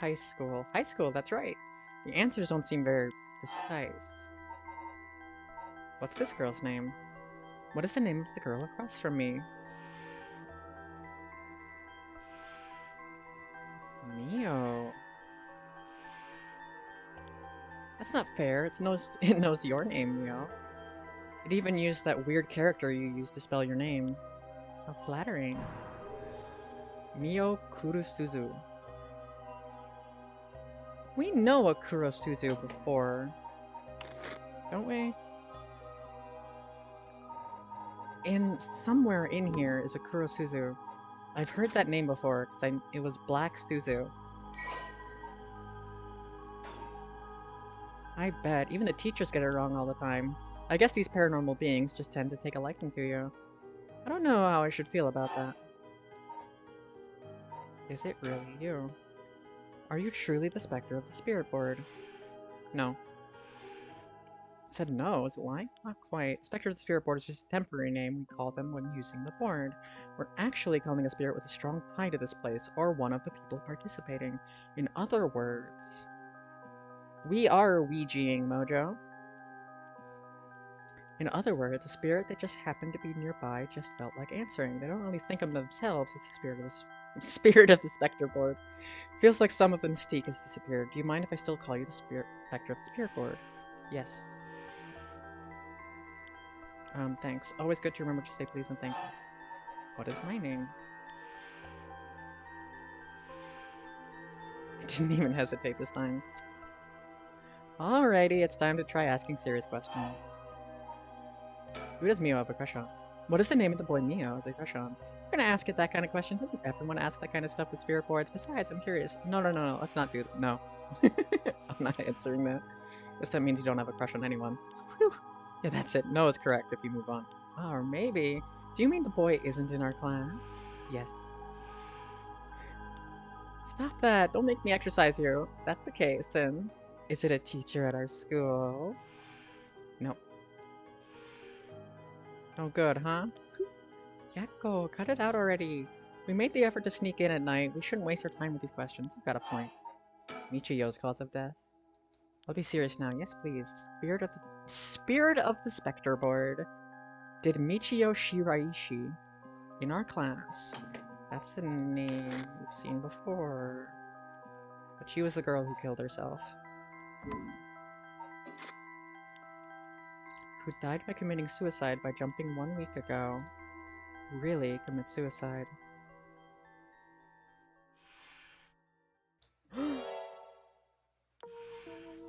High school. High school, that's right. The answers don't seem very precise. What's this girl's name? What is the name of the girl across from me? Mio. That's not fair. It knows your name, Mio. It even used that weird character you used to spell your name. How flattering. Mio Kurusuzu. We know a Kurosuzu before, don't we? Somewhere in here is a Kurosuzu. I've heard that name before, because it was Black Suzu. I bet. Even the teachers get it wrong all the time. I guess these paranormal beings just tend to take a liking to you. I don't know how I should feel about that. Is it really you? Are you truly the Spectre of the Spirit Board? No. I said no. Is it lying? Not quite. Spectre of the Spirit Board is just a temporary name we call them when using the board. We're actually calling a spirit with a strong tie to this place, or one of the people participating. In other words, we are Ouijaing, Mojo. In other words, a spirit that just happened to be nearby just felt like answering. They don't really think of themselves as the spirit of the Spectre Board. Feels like some of the mystique has disappeared. Do you mind if I still call you the Spectre of the Spirit Board? Yes. Thanks. Always good to remember to say please and thank you. What is my name? I didn't even hesitate this time. Alrighty, it's time to try asking serious questions. Who does Mio have a crush on? What is the name of the boy Mio has a crush on? We're gonna ask it that kind of question. Doesn't everyone ask that kind of stuff with spirit boards? Besides, I'm curious. No, let's not do that. No. I'm not answering that. Guess that means you don't have a crush on anyone. Whew. Yeah, that's it. No is correct if you move on. Oh, or maybe... Do you mean the boy isn't in our class? Yes. Stop that! Don't make me exercise you. If that's the case, then... Is it a teacher at our school? No. Oh, good, huh? Yakko, cut it out already. We made the effort to sneak in at night. We shouldn't waste our time with these questions. I've got a point. Michiyo's cause of death. I'll be serious now. Yes, please. Spirit of the Spectre Board. Did Michio Shiraishi in our class. That's a name we've seen before. But she was the girl who killed herself. Who died by committing suicide by jumping 1 week ago. Really commit suicide.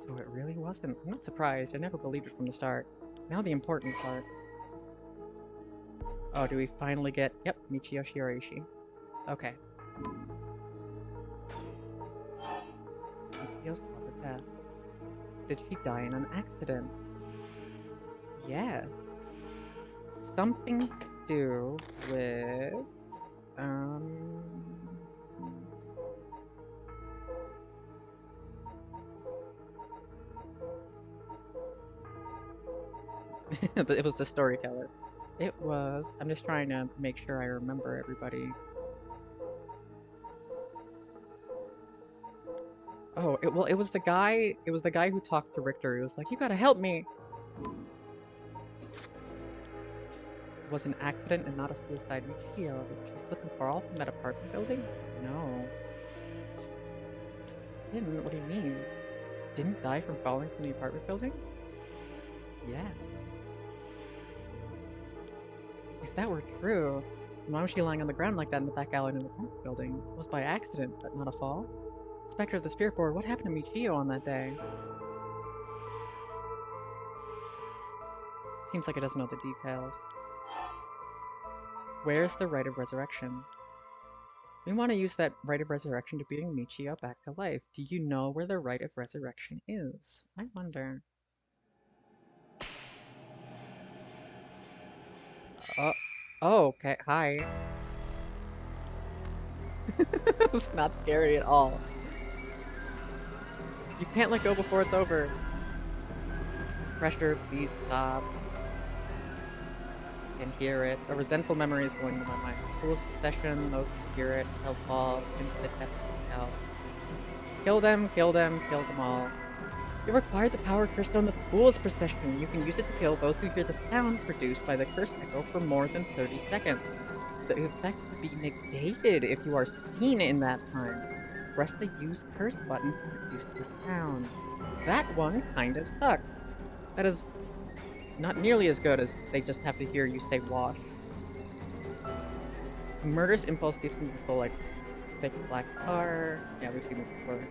So it really wasn't. I'm not surprised. I never believed it from the start. Now the important part. Oh, do we finally get... Yep, Michio Shiraishi. Okay. Michio's cause of death. Did she die in an accident? Yes. Something to do with... It was the storyteller. It was... I'm just trying to make sure I remember everybody. Oh, it was the guy who talked to Richter. He was like, "You gotta help me!" It was an accident and not a suicide. Michio, did she slip and fall from that apartment building? No. Didn't? What do you mean? Didn't die from falling from the apartment building? Yes. If that were true, then why was she lying on the ground like that in the back alley in the apartment building? It was by accident, but not a fall. Spectre of the Spirit Board, what happened to Michio on that day? Seems like it doesn't know the details. Where's the Rite of Resurrection? We want to use that Rite of Resurrection to bring Michio back to life. Do you know where the Rite of Resurrection is? I wonder. Oh, okay. Hi. It's not scary at all. You can't let go before it's over. Pressure, please stop. I can hear it. A resentful memory is going to my mind. Fool's possession, those who hear it, shall fall into the depths of hell. Kill them, kill them, kill them all. You require the power cursed on the Fool's procession. You can use it to kill those who hear the sound produced by the curse echo for more than 30 seconds. The effect will be negated if you are seen in that time. Press the Use Curse button to reduce the sound. That one kind of sucks. That is not nearly as good as they just have to hear you say wash. A murderous impulse deep into the soul like thick black tar. Yeah, we've seen this before.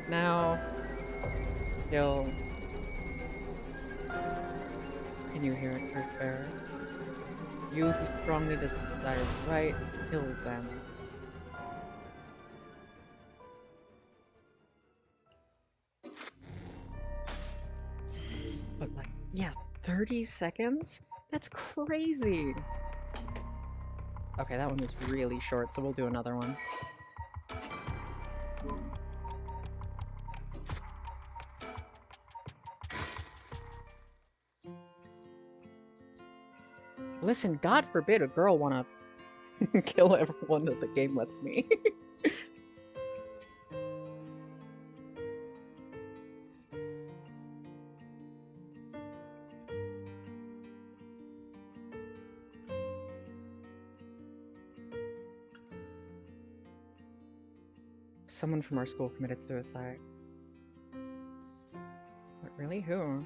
Now... kill. Can you hear it, Curse Bearer? You who strongly desire the right, kill them. But like, yeah, 30 seconds? That's crazy! Okay, that one was really short, so we'll do another one. Listen, God forbid a girl wanna kill everyone that the game lets me. Someone from our school committed suicide. But really, who?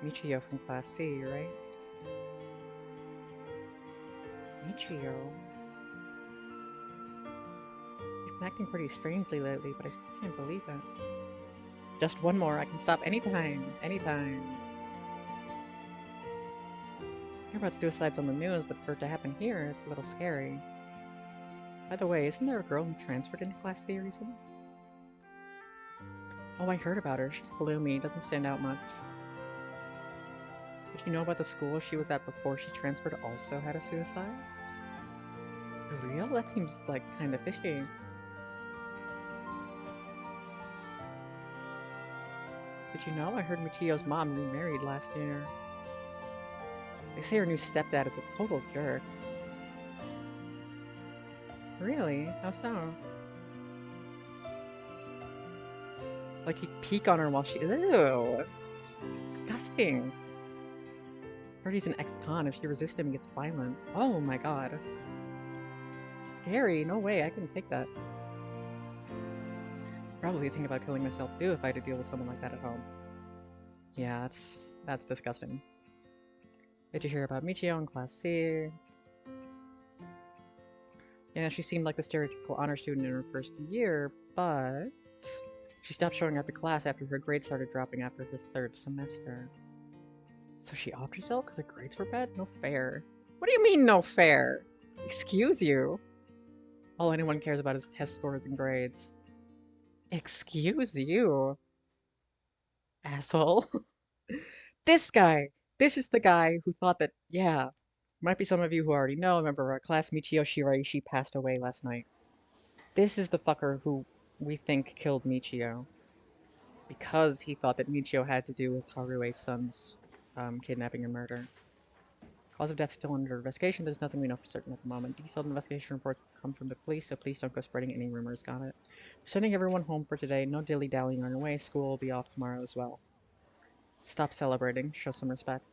Michio from Class C, right? Michio? You've been acting pretty strangely lately, but I still can't believe it. Just one more, I can stop anytime, anytime. I hear about suicides on the news, but for it to happen here, it's a little scary. By the way, isn't there a girl who transferred into Class C recently? Oh, I heard about her. She's gloomy, doesn't stand out much. Did you know about the school she was at before she transferred also had a suicide? For real? That seems like kind of fishy. Did you know? I heard Michio's mom remarried last year. They say her new stepdad is a total jerk. Really? How so? Like he peek on her while she. Ew! Disgusting. Heard he's an ex-con. If she resists him, he gets violent. Oh my god. Scary. No way. I couldn't take that. Probably think about killing myself too if I had to deal with someone like that at home. Yeah, that's disgusting. Did you hear about Michio in Class C? Yeah, she seemed like the stereotypical honor student in her first year, but she stopped showing up to class after her grades started dropping after her third semester. So she offed herself because her grades were bad? No fair. What do you mean, no fair? Excuse you? All anyone cares about is test scores and grades. Excuse you? Asshole. This guy! This is the guy who thought that, yeah, might be some of you who already know, remember our class Michio Shiraishi passed away last night. This is the fucker who we think killed Michio. Because he thought that Michio had to do with Harue's son's kidnapping and murder. Cause of death still under investigation. There's nothing we know for certain at the moment. Detailed investigation reports will come from the police, so please don't go spreading any rumors. Got it? Sending everyone home for today. No dilly-dallying on your way. School will be off tomorrow as well. Stop celebrating. Show some respect.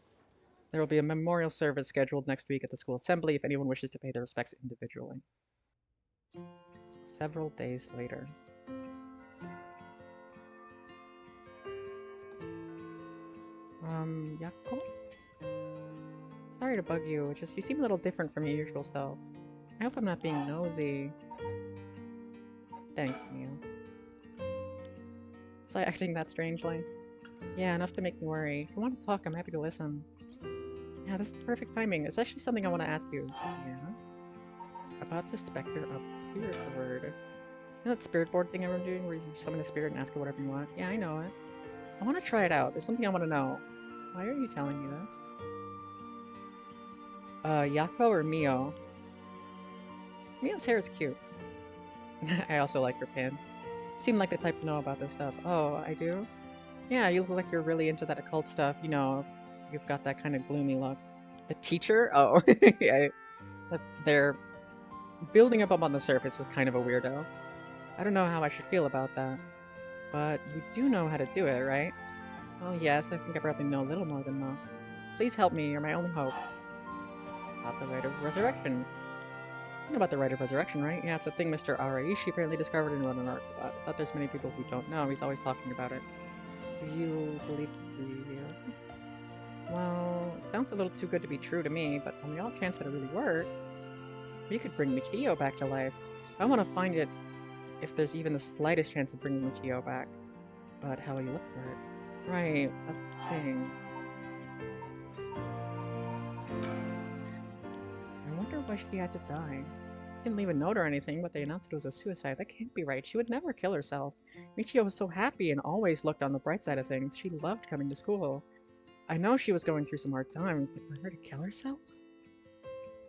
There will be a memorial service scheduled next week at the school assembly if anyone wishes to pay their respects individually. Several days later. Yako? Sorry to bug you, it's just you seem a little different from your usual self. I hope I'm not being nosy. Thanks, Mio. Was I acting that strangely? Yeah, enough to make me worry. If you want to talk, I'm happy to listen. Yeah, this is perfect timing. It's actually something I want to ask you. Yeah? About the Spectre of Spirit Word. You know that spirit board thing I've been doing where you summon a spirit and ask it whatever you want? Yeah, I know it. I want to try it out. There's something I want to know. Why are you telling me this? Yako or Mio? Mio's hair is cute. I also like her pin. You seem like the type to know about this stuff. Oh, I do? Yeah, you look like you're really into that occult stuff. You know, you've got that kind of gloomy look. The teacher? Oh, yeah. They're building up on the surface is kind of a weirdo. I don't know how I should feel about that. But you do know how to do it, right? Well, yes, I think I probably know a little more than most. Please help me, you're my only hope. About the rite of resurrection. You know about the rite of resurrection, right? Yeah, it's a thing Mr. Araishi apparently discovered and wrote an article about. I thought there's many people who don't know. He's always talking about it. Do you believe it? Well, it sounds a little too good to be true to me, but on the off chance that it really works, we could bring Michio back to life. I want to find it if there's even the slightest chance of bringing Michio back. But how will you look for it? Right, that's the thing. I wonder why she had to die. She didn't leave a note or anything, but they announced it was a suicide. That can't be right. She would never kill herself. Michio was so happy and always looked on the bright side of things. She loved coming to school. I know she was going through some hard times, but for her to kill herself?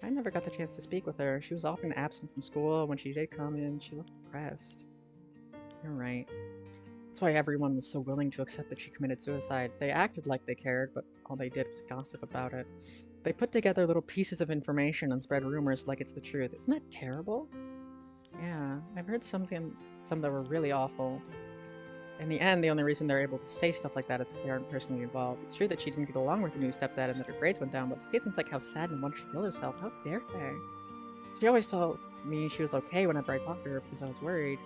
I never got the chance to speak with her. She was often absent from school. When she did come in, she looked depressed. You're right. That's why everyone was so willing to accept that she committed suicide. They acted like they cared, but all they did was gossip about it. They put together little pieces of information and spread rumors like it's the truth. Isn't that terrible? Yeah, I've heard some that were really awful. In the end, the only reason they're able to say stuff like that is because they aren't personally involved. It's true that she didn't get along with her new stepdad and that her grades went down, but to say things like how sad and wanted to kill herself, how dare they? She always told me she was okay whenever I talked to her because I was worried.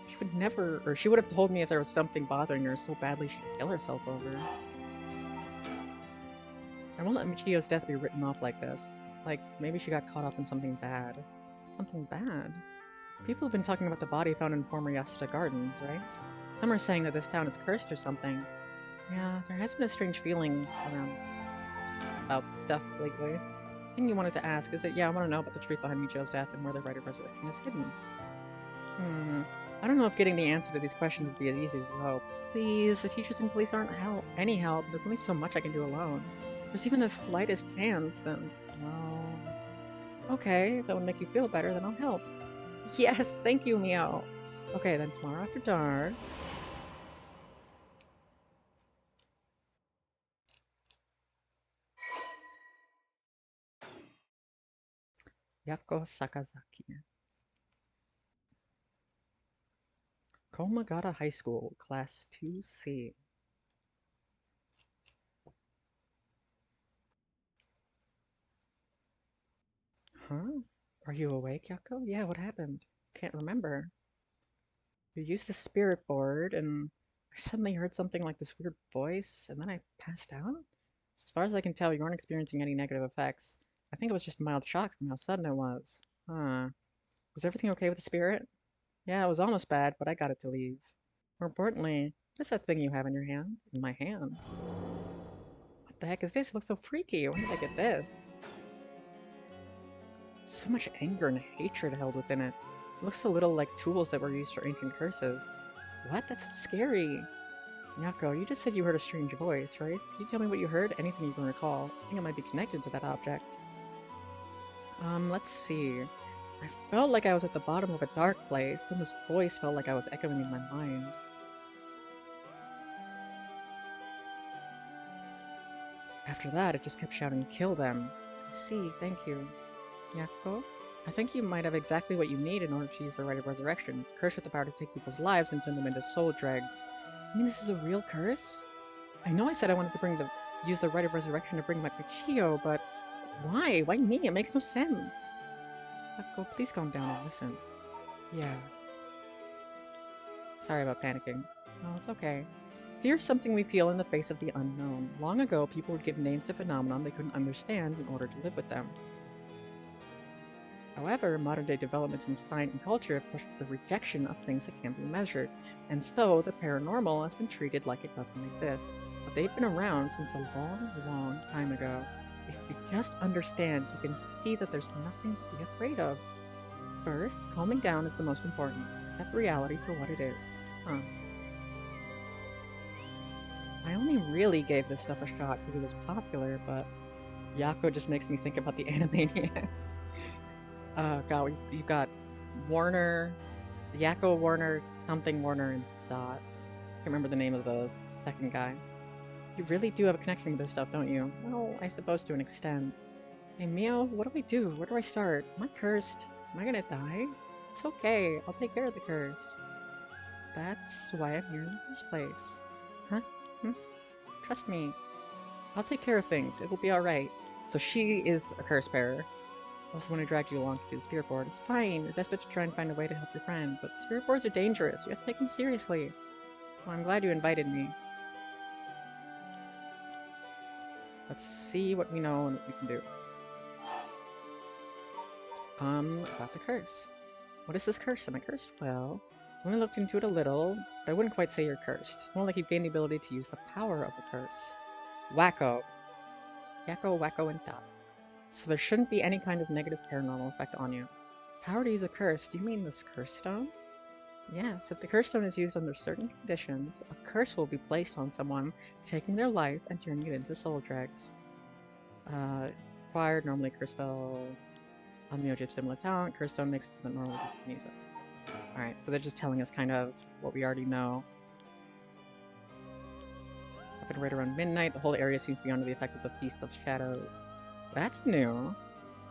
She would never, or she would have told me if there was something bothering her so badly she'd kill herself over. I won't let Michio's death be written off like this. Like, maybe she got caught up in something bad. Something bad? People have been talking about the body found in former Yasuda Gardens, right? Some are saying that this town is cursed or something. Yeah, there has been a strange feeling around about stuff lately. Thing you wanted to ask is that, yeah, I want to know about the truth behind Michio's death and where the rite of resurrection is hidden. I don't know if getting the answer to these questions would be as easy as you hope. Please, the teachers and police aren't any help. There's only so much I can do alone. If there's even the slightest chance, then, well... Okay, if that would make you feel better, then I'll help. Yes, thank you, Mio. Okay, then tomorrow after dark... Yako Sakazaki. Komagata High School, Class 2C. Huh? Are you awake, Yako? Yeah, what happened? Can't remember. You used the spirit board, and I suddenly heard something like this weird voice, and then I passed out? As far as I can tell, you weren't experiencing any negative effects. I think it was just mild shock from how sudden it was. Huh. Was everything okay with the spirit? Yeah, it was almost bad, but I got it to leave. More importantly, what's that thing you have in your hand? In my hand. What the heck is this? It looks so freaky. When did I get this? So much anger and hatred held within it. It looks a little like tools that were used for ancient curses. What? That's so scary. Nyako, you just said you heard a strange voice, right? Could you tell me what you heard? Anything you can recall. I think it might be connected to that object. Let's see. I felt like I was at the bottom of a dark place, then this voice felt like I was echoing in my mind. After that, it just kept shouting, "Kill them." I see, thank you. Yako? I think you might have exactly what you need in order to use the Rite of Resurrection. Curse with the power to take people's lives and turn them into soul dregs. I mean, this is a real curse? I know I said I wanted to use the Rite of Resurrection to bring back Michio, but why? Why me? It makes no sense. Yako, please calm down and listen. Yeah. Sorry about panicking. No, it's okay. Fear is something we feel in the face of the unknown. Long ago, people would give names to phenomena they couldn't understand in order to live with them. However, modern-day developments in science and culture have pushed the rejection of things that can't be measured, and so the paranormal has been treated like it doesn't exist. But they've been around since a long, long time ago. If you just understand, you can see that there's nothing to be afraid of. First, calming down is the most important. Accept reality for what it is. Huh. I only really gave this stuff a shot because it was popular, but Yako just makes me think about the Animaniacs. God, you got Warner, Yako Warner, something Warner, and Dot. I can't remember the name of the second guy. You really do have a connection with this stuff, don't you? Well, I suppose to an extent. Hey, Mio, what do I do? Where do I start? Am I cursed? Am I gonna die? It's okay, I'll take care of the curse. That's why I'm here in the first place. Huh? Trust me. I'll take care of things. It will be alright. So she is a curse bearer. I was the one who dragged you along to do the spirit board. It's fine. You're desperate to try and find a way to help your friend, but spirit boards are dangerous. You have to take them seriously. So I'm glad you invited me. Let's see what we know and what we can do. About the curse. What is this curse? Am I cursed? Well, I only looked into it a little, but I wouldn't quite say you're cursed. It's more like you've gained the ability to use the power of the curse. Wacko. Yakko, Wacko, and Dot. So there shouldn't be any kind of negative paranormal effect on you. Power to use a curse? Do you mean this curse stone? Yes, if the curse stone is used under certain conditions, a curse will be placed on someone, taking their life and turning it into soul dregs. Required, normally curse spell on the Ojib similar talent, curse stone makes it so that normally you can use it. Alright, so they're just telling us kind of what we already know. Happened right around midnight, the whole area seems to be under the effect of the Feast of Shadows. That's new.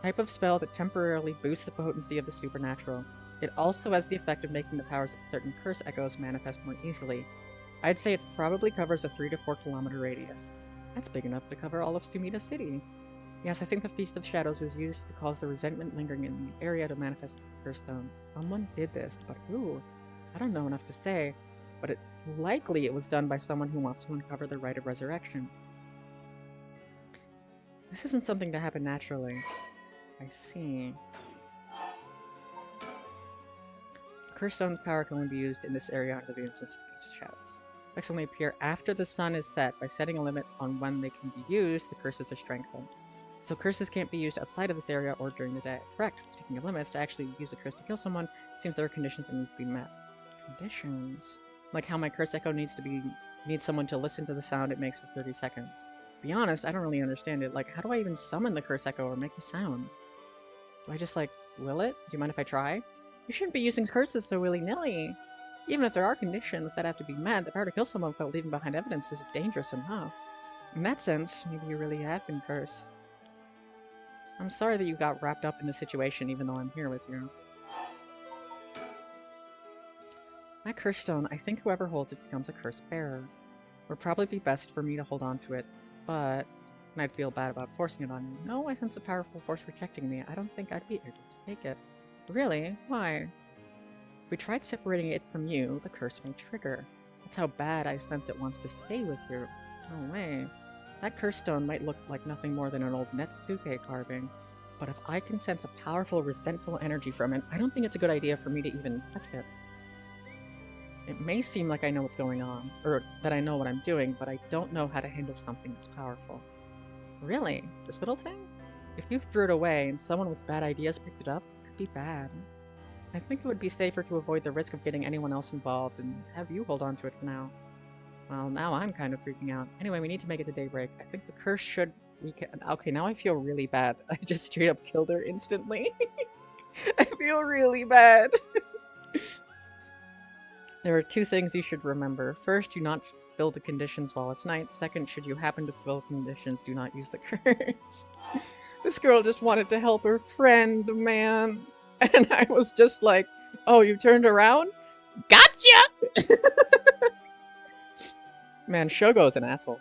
Type of spell that temporarily boosts the potency of the supernatural. It also has the effect of making the powers of certain curse echoes manifest more easily. I'd say it probably covers a 3 to 4 kilometer radius. That's big enough to cover all of Sumida City. Yes, I think the Feast of Shadows was used to cause the resentment lingering in the area to manifest the curse stones. Someone did this, but who? I don't know enough to say, but it's likely it was done by someone who wants to uncover the Rite of Resurrection. This isn't something to happen naturally. I see. Curse stone's power can only be used in this area under the influence of Feast of Shadows. Effects only appear after the sun is set. By setting a limit on when they can be used, the curses are strengthened. So curses can't be used outside of this area or during the day. Correct. Speaking of limits, to actually use a curse to kill someone, it seems there are conditions that need to be met. Conditions? Like how my curse echo needs someone to listen to the sound it makes for 30 seconds. To be honest, I don't really understand it. Like, how do I even summon the curse echo or make the sound? Do I just, like, will it? Do you mind if I try? You shouldn't be using curses so willy-nilly. Even if there are conditions that have to be met, the power to kill someone without leaving behind evidence is dangerous enough. In that sense, maybe you really have been cursed. I'm sorry that you got wrapped up in the situation even though I'm here with you. That curse stone, I think whoever holds it becomes a curse bearer. Would probably be best for me to hold on to it, but I'd feel bad about forcing it on you. No, I sense a powerful force protecting me. I don't think I'd be able to take it. Really? Why? If we tried separating it from you, the curse may trigger. That's how bad I sense it wants to stay with you. No way. That curse stone might look like nothing more than an old Netsuke carving, but if I can sense a powerful, resentful energy from it, I don't think it's a good idea for me to even touch it. It may seem like I know what's going on, or that I know what I'm doing, but I don't know how to handle something that's powerful. Really? This little thing? If you threw it away and someone with bad ideas picked it up, it could be bad. I think it would be safer to avoid the risk of getting anyone else involved and have you hold on to it for now. Well, now I'm kind of freaking out. Anyway, we need to make it to daybreak. I think the curse should... Okay, now I feel really bad. I just straight up killed her instantly. I feel really bad. There are two things you should remember. First, do not fill the conditions while it's night. Second, should you happen to fill conditions, do not use the curse. This girl just wanted to help her friend, man. And I was just like, oh, you turned around? Gotcha! Man, Shogo's an asshole.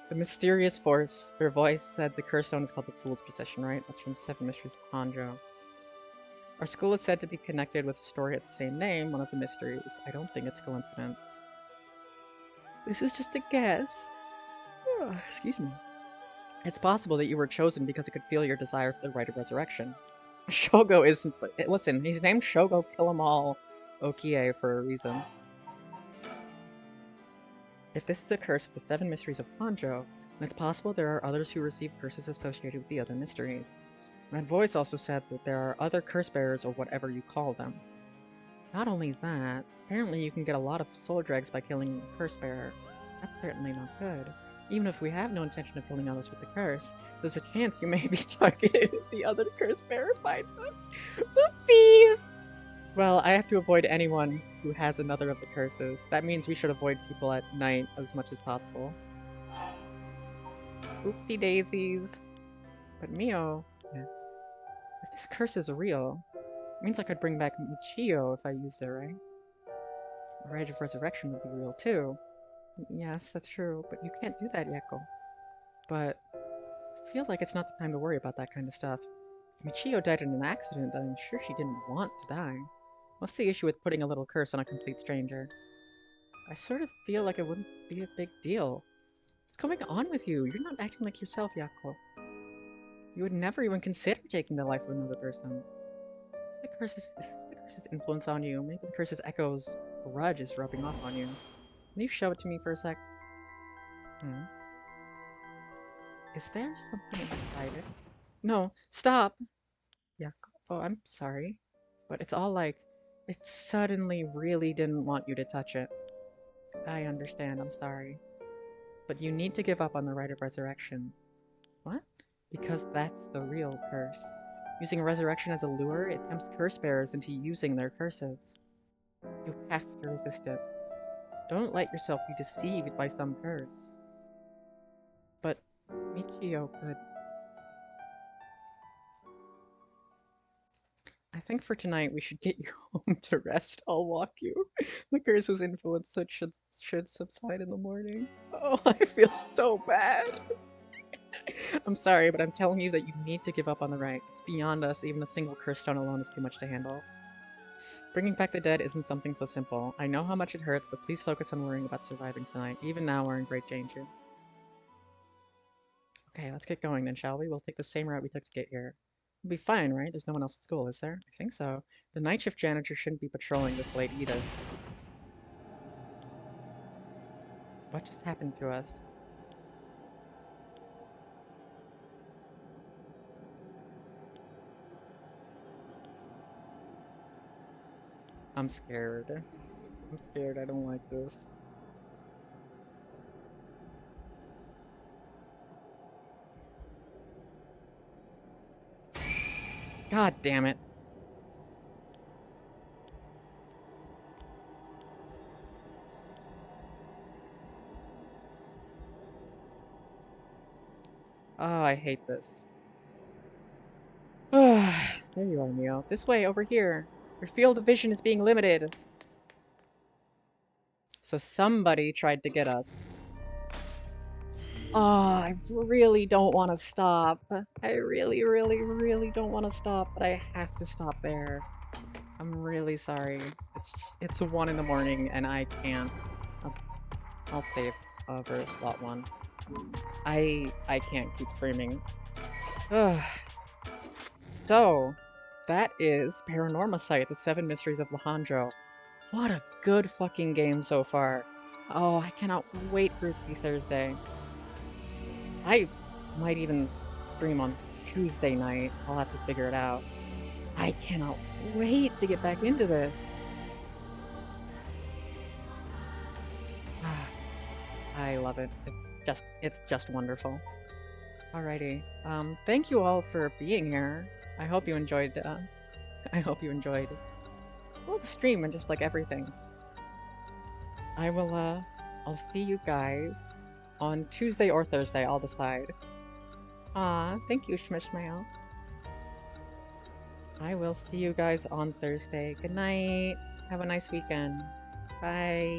The mysterious force, their voice said the curse stone is called the Fool's Possession, right? That's from the Seven Mysteries of Honjo. Our school is said to be connected with a story at the same name, one of the mysteries. I don't think it's coincidence. This is just a guess. Oh, excuse me. It's possible that you were chosen because it could feel your desire for the rite of resurrection. Shogo isn't... Listen, he's named Shogo Kill 'em All Okie for a reason. If this is the curse of the Seven Mysteries of Honjo, then it's possible there are others who receive curses associated with the other mysteries. That voice also said that there are other curse bearers or whatever you call them. Not only that, apparently you can get a lot of soul dregs by killing a curse bearer. That's certainly not good. Even if we have no intention of killing others with the curse, there's a chance you may be targeted if the other curse bearer finds us. Oopsies! Well, I have to avoid anyone who has another of the curses. That means we should avoid people at night as much as possible. Oopsie daisies. But Mio, yes. If this curse is real, it means I could bring back Michio if I used it, right? The Rite of Resurrection would be real too. Yes, that's true, but you can't do that, Yeko. But I feel like it's not the time to worry about that kind of stuff. If Michio died in an accident, then I'm sure she didn't want to die. What's the issue with putting a little curse on a complete stranger? I sort of feel like it wouldn't be a big deal. What's going on with you? You're not acting like yourself, Yako. You would never even consider taking the life of another person. Is the curse's influence on you? Maybe the curse's echo's grudge is rubbing off on you. Can you show it to me for a sec? Is there something inside it? No, stop! Yako. Oh, I'm sorry. But it's all like, it suddenly really didn't want you to touch it. I understand, I'm sorry. But you need to give up on the Rite of Resurrection. What? Because that's the real curse. Using resurrection as a lure, it tempts curse bearers into using their curses. You have to resist it. Don't let yourself be deceived by some curse. But Michio could... I think for tonight we should get you home to rest. I'll walk you. The curse's influence should subside in the morning. Oh, I feel so bad. I'm sorry, but I'm telling you that you need to give up on the rite. It's beyond us. Even a single curse stone alone is too much to handle. Bringing back the dead isn't something so simple. I know how much it hurts, but please focus on worrying about surviving tonight. Even now, we're in great danger. Okay, let's get going then, shall we? We'll take the same route we took to get here. We'll be fine, right? There's no one else at school, is there? I think so. The night shift janitor shouldn't be patrolling this late either. What just happened to us? I'm scared. I'm scared, I don't like this. God damn it. Oh, I hate this. There you are, Mio. This way, over here. Your field of vision is being limited. So somebody tried to get us. Oh, I really don't want to stop. I really, really, really don't want to stop, but I have to stop there. I'm really sorry. It's 1 in the morning and I can't. I'll save for slot 1. I can't keep streaming. Ugh. So, that is Paranormasight, the 7 Mysteries of the Honjo. What a good fucking game so far. Oh, I cannot wait for it to be Thursday. I might even stream on Tuesday night. I'll have to figure it out. I cannot wait to get back into this. I love it. It's just wonderful. Alrighty. Thank you all for being here. I hope you enjoyed well, the stream and just like everything. I'll see you guys on Tuesday or Thursday, I'll decide. Thank you, Schmishmail. I will see you guys on Thursday. Good night. Have a nice weekend. Bye.